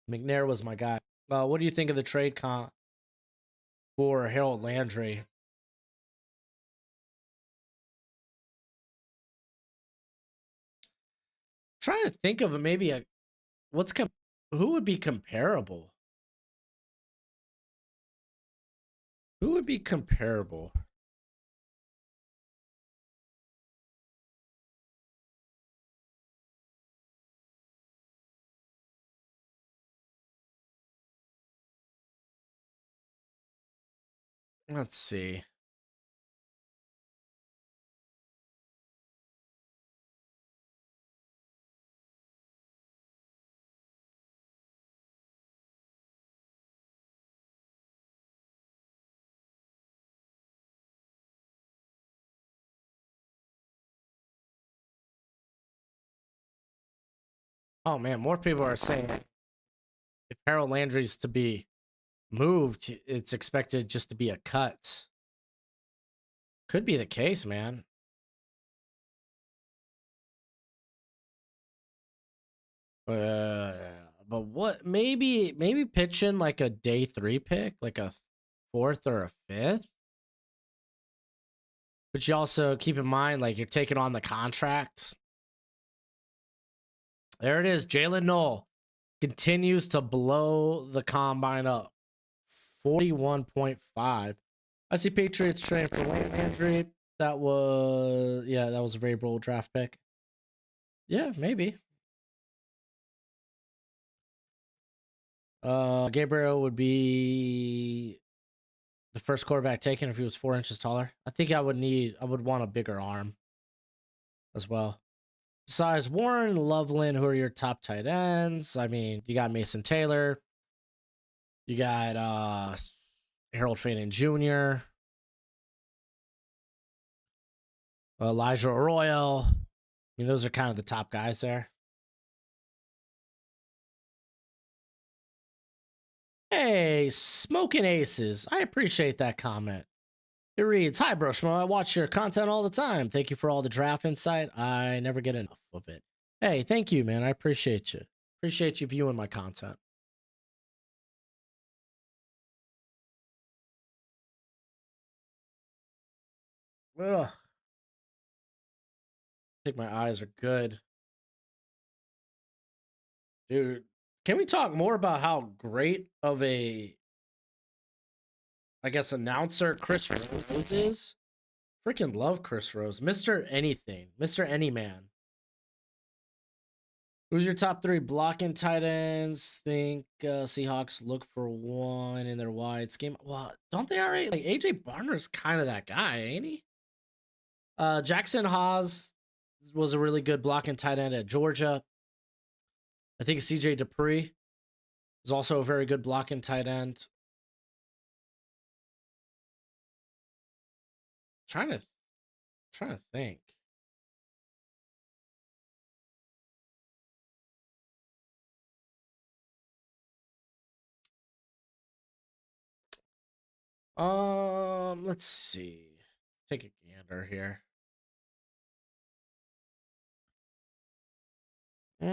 McNair was my guy. What do you think of the trade comp for Harold Landry? Trying to think of maybe who would be comparable? Who would be comparable? Let's see. Oh man, more people are saying if Harold Landry's to be moved, it's expected just to be a cut. Could be the case, man. But what? Maybe pitching like a day 3 pick, like a 4th or a 5th. But you also keep in mind, like, you're taking on the contract. There it is. Jalen Noel continues to blow the combine up. 41.5. I see Patriots trading for Landry. That was a very bold draft pick. Yeah, maybe. Gabriel would be the first quarterback taken if he was 4 inches taller. I think I would want a bigger arm as well. Besides Warren, Loveland, who are your top tight ends? I mean, you got Mason Taylor. You got Harold Fannin Jr., Elijah Arroyo. I mean, those are kind of the top guys there. Hey, Smoking Aces. I appreciate that comment. It reads, "Hi, Broshmo. I watch your content all the time. Thank you for all the draft insight. I never get enough of it." Hey, thank you, man. I appreciate you. Appreciate you viewing my content. Ugh. I think my eyes are good. Dude, can we talk more about how great of a, I guess, announcer Chris Rose is? Freaking love Chris Rose. Mr. Anything. Mr. Anyman. Who's your top 3 blocking tight ends? Think Seahawks look for one in their wide scheme. Well, don't they already like AJ Barner's kind of that guy, ain't he? Jackson Haas was a really good blocking tight end at Georgia. I think CJ Dupree is also a very good blocking tight end. Trying to think. Let's see. Take a gander here. I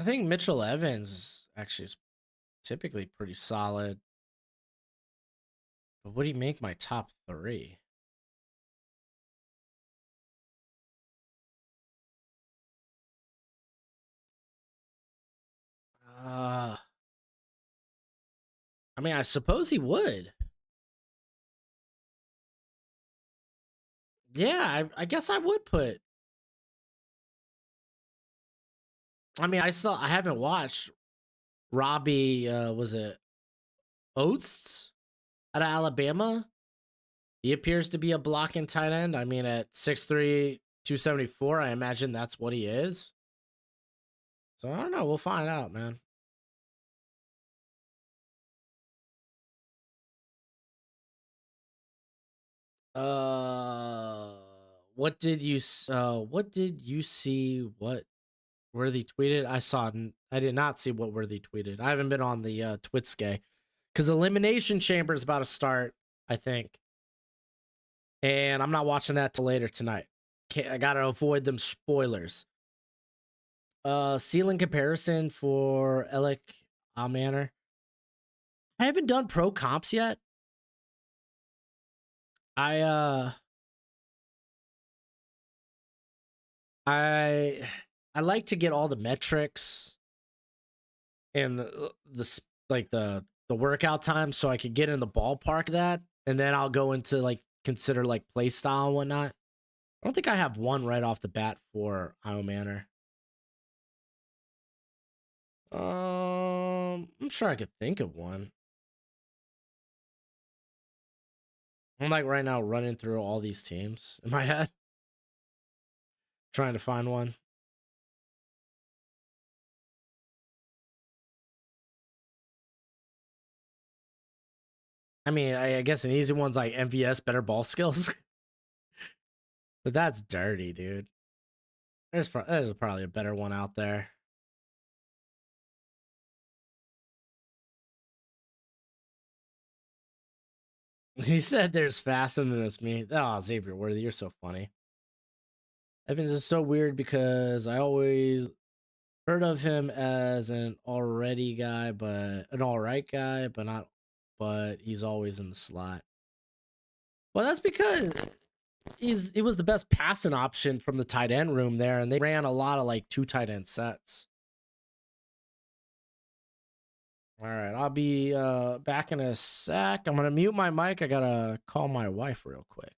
think Mitchell Evans actually is typically pretty solid. But would he make my top 3? I mean, I suppose he would. Yeah, I guess I would put. I mean, I haven't watched Robbie. Was it Oates out of Alabama? He appears to be a blocking tight end. I mean, at 6'3", 274, I imagine that's what he is. So I don't know. We'll find out, man. What did you see? What Worthy tweeted? I did not see what Worthy tweeted. I haven't been on the Twitskay because Elimination Chamber is about to start, I think, and I'm not watching that till later tonight. I gotta avoid them spoilers. Ceiling comparison for Alec Manor. I haven't done pro comps yet. I like to get all the metrics and the workout time so I could get in the ballpark of that, and then I'll go into like consider like play style and whatnot. I don't think I have one right off the bat for Io Manor. I'm sure I could think of one. I'm like right now running through all these teams in my head, trying to find one. I mean, I guess an easy one's like MVS, better ball skills. But that's dirty, dude. There's probably a better one out there. He said there's faster than this me. Oh, Xavier Worthy, you're so funny. Evans is so weird because I always heard of him as an already guy, but an all right guy, but he's always in the slot. Well, that's because it was the best passing option from the tight end room there, and they ran a lot of like 2 tight end sets. All right, I'll be back in a sec. I'm gonna mute my mic. I gotta call my wife real quick.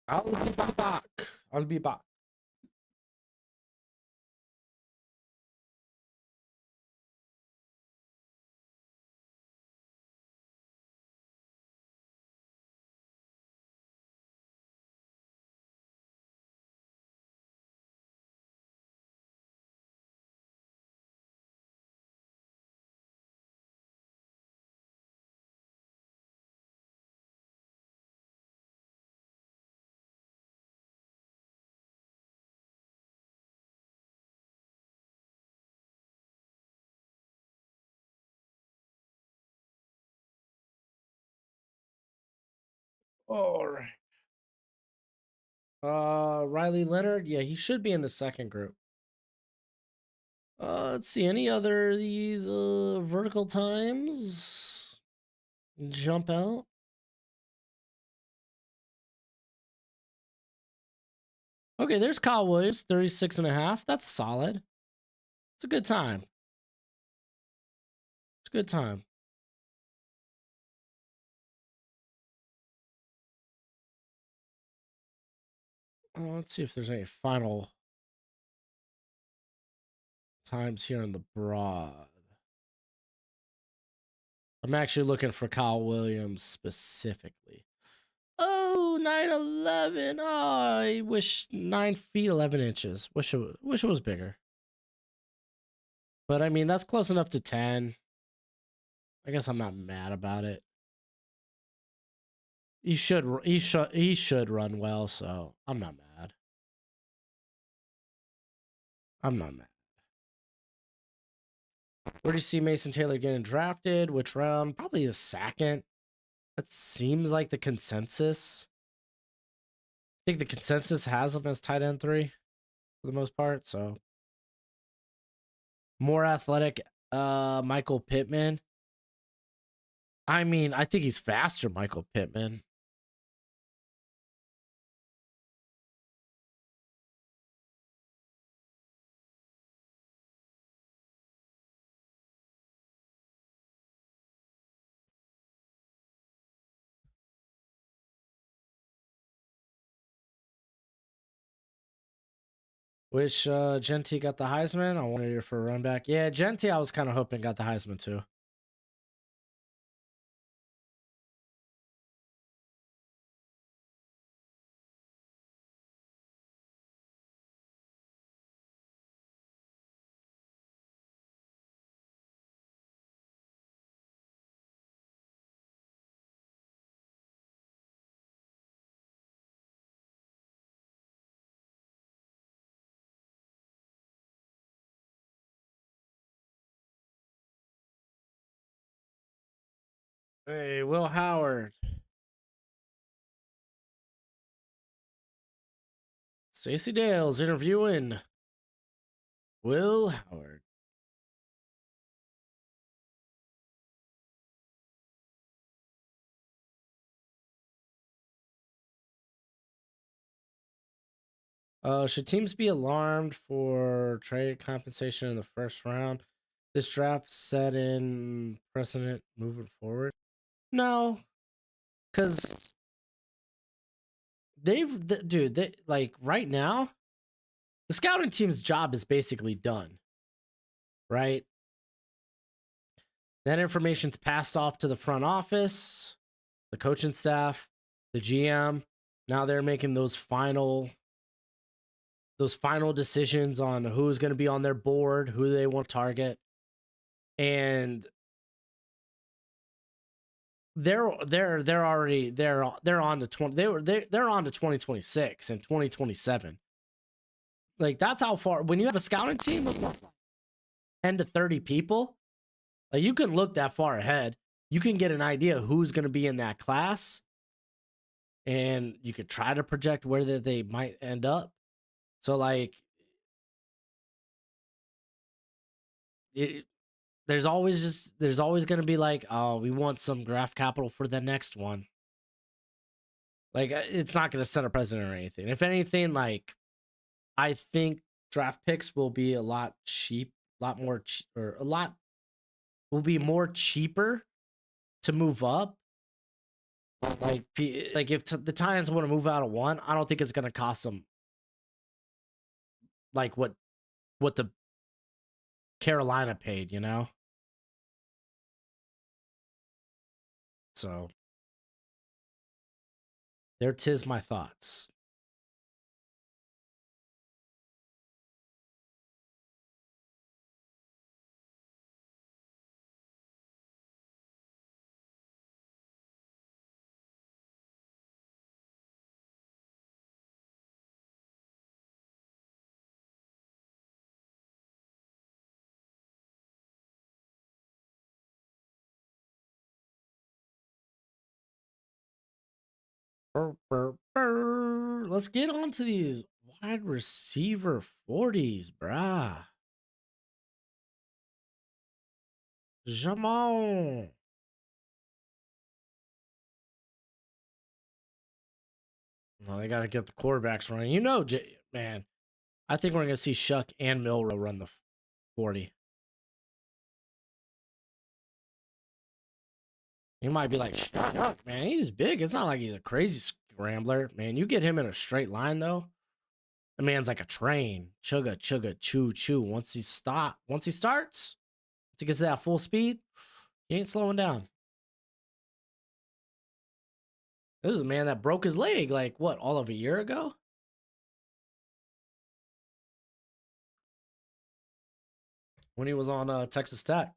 I'll be back. I'll be back. All right. Riley Leonard. Yeah, he should be in the second group. Let's see. Any other of these vertical times jump out? Okay, there's Kyle Williams, 36 and a half. That's solid. It's a good time. It's a good time. Let's see if there's any final times here in the broad. I'm actually looking for Kyle Williams specifically. Oh, 9'11". Oh, I wish 9 feet 11 inches. Wish it was bigger. But I mean, that's close enough to 10. I guess I'm not mad about it. He should run well, so I'm not mad. I'm not mad. Where do you see Mason Taylor getting drafted? Which round? Probably the second. That seems like the consensus. I think the consensus has him as tight end 3 for the most part. So more athletic, Michael Pittman. I mean, I think he's faster, Michael Pittman. Wish Genti got the Heisman. I wanted it for a run back. Yeah, Genti, I was kind of hoping got the Heisman too. Hey, Will Howard. Stacey Dale's interviewing Will Howard. Should teams be alarmed for trade compensation in the first round? This draft set in precedent moving forward? No, because dude, they like right now, the scouting team's job is basically done, right? That information's passed off to the front office, the coaching staff, the GM. Now they're making those final decisions on who's going to be on their board, who they want to target, and they're already they're on to 20 they're on to 2026 and 2027. Like that's how far when you have a scouting team of 10 to 30 people, like you can look that far ahead. You can get an idea who's going to be in that class, and you could try to project where they might end up. So like there's always going to be like, oh, we want some draft capital for the next one. Like it's not going to set a precedent or anything. If anything, like I think draft picks will be a lot will be more cheaper to move up. Like if the Titans want to move out of 1, I don't think it's going to cost them like what the Carolina paid, you know? So there 'tis my thoughts. Let's get on to these wide receiver 40s, brah. Jamon. No, they got to get the quarterbacks running. You know, man, I think we're going to see Shuck and Milrow run the 40. He might be like, Shuck, man, he's big. It's not like he's a crazy scrambler. Man, you get him in a straight line, though. The man's like a train. Chugga, chugga, chew, chew. Once he starts, once he gets to that full speed, he ain't slowing down. This is a man that broke his leg, like, what, all of a year ago? When he was on Texas Tech.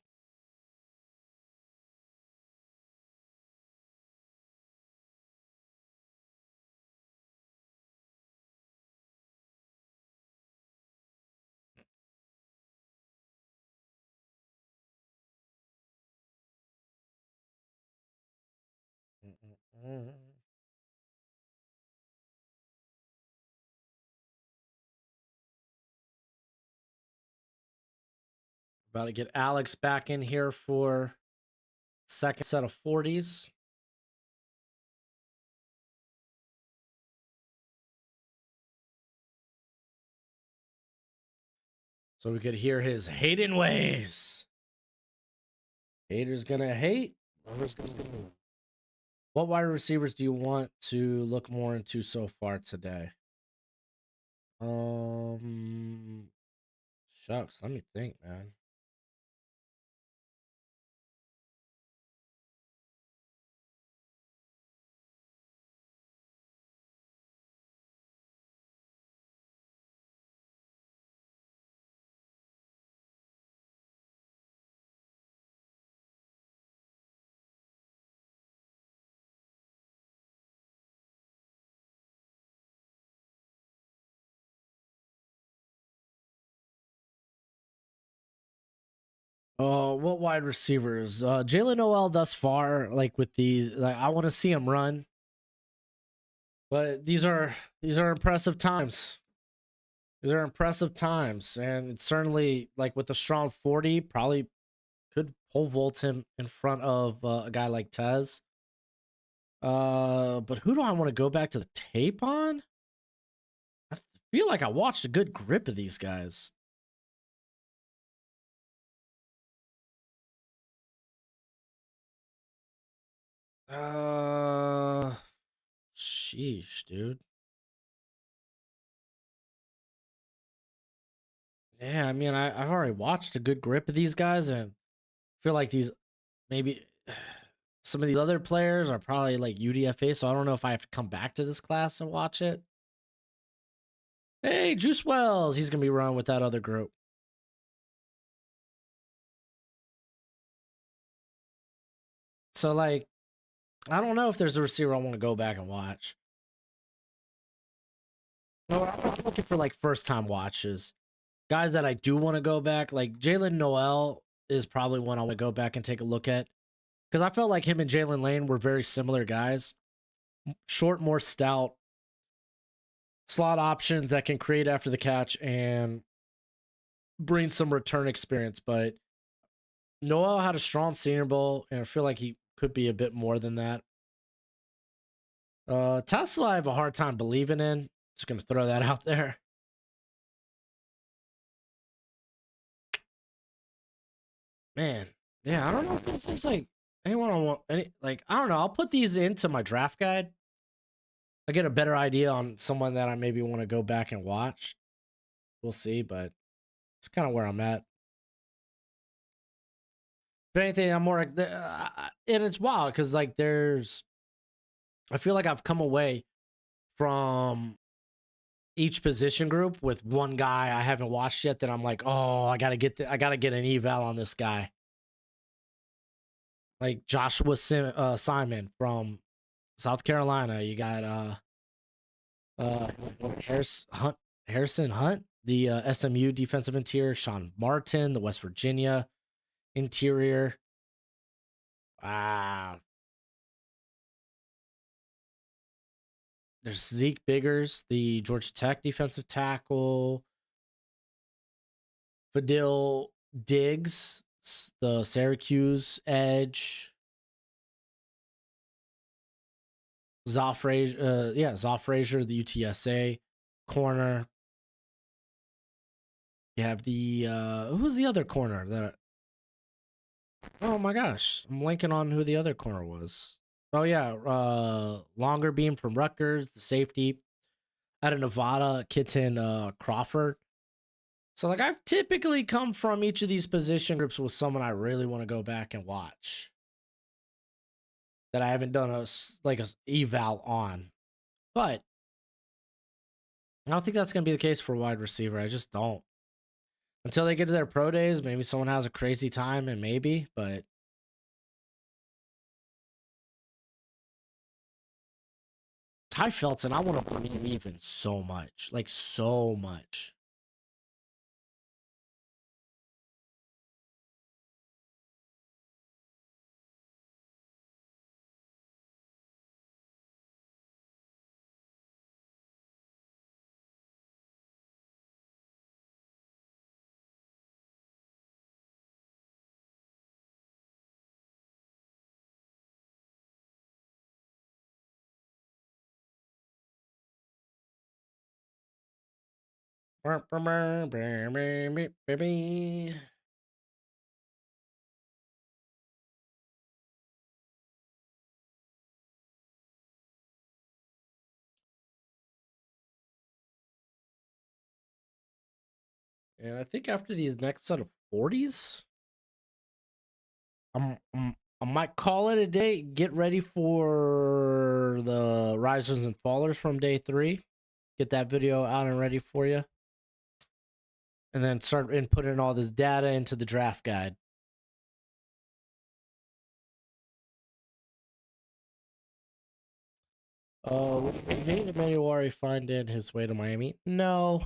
About to get Alex back in here for second set of 40s. So we could hear his hating ways. Haters gonna hate. What wide receivers do you want to look more into so far today? Shucks, let me think, man. What wide receivers? Jalen Noel thus far, like with these, like I want to see him run. But these are impressive times. These are impressive times, and it's certainly like with the strong 40, probably could pole vault him in front of a guy like Tez. But who do I want to go back to the tape on? I feel like I watched a good grip of these guys. Sheesh, dude. Yeah, I mean, I've already watched a good grip of these guys, and I feel like these maybe some of these other players are probably like UDFA, so I don't know if I have to come back to this class and watch it. Hey, Juice Wells, he's gonna be running with that other group. So like, I don't know if there's a receiver I want to go back and watch. No, I'm looking for like first time watches. Guys that I do want to go back, like Jalen Noel is probably one I want to go back and take a look at. Because I felt like him and Jalen Lane were very similar guys. Short, more stout, slot options that can create after the catch and bring some return experience. But Noel had a strong Senior Bowl, and I feel like he could be a bit more than that. Tesla, I have a hard time believing in. Just gonna throw that out there. Man, yeah, I don't know if it seems like anyone I want any like I don't know. I'll put these into my draft guide. I get a better idea on someone that I maybe want to go back and watch. We'll see, but it's kind of where I'm at. If anything, I'm more and it's wild because like I feel like I've come away from each position group with one guy I haven't watched yet that I'm like, oh, I gotta get an eval on this guy. Like Joshua Simon from South Carolina. You got Harrison Hunt, the SMU defensive interior. Sean Martin, the West Virginia interior. Wow. there's Zeke Biggers, the Georgia Tech defensive tackle. Fadil Diggs, the Syracuse edge. Zoff Frazier, the UTSA corner. You have the who's the other corner that? Oh my gosh, I'm blanking on who the other corner was. Oh yeah, Longer Beam from Rutgers, the safety out of Nevada, Kitten Crawford. So like I've typically come from each of these position groups with someone I really want to go back and watch that I haven't done a eval on, but I don't think that's gonna be the case for a wide receiver. I just don't. Until they get to their pro days, maybe someone has a crazy time and maybe, but Ty Felton, I want to believe even so much, like so much. Baby. And I think after these next set of 40s, I might call it a day. Get ready for the risers and fallers from day 3. Get that video out and ready for you. And then start inputting all this data into the draft guide. Did Emmanuel find in his way to Miami? No.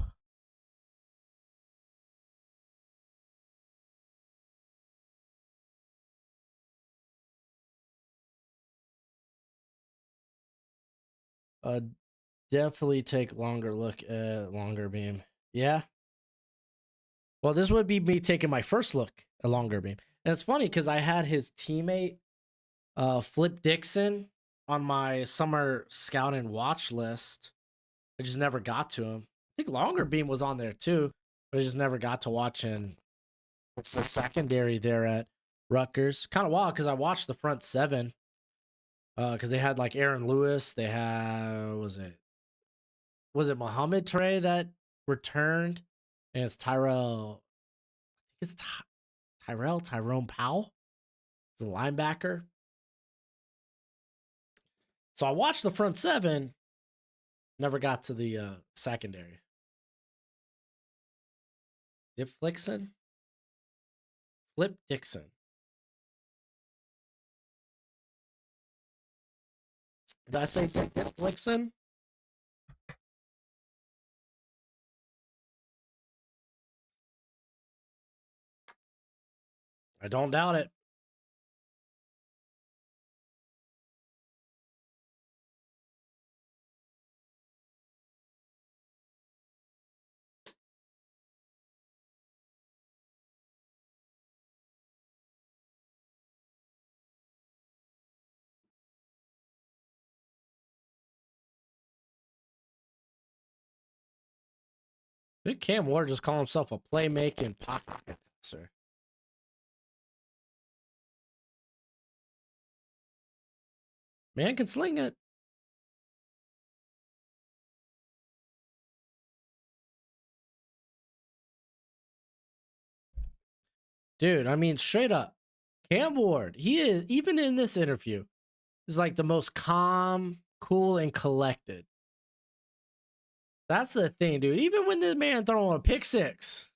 Definitely take longer look at Longer Beam. Yeah. Well, this would be me taking my first look at Longer Beam. And it's funny because I had his teammate, Flip Dixon, on my summer scout and watch list. I just never got to him. I think Longer Beam was on there too, but I just never got to watch him. It's the secondary there at Rutgers. Kind of wild because I watched the front 7. Because they had like Aaron Lewis. They had was it Muhammad Trey that returned? And it's Tyrone Powell. It's a linebacker. So I watched the front 7. Never got to the secondary. Dip Flixon? Flip Dixon. Did I say Dip Flixon? I don't doubt it. Did Cam Ward just call himself a playmaking pocket passer? Man can sling it. Dude, I mean, straight up, Cam Ward, he is, even in this interview, is like the most calm, cool, and collected. That's the thing, dude. Even when the man throwing a pick 6,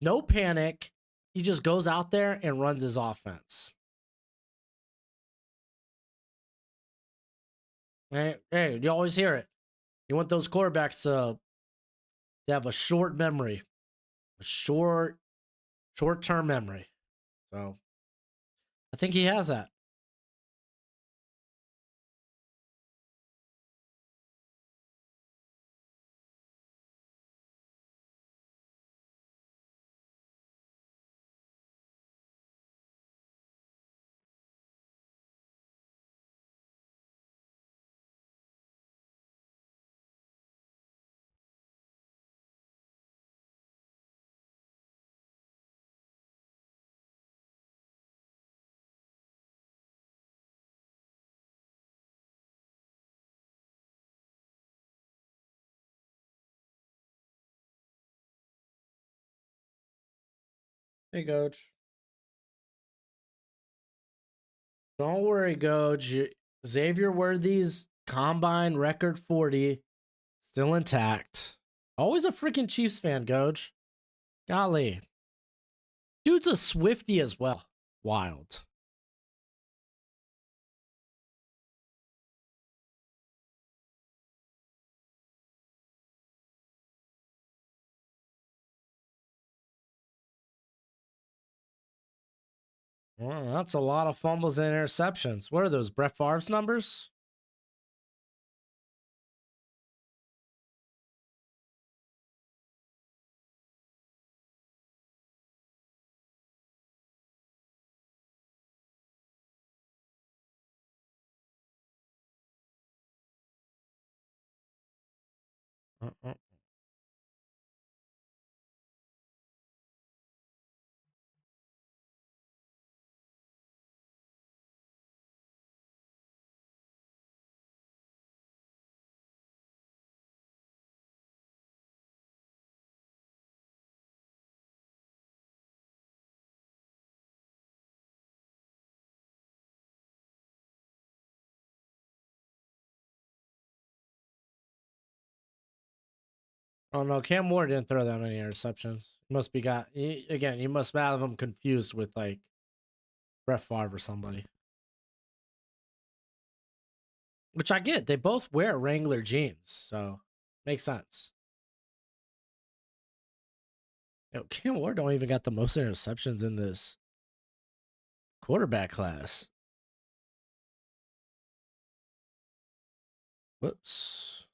no panic. He just goes out there and runs his offense. Hey, you always hear it. You want those quarterbacks to have a short memory, a short-term memory. So I think he has that. Hey, Coach. Don't worry, Coach. Xavier Worthy's combine record 40 still intact. Always a freaking Chiefs fan, Coach. Golly. Dude's a Swiftie as well. Wild. Well, that's a lot of fumbles and interceptions. What are those, Brett Favre's numbers? Uh-uh. Oh no, Cam Moore didn't throw that many interceptions. Must be again. You must have him confused with like Brett Favre or somebody. Which I get. They both wear Wrangler jeans, so makes sense. Cam Moore don't even got the most interceptions in this quarterback class. Whoops.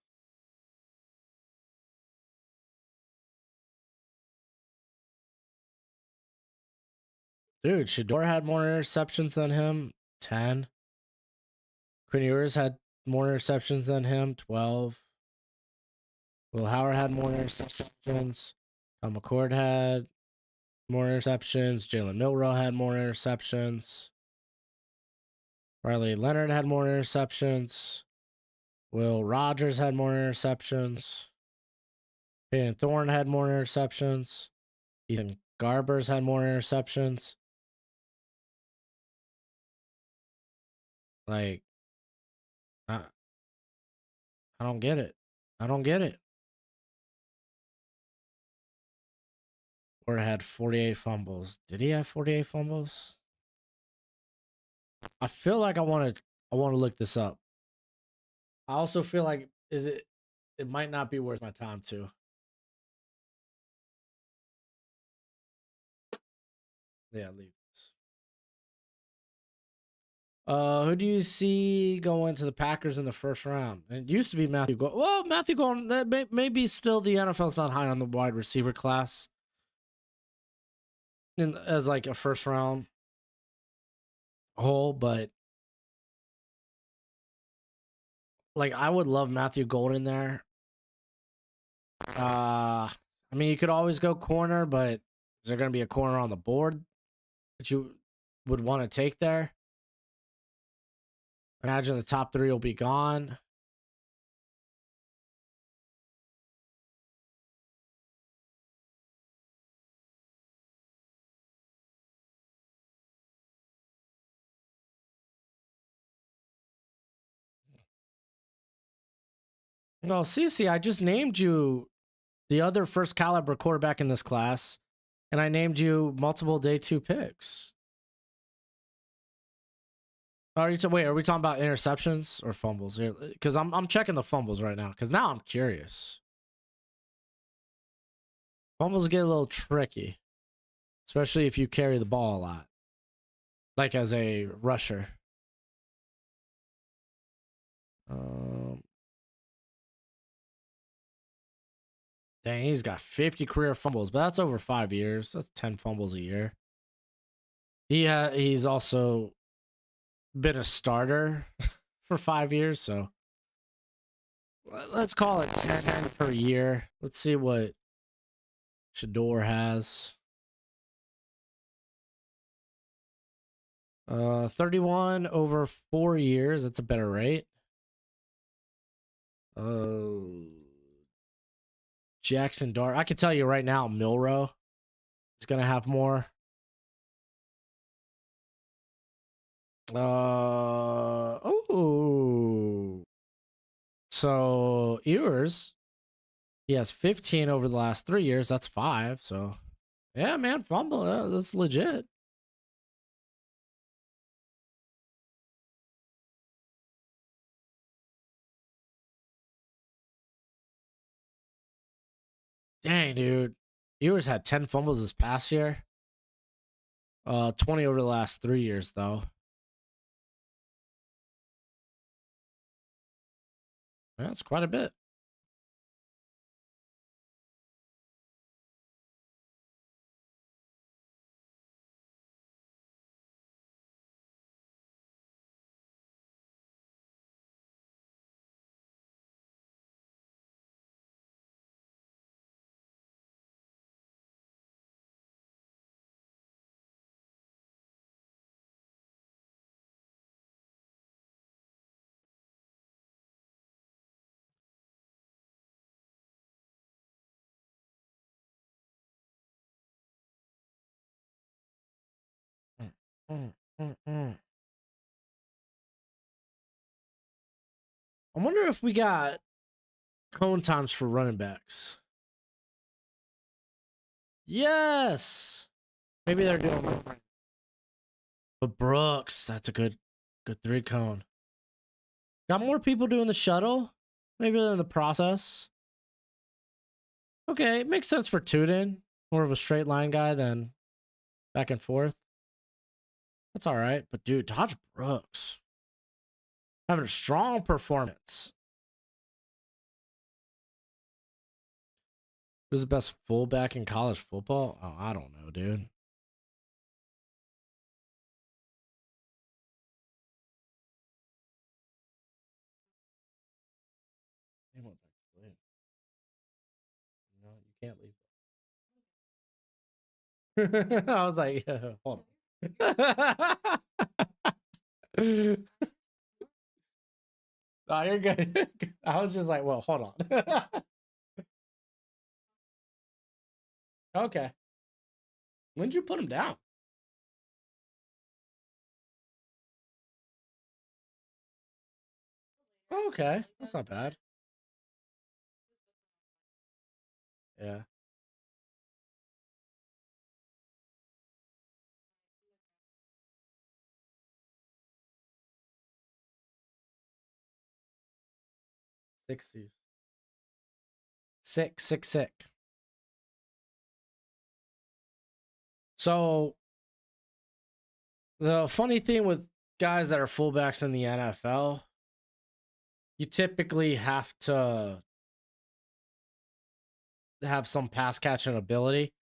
Dude, Shador had more interceptions than him. 10. Quinn Ewers had more interceptions than him. 12. Will Howard had more interceptions. Tom McCord had more interceptions. Jalen Milrow had more interceptions. Riley Leonard had more interceptions. Will Rogers had more interceptions. Peyton Thorne had more interceptions. Ethan Garbers had more interceptions. Like, I don't get it. I don't get it. Or had 48 fumbles. Did he have 48 fumbles? I feel like I want to look this up. I also feel like it might not be worth my time too. Yeah, leave this. Who do you see going to the Packers in the first round? It used to be Matthew Golden. Well, Matthew Golden, maybe still the NFL's not high on the wide receiver class as like a first round hole, but like I would love Matthew Golden there. I mean, you could always go corner, but is there going to be a corner on the board that you would want to take there? Imagine the top 3 will be gone. No, Cece, I just named you the other first caliber quarterback in this class, and I named you multiple day 2 picks. Are we talking about interceptions or fumbles here? Because I'm checking the fumbles right now. Because now I'm curious. Fumbles get a little tricky, especially if you carry the ball a lot, like as a rusher. Dang, he's got 50 career fumbles, but that's over 5 years. That's 10 fumbles a year. He's also been a starter for 5 years, so let's call it 10 per year. Let's see what Shador has. 31 over 4 years. That's a better rate. Jackson Dart. I can tell you right now, Milrow is going to have more. Oh. So Ewers, he has 15 over the last 3 years. That's 5. So yeah, man, fumble. That's legit. Dang, dude. Ewers had 10 fumbles this past year. 20 over the last 3 years, though. That's quite a bit. I wonder if we got cone times for running backs. Yes. Maybe they're doing it. But Brooks, that's a good 3 cone. Got more people doing the shuttle. Maybe they're in the process. Okay, it makes sense for Tuden. More of a straight line guy than back and forth. That's all right. But dude, Dodge Brooks having a strong performance. Who's the best fullback in college football? Oh, I don't know, dude. He went back to play. No, you can't leave. I was like, hold on. No, you're good. I was just like, well, hold on. Okay. When did you put him down? Okay, that's not bad. Yeah. Sixties. Sick. So the funny thing with guys that are fullbacks in the NFL, you typically have to have some pass catching ability,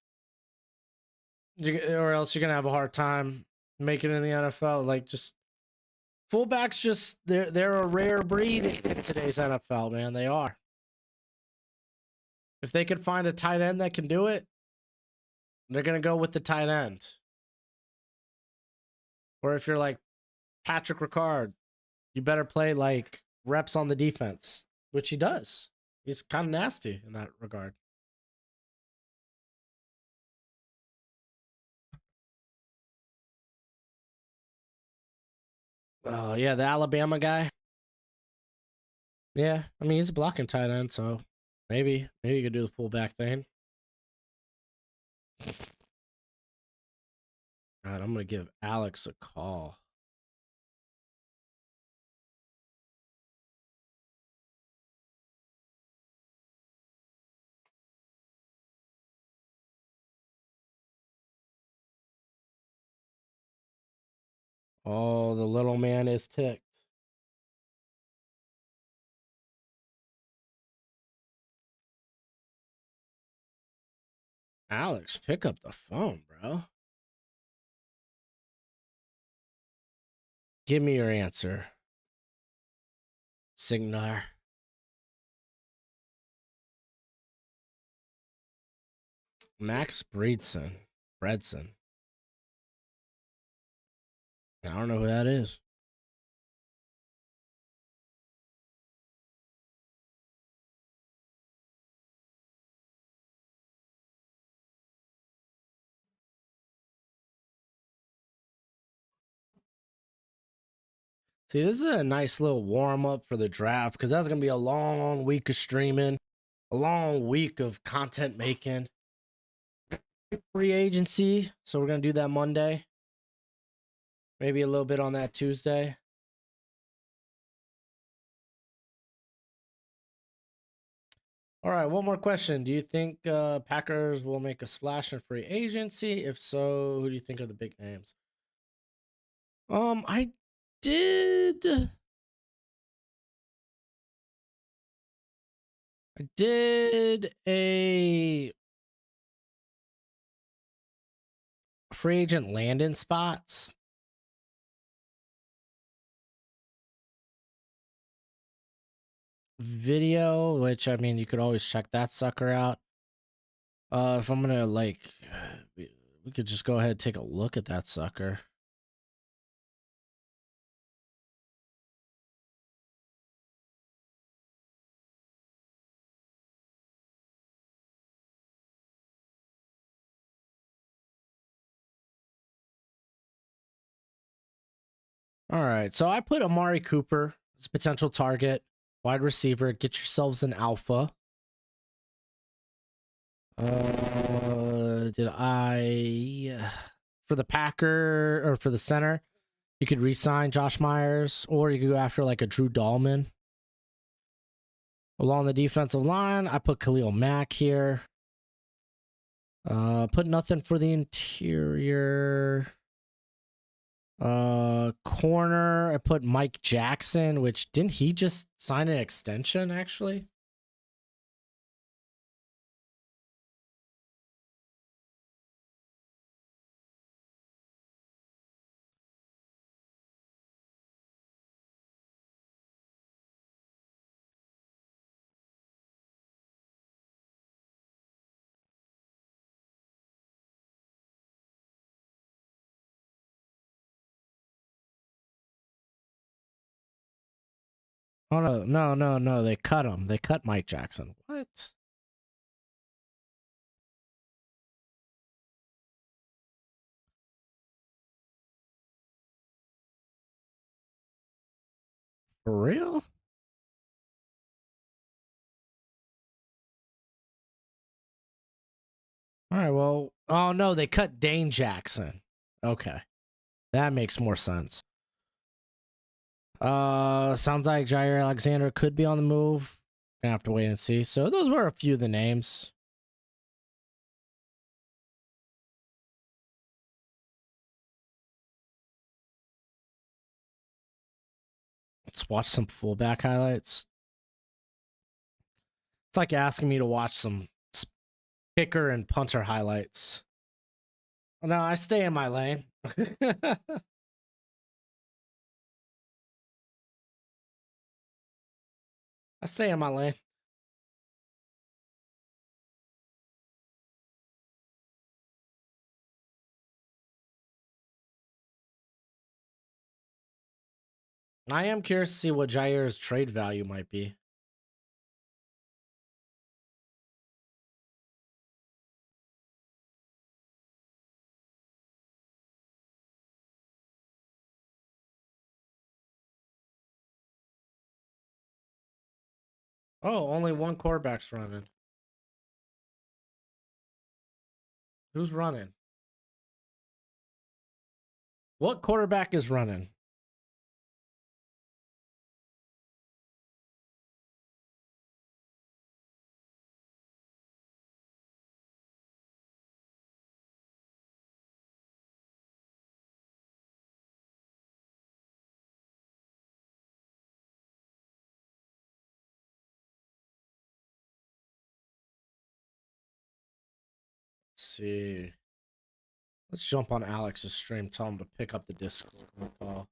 or else you're gonna have a hard time making it in the NFL. Like just fullbacks, just they're a rare breed in today's NFL, man. They are. If they could find a tight end that can do it, they're gonna go with the tight end. Or if you're like Patrick Ricard, you better play like reps on the defense, which he does. He's kind of nasty in that regard. Oh yeah, the Alabama guy. Yeah, I mean he's a blocking tight end, so maybe you could do the fullback thing. All right, I'm gonna give Alex a call. Oh, the little man is ticked. Alex, pick up the phone, bro. Give me your answer. Signar. Max Bredson. Bredson. I don't know who that is. See, this is a nice little warm up for the draft because that's gonna be a long week of streaming, a long week of content making. Free agency, so we're gonna do that Monday. Maybe a little bit on that Tuesday. All right, one more question. Do you think Packers will make a splash in free agency? If so, who do you think are the big names? I did a free agent landing spots. Video, which I mean, you could always check that sucker out. If I'm gonna like, we could just go ahead and take a look at that sucker. All right, so I put Amari Cooper as a potential target, wide receiver. Get yourselves an alpha. Did I for the Packer or for the center? You could re-sign Josh Myers, or you could go after like a Drew Dahlman. Along the defensive line, I put Khalil Mack here. Put nothing for the interior. Corner, I put Mike Jackson, which didn't he just sign an extension actually? Oh no, they cut him. They cut Mike Jackson. What? For real? All right, well, oh no, they cut Dane Jackson. Okay. That makes more sense. Sounds like Jair Alexander could be on the move. Gonna have to wait and see. So those were a few of the names. Let's watch some fullback highlights. It's like asking me to watch some kicker and punter highlights. No, I stay in my lane. I stay in my lane. I am curious to see what Jair's trade value might be. Oh, only one quarterback's running. Who's running? What quarterback is running? Let's see. Let's jump on Alex's stream. Tell him to pick up the Discord call.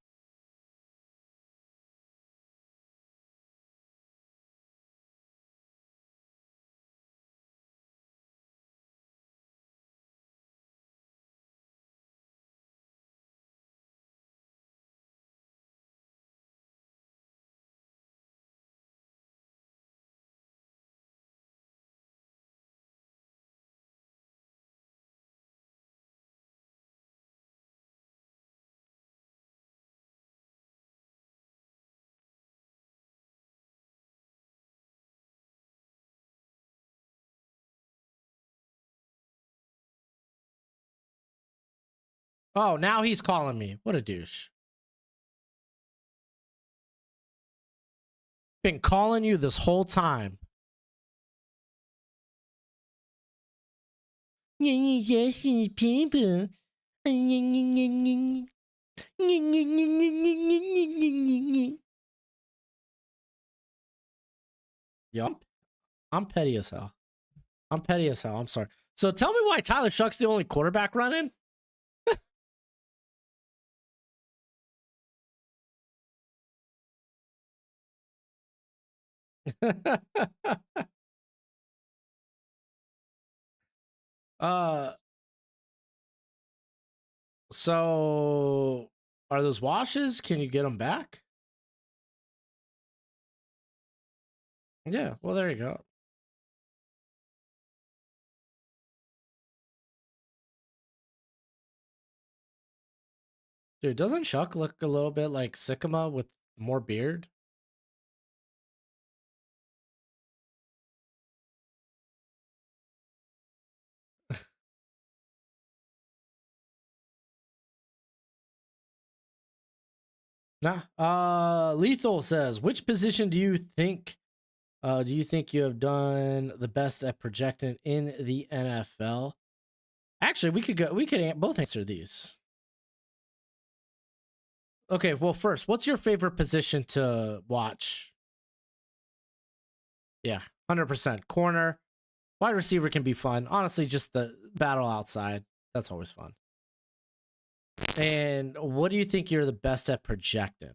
Oh, now he's calling me. What a douche. Been calling you this whole time. Yup. I'm petty as hell. I'm petty as hell. I'm sorry. So tell me why Tyler Shuck's the only quarterback running? So are those washes? Can you get them back? Yeah, well, there you go. Dude, doesn't Chuck look a little bit like Sycama with more beard? Nah. Lethal says, which position do you think you have done the best at projecting in the NFL? Actually, we could both answer these. Okay, well, first, what's your favorite position to watch? Yeah, 100%. Corner. Wide receiver can be fun. Honestly, just the battle outside. That's always fun. And what do you think you're the best at projecting?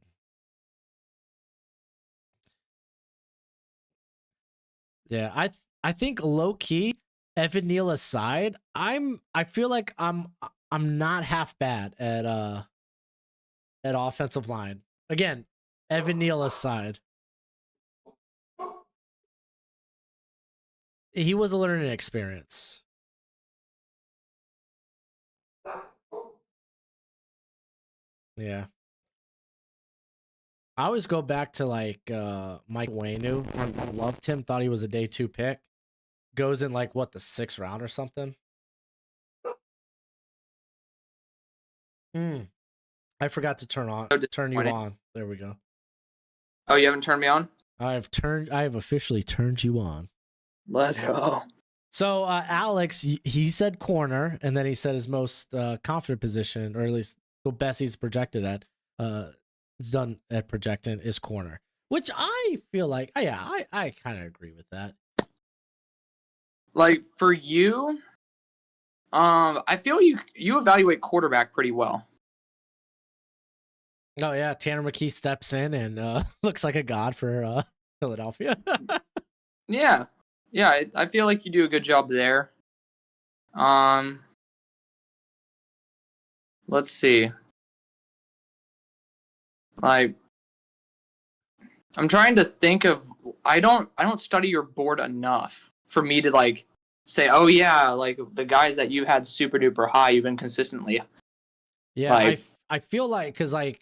Yeah, I think low key, Evan Neal aside, I feel like I'm not half bad at offensive line. Again, Evan Neal aside. He was a learning experience. Yeah. I always go back to like Mike Wainu. I loved him, thought he was a day 2 pick. Goes in like what, the 6th round or something? I forgot to turn you on. There we go. Oh, you haven't turned me on? I have officially turned you on. Let's go. So Alex, he said corner, and then he said his most confident position, or at least the best he's projected at, is done at projecting, is corner. Which I feel like, I kind of agree with that. Like for you, I feel you evaluate quarterback pretty well. Oh yeah, Tanner McKee steps in and looks like a god for Philadelphia. Yeah, I feel like you do a good job there. Let's see. Like, I'm trying to think of. I don't study your board enough for me to like say, oh yeah, like the guys that you had super duper high, you've been consistently. Yeah, like, I feel like because like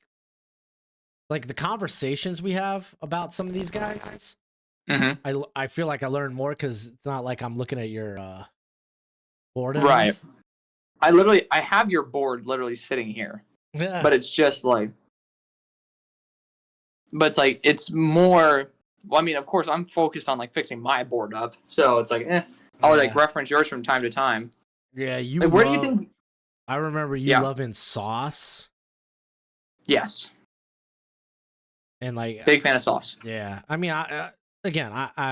the conversations we have about some of these guys, I feel like I learn more because it's not like I'm looking at your board enough. Right. I have your board literally sitting here, but it's just like, but it's like it's more. Well, I mean, of course, I'm focused on like fixing my board up, so it's like, I'll like reference yours from time to time. Yeah, you. Like, where do you think? I remember you loving Sauce. Yes. And like, big fan of Sauce. Yeah, I mean, I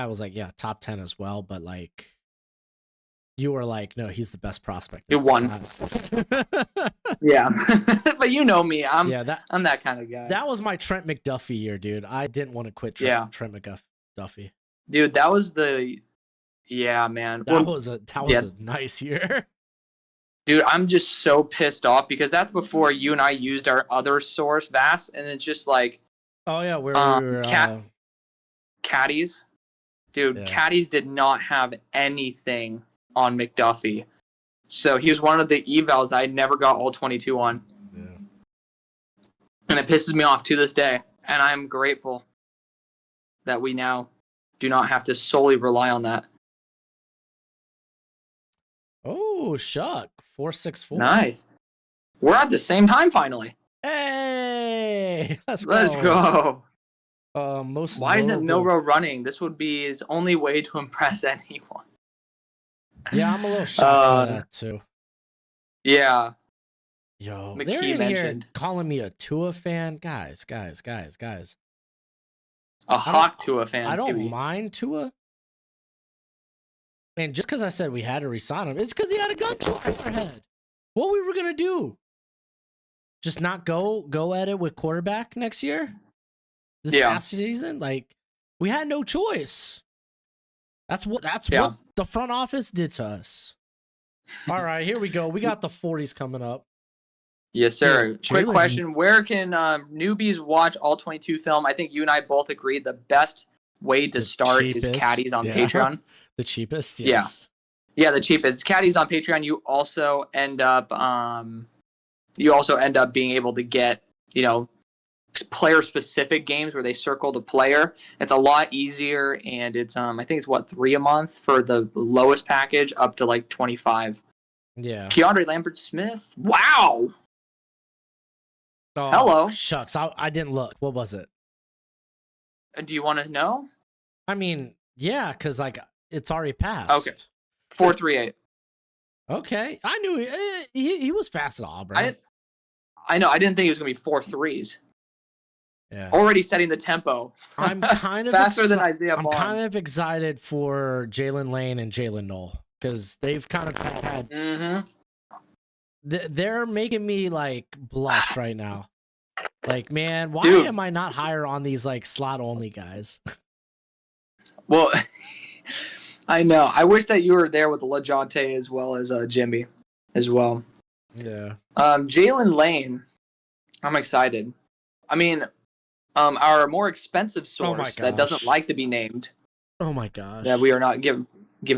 was like, yeah, top 10 as well, but like, you were like, no, he's the best prospect. You won. Yeah, but you know me, I'm that kind of guy. That was my Trent McDuffie year, dude. I didn't want to quit Trent McDuffie. Dude, that was the man. That was a nice year. Dude, I'm just so pissed off because that's before you and I used our other source, Vass, and it's just like, oh yeah, we were Caddies. Dude, Caddies did not have anything on McDuffie. So he was one of the evals I never got all 22 on. Yeah. And it pisses me off to this day. And I'm grateful that we now do not have to solely rely on that. Oh, Shuck. 464. Nice. We're at the same time finally. Hey, let's go. Most Why isn't notable- Milrow running? This would be his only way to impress anyone. Yeah, I'm a little shocked by that too. Yeah. Yo, McKee they're in mentioned. here calling me a Tua fan. Guys. A Hawk Tua fan. I don't maybe. mind Tua. Man, just because I said we had to resign him, it's because he had a gun to our head. What we were gonna do? Just not go at it with quarterback next year? This past season? Like, we had no choice. That's what the front office did to us. All right, here we go. We got the 40s coming up. Yes, sir. Yeah, Quick Jalen- question. Where can newbies watch all 22 film? I think you and I both agree the best way to start is Caddies on Patreon. The cheapest, yes. Yeah, the cheapest. Caddies on Patreon, you also end up being able to get, player specific games where they circle the player. It's a lot easier, and it's I think it's $3 a month for the lowest package up to like 25. Yeah. Keandre Lambert Smith. Wow. Oh, hello. Shucks, I didn't look. What was it? Do you want to know? I mean, yeah, because like it's already passed. Okay. 4.38. Okay, I knew he was fast at Auburn. I know. I didn't think it was gonna be 4 threes. Yeah. Already setting the tempo. I'm kind of faster than Isaiah I'm Bond. kind of excited for Jalen Lane and Jalen Knoll because they've kind of had. Mm-hmm. They're making me like blush right now. Like, man, why am I not higher on these like slot only guys? Well, I know. I wish that you were there with LaJonte as well as Jimmy as well. Yeah. Jalen Lane, I'm excited. I mean, our more expensive source that doesn't like to be named. Oh my gosh. That we are not given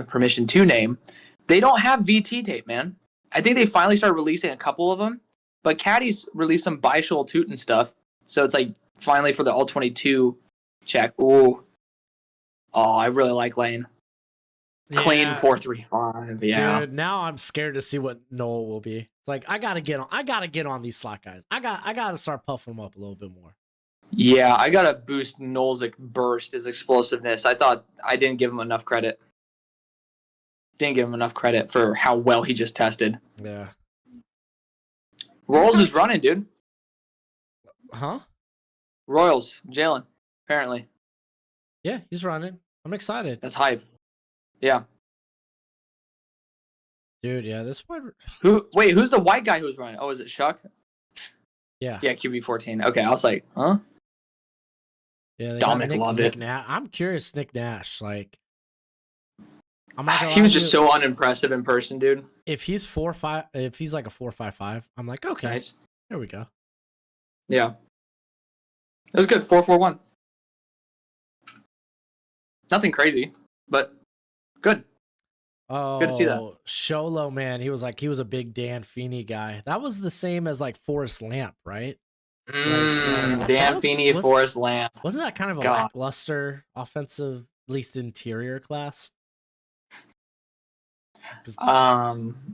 permission to name. They don't have VT tape, man. I think they finally started releasing a couple of them, but Caddies released some Bishul Tootin stuff. So it's like finally for the all 22 check. Ooh. Oh, I really like Lane. Yeah. Clean 4.35. Yeah. Dude, now I'm scared to see what Knoll will be. It's like I gotta get on these slot guys. I gotta start puffing them up a little bit more. Yeah, I gotta boost Knoll's burst, his explosiveness. I thought I didn't give him enough credit. Didn't give him enough credit for how well he just tested. Yeah. Royals is running, dude. Huh? Royals, Jalen, apparently. Yeah, he's running. I'm excited. That's hype. Yeah. Dude, yeah, this one. Who's the white guy who's running? Oh, is it Shuck? Yeah. Yeah, QB14. Okay, I was like, huh? Yeah, Dominic loved it. I'm curious, Nick Nash. Like, I'm not gonna he lie was to just you. so unimpressive in person, dude. If he's 4.5, if he's like a 4.55, I'm like, okay, Nice. There we go. Yeah. It was good. 4.41. Nothing crazy, but good. Oh, good to see that. Sholo, man, he was a big Dan Feeney guy. That was the same as like Forrest Lamp, right? Dan Feeney, Forrest Lamp. Wasn't that kind of a lackluster offensive, at least interior class?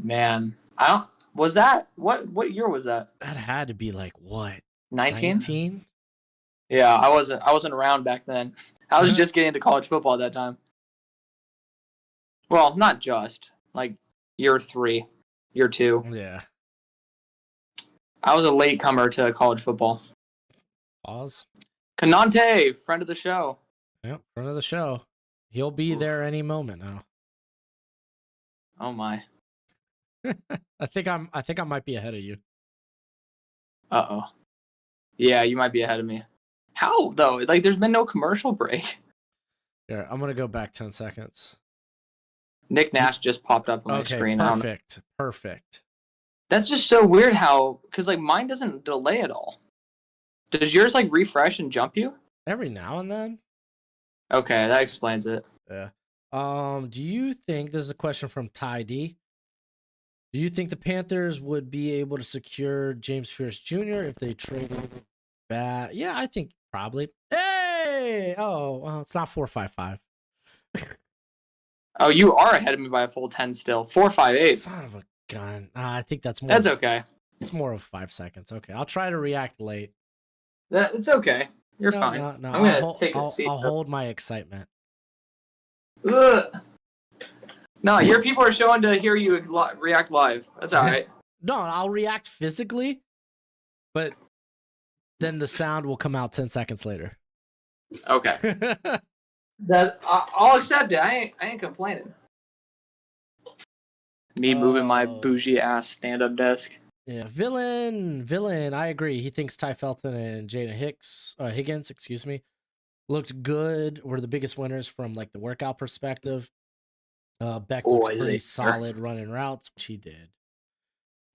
Man, I don't. Was that what year was that? That had to be like what? 19? Yeah, I wasn't around back then. I was just getting into college football at that time. Well, not just like year 3, year 2. Yeah. I was a late comer to college football. Pause. Kanante, friend of the show. Yep, friend of the show. He'll be there any moment now. Oh my. I think I might be ahead of you. Uh-oh. Yeah, you might be ahead of me. How though? Like there's been no commercial break. Here, I'm gonna go back 10 seconds. Nick Nash just popped up on my screen. Perfect. That's just so weird how, because like mine doesn't delay at all. Does yours like refresh and jump you? Every now and then. Okay, that explains it. Yeah. Do you think, this is a question from Ty D. Do you think the Panthers would be able to secure James Pierce Jr. if they traded back? Yeah, I think probably. Hey! Oh, well, it's not 4.55. Oh, you are ahead of me by a full 10 still. 4.58. Son of a gun. I think that's more. That's okay. It's more of 5 seconds. Okay, I'll try to react late. It's okay. You're fine. No, I'm gonna take a seat. I'll hold my excitement. Ugh. No, your people are showing to hear you react live. That's all right. No, I'll react physically, but then the sound will come out 10 seconds later. Okay. I'll accept it. I ain't complaining. Me moving my bougie ass stand up desk. Yeah, villain. I agree. He thinks Ty Felton and Jada Higgins, looked good. Were the biggest winners from like the workout perspective. Beck looked pretty solid running routes, which he did.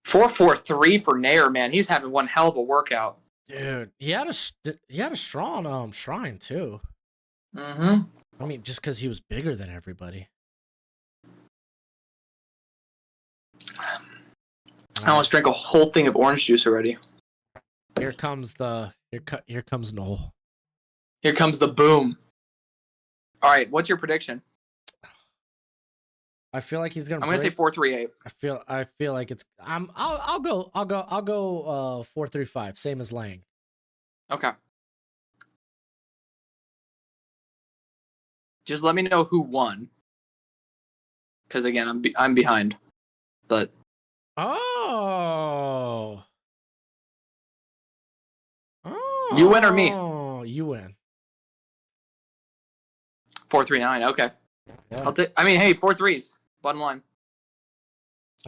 4.43 for Nair, man. He's having one hell of a workout. Dude, he had a strong shrine too. Mm-hmm. I mean, just because he was bigger than everybody. I almost drank a whole thing of orange juice already. Here comes Noel. Here comes the boom. All right, what's your prediction? I feel like he's gonna. I'm gonna say 4.38. I feel like it's. I'll go 4.35. Same as Lang. Okay. Just let me know who won. Because again, I'm behind. But oh, you win or me? Oh, you win. 4.39. Okay. Yeah. I'll take. I mean, hey, 4.3s. Bottom line.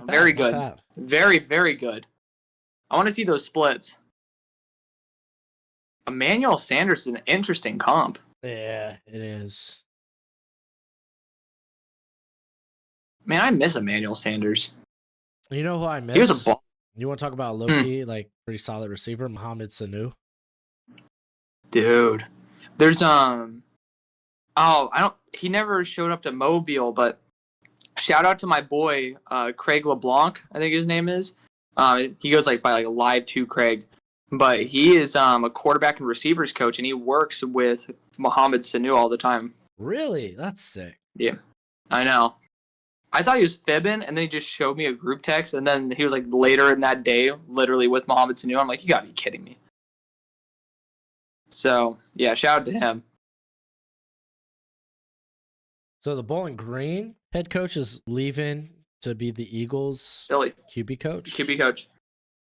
Very good. Very, very good. I want to see those splits. Emmanuel Sanders is an interesting comp. Yeah, it is. Man, I miss Emmanuel Sanders. You know who I miss? He was a ball. You want to talk about low-key, like pretty solid receiver, Mohamed Sanu? Dude. There's he never showed up to Mobile, but shout out to my boy Craig LeBlanc, I think his name is. He goes by Live to Craig. But he is a quarterback and receivers coach, and he works with Mohamed Sanu all the time. Really? That's sick. Yeah, I know. I thought he was fibbing, and then he just showed me a group text, and then he was later in that day, literally with Mohamed Sanu. I'm like, you gotta be kidding me. So yeah, shout out to him. So the Bowling Green head coach is leaving to be the Eagles Billy. QB coach. QB coach.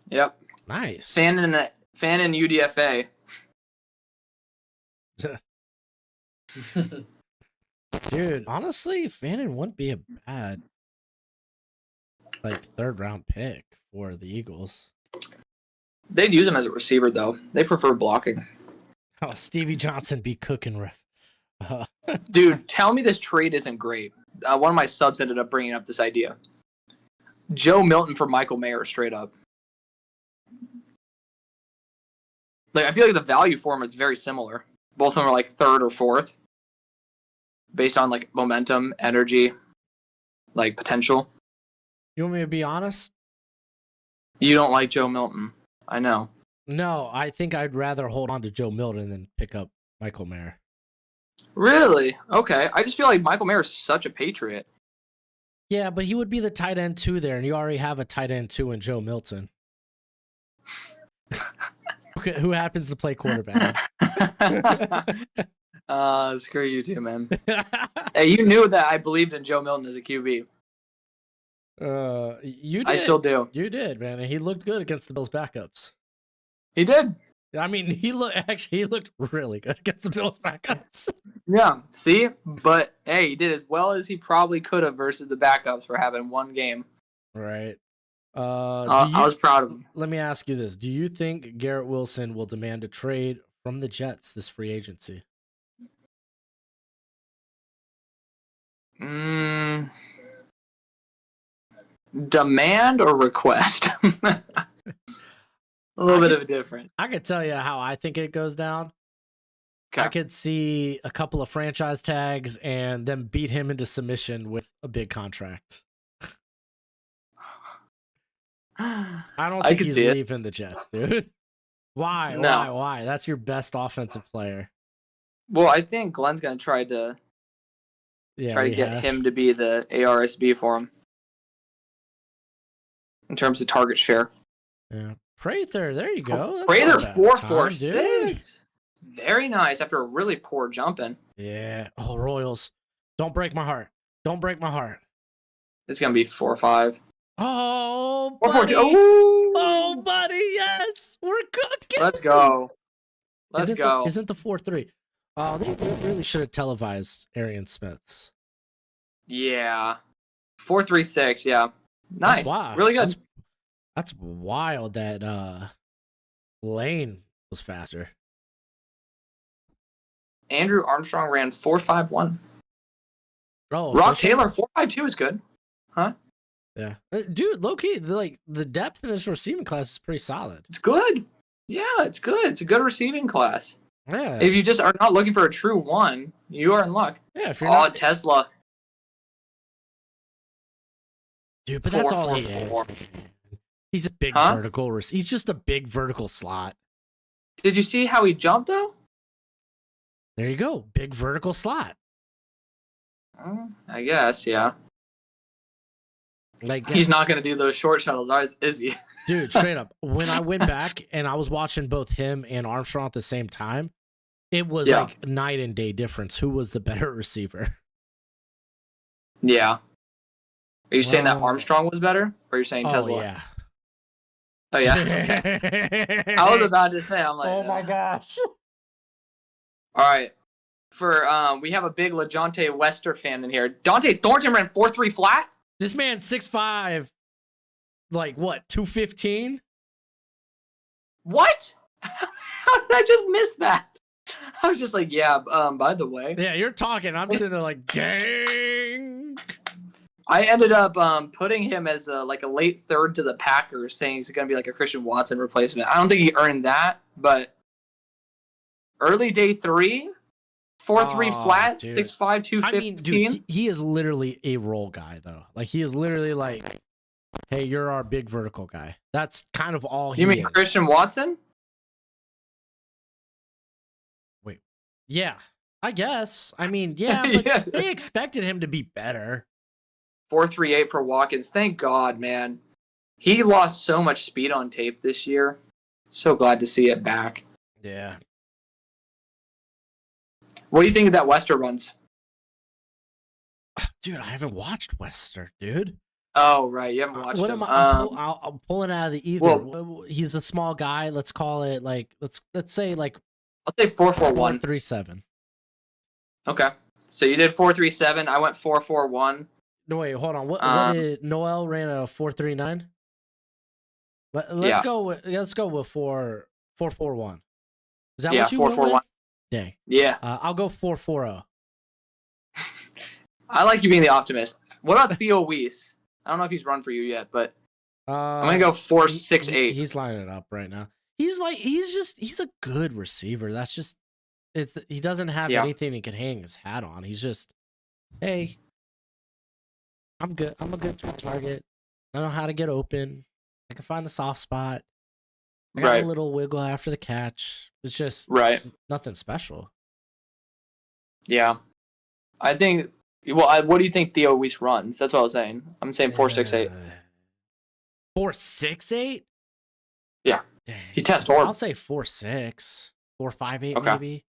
Yep. Nice. Fan in UDFA. Dude, honestly, Fannin wouldn't be a bad third round pick for the Eagles. They'd use him as a receiver though. They prefer blocking. Oh, Stevie Johnson be cooking riff. Dude, tell me this trade isn't great. One of my subs ended up bringing up this idea. Joe Milton for Michael Mayer, straight up. I feel like the value for him is very similar. Both of them are third or fourth, based on momentum, energy, potential. You want me to be honest? You don't like Joe Milton. I know. No, I think I'd rather hold on to Joe Milton than pick up Michael Mayer. Really? Okay. I just feel like Michael Mayer is such a Patriot. Yeah, but he would be the tight end 2 there, and you already have a tight end 2 in Joe Milton. Okay, who happens to play quarterback? Screw you too, man. Hey, you knew that I believed in Joe Milton as a QB. You did. I still do. You did, man, and he looked good against the Bills' backups. He did. I mean, he looked really good against the Bills' backups. Yeah, see? But, hey, he did as well as he probably could have versus the backups for having one game. Right. I was proud of him. Let me ask you this. Do you think Garrett Wilson will demand a trade from the Jets this free agency? Demand or request? A little bit of a difference. I could tell you how I think it goes down. Okay. I could see a couple of franchise tags and them beat him into submission with a big contract. I don't think he's leaving the Jets, dude. Why? No. Why? That's your best offensive player. Well, I think Glenn's going to try to get him to be the ARSB for him in terms of target share. Yeah. Prather, there you go. That's Prather not a bad time, 446. Very nice after a really poor jumping. Yeah. Oh, Royals. Don't break my heart. Don't break my heart. It's gonna be 4-5. Oh, 4-4-2. buddy. Oh, Oh, buddy. Yes. We're good. let's go. Let's Isn't go. Isn't the 4-3? Oh, they really should have televised Arian Smith's. Yeah. 4-3-6. Yeah. Nice. That's wild. Really good. That's wild that Lane was faster. Andrew Armstrong ran 4.51. Oh, Rock official? Taylor 4.52 is good. Huh? Yeah. Dude, low key, the depth in this receiving class is pretty solid. It's good. Yeah, it's good. It's a good receiving class. Yeah. If you just are not looking for a true one, you are in luck. Yeah, if you're Oh, not Tesla. Dude, but that's all he 4-4-4. is. He's a big Huh? vertical. He's just a big vertical slot. Did you see how he jumped though? There you go. Big vertical slot. I guess, yeah. Like He's not going to do those short shuttles, is he? dude, straight up. When I went back and I was watching both him and Armstrong at the same time, it was Yeah. like night and day difference. Who was the better receiver? Yeah. Are you saying that Well- Armstrong was better? Or are you saying Tesla? Oh yeah. Oh, yeah? Okay. I was about to say, I'm like, oh my gosh. All right. We have a big LeJontay Wester fan in here. Dante Thornton ran 4.3 flat? This man's 6'5", like what, 215? What? How did I just miss that? I was just like, yeah, by the way. Yeah, you're talking. I'm just in there like, dang. I ended up putting him as a late third to the Packers, saying he's going to be like a Christian Watson replacement. I don't think he earned that, but early day 3, 4.3 Oh, flat, dude. 6'5", 215. I mean, dude, he is literally a role guy, though. Like, he is literally like, hey, you're our big vertical guy. That's kind of all he You mean is. Christian Watson? Yeah, I guess. I mean, yeah, but Yeah. they expected him to be better. 4.38 for Watkins. Thank God, man. He lost so much speed on tape this year. So glad to see it back. Yeah. What do you think of that Wester runs? Dude, I haven't watched Wester, dude. Oh, right. You haven't watched What him. am I? I'm pulling out of the ether. Well- He's a small guy. Let's call it like let's say like I'll say 4.41. 4.37. Okay. So you did 4.37. I went 4.41. No wait, hold on. What did Noel ran a 4.39? Let's Yeah. go with 4.41. Is that Yeah, what you went 4.41. with? Dang. Yeah. I'll go 4.40. I like you being the optimist. What about Theo Weiss? I don't know if he's run for you yet, but I'm going to go 4.68. He's lining it up right now. He's a good receiver. That's just he doesn't have Yeah. anything he can hang his hat on. He's just, hey, I'm good. I'm a good target. I know how to get open. I can find the soft spot. I got Right. a little wiggle after the catch. It's just Right. nothing special. Yeah. I think, what do you think Theo Weiss runs? That's what I was saying. I'm saying 4.68. 4.68? Yeah. Dang. He tests horrible. I'll say 4.6. 4.58 Okay. maybe.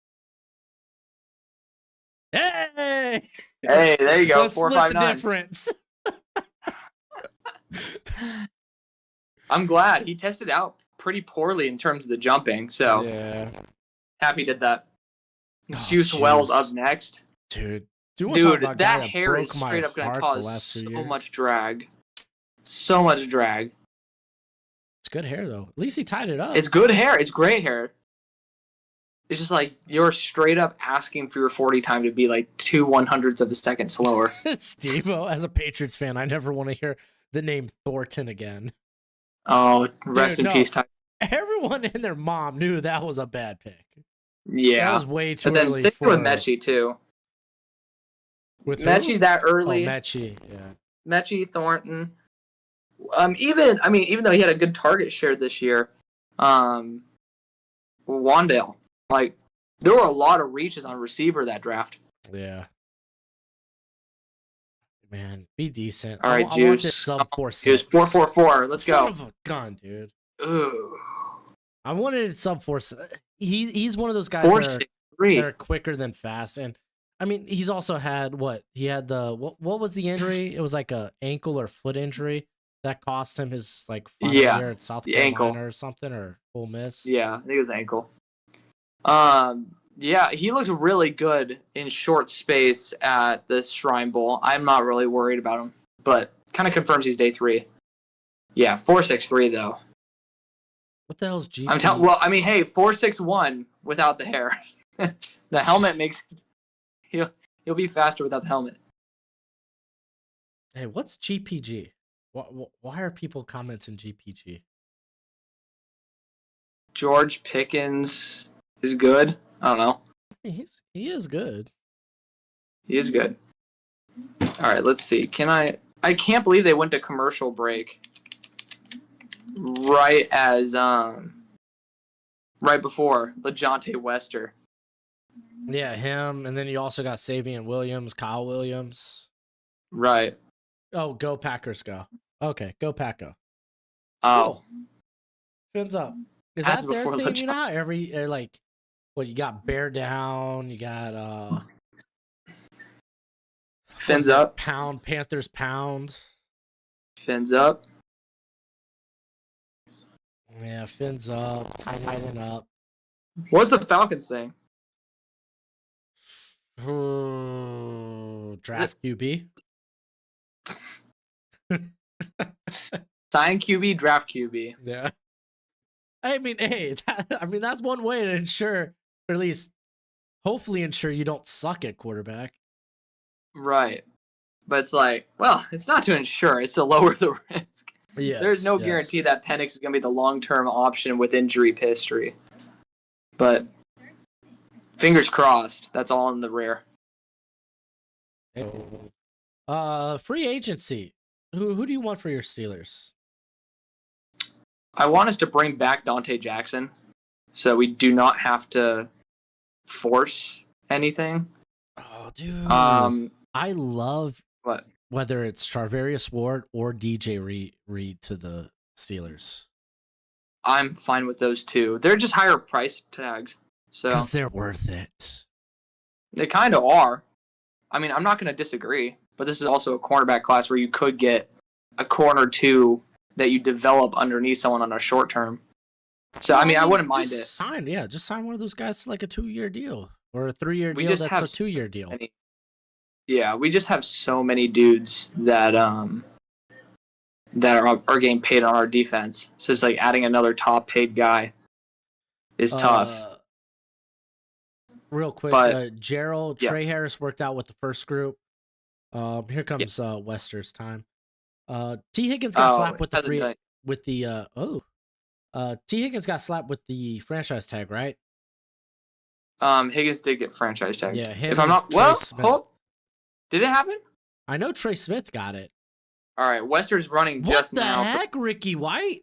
Hey! Hey, there you go. Let's split the 4.59. difference. I'm glad he tested out pretty poorly in terms of the jumping, so Yeah. happy did that. Oh, Juice Wells jeez. up next. Dude. Do you wanna talk Dude, about a guy that hair is broke my straight up going to heart cause the last 2 so years? much drag. So much drag. It's good hair though. At least he tied it up. It's good hair. It's great hair. It's just like you're straight up asking for your 40 time to be like 2/100ths of a second slower. Steve-O, as a Patriots fan, I never want to hear the name Thornton again. Oh, rest Dude, in no. peace, time. Everyone and their mom knew that was a bad pick. That Yeah. was way too But then early same for with Mechie too. with who? Mechie that Oh, early. Mechie, yeah. Mechie, Thornton. Even though he had a good target share this year, Wandale. Like, there were a lot of reaches on receiver that draft. Yeah. Man, be decent. All right, I want Juice. this sub Juice 4.6. 4.44. Let's Son go. of a gun, dude. Ooh. I wanted sub 4. He's one of those guys that are quicker than fast, and I mean he's also had he had the what was the injury? It was like a ankle or foot injury that cost him his like final year at South Carolina ankle. or something, or Ole Miss. Yeah, I think it was ankle. Yeah, he looked really good in short space at this Shrine Bowl. I'm not really worried about him, but kind of confirms he's day 3. Yeah, 4.63 though. What the hell's GP? Well, I mean, hey, 4.61 without the hair. The helmet makes he'll be faster without the helmet. Hey, what's GPG? Why are people commenting GPG? George Pickens is good. I don't know. He is good. He is good. All right, let's see. I can't believe they went to commercial break right as right before LeJohntay Wester. Yeah, him, and then you also got Savion Williams, Kyle Williams. Right. Oh, go Packers, go. Okay, go Pack go. Oh. Fins up. Is That's that their before thing? You know how like what you got bear down, you got Fins up. Pound, Panthers pound. Fins up. Yeah, fins up, tighten up. What's the Falcons thing? Draft QB. Sign QB, draft QB. Yeah. I mean, hey, that's one way to ensure, or at least hopefully ensure you don't suck at quarterback. Right. But it's like, well, it's not to ensure, it's to lower the risk. Yes, there's no guarantee that Penix is going to be the long-term option with injury history. But fingers crossed, that's all in the rear. Free agency. Who do you want for your Steelers? I want us to bring back Dante Jackson so we do not have to force anything. Oh, dude. I love whether it's Charvarius Ward or DJ Reed to the Steelers. I'm fine with those two. They're just higher price tags. So because they're worth it. They kind of are. I mean, I'm not going to disagree, but this is also a cornerback class where you could get a corner two that you develop underneath someone on a short term. So, I mean, I wouldn't mind it. Just sign one of those guys to like a 2-year deal or a 3-year deal that's a 2-year deal. Yeah, we just have so many dudes that are getting paid on our defense. So it's like adding another top paid guy is tough. Real quick, Gerald, Trey Harris worked out with the first group. Here comes Wester's time. T. Higgins got slapped with T. Higgins got slapped with the franchise tag, right? Higgins did get franchise tag. Yeah, him. If I'm not did it happen? I know Trey Smith got it. All right, Wester's running just now. What the heck, Ricky White?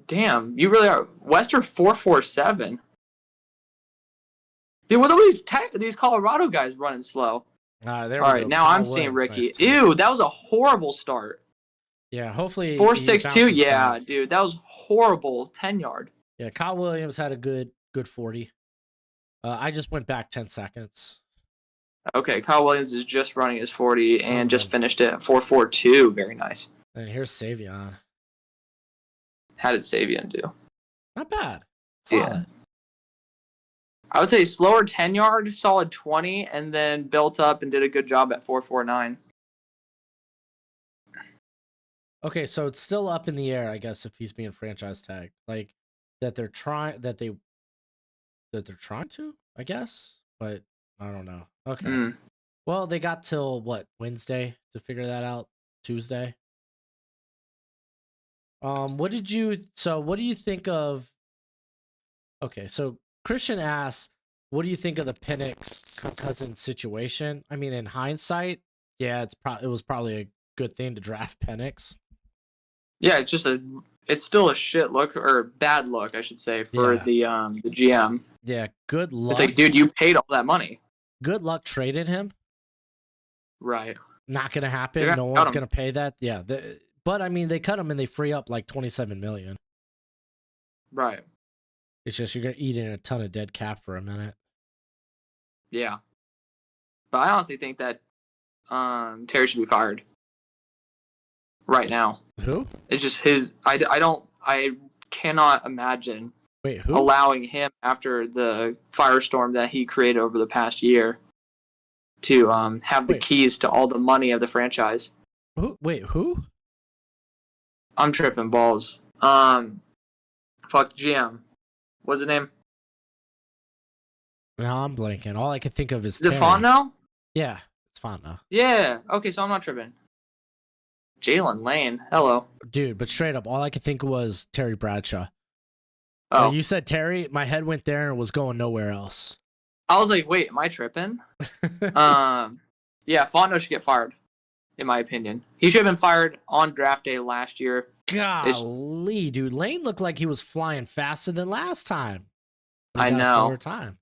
Damn, you really are. Wester 4.47. Dude, what are these Colorado guys running slow? All right, now I'm seeing Ricky. Ew, that was a horrible start. Yeah, hopefully 4.62. Yeah, back. Dude, that was horrible. 10-yard. Yeah, Kyle Williams had a good 40. I just went back 10 seconds. Okay, Kyle Williams is just running his 40 and just finished it at 4.42. Very nice. And here's Savion. How did Savion do? Not bad. Solid. Yeah. I would say slower 10-yard, solid 20, and then built up and did a good job at 4.49. Okay, so it's still up in the air, I guess, if he's being franchise tagged. Like that they're trying to, I guess, but I don't know. Okay. Well, they got till Wednesday to figure that out. Tuesday. What do you think of? Okay, so Christian asks, what do you think of the Penix Cousins situation? I mean, in hindsight, yeah, it was probably a good thing to draft Penix. Yeah, it's still a shit look, or bad look, I should say, for the GM. Yeah, good luck. It's like, dude, you paid all that money. Good luck trading him. Right. Not gonna happen. No one's gonna pay that. Yeah, But I mean, they cut him and they free up like 27 million. Right. It's just you're gonna eat in a ton of dead cap for a minute. Yeah. But I honestly think that Terry should be fired right now. Who? It's just his. I cannot imagine Wait, who? allowing him after the firestorm that he created over the past year to have the Wait. keys to all the money of the franchise. Who? Wait, who? I'm tripping balls. Fuck the GM. What's his name? No, I'm blanking. All I can think of is Is it Terry. Fontenot? Yeah, it's Fontenot. Yeah. Okay, so I'm not tripping. Jalen Lane. Hello. Dude, but straight up, all I could think was Terry Bradshaw. Oh, When you said Terry, my head went there and was going nowhere else. I was like, wait, am I tripping? Yeah, Fontenot should get fired, in my opinion. He should have been fired on draft day last year. Golly, dude. Lane looked like he was flying faster than last time. But he I got a know. slower time.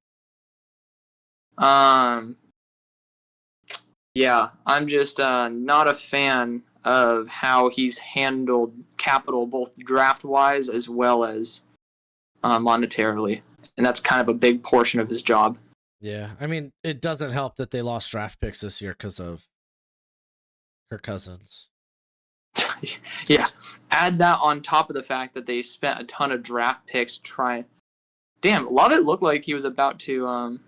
Yeah, I'm just not a fan of how he's handled capital, both draft-wise as well as monetarily. And that's kind of a big portion of his job. Yeah, I mean, it doesn't help that they lost draft picks this year because of Kirk Cousins. Yeah, add that on top of the fact that they spent a ton of draft picks trying. Damn, Lovett looked like he was about to.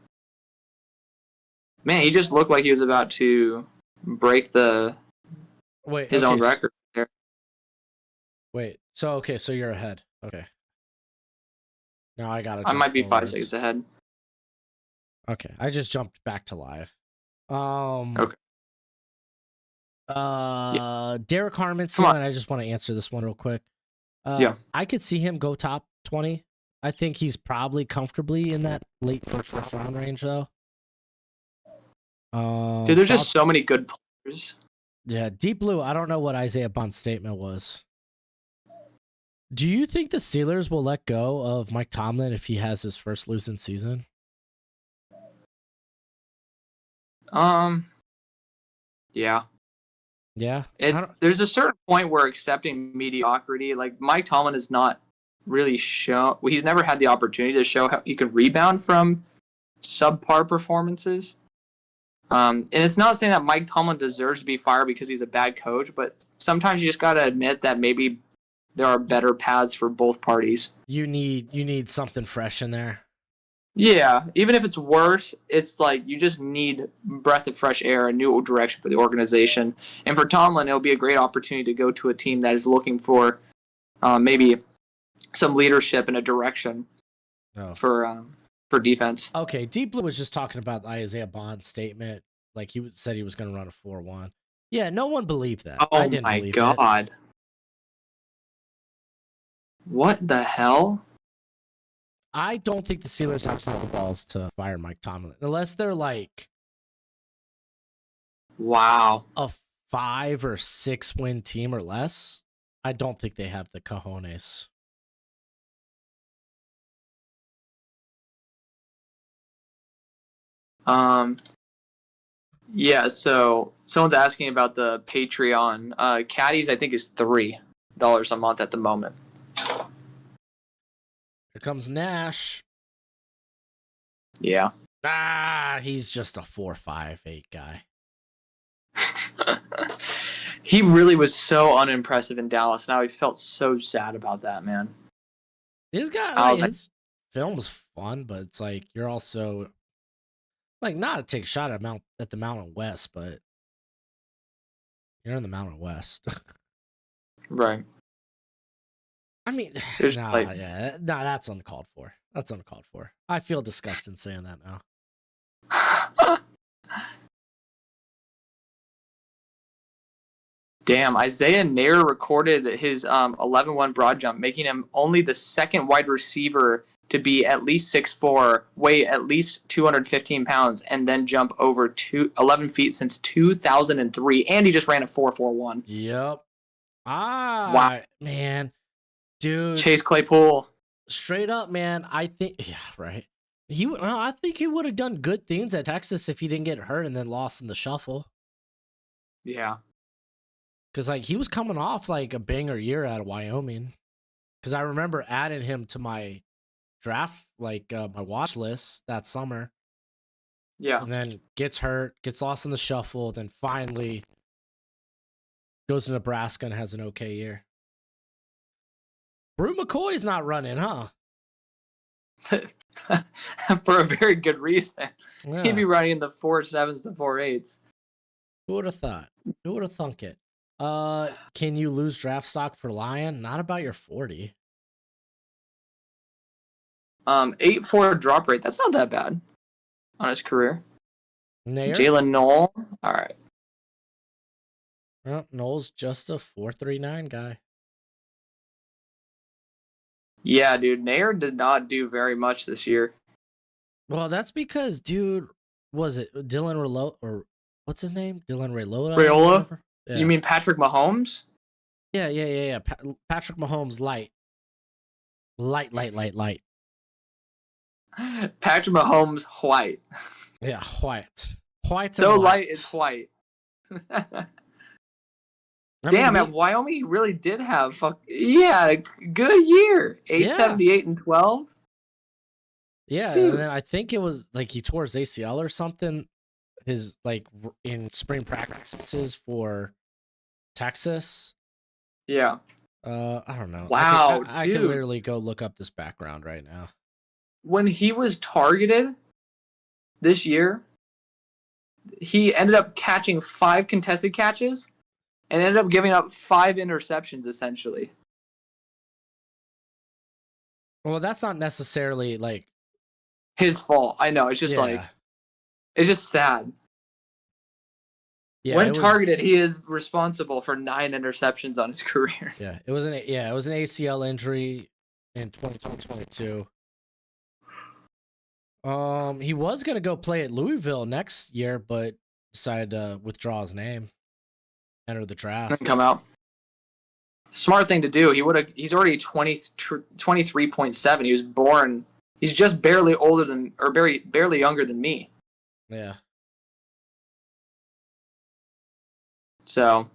Man, he just looked like he was about to break his own record there. Wait, so you're ahead. Okay. Now I gotta. I might be forward. 5 seconds ahead. Okay, I just jumped back to live. Okay. Derek Harmon, and I just want to answer this one real quick. Yeah. I could see him go top 20. I think he's probably comfortably in that late first round range, though. Dude, there's just so many good players. Yeah, Deep Blue, I don't know what Isaiah Bond's statement was. Do you think the Steelers will let go of Mike Tomlin if he has his first losing season? Yeah. Yeah. There's a certain point where accepting mediocrity, like Mike Tomlin is not really shown. He's never had the opportunity to show how he can rebound from subpar performances. And it's not saying that Mike Tomlin deserves to be fired because he's a bad coach, but sometimes you just got to admit that maybe there are better paths for both parties. You need something fresh in there. Yeah, even if it's worse, it's like you just need breath of fresh air, a new direction for the organization. And for Tomlin, it'll be a great opportunity to go to a team that is looking for maybe some leadership and a direction for defense. Okay, Deep Blue was just talking about the Isaiah Bond statement. Like said he was going to run a 4-1. Yeah, no one believed that. Oh I didn't my believe God. It. What the hell? I don't think the Steelers have the balls to fire Mike Tomlin unless they're like, wow, a 5 or 6 win team or less. I don't think they have the cojones. Yeah, so someone's asking about the Patreon. Caddies, I think, is $3 a month at the moment. Here comes Nash. Yeah. He's just a 4-5-8 guy. He really was so unimpressive in Dallas. Now he felt so sad about that, man. His film was fun, but it's like you're also like not to take a shot at the Mountain West, but you're in the Mountain West. Right. I mean, that's uncalled for. That's uncalled for. I feel disgusted saying that now. Damn, Isaiah Nair recorded his 11-1 broad jump, making him only the second wide receiver to be at least 6'4", weigh at least 215 pounds, and then jump over 11 feet since 2003. And he just ran a 4.41. Yep. Wow. Man. Dude. Chase Claypool. Straight up, man. I think, right. I think he would have done good things at Texas if he didn't get hurt and then lost in the shuffle. Yeah. Because like he was coming off like a banger year out of Wyoming. Because I remember adding him to my draft, like my watch list that summer. Yeah. And then gets hurt, gets lost in the shuffle, then finally goes to Nebraska and has an okay year. Brew McCoy's not running, huh? For a very good reason. Yeah. He'd be running the 4.7s to 4.8s. Who would have thought? Who would have thunk it? Can you lose draft stock for Lion? Not about your 40. 8.4 drop rate. That's not that bad on his career. Nair? Jalen Knoll. All right. Well, Noel's just a 4.39 guy. Yeah, dude. Nair did not do very much this year. Well, that's because, dude, was it Dylan Relo or what's his name? Dylan Raiola? Raiola? Yeah. You mean Patrick Mahomes? Yeah. Patrick Mahomes light. Light. Patrick Mahomes white. Yeah, white. White So and light is white. Damn, at Wyoming, he really did have a good year. 878 and 12. Yeah, Shoot. and then I think it was like he tore his ACL or something. His like in spring practices for Texas. Yeah. I don't know. Wow, I can literally go look up this background right now. When he was targeted this year, he ended up catching 5 contested catches and ended up giving up 5 interceptions, essentially. Well, that's not necessarily like his fault. I know. It's just it's just sad. Yeah, when targeted, he is responsible for 9 interceptions on his career. Yeah, it was an ACL injury in 2022. He was gonna go play at Louisville next year, but decided to withdraw his name, enter the draft, and come out. Smart thing to do. He's already 23.7. He was born. He's just barely older than, or barely younger than me. Yeah. So,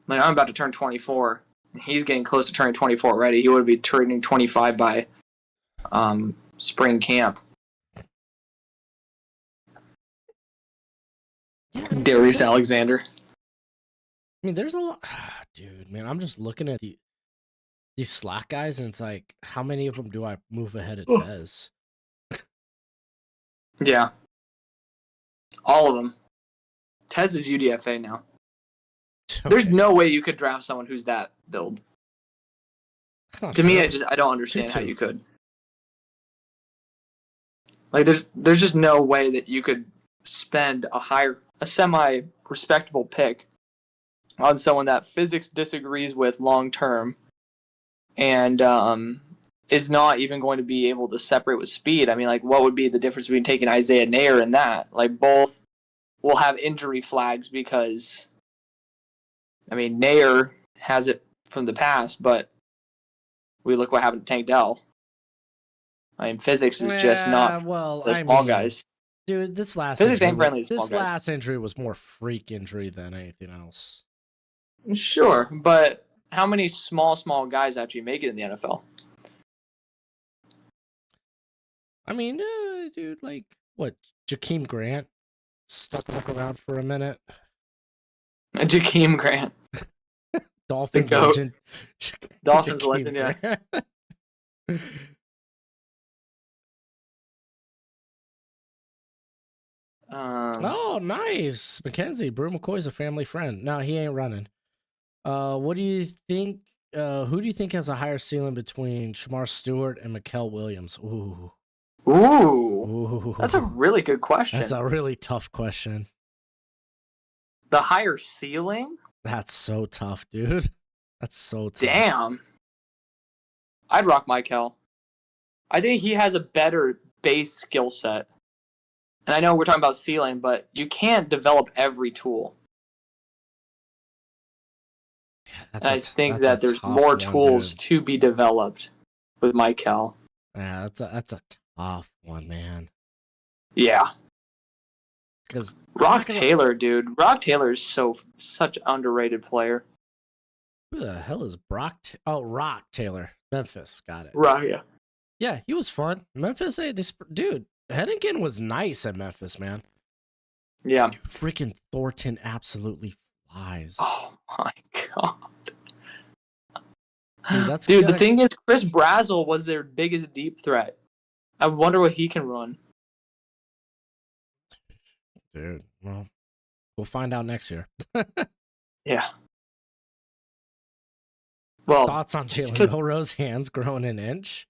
like, I'm about to turn 24. He's getting close to turning 24 already. He would be turning 25 by spring camp. Darius Alexander. I mean, there's a lot, dude. Man, I'm just looking at these Slack guys, and it's like, how many of them do I move ahead of Tez? Yeah, all of them. Tez is UDFA now. Okay. There's no way you could draft someone who's that build. To me, I don't understand how you could. Like, there's just no way that you could spend a semi-respectable pick on someone that physics disagrees with long term, and is not even going to be able to separate with speed. I mean, like, what would be the difference between taking Isaiah Nair and that? Like, both will have injury flags because, I mean, Nair has it from the past, but we look what happened to Tank Dell. I mean, physics is just not the small guys. Dude, this last physics injury, ain't friendly to small guys. Last injury was more freak injury than anything else. Sure, but how many small guys actually make it in the NFL? I mean, dude, like, what, Jakeem Grant stuck around for a minute? Jakeem Grant. Dolphins legend. Dolphins legend, yeah. Oh, nice. Mackenzie, Brew McCoy's a family friend. No, he ain't running. What do you think? Who do you think has a higher ceiling between Shamar Stewart and Mikael Williams? Ooh. That's a really good question. That's a really tough question. The higher ceiling? That's so tough, dude. That's so tough. Damn. I'd rock Mikael. I think he has a better base skill set. And I know we're talking about ceiling, but you can't develop every tool. Yeah, I think that there's more tools to be developed with Mikael. Yeah, that's a tough one, man. Yeah. Because Rock Taylor, dude. Rock Taylor is such an underrated player. Who the hell is Brock? Rock Taylor. Memphis. Got it. Right, yeah. Yeah, he was fun. Memphis, hey, dude, Hennigan was nice at Memphis, man. Yeah. Dude, freaking Thornton absolutely flies. Oh my god. Dude, that's Dude, the good. thing is, Chris Brazzell was their biggest deep threat. I wonder what he can run. Dude, well, we'll find out next year. Yeah. Well, Thoughts on Jalen Milroe's hands growing an inch?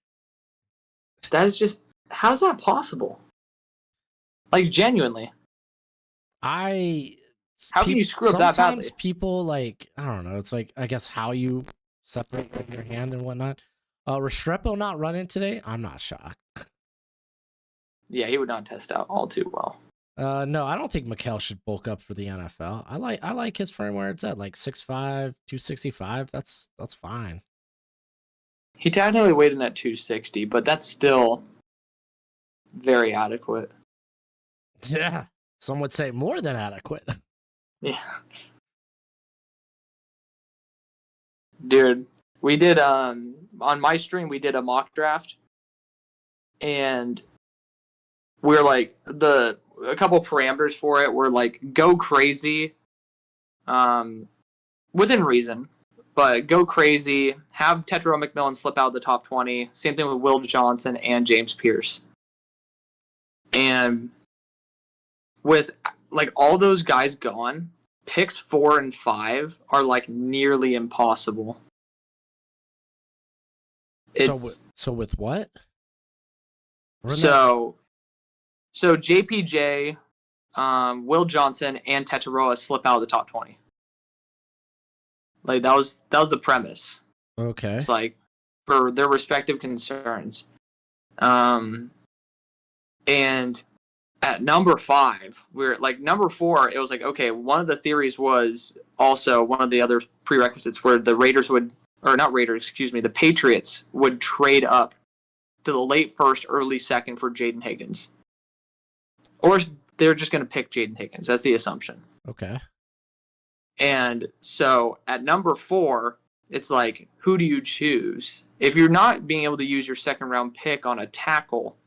that is just, how's that possible? Like, genuinely. How can you screw up that badly? Sometimes people, like, I don't know, it's like, I guess how you separate your hand and whatnot. Restrepo not running today, I'm not shocked. Yeah, he would not test out all too well. No, I don't think Mikal should bulk up for the NFL. I like his frame where it's at, like 6'5", 265. That's fine. He technically weighed in at 260, but that's still very adequate. Yeah, some would say more than adequate. Yeah. Dude, we did on my stream we did a mock draft, and we're like a couple parameters for it were like go crazy, within reason, but go crazy, have Tetro McMillan slip out of the top 20. Same thing with Will Johnson and James Pierce. And with like all those guys gone, picks 4 and 5 are like nearly impossible. So with what? So JPJ, Will Johnson, and Tetaroa slip out of the top 20. Like that was the premise. Okay. It's like for their respective concerns. And at number 5, we're like number 4, it was like, okay, one of the theories was also one of the other prerequisites where the the Patriots would trade up to the late first, early second for Jaden Higgins. Or they're just going to pick Jaden Higgins. That's the assumption. Okay. And so at number 4, it's like, who do you choose? If you're not being able to use your second round pick on a tackle,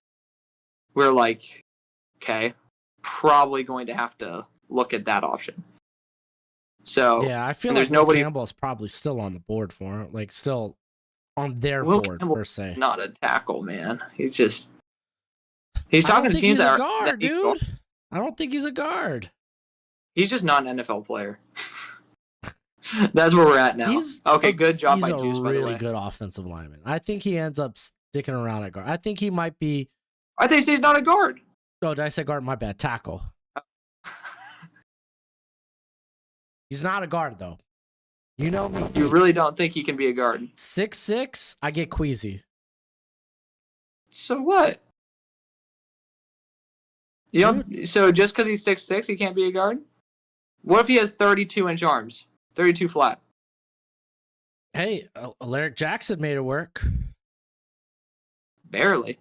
we're like, okay, probably going to have to look at that option. So yeah, I feel like Campbell's probably still on the board for him, like still on their board per se. Not a tackle, man. He's talking to teams that are guard, dude. I don't think he's a guard. He's just not an NFL player. That's where we're at now. Good job by Juice, by the way. He's a really good offensive lineman. I think he ends up sticking around at guard. I think he might be. I think he's not a guard. Oh, did I say guard? My bad. Tackle. He's not a guard, though. You know me. You really don't think he can be a guard? 6'6", I get queasy. So what? So just because he's 6'6", he can't be a guard? What if he has 32-inch arms? 32 flat? Hey, Alaric Jackson made it work. Barely.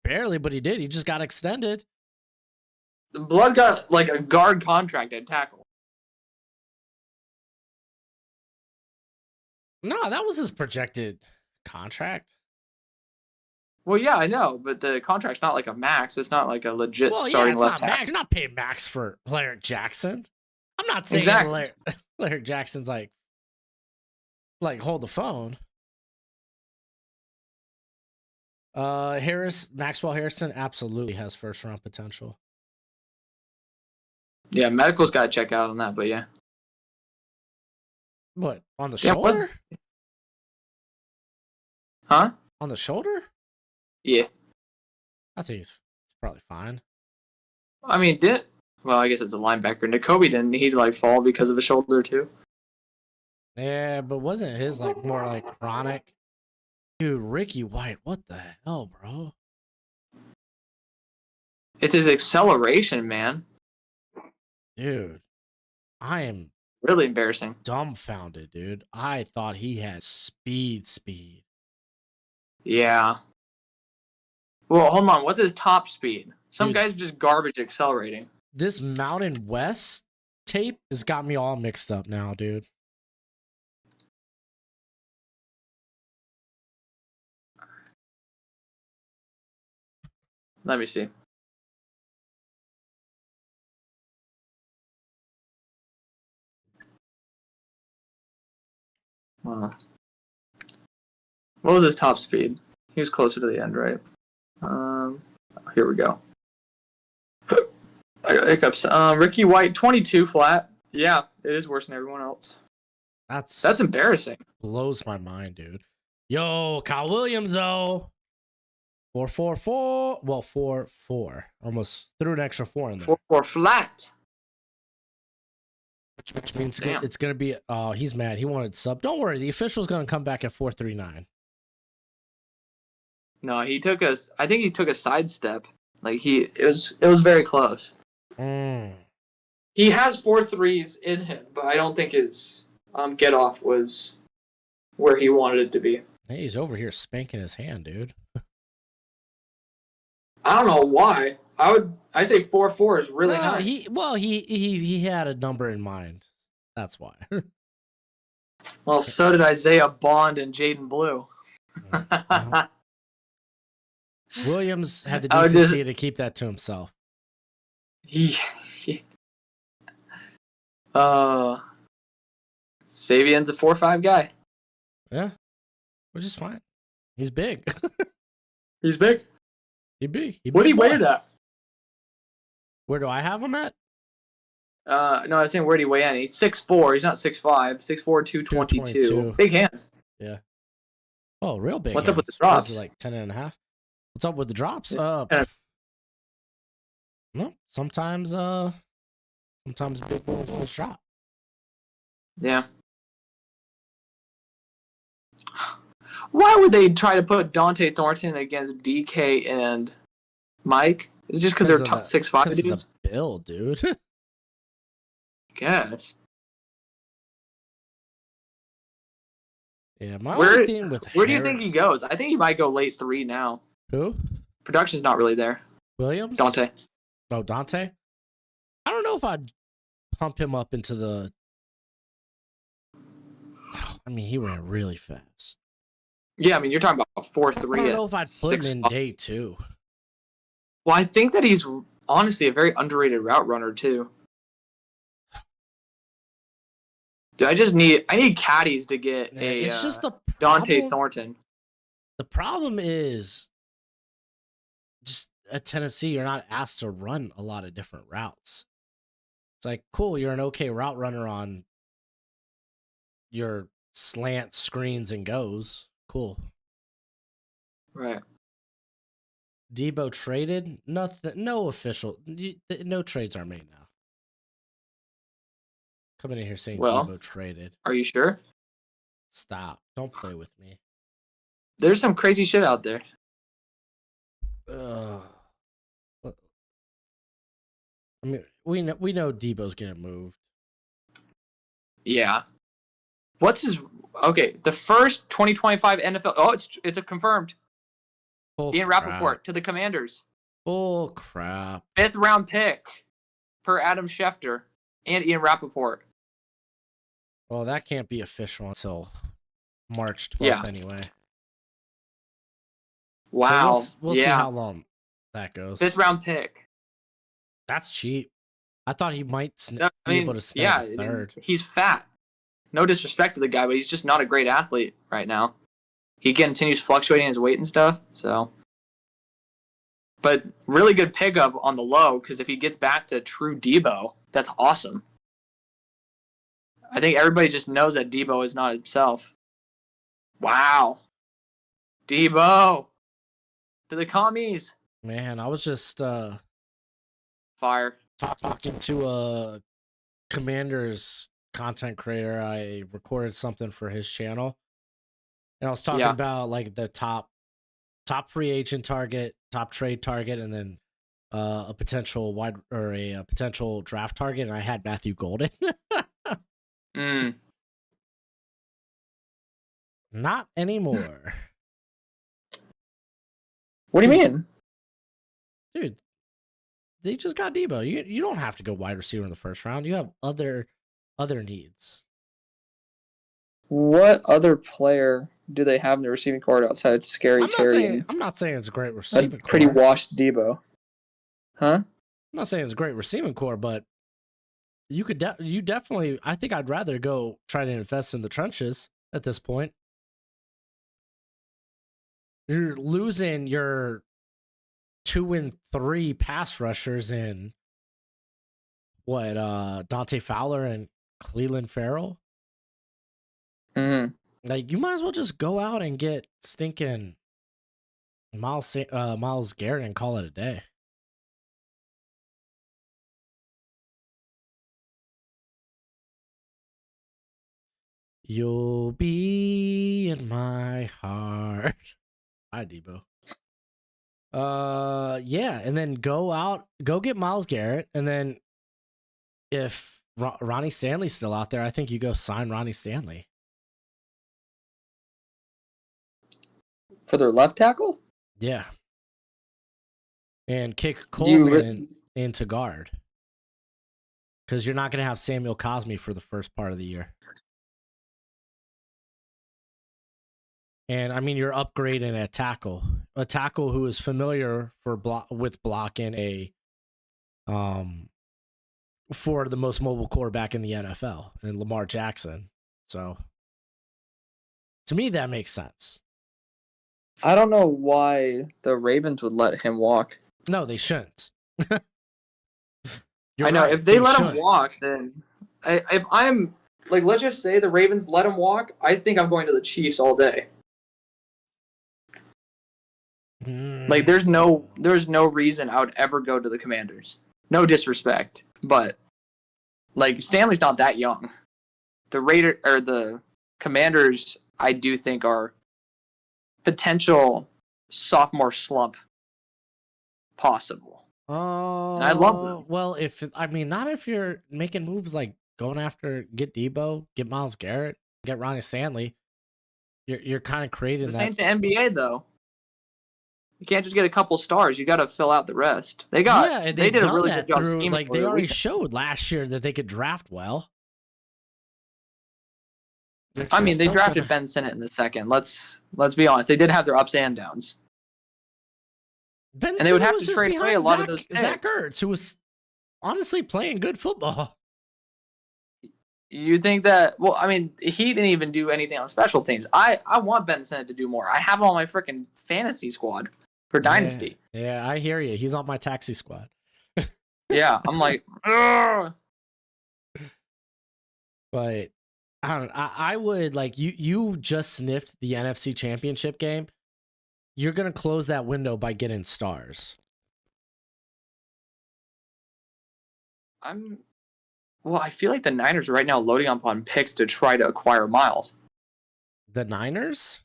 Barely, but he did. He just got extended. Blood got like a guard contract at tackle. No, that was his projected contract. Well, yeah, I know, but the contract's not like a max. It's not like a legit starting left tackle. Max. You're not paying max for Alaric Jackson. I'm not saying Alaric Jackson's like hold the phone. Maxwell Harrison absolutely has first round potential. Yeah, medical's got to check out on that, but yeah. What, on the shoulder? Huh? On the shoulder? Yeah. I think it's probably fine. I mean, I guess it's a linebacker. N'Kobe didn't he fall because of a shoulder too? Yeah, but wasn't his more like chronic? Dude, Ricky White, what the hell, bro? It's his acceleration, man. Dude, I am really embarrassing. Dumbfounded, dude. I thought he had speed. Yeah. Well, hold on. What's his top speed? Some guys are just garbage accelerating. This Mountain West tape has got me all mixed up now, dude. Let me see. What was his top speed? He was closer to the end, right? Here we go. I got hiccups. Ricky White, 22 flat. Yeah, it is worse than everyone else. That's embarrassing. Blows my mind, dude. Yo, Kyle Williams though. 4-4-4. Well, 4-4. Almost threw an extra 4 in there. 4-4 flat. Which means it's gonna be. Oh, he's mad. He wanted sub. Don't worry. The official's gonna come back at 4-3-9. No, he took a. I think he took a sidestep. Like it was very close. He has 4 threes in him, but I don't think his get off was where he wanted it to be. Hey, he's over here spanking his hand, dude. I don't know why. I say 4-4 is really nice. He had a number in mind. That's why. Well, so did Isaiah Bond and Jaden Blue. Williams had the decency to keep that to himself. Savian's a 4-5 guy. Yeah, which is fine. He's big. He's big. He's big. What do you weigh at? Where do I have him at? No, I was saying where do you weigh in? He's 6'4". He's not 6'5". 6'4", 222. Big hands. Yeah. Oh, real big. What's hands. up with the drops? Like 10.5. What's up with the drops? No, sometimes big boys will shot. Yeah. Why would they try to put Dante Thornton against DK and Mike? Is it just because they're 6'5" dudes? The build, dude. Gosh. Yeah, my only thing with where do you think he goes? I think he might go late 3 now. Who? Production's not really there. Williams? Dante. Oh, Dante? I don't know if I'd pump him up into the... I mean, he ran really fast. Yeah, I mean, you're talking about 4-3. I don't know if I'd put him in day 2. Well, I think that he's honestly a very underrated route runner, too. Dude, I need caddies to get it's just the Dante Thornton. The problem is just at Tennessee, you're not asked to run a lot of different routes. It's like, cool, you're an okay route runner on your slant screens and goes. Cool. Right. Debo traded? Nothing. No official. No trades are made now. Coming in here saying Debo traded. Are you sure? Stop. Don't play with me. There's some crazy shit out there. I mean, we know Debo's getting moved. Yeah. What's his... Okay, the first 2025 NFL... Oh, it's a confirmed. Ian Rappaport to the Commanders. Bull crap. 5th round pick per Adam Schefter and Ian Rappaport. Well, that can't be official until March 12th anyway. Wow. So we'll see how long that goes. 5th round pick. That's cheap. I thought he might be able to snag a third. He's fat. No disrespect to the guy, but he's just not a great athlete right now. He continues fluctuating his weight and stuff, so. But really good pickup on the low, because if he gets back to true Debo, that's awesome. I think everybody just knows that Debo is not himself. Wow. Debo. To the commies. Man, I was just fire talking to a Commanders content creator. I recorded something for his channel. And I was talking about like the top free agent target, top trade target, and then a potential a potential draft target, and I had Matthew Golden. Not anymore. What do you mean? Dude, they just got Debo. You don't have to go wide receiver in the first round. You have other needs. What other player do they have in the receiving core outside Scary Terry and I'm not saying it's a great a receiving pretty core. washed Debo? Huh? I'm not saying it's a great receiving core, but you could you definitely. I think I'd rather go try to invest in the trenches at this point. You're losing your 2 and 3 pass rushers in what Dante Fowler and Cleveland Farrell. Mm-hmm. Like you might as well just go out and get stinking Miles Garrett and call it a day. You'll be in my heart. Hi, Debo. Yeah, and then go get Miles Garrett, and then if Ronnie Stanley's still out there, I think you go sign Ronnie Stanley For their left tackle? Yeah, and kick Coleman into guard because you're not going to have Samuel Cosme for the first part of the year. And I mean, you're upgrading a tackle who is familiar with blocking for the most mobile quarterback in the NFL, and Lamar Jackson. So, to me, that makes sense. I don't know why the Ravens would let him walk. No, they shouldn't. I know. Right, if they let him walk, then if I'm like, let's just say the Ravens let him walk, I think I'm going to the Chiefs all day. Like, there's no reason I would ever go to the Commanders. No disrespect, but like Stanley's not that young. The Commanders, I do think are potential sophomore slump possible. And I love them. Well, not if you're making moves like going after get Debo, get Myles Garrett, get Ronnie Stanley. You're kind of creating this that. Ain't the NBA though. You can't just get a couple stars. You got to fill out the rest. They did a really good job scheming. Like they already showed last year that they could draft well. I mean, they drafted Ben Sinnott in the second. Let's be honest. They did have their ups and downs. Ben and they would have was to just trade away a lot of those picks. Zach Ertz, who was honestly playing good football. You think that? Well, I mean, he didn't even do anything on special teams. I want Ben Sinnott to do more. I have him on my freaking fantasy squad for Dynasty. Yeah, I hear you. He's on my taxi squad. Yeah, I'm like, ugh. But I don't know. I would like you just sniffed the NFC Championship game. You're gonna close that window by getting stars. Well, I feel like the Niners are right now loading up on picks to try to acquire Miles. The Niners?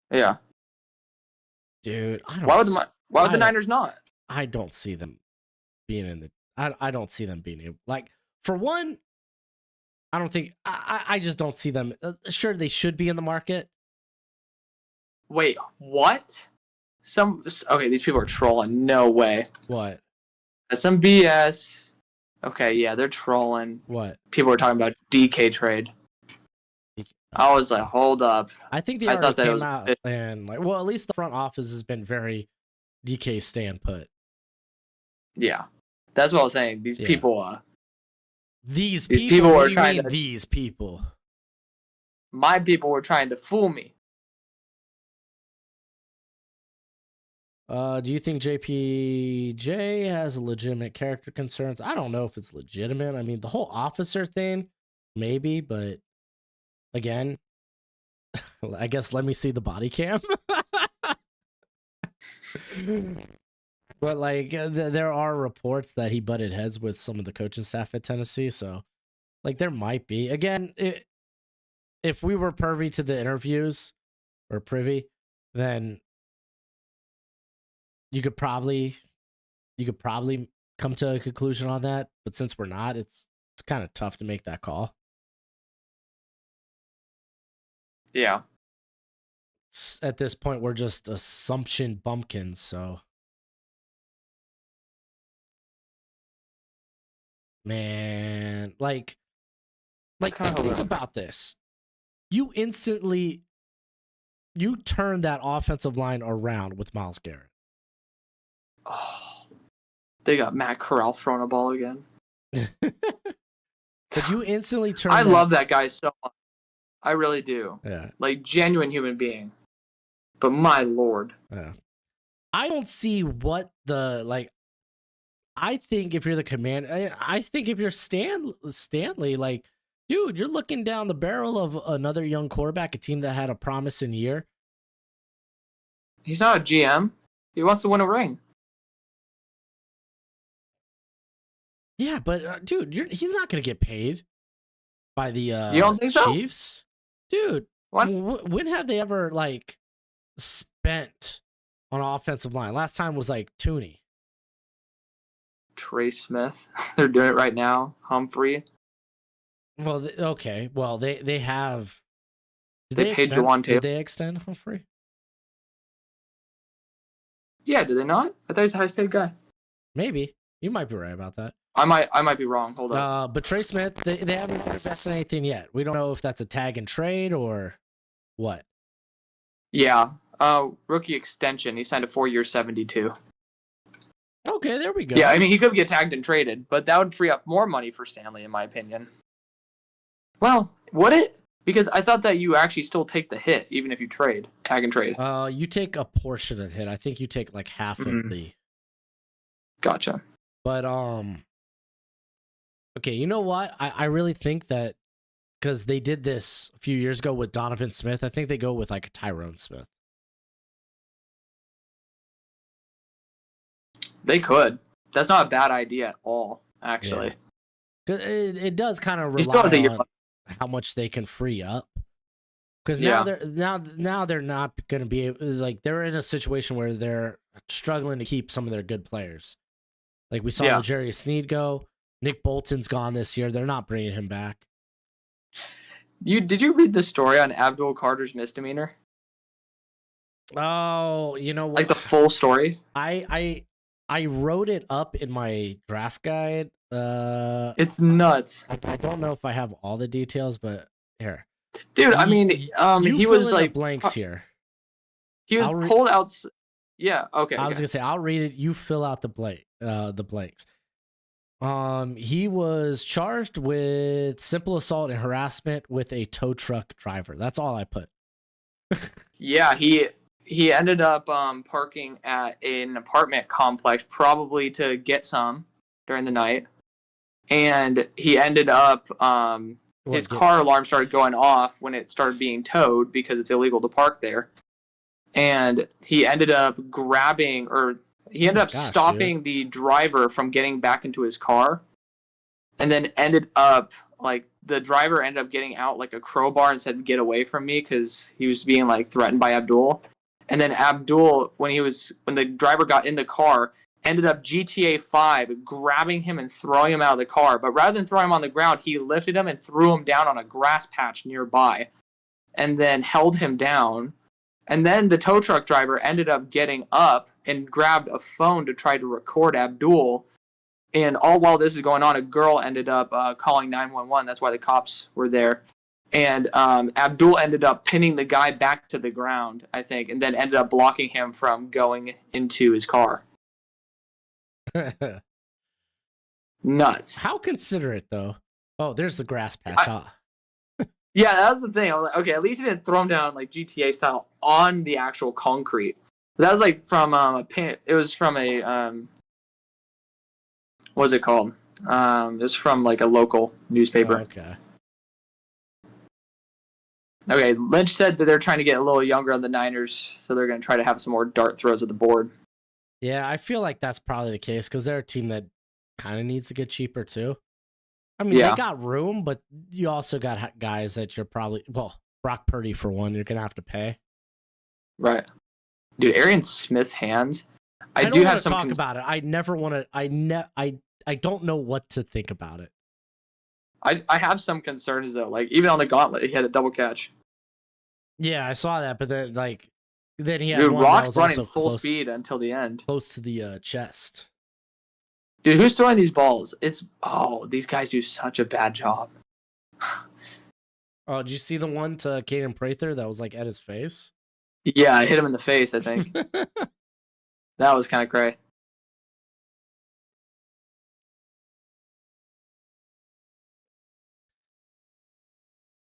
Yeah. Dude, I don't. Why would the Niners not? I don't see them being in the. I don't see them being able. Like, for one, I don't think. I just don't see them. Sure, they should be in the market. Wait, what? Okay, these people are trolling. No way. What? That's some BS. Okay, yeah, they're trolling. What? People are talking about DK trade. I was like, hold up. I think they already came out and like, well, at least the front office has been very DK stand put. Yeah, that's what I was saying. These people. These people were trying to. These people. My people were trying to fool me. Do you think JPJ has legitimate character concerns? I don't know if it's legitimate. I mean, the whole officer thing, maybe, but again, I guess let me see the body cam. But like, there are reports that he butted heads with some of the coaching staff at Tennessee, so like there might be. Again, if we were privy to the interviews or privy, then you could probably come to a conclusion on that. But since we're not, it's kind of tough to make that call. Yeah. At this point, we're just assumption bumpkins, so. Man, like think about this. You instantly you turn that offensive line around with Myles Garrett. Oh, they got Matt Corral throwing a ball again. But you instantly turn. I love that guy so much. I really do. Yeah. Like, genuine human being. But my lord. Yeah. I don't see what the, like, I think if you're the commander, I think if you're Stanley, like, dude, you're looking down the barrel of another young quarterback, a team that had a promising year. He's not a GM. He wants to win a ring. Yeah, but dude, he's not going to get paid by the You don't think so? Chiefs. Dude, What? When have they ever, like, spent on offensive line? Last time was, like, Tooney. Trey Smith. They're doing it right now. Humphrey. Well, okay. Well, they have. They paid Jawan Taylor. Did they extend Humphrey? Yeah, did they not? I thought he's the highest paid guy. Maybe. You might be right about that. I might be wrong. Hold on. But Trey Smith, they haven't discussed anything yet. We don't know if that's a tag and trade or what. Yeah. Rookie extension. He signed a 4-year 72. Okay, there we go. Yeah, I mean, he could get tagged and traded, but that would free up more money for Stanley, in my opinion. Well, would it? Because I thought that you actually still take the hit, even if you trade, tag and trade. You take a portion of the hit. I think you take like half of the. Gotcha. But okay, you know what? I really think that because they did this a few years ago with Donovan Smith, I think they go with like a Tyrone Smith. They could. That's not a bad idea at all, actually. Yeah. It does kind of rely on how much they can free up. Because now they're not going to be able, like, they're in a situation where they're struggling to keep some of their good players. Like we saw L'Jarius Sneed go. Nick Bolton's gone this year. They're not bringing him back. Did you read the story on Abdul Carter's misdemeanor? Oh, you know what? Like the full story? I wrote it up in my draft guide. It's nuts. I don't know if I have all the details, but here. Dude, I mean, he was like blanks here. He was pulled out. Yeah, okay. I was gonna say I'll read it. You fill out the blanks. He was charged with simple assault and harassment with a tow truck driver. That's all I put. Yeah, he ended up parking at an apartment complex, probably to get some during the night, and he ended up his car alarm started going off when it started being towed because it's illegal to park there, and he ended up stopping the driver from getting back into his car, and then ended up like the driver ended up getting out like a crowbar and said, "Get away from me," because he was being like threatened by Abdul. And then Abdul, when the driver got in the car, ended up GTA 5 grabbing him and throwing him out of the car. But rather than throwing him on the ground, he lifted him and threw him down on a grass patch nearby, and then held him down. And then the tow truck driver ended up getting up and grabbed a phone to try to record Abdul. And all while this is going on, a girl ended up calling 911. That's why the cops were there. And Abdul ended up pinning the guy back to the ground, I think, and then ended up blocking him from going into his car. Nuts. How considerate, though. Oh, there's the grass patch. Yeah, that was the thing. I was like, okay, at least he didn't throw him down like GTA style on the actual concrete. But that was like from a pin. It was from a what was it called? It was from like a local newspaper. Oh, okay. Okay, Lynch said that they're trying to get a little younger on the Niners, so they're going to try to have some more dart throws at the board. Yeah, I feel like that's probably the case because they're a team that kind of needs to get cheaper too. I mean, they got room, but you also got guys that you're probably, Brock Purdy for one, you're going to have to pay. Right. Dude, Arian Smith's hands. I do have some talk about it. I never want to, I don't know what to think about it. I have some concerns though. Like even on the gauntlet, he had a double catch. Yeah, I saw that, but then he had Dude, one Rock's that was running full speed until the end, close to the chest. Dude, who's throwing these balls? These guys do such a bad job. Oh, did you see the one to Caden Prather that was like at his face? Yeah, I hit him in the face, I think. That was kind of cray.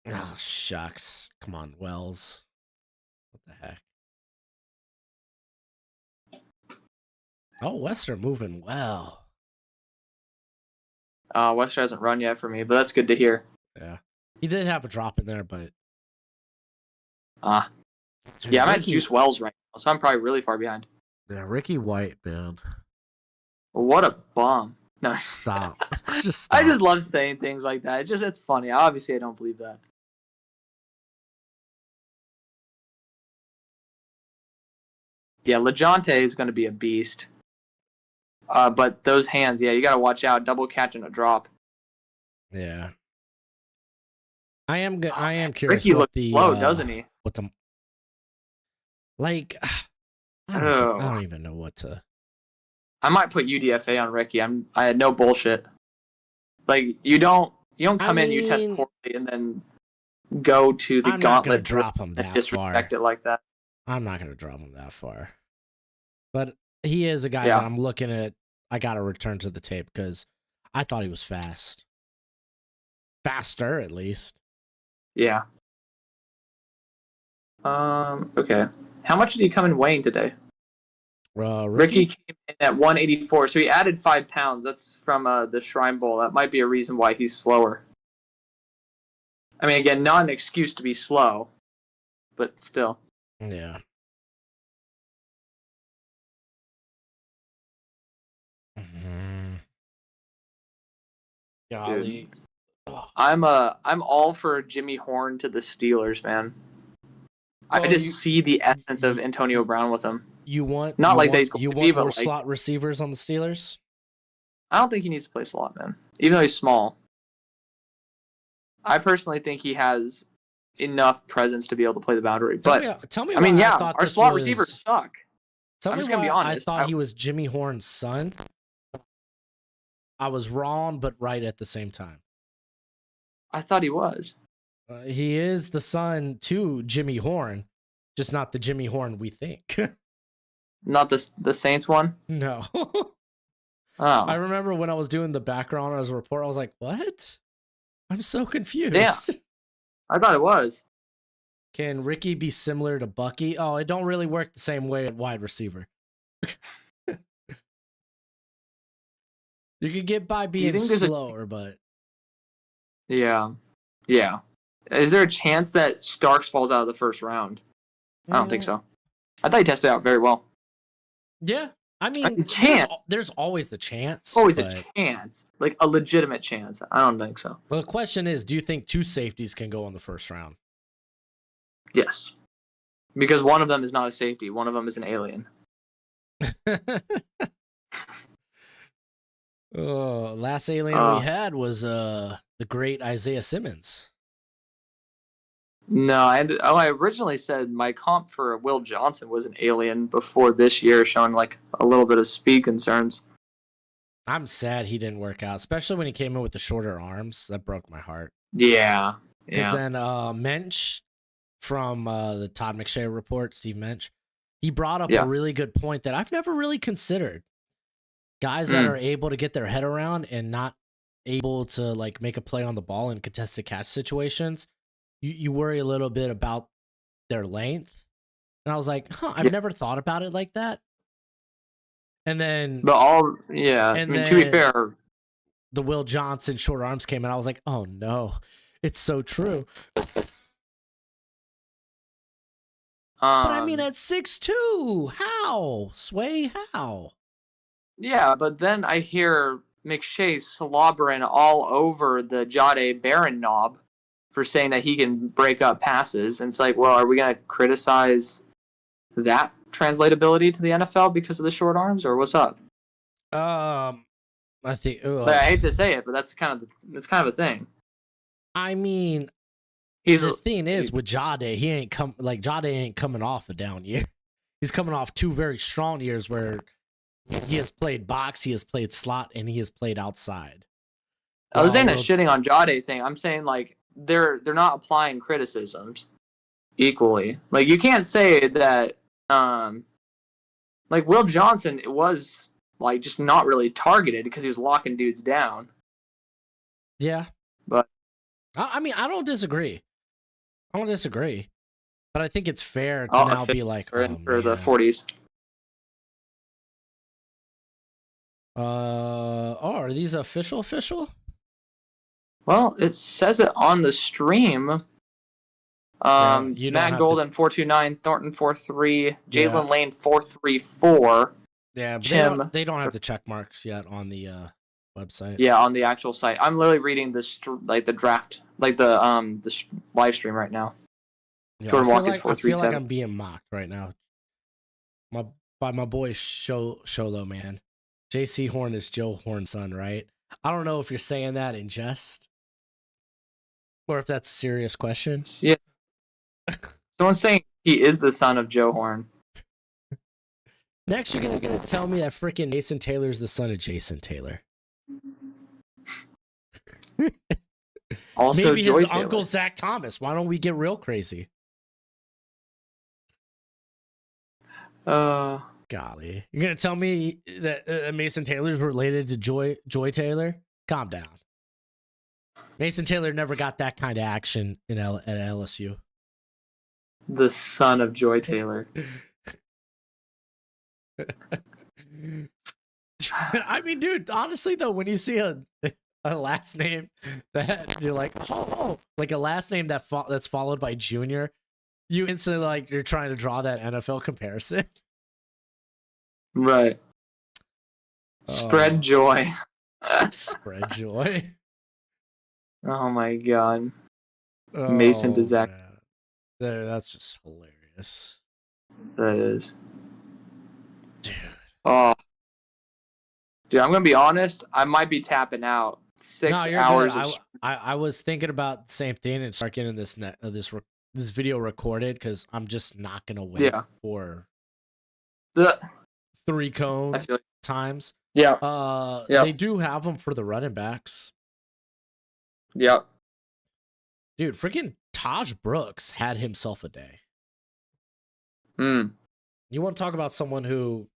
Oh, shucks. Come on, Wells. What the heck? Oh, Western moving well. Wester hasn't run yet for me, but that's good to hear. Yeah. He did have a drop in there, but... Dude, Yeah, I'm at Ricky... Juice Wells right now, so I'm probably really far behind. Yeah, Ricky White, man. What a bum. No, Stop. Just stop. I just love saying things like that. It's funny. Obviously, I don't believe that. Yeah, LeJontay is going to be a beast. But those hands, yeah, you got to watch out. Double catch and a drop. Yeah. I am good. I am curious Ricky what looks the slow, doesn't he? what the like I don't even know what to. I might put UDFA on Ricky. I had no bullshit. Like you don't come in, you test poorly, and then go to the I'm not gonna gauntlet drop him that disrespect far. it like that. I'm not gonna drop him that far. But he is a guy Yeah. that I'm looking at. I gotta return to the tape because I thought he was fast. Faster, at least. Yeah. Okay. How much did he come in weighing today? Ricky came in at 184, so he added 5 pounds. That's from the Shrine Bowl. That might be a reason why he's slower. I mean, again, not an excuse to be slow, but still. Yeah. Mm-hmm. Golly. I'm all for Jimmy Horn to the Steelers, man. I just see the essence of Antonio Brown with him. You want not you like want, that he's going you to want be, more but slot receivers on the Steelers? I don't think he needs to play slot, man. Even though he's small. I personally think he has enough presence to be able to play the boundary. But tell me I mean, why yeah, I thought our slot receivers suck. Tell me just gonna why be honest. I thought he was Jimmy Horn's son. I was wrong, but right at the same time. I thought he was. He is the son to Jimmy Horn, just not the Jimmy Horn we think. Not the Saints one? No. Oh. I remember when I was doing the background as a report, I was like, what? I'm so confused. Yeah. I thought it was. Can Ricky be similar to Bucky? Oh, it don't really work the same way at wide receiver. You could get by being slower, but... Yeah. Yeah. Is there a chance that Starks falls out of the first round? I don't think so. I thought he tested out very well. Yeah. I mean, there's always the chance. Always a chance. Like a legitimate chance. I don't think so. Well, the question is, do you think 2 safeties can go in the first round? Yes. Because one of them is not a safety. One of them is an alien. Last alien we had was the great Isaiah Simmons. No, I originally said my comp for Will Johnson was an alien before this year, showing like a little bit of speed concerns. I'm sad he didn't work out, especially when he came in with the shorter arms. That broke my heart. Yeah. Because then Mensch from the Todd McShay report, Steve Mensch, he brought up a really good point that I've never really considered. Guys that are able to get their head around and not able to like make a play on the ball in contested catch situations, you worry a little bit about their length. And I was like, I've never thought about it like that. And then... But I mean, to be fair... The Will Johnson short arms came in. I was like, oh no, it's so true. But I mean, at 6'2", how? Sway, how? Yeah, but then I hear McShay slobbering all over the Jade Barron knob for saying that he can break up passes. And it's like, well, are we going to criticize that translatability to the NFL because of the short arms, or what's up? I think... But I hate to say it, but that's kind of a thing. I mean... The thing is, with Jade, Jade ain't coming off a down year. He's coming off 2 very strong years where he has played box, he has played slot, and he has played outside. I was saying a shitting on Jade thing. I'm saying like they're not applying criticisms. equally. Like you can't say that like Will Johnson was like just not really targeted because he was locking dudes down. Yeah. But I mean, I don't disagree. But I think it's fair to now be like, for man. the 40s. Are these official? Well, it says it on the stream. Matt Golden 429, Thornton 43, Jalen Lane 434. Yeah, but they don't have the check marks yet on the website. Yeah, on the actual site. I'm literally reading the draft, like the live stream right now. Yeah, I feel like I'm being mocked right now. By my boy Sholo, man. JC Horn is Joe Horn's son, right? I don't know if you're saying that in jest or if that's a serious question. Yeah. Someone's saying he is the son of Joe Horn. Next, you're gonna tell me that freaking Mason Taylor is the son of Jason Taylor. Also, maybe Joy his Taylor. uncle Zach Thomas. Why don't we get real crazy? Golly, you're gonna tell me that Mason Taylor is related to Joy Taylor? Calm down. Mason Taylor never got that kind of action at LSU. The son of Joy Taylor. I mean, dude, honestly though, when you see a last name that you're like, oh, like a last name that's followed by Junior, you instantly like you're trying to draw that NFL comparison. Right. Spread joy. Spread joy. Oh my god. Mason to Zach. That's just hilarious. That is. Dude. Oh. Dude, I'm gonna be honest. I might be tapping out. 6 hours. I was thinking about the same thing and start getting this video recorded because I'm just not gonna wait for the 3 cone times. Yeah. They do have them for the running backs. Yep. Dude, freaking Taj Brooks had himself a day. You want to talk about someone who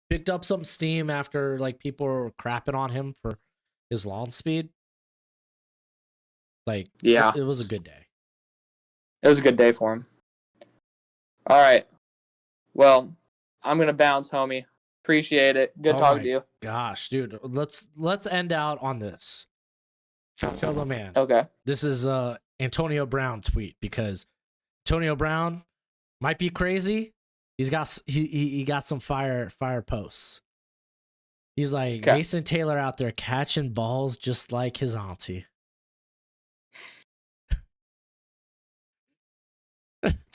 picked up some steam after like people were crapping on him for his launch speed? Like, yeah, it was a good day. It was a good day for him. All right. Well, I'm gonna bounce, homie. Appreciate it. Good talking to you. Gosh, dude, let's end out on this. Cholo man. Okay. This is Antonio Brown tweet because Antonio Brown might be crazy. He got some fire posts. He's like Mason Taylor out there catching balls just like his auntie.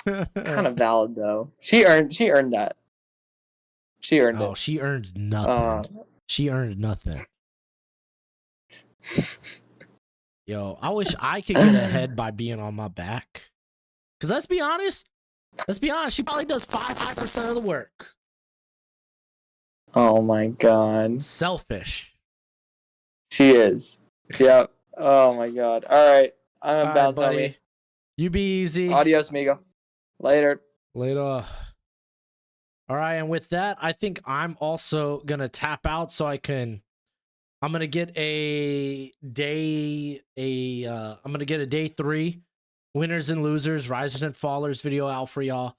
Kind of valid though. She earned that. She earned it. Oh, she earned nothing. She earned nothing. Yo, I wish I could get ahead by being on my back. Because let's be honest, she probably does 5% of the work. Oh my god. Selfish. She is. Yep. Oh my god. All right. I'm gonna bounce, homie. You be easy. Adios, amigo. Later. All right, and with that, I think I'm also gonna tap out so I'm gonna get a day 3 winners and losers, risers and fallers video out for y'all.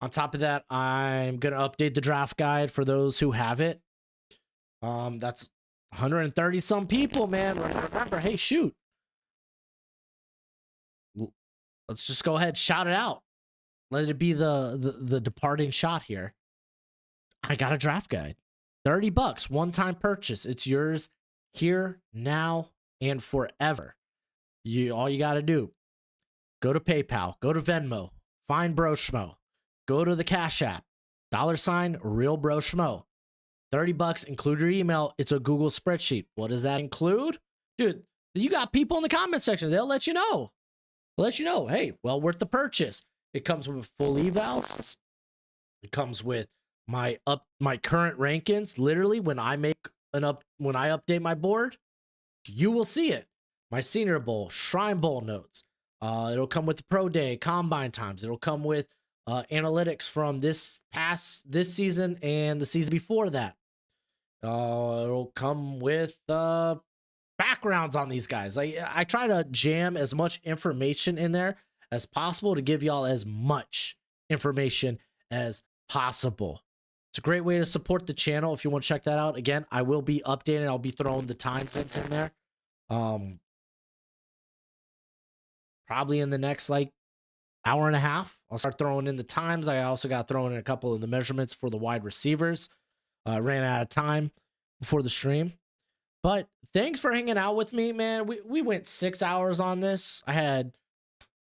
On top of that, I'm gonna update the draft guide for those who have it. That's 130 some people, man. Remember, hey, shoot. Let's just go ahead, shout it out. Let it be the departing shot here. I got a draft guide. $30, one-time purchase. It's yours here, now, and forever. All you got to do, go to PayPal, go to Venmo, find Broshmo, go to the Cash App, $realbroshmo. $30, include your email. It's a Google spreadsheet. What does that include? Dude, you got people in the comment section. They'll let you know. Hey, well worth the purchase. It comes with full evals. It comes with my current rankings. Literally, when I update my board, you will see it. My Senior Bowl, Shrine Bowl notes, It'll come with the pro day, combine times. It'll come with analytics from this season and the season before that. It'll come with backgrounds on these guys. I try to jam as much information in there as possible to give y'all as much information as possible. It's a great way to support the channel. If you want to check that out, again, I will be updating. I'll be throwing the timestamps in there. Probably in the next like hour and a half, I'll start throwing in the times. I also got thrown in a couple of the measurements for the wide receivers. Ran out of time before the stream. But thanks for hanging out with me, man. We went 6 hours on this. I had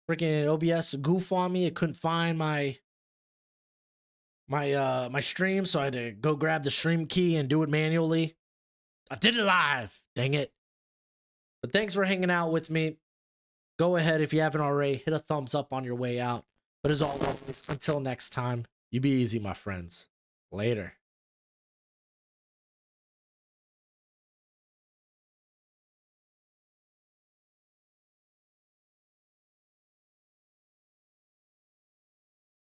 freaking OBS goof on me. I couldn't find my stream, so I had to go grab the stream key and do it manually. I did it live. Dang it. But thanks for hanging out with me. Go ahead, if you haven't already, hit a thumbs up on your way out. But as always, until next time, you be easy, my friends. Later.